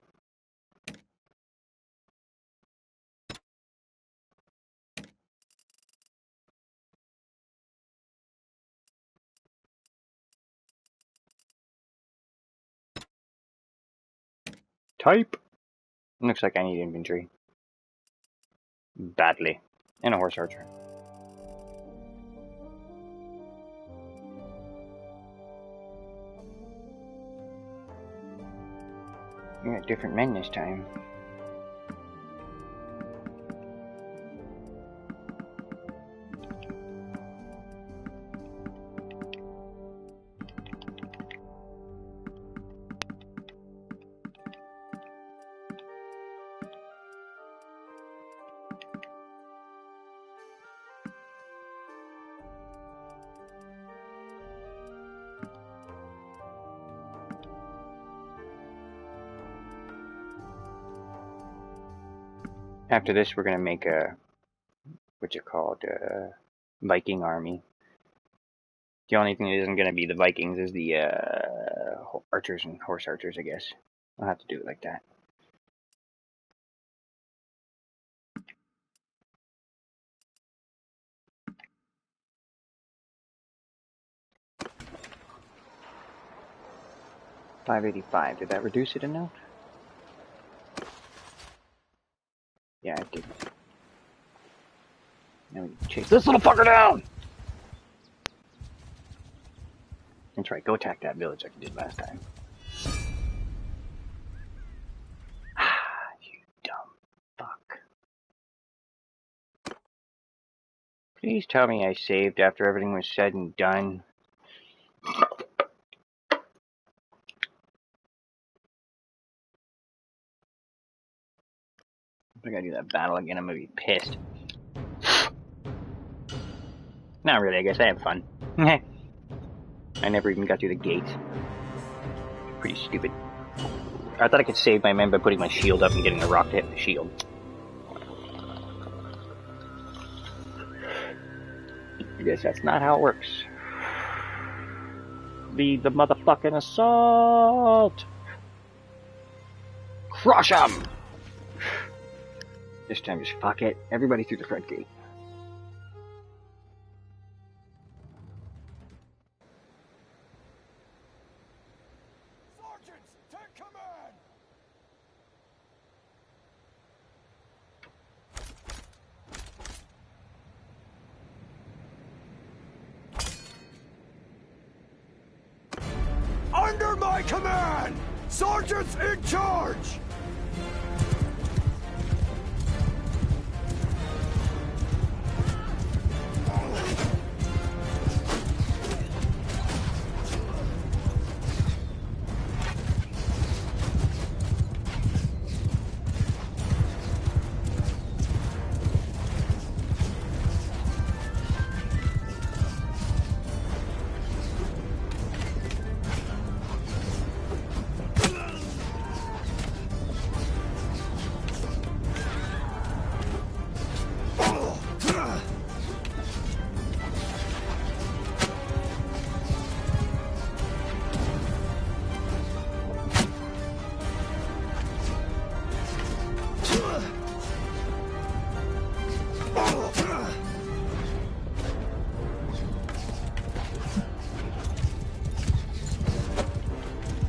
Type. Looks like I need infantry. Badly. And a horse archer. We got different men this time. After this, we're gonna make a Viking army. The only thing that isn't gonna be the Vikings is the archers and horse archers, I guess. I'll have to do it like that. $585. Did that reduce it enough? Yeah, it did. Now we chase this little fucker down! That's right, go attack that village like you did last time. Ah, you dumb fuck. Please tell me I saved after everything was said and done. If I gotta do that battle again, I'm gonna be pissed. Not really, I guess I have fun. I never even got through the gates. Pretty stupid. I thought I could save my men by putting my shield up and getting the rock to hit the shield. I guess that's not how it works. Lead the motherfucking assault! Crush 'em! This time just fuck it. Everybody through the front gate. Sergeants, take command! Under my command! Sergeants in charge!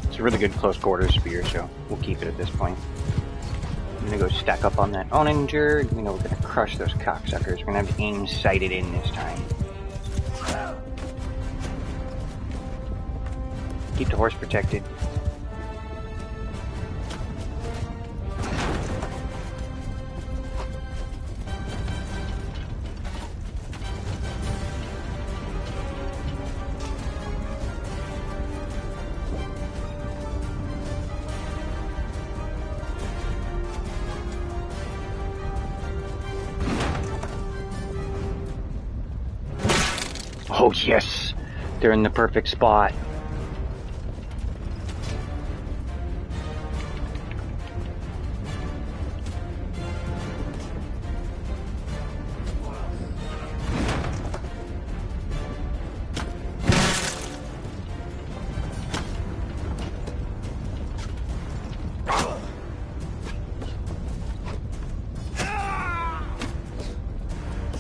It's a really good close quarters spear, so we'll keep it at this point. I'm gonna go stack up on that Oninger. You know, we're gonna crush those cocksuckers. We're gonna have to aim sighted in this time. Keep the horse protected. Oh yes! They're in the perfect spot.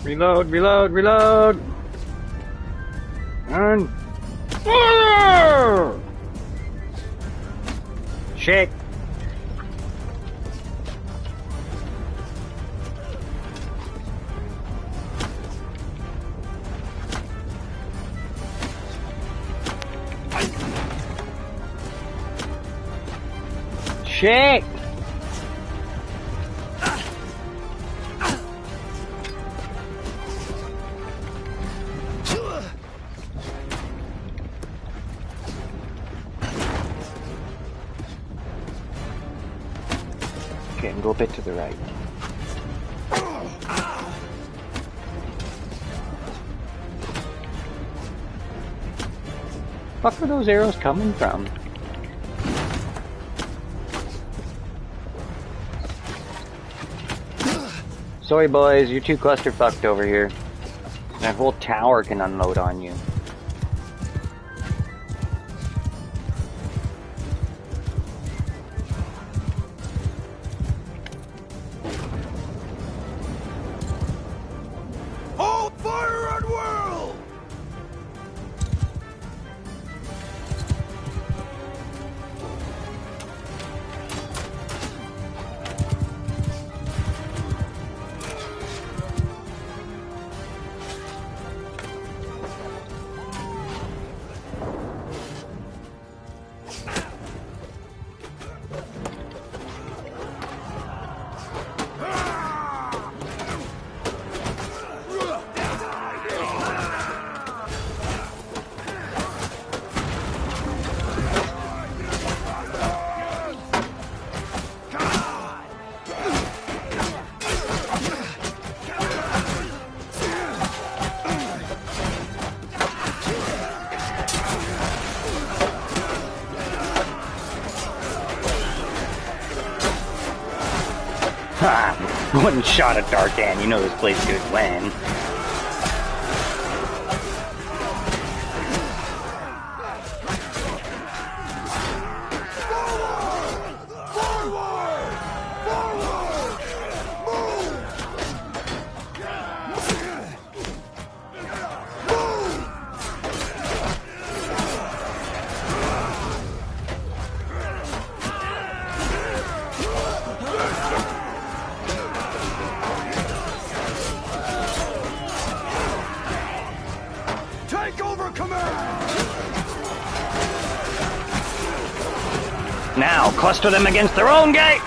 Reload, reload, reload! And fire! Shake! Shake! Okay, and go a bit to the right. Fuck are those arrows coming from? Sorry, boys, you're too clusterfucked over here. That whole tower can unload on you. Hold fire at will! One shot at Darkan, you know this place could win. Now, cluster them against their own gate!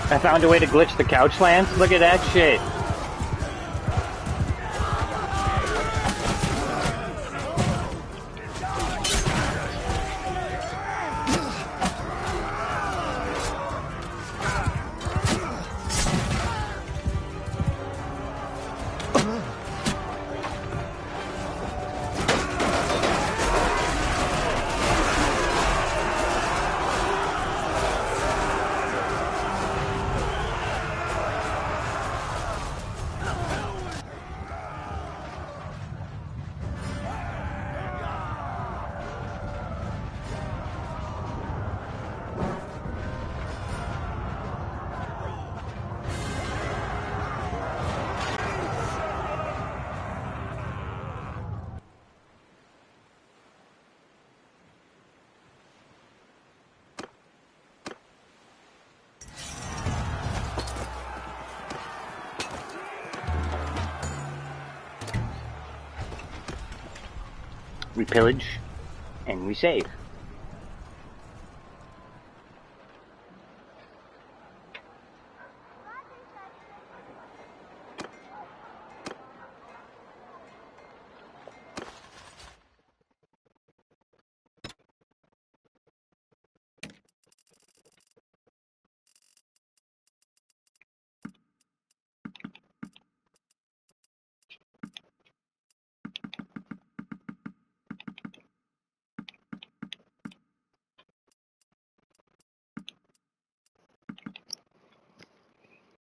I found a way to glitch the couch lance. Look at that shit. We pillage, and we save.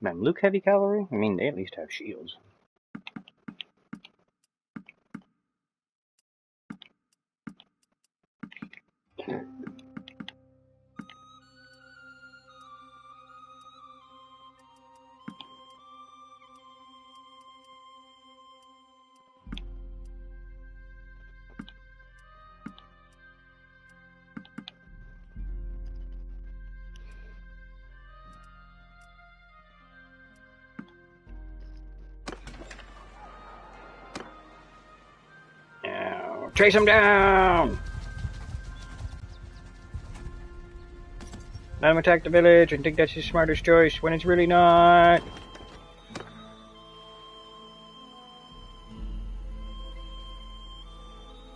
Man, Luke heavy cavalry? I mean, they at least have shields. Now, chase him down! Let him attack the village and think that's his smartest choice when it's really not.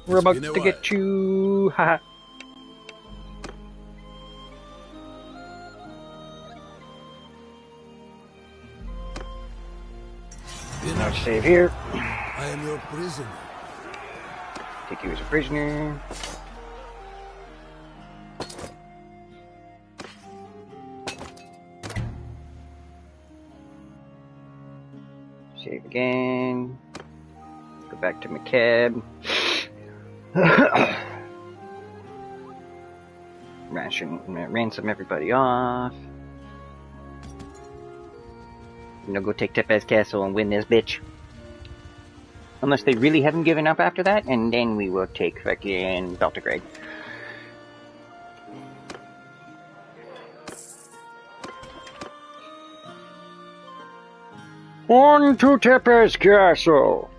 We're about to get you. Haha. Now save here. I am your prisoner. Take you as a prisoner. Save again. Go back to McCab. Ransom everybody off. You know, go take Tepes Castle and win this bitch. Unless they really haven't given up after that, and then we will take fucking Belgrade. On to Tepes Castle!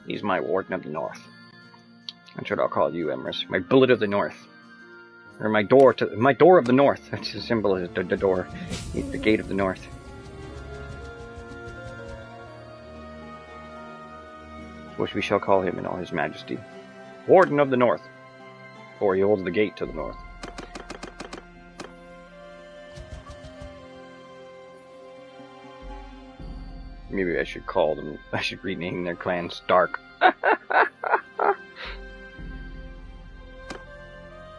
He's my Warden of the North. That's what I'll call you, Emrys. My Bullet of the North. Or my door of the North. That's the symbol of the door. It's the gate of the North. Which we shall call him in all his majesty. Warden of the North. For he holds the gate to the north. Maybe I should call them, I should rename their clan Stark.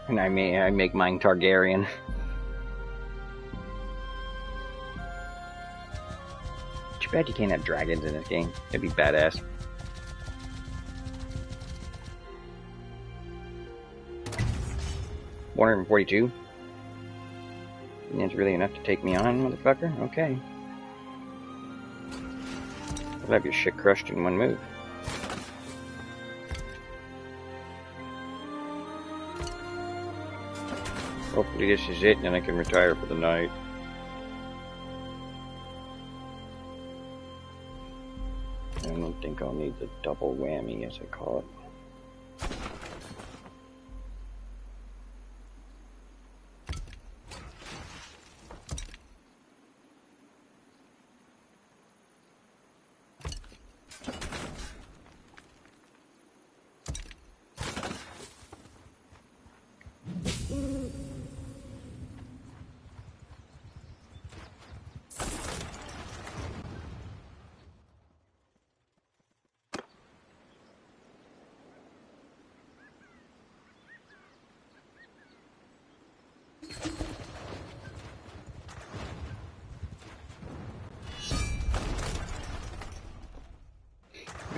And I make mine Targaryen. Too bad you can't have dragons in this game. That'd be badass. $142. And that's really enough to take me on, motherfucker? Okay. I'll have your shit crushed in one move. Hopefully this is it, and then I can retire for the night. I don't think I'll need the double whammy, as I call it.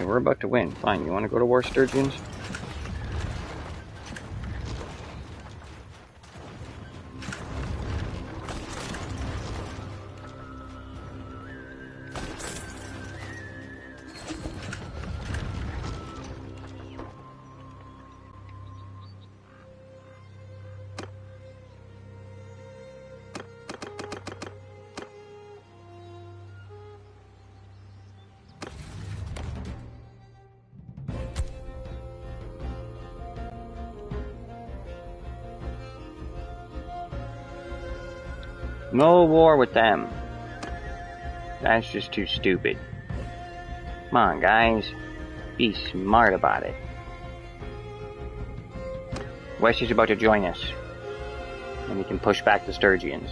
We're about to win. Fine, you want to go to war, Sturgeons? No war with them. That's just too stupid. Come on, guys. Be smart about it. West is about to join us. And we can push back the Sturgians.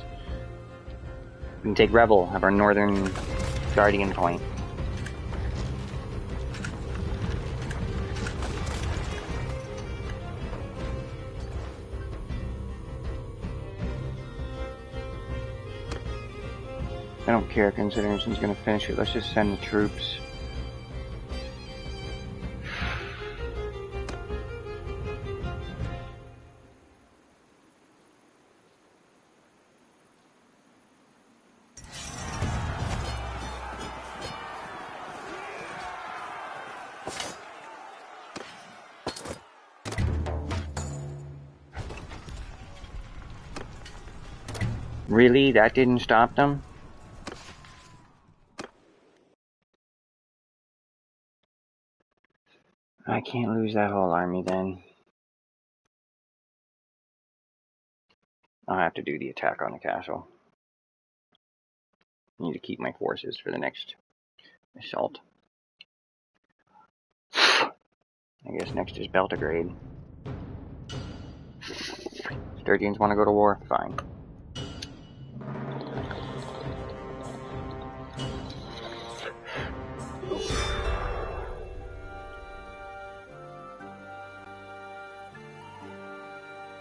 We can take Rebel, have our northern guardian point. I don't care considering she's gonna finish it. Let's just send the troops. Really? That didn't stop them? I can't lose that whole army then. I'll have to do the attack on the castle. I need to keep my forces for the next assault. I guess next is Belgrade. Sturgians want to go to war? Fine.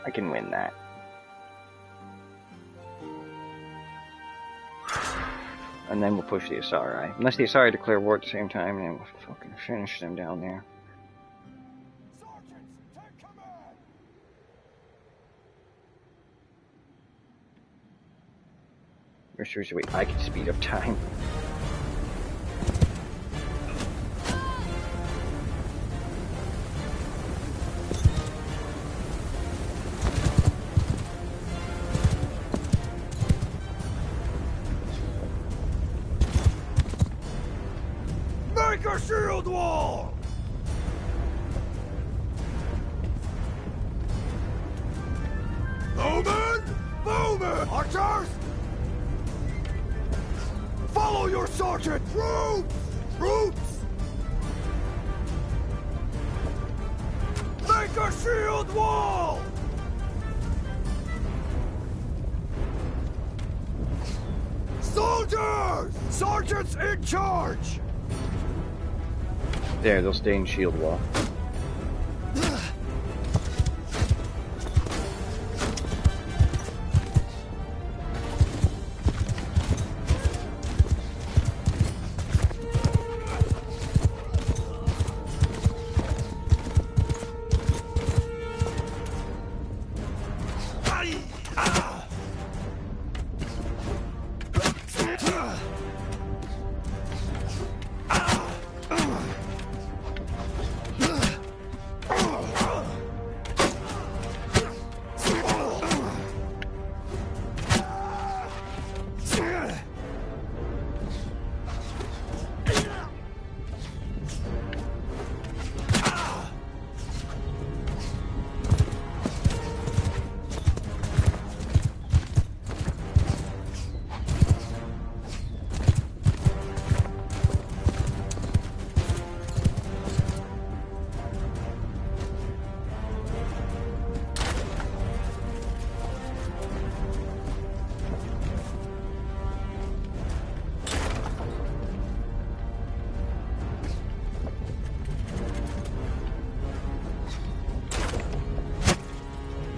I can win that. And then we'll push the Asari. Unless the Asari declare war at the same time, and then we'll fucking finish them down there. Wait, I can speed up time. Make a shield wall! Bowman! Bowman! Archers! Follow your sergeant! Troops! Troops! Make a shield wall! Soldiers! Sergeants in charge! There, they'll stay in shield wall.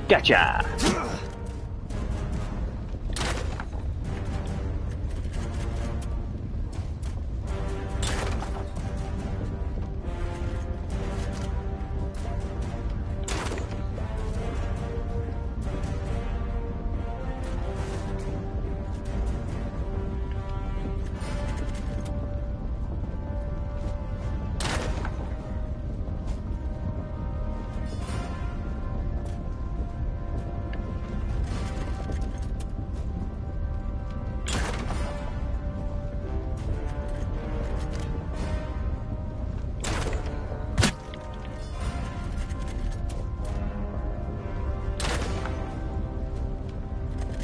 Gotcha!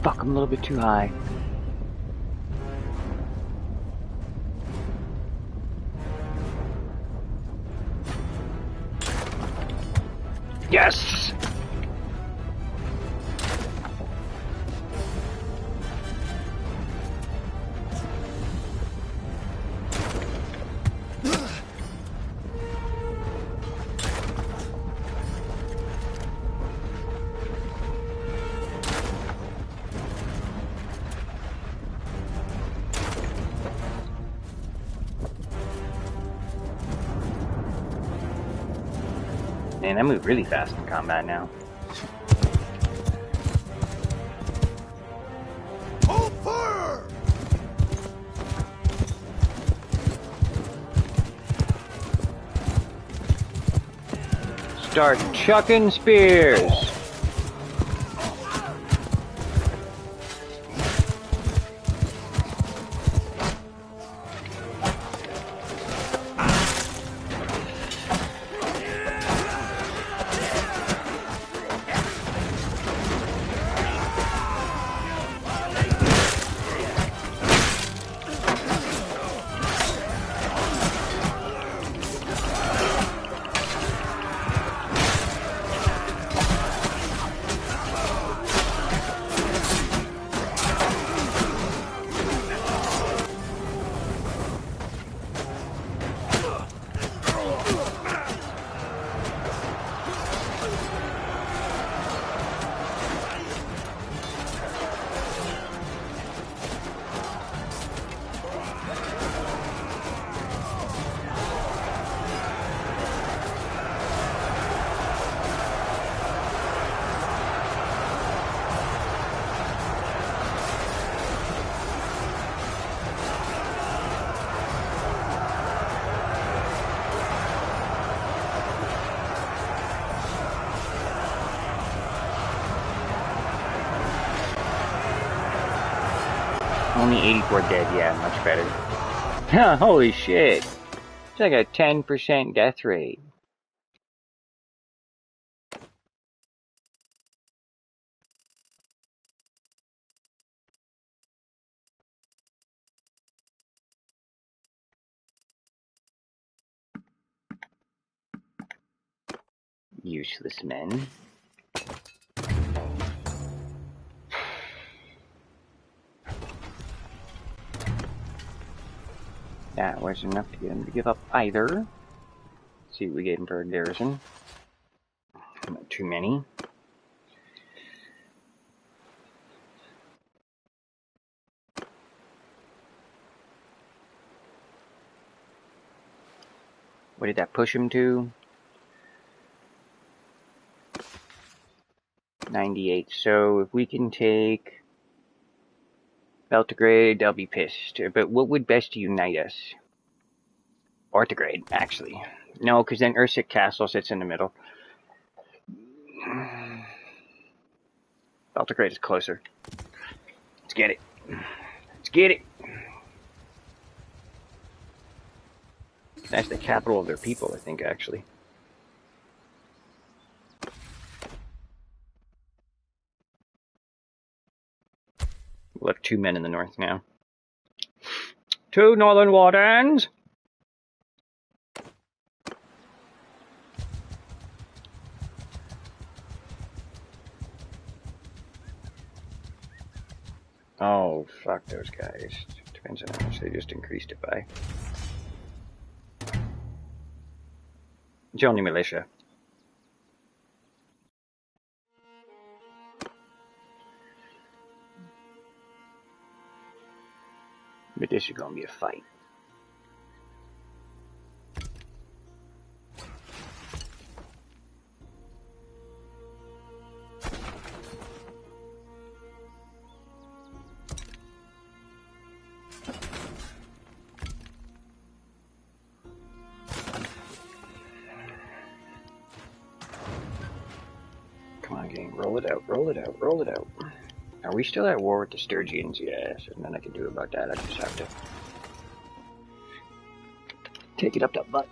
Fuck, I'm a little bit too high. Yes! Man, I move really fast in combat now. Hold fire! Start chucking spears! Only 84 dead, yeah, much better. Holy shit! It's like a 10% death rate. Useless men. That wasn't enough to get him to give up either. Let's see what we get him for a garrison. Not too many. What did that push him to? 98. So if we can take Belgrade, they'll be pissed. But what would best unite us? Ortograde, actually. No, because then Ursik Castle sits in the middle. Belgrade is closer. Let's get it. Let's get it. That's the capital of their people, I think, actually. We'll have 2 men in the north now. 2 northern wardens! Oh, fuck those guys. Depends on how much they just increased it by. It's only militia. But this is gonna be a fight. Come on, gang, roll it out, roll it out, roll it out. Are we still at war with the Sturgians? Yes, and then I can do about that. I just have to take it up the butt.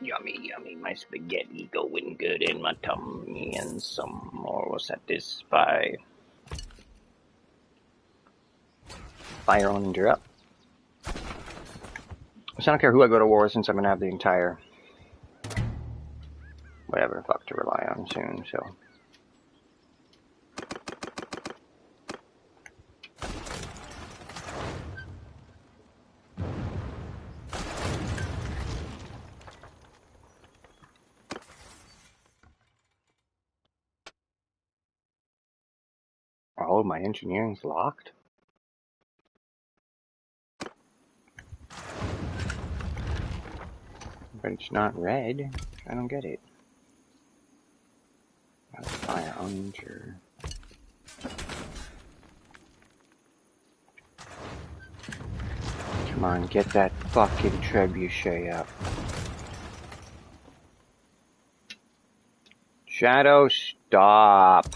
Yummy, yummy. My spaghetti going good in my tummy, and some more will satisfy. Fire on and you're up. So I don't care who I go to war with, since I'm gonna have the entire whatever fuck to rely on soon, so. Oh, my engineering's locked? But it's not red. I don't get it. Fire on, sure. Come on, get that fucking trebuchet up. Shadow, stop.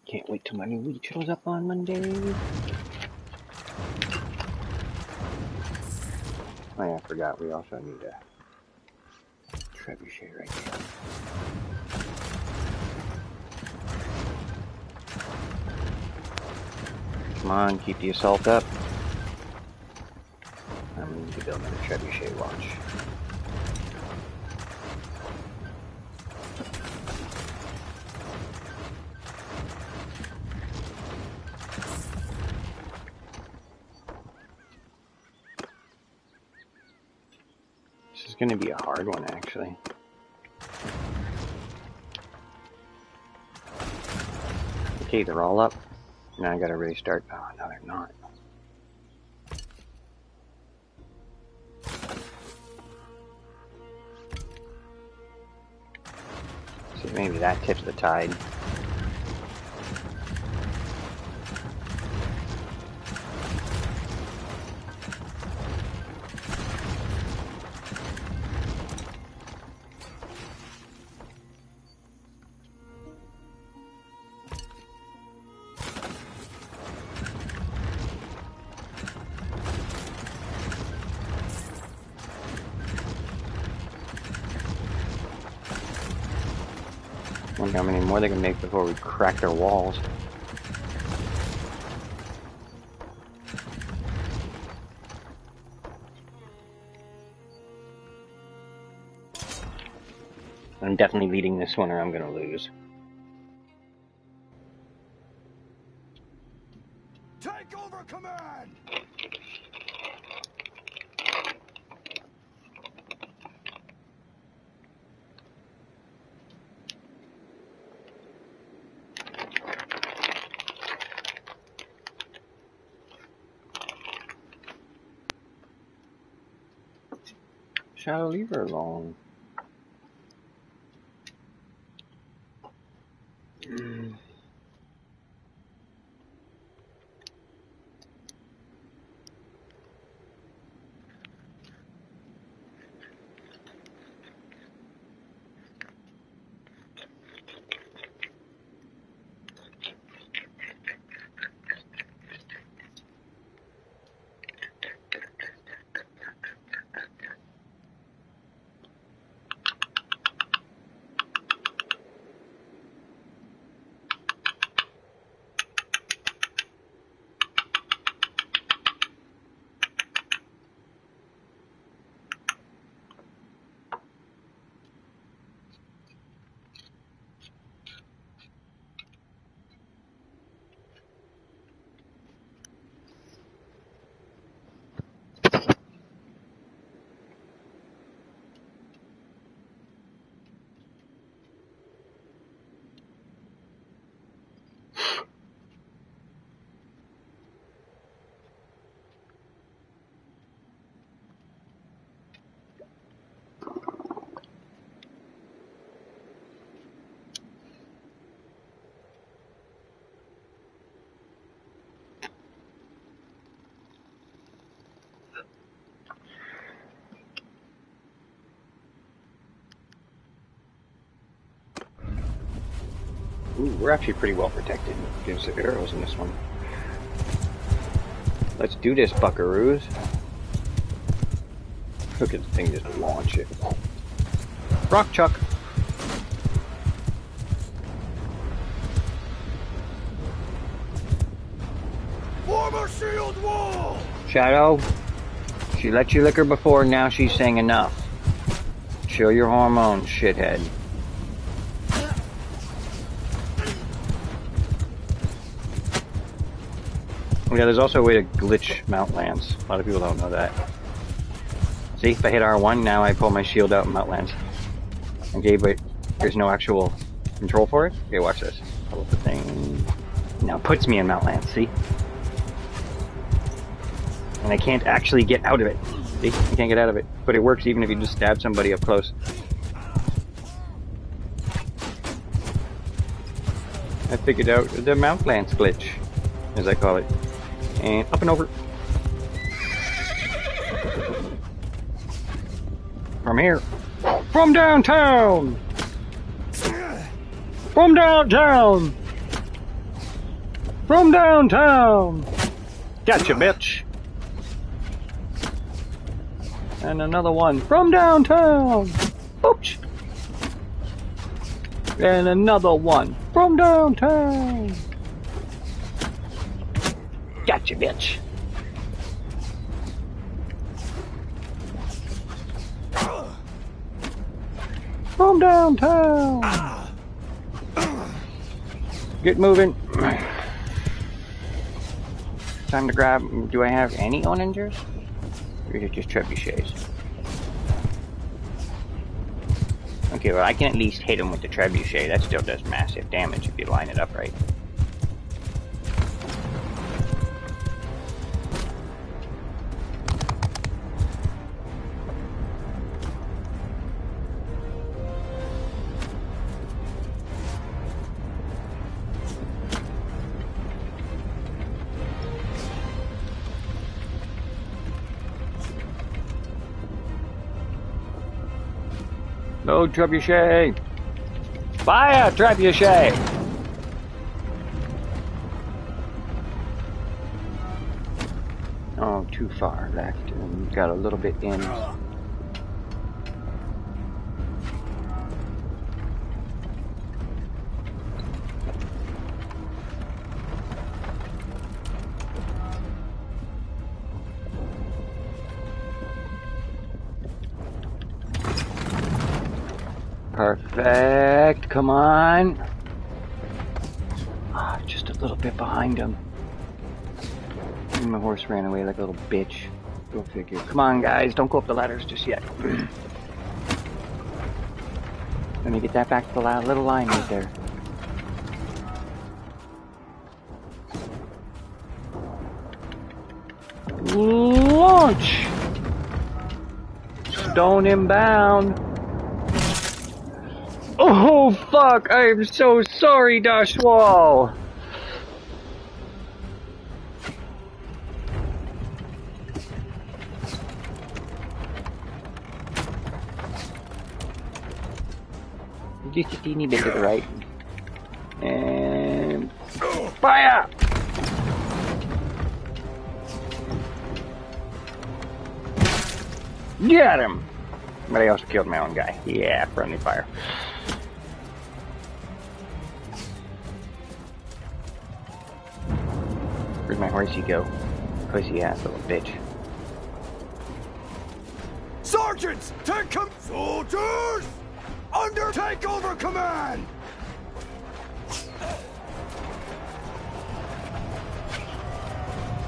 Can't wait till my new lead shows up on Monday. Oh yeah, I forgot we also need a trebuchet right here. Come on, keep the assault up. I'm gonna need to build another trebuchet watch. This is gonna be a hard one, actually. Okay, they're all up. Now I gotta restart. Oh, no, they're not. See, maybe that tips the tide. Wonder how many more they can make before we crack their walls. I'm definitely leading this one or I'm gonna lose. Take over command! Shadow, leave her alone. Ooh, we're actually pretty well protected against the arrows in this one. Let's do this, buckaroos. Look at the thing just launch it. Rock chuck. Form a shield wall! Shadow, she let you lick her before, now she's saying enough. Show your hormones, shithead. Yeah, there's also a way to glitch Mount Lance. A lot of people don't know that. See, if I hit R1, now I pull my shield out in Mount Lance. Okay, but there's no actual control for it. Okay, watch this. Hold the thing. Now it puts me in Mount Lance, see? And I can't actually get out of it. See? You can't get out of it. But it works even if you just stab somebody up close. I figured out the Mount Lance glitch, as I call it. And up and over. From here. From downtown! From downtown! From downtown! Gotcha, bitch! And another one from downtown! Oops! And another one from downtown! Gotcha, bitch! From downtown! Get moving. Time to grab. Do I have any onagers? Or is it just trebuchets? Okay, well I can at least hit him with the trebuchet. That still does massive damage if you line it up right. No trebuchet! Fire trebuchet! Oh, too far left, and got a little bit in. Perfect, come on. Ah, just a little bit behind him. And my horse ran away like a little bitch. Go figure. Come on, guys, don't go up the ladders just yet. Let me get that back to the little line right there. Launch! Stone inbound. Oh fuck, I am so sorry, Dashwall! Just a teeny bit to the right. And fire! Get him! But I also killed my own guy. Yeah, friendly fire. Where'd my horsey go? Pussy ass little bitch. Sergeants, take soldiers! Under takeover command!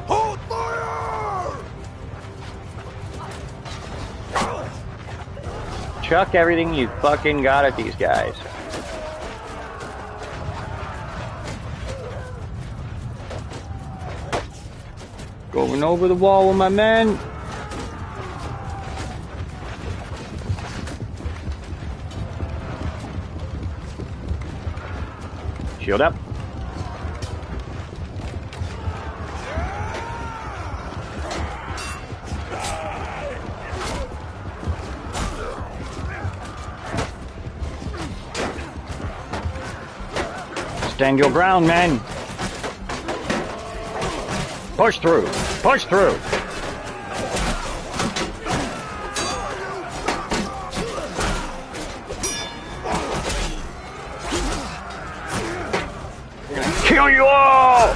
Hold fire! Chuck everything you fucking got at these guys. Going over the wall with my men. Shield up. Stand your ground, men! Push through! Push through! Kill you all!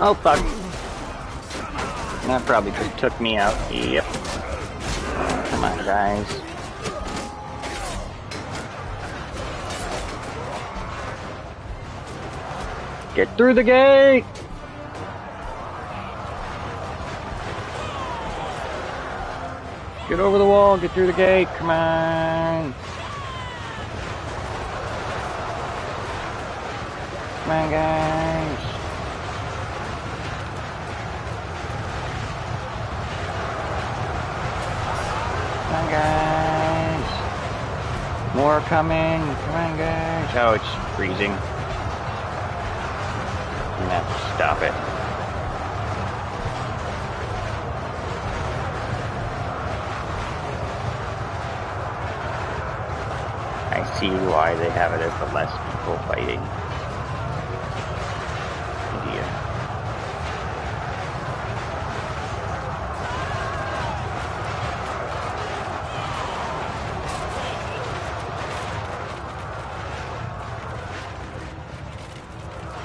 Oh fuck. That probably just took me out. Yep. Come on, guys. Get through the gate! Get over the wall, get through the gate, come on! Come on, guys! Come on, guys! More coming! Come on, guys! Oh, it's freezing. I'm gonna have to stop it. I see why they have it as the less people fighting. Idiot.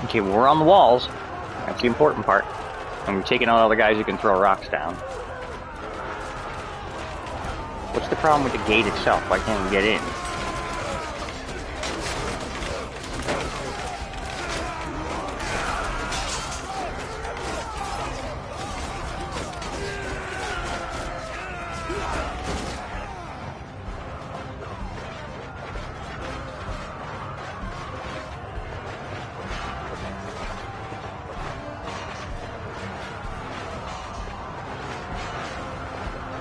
Okay, well, we're on the walls. That's the important part. And we're taking out all the guys who can throw rocks down. What's the problem with the gate itself? Why can't we get in?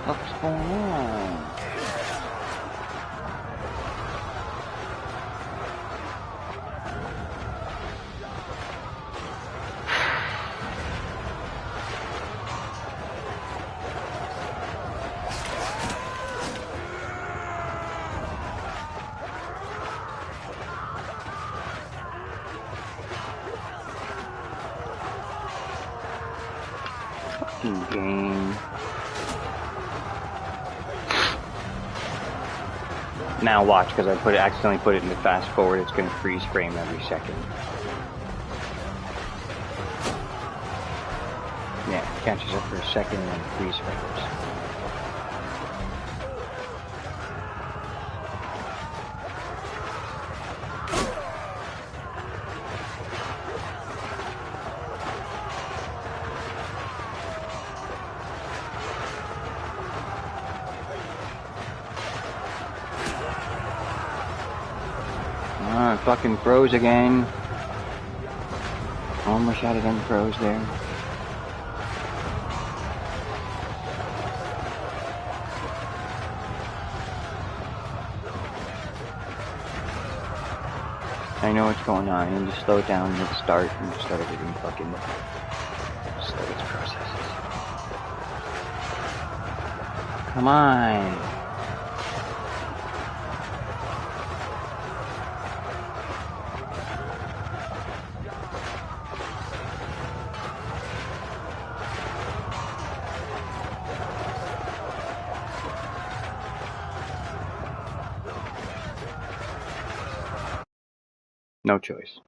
What's going on? Fucking game. Now watch, because I accidentally put it into fast forward, it's going to freeze frame every second. Yeah, it catches up for a second and then freeze frames. Ah, it fucking froze again. Almost out of them froze there. I know what's going on. I need to slow it down and start and start everything fucking slow its processes. Come on. No choice.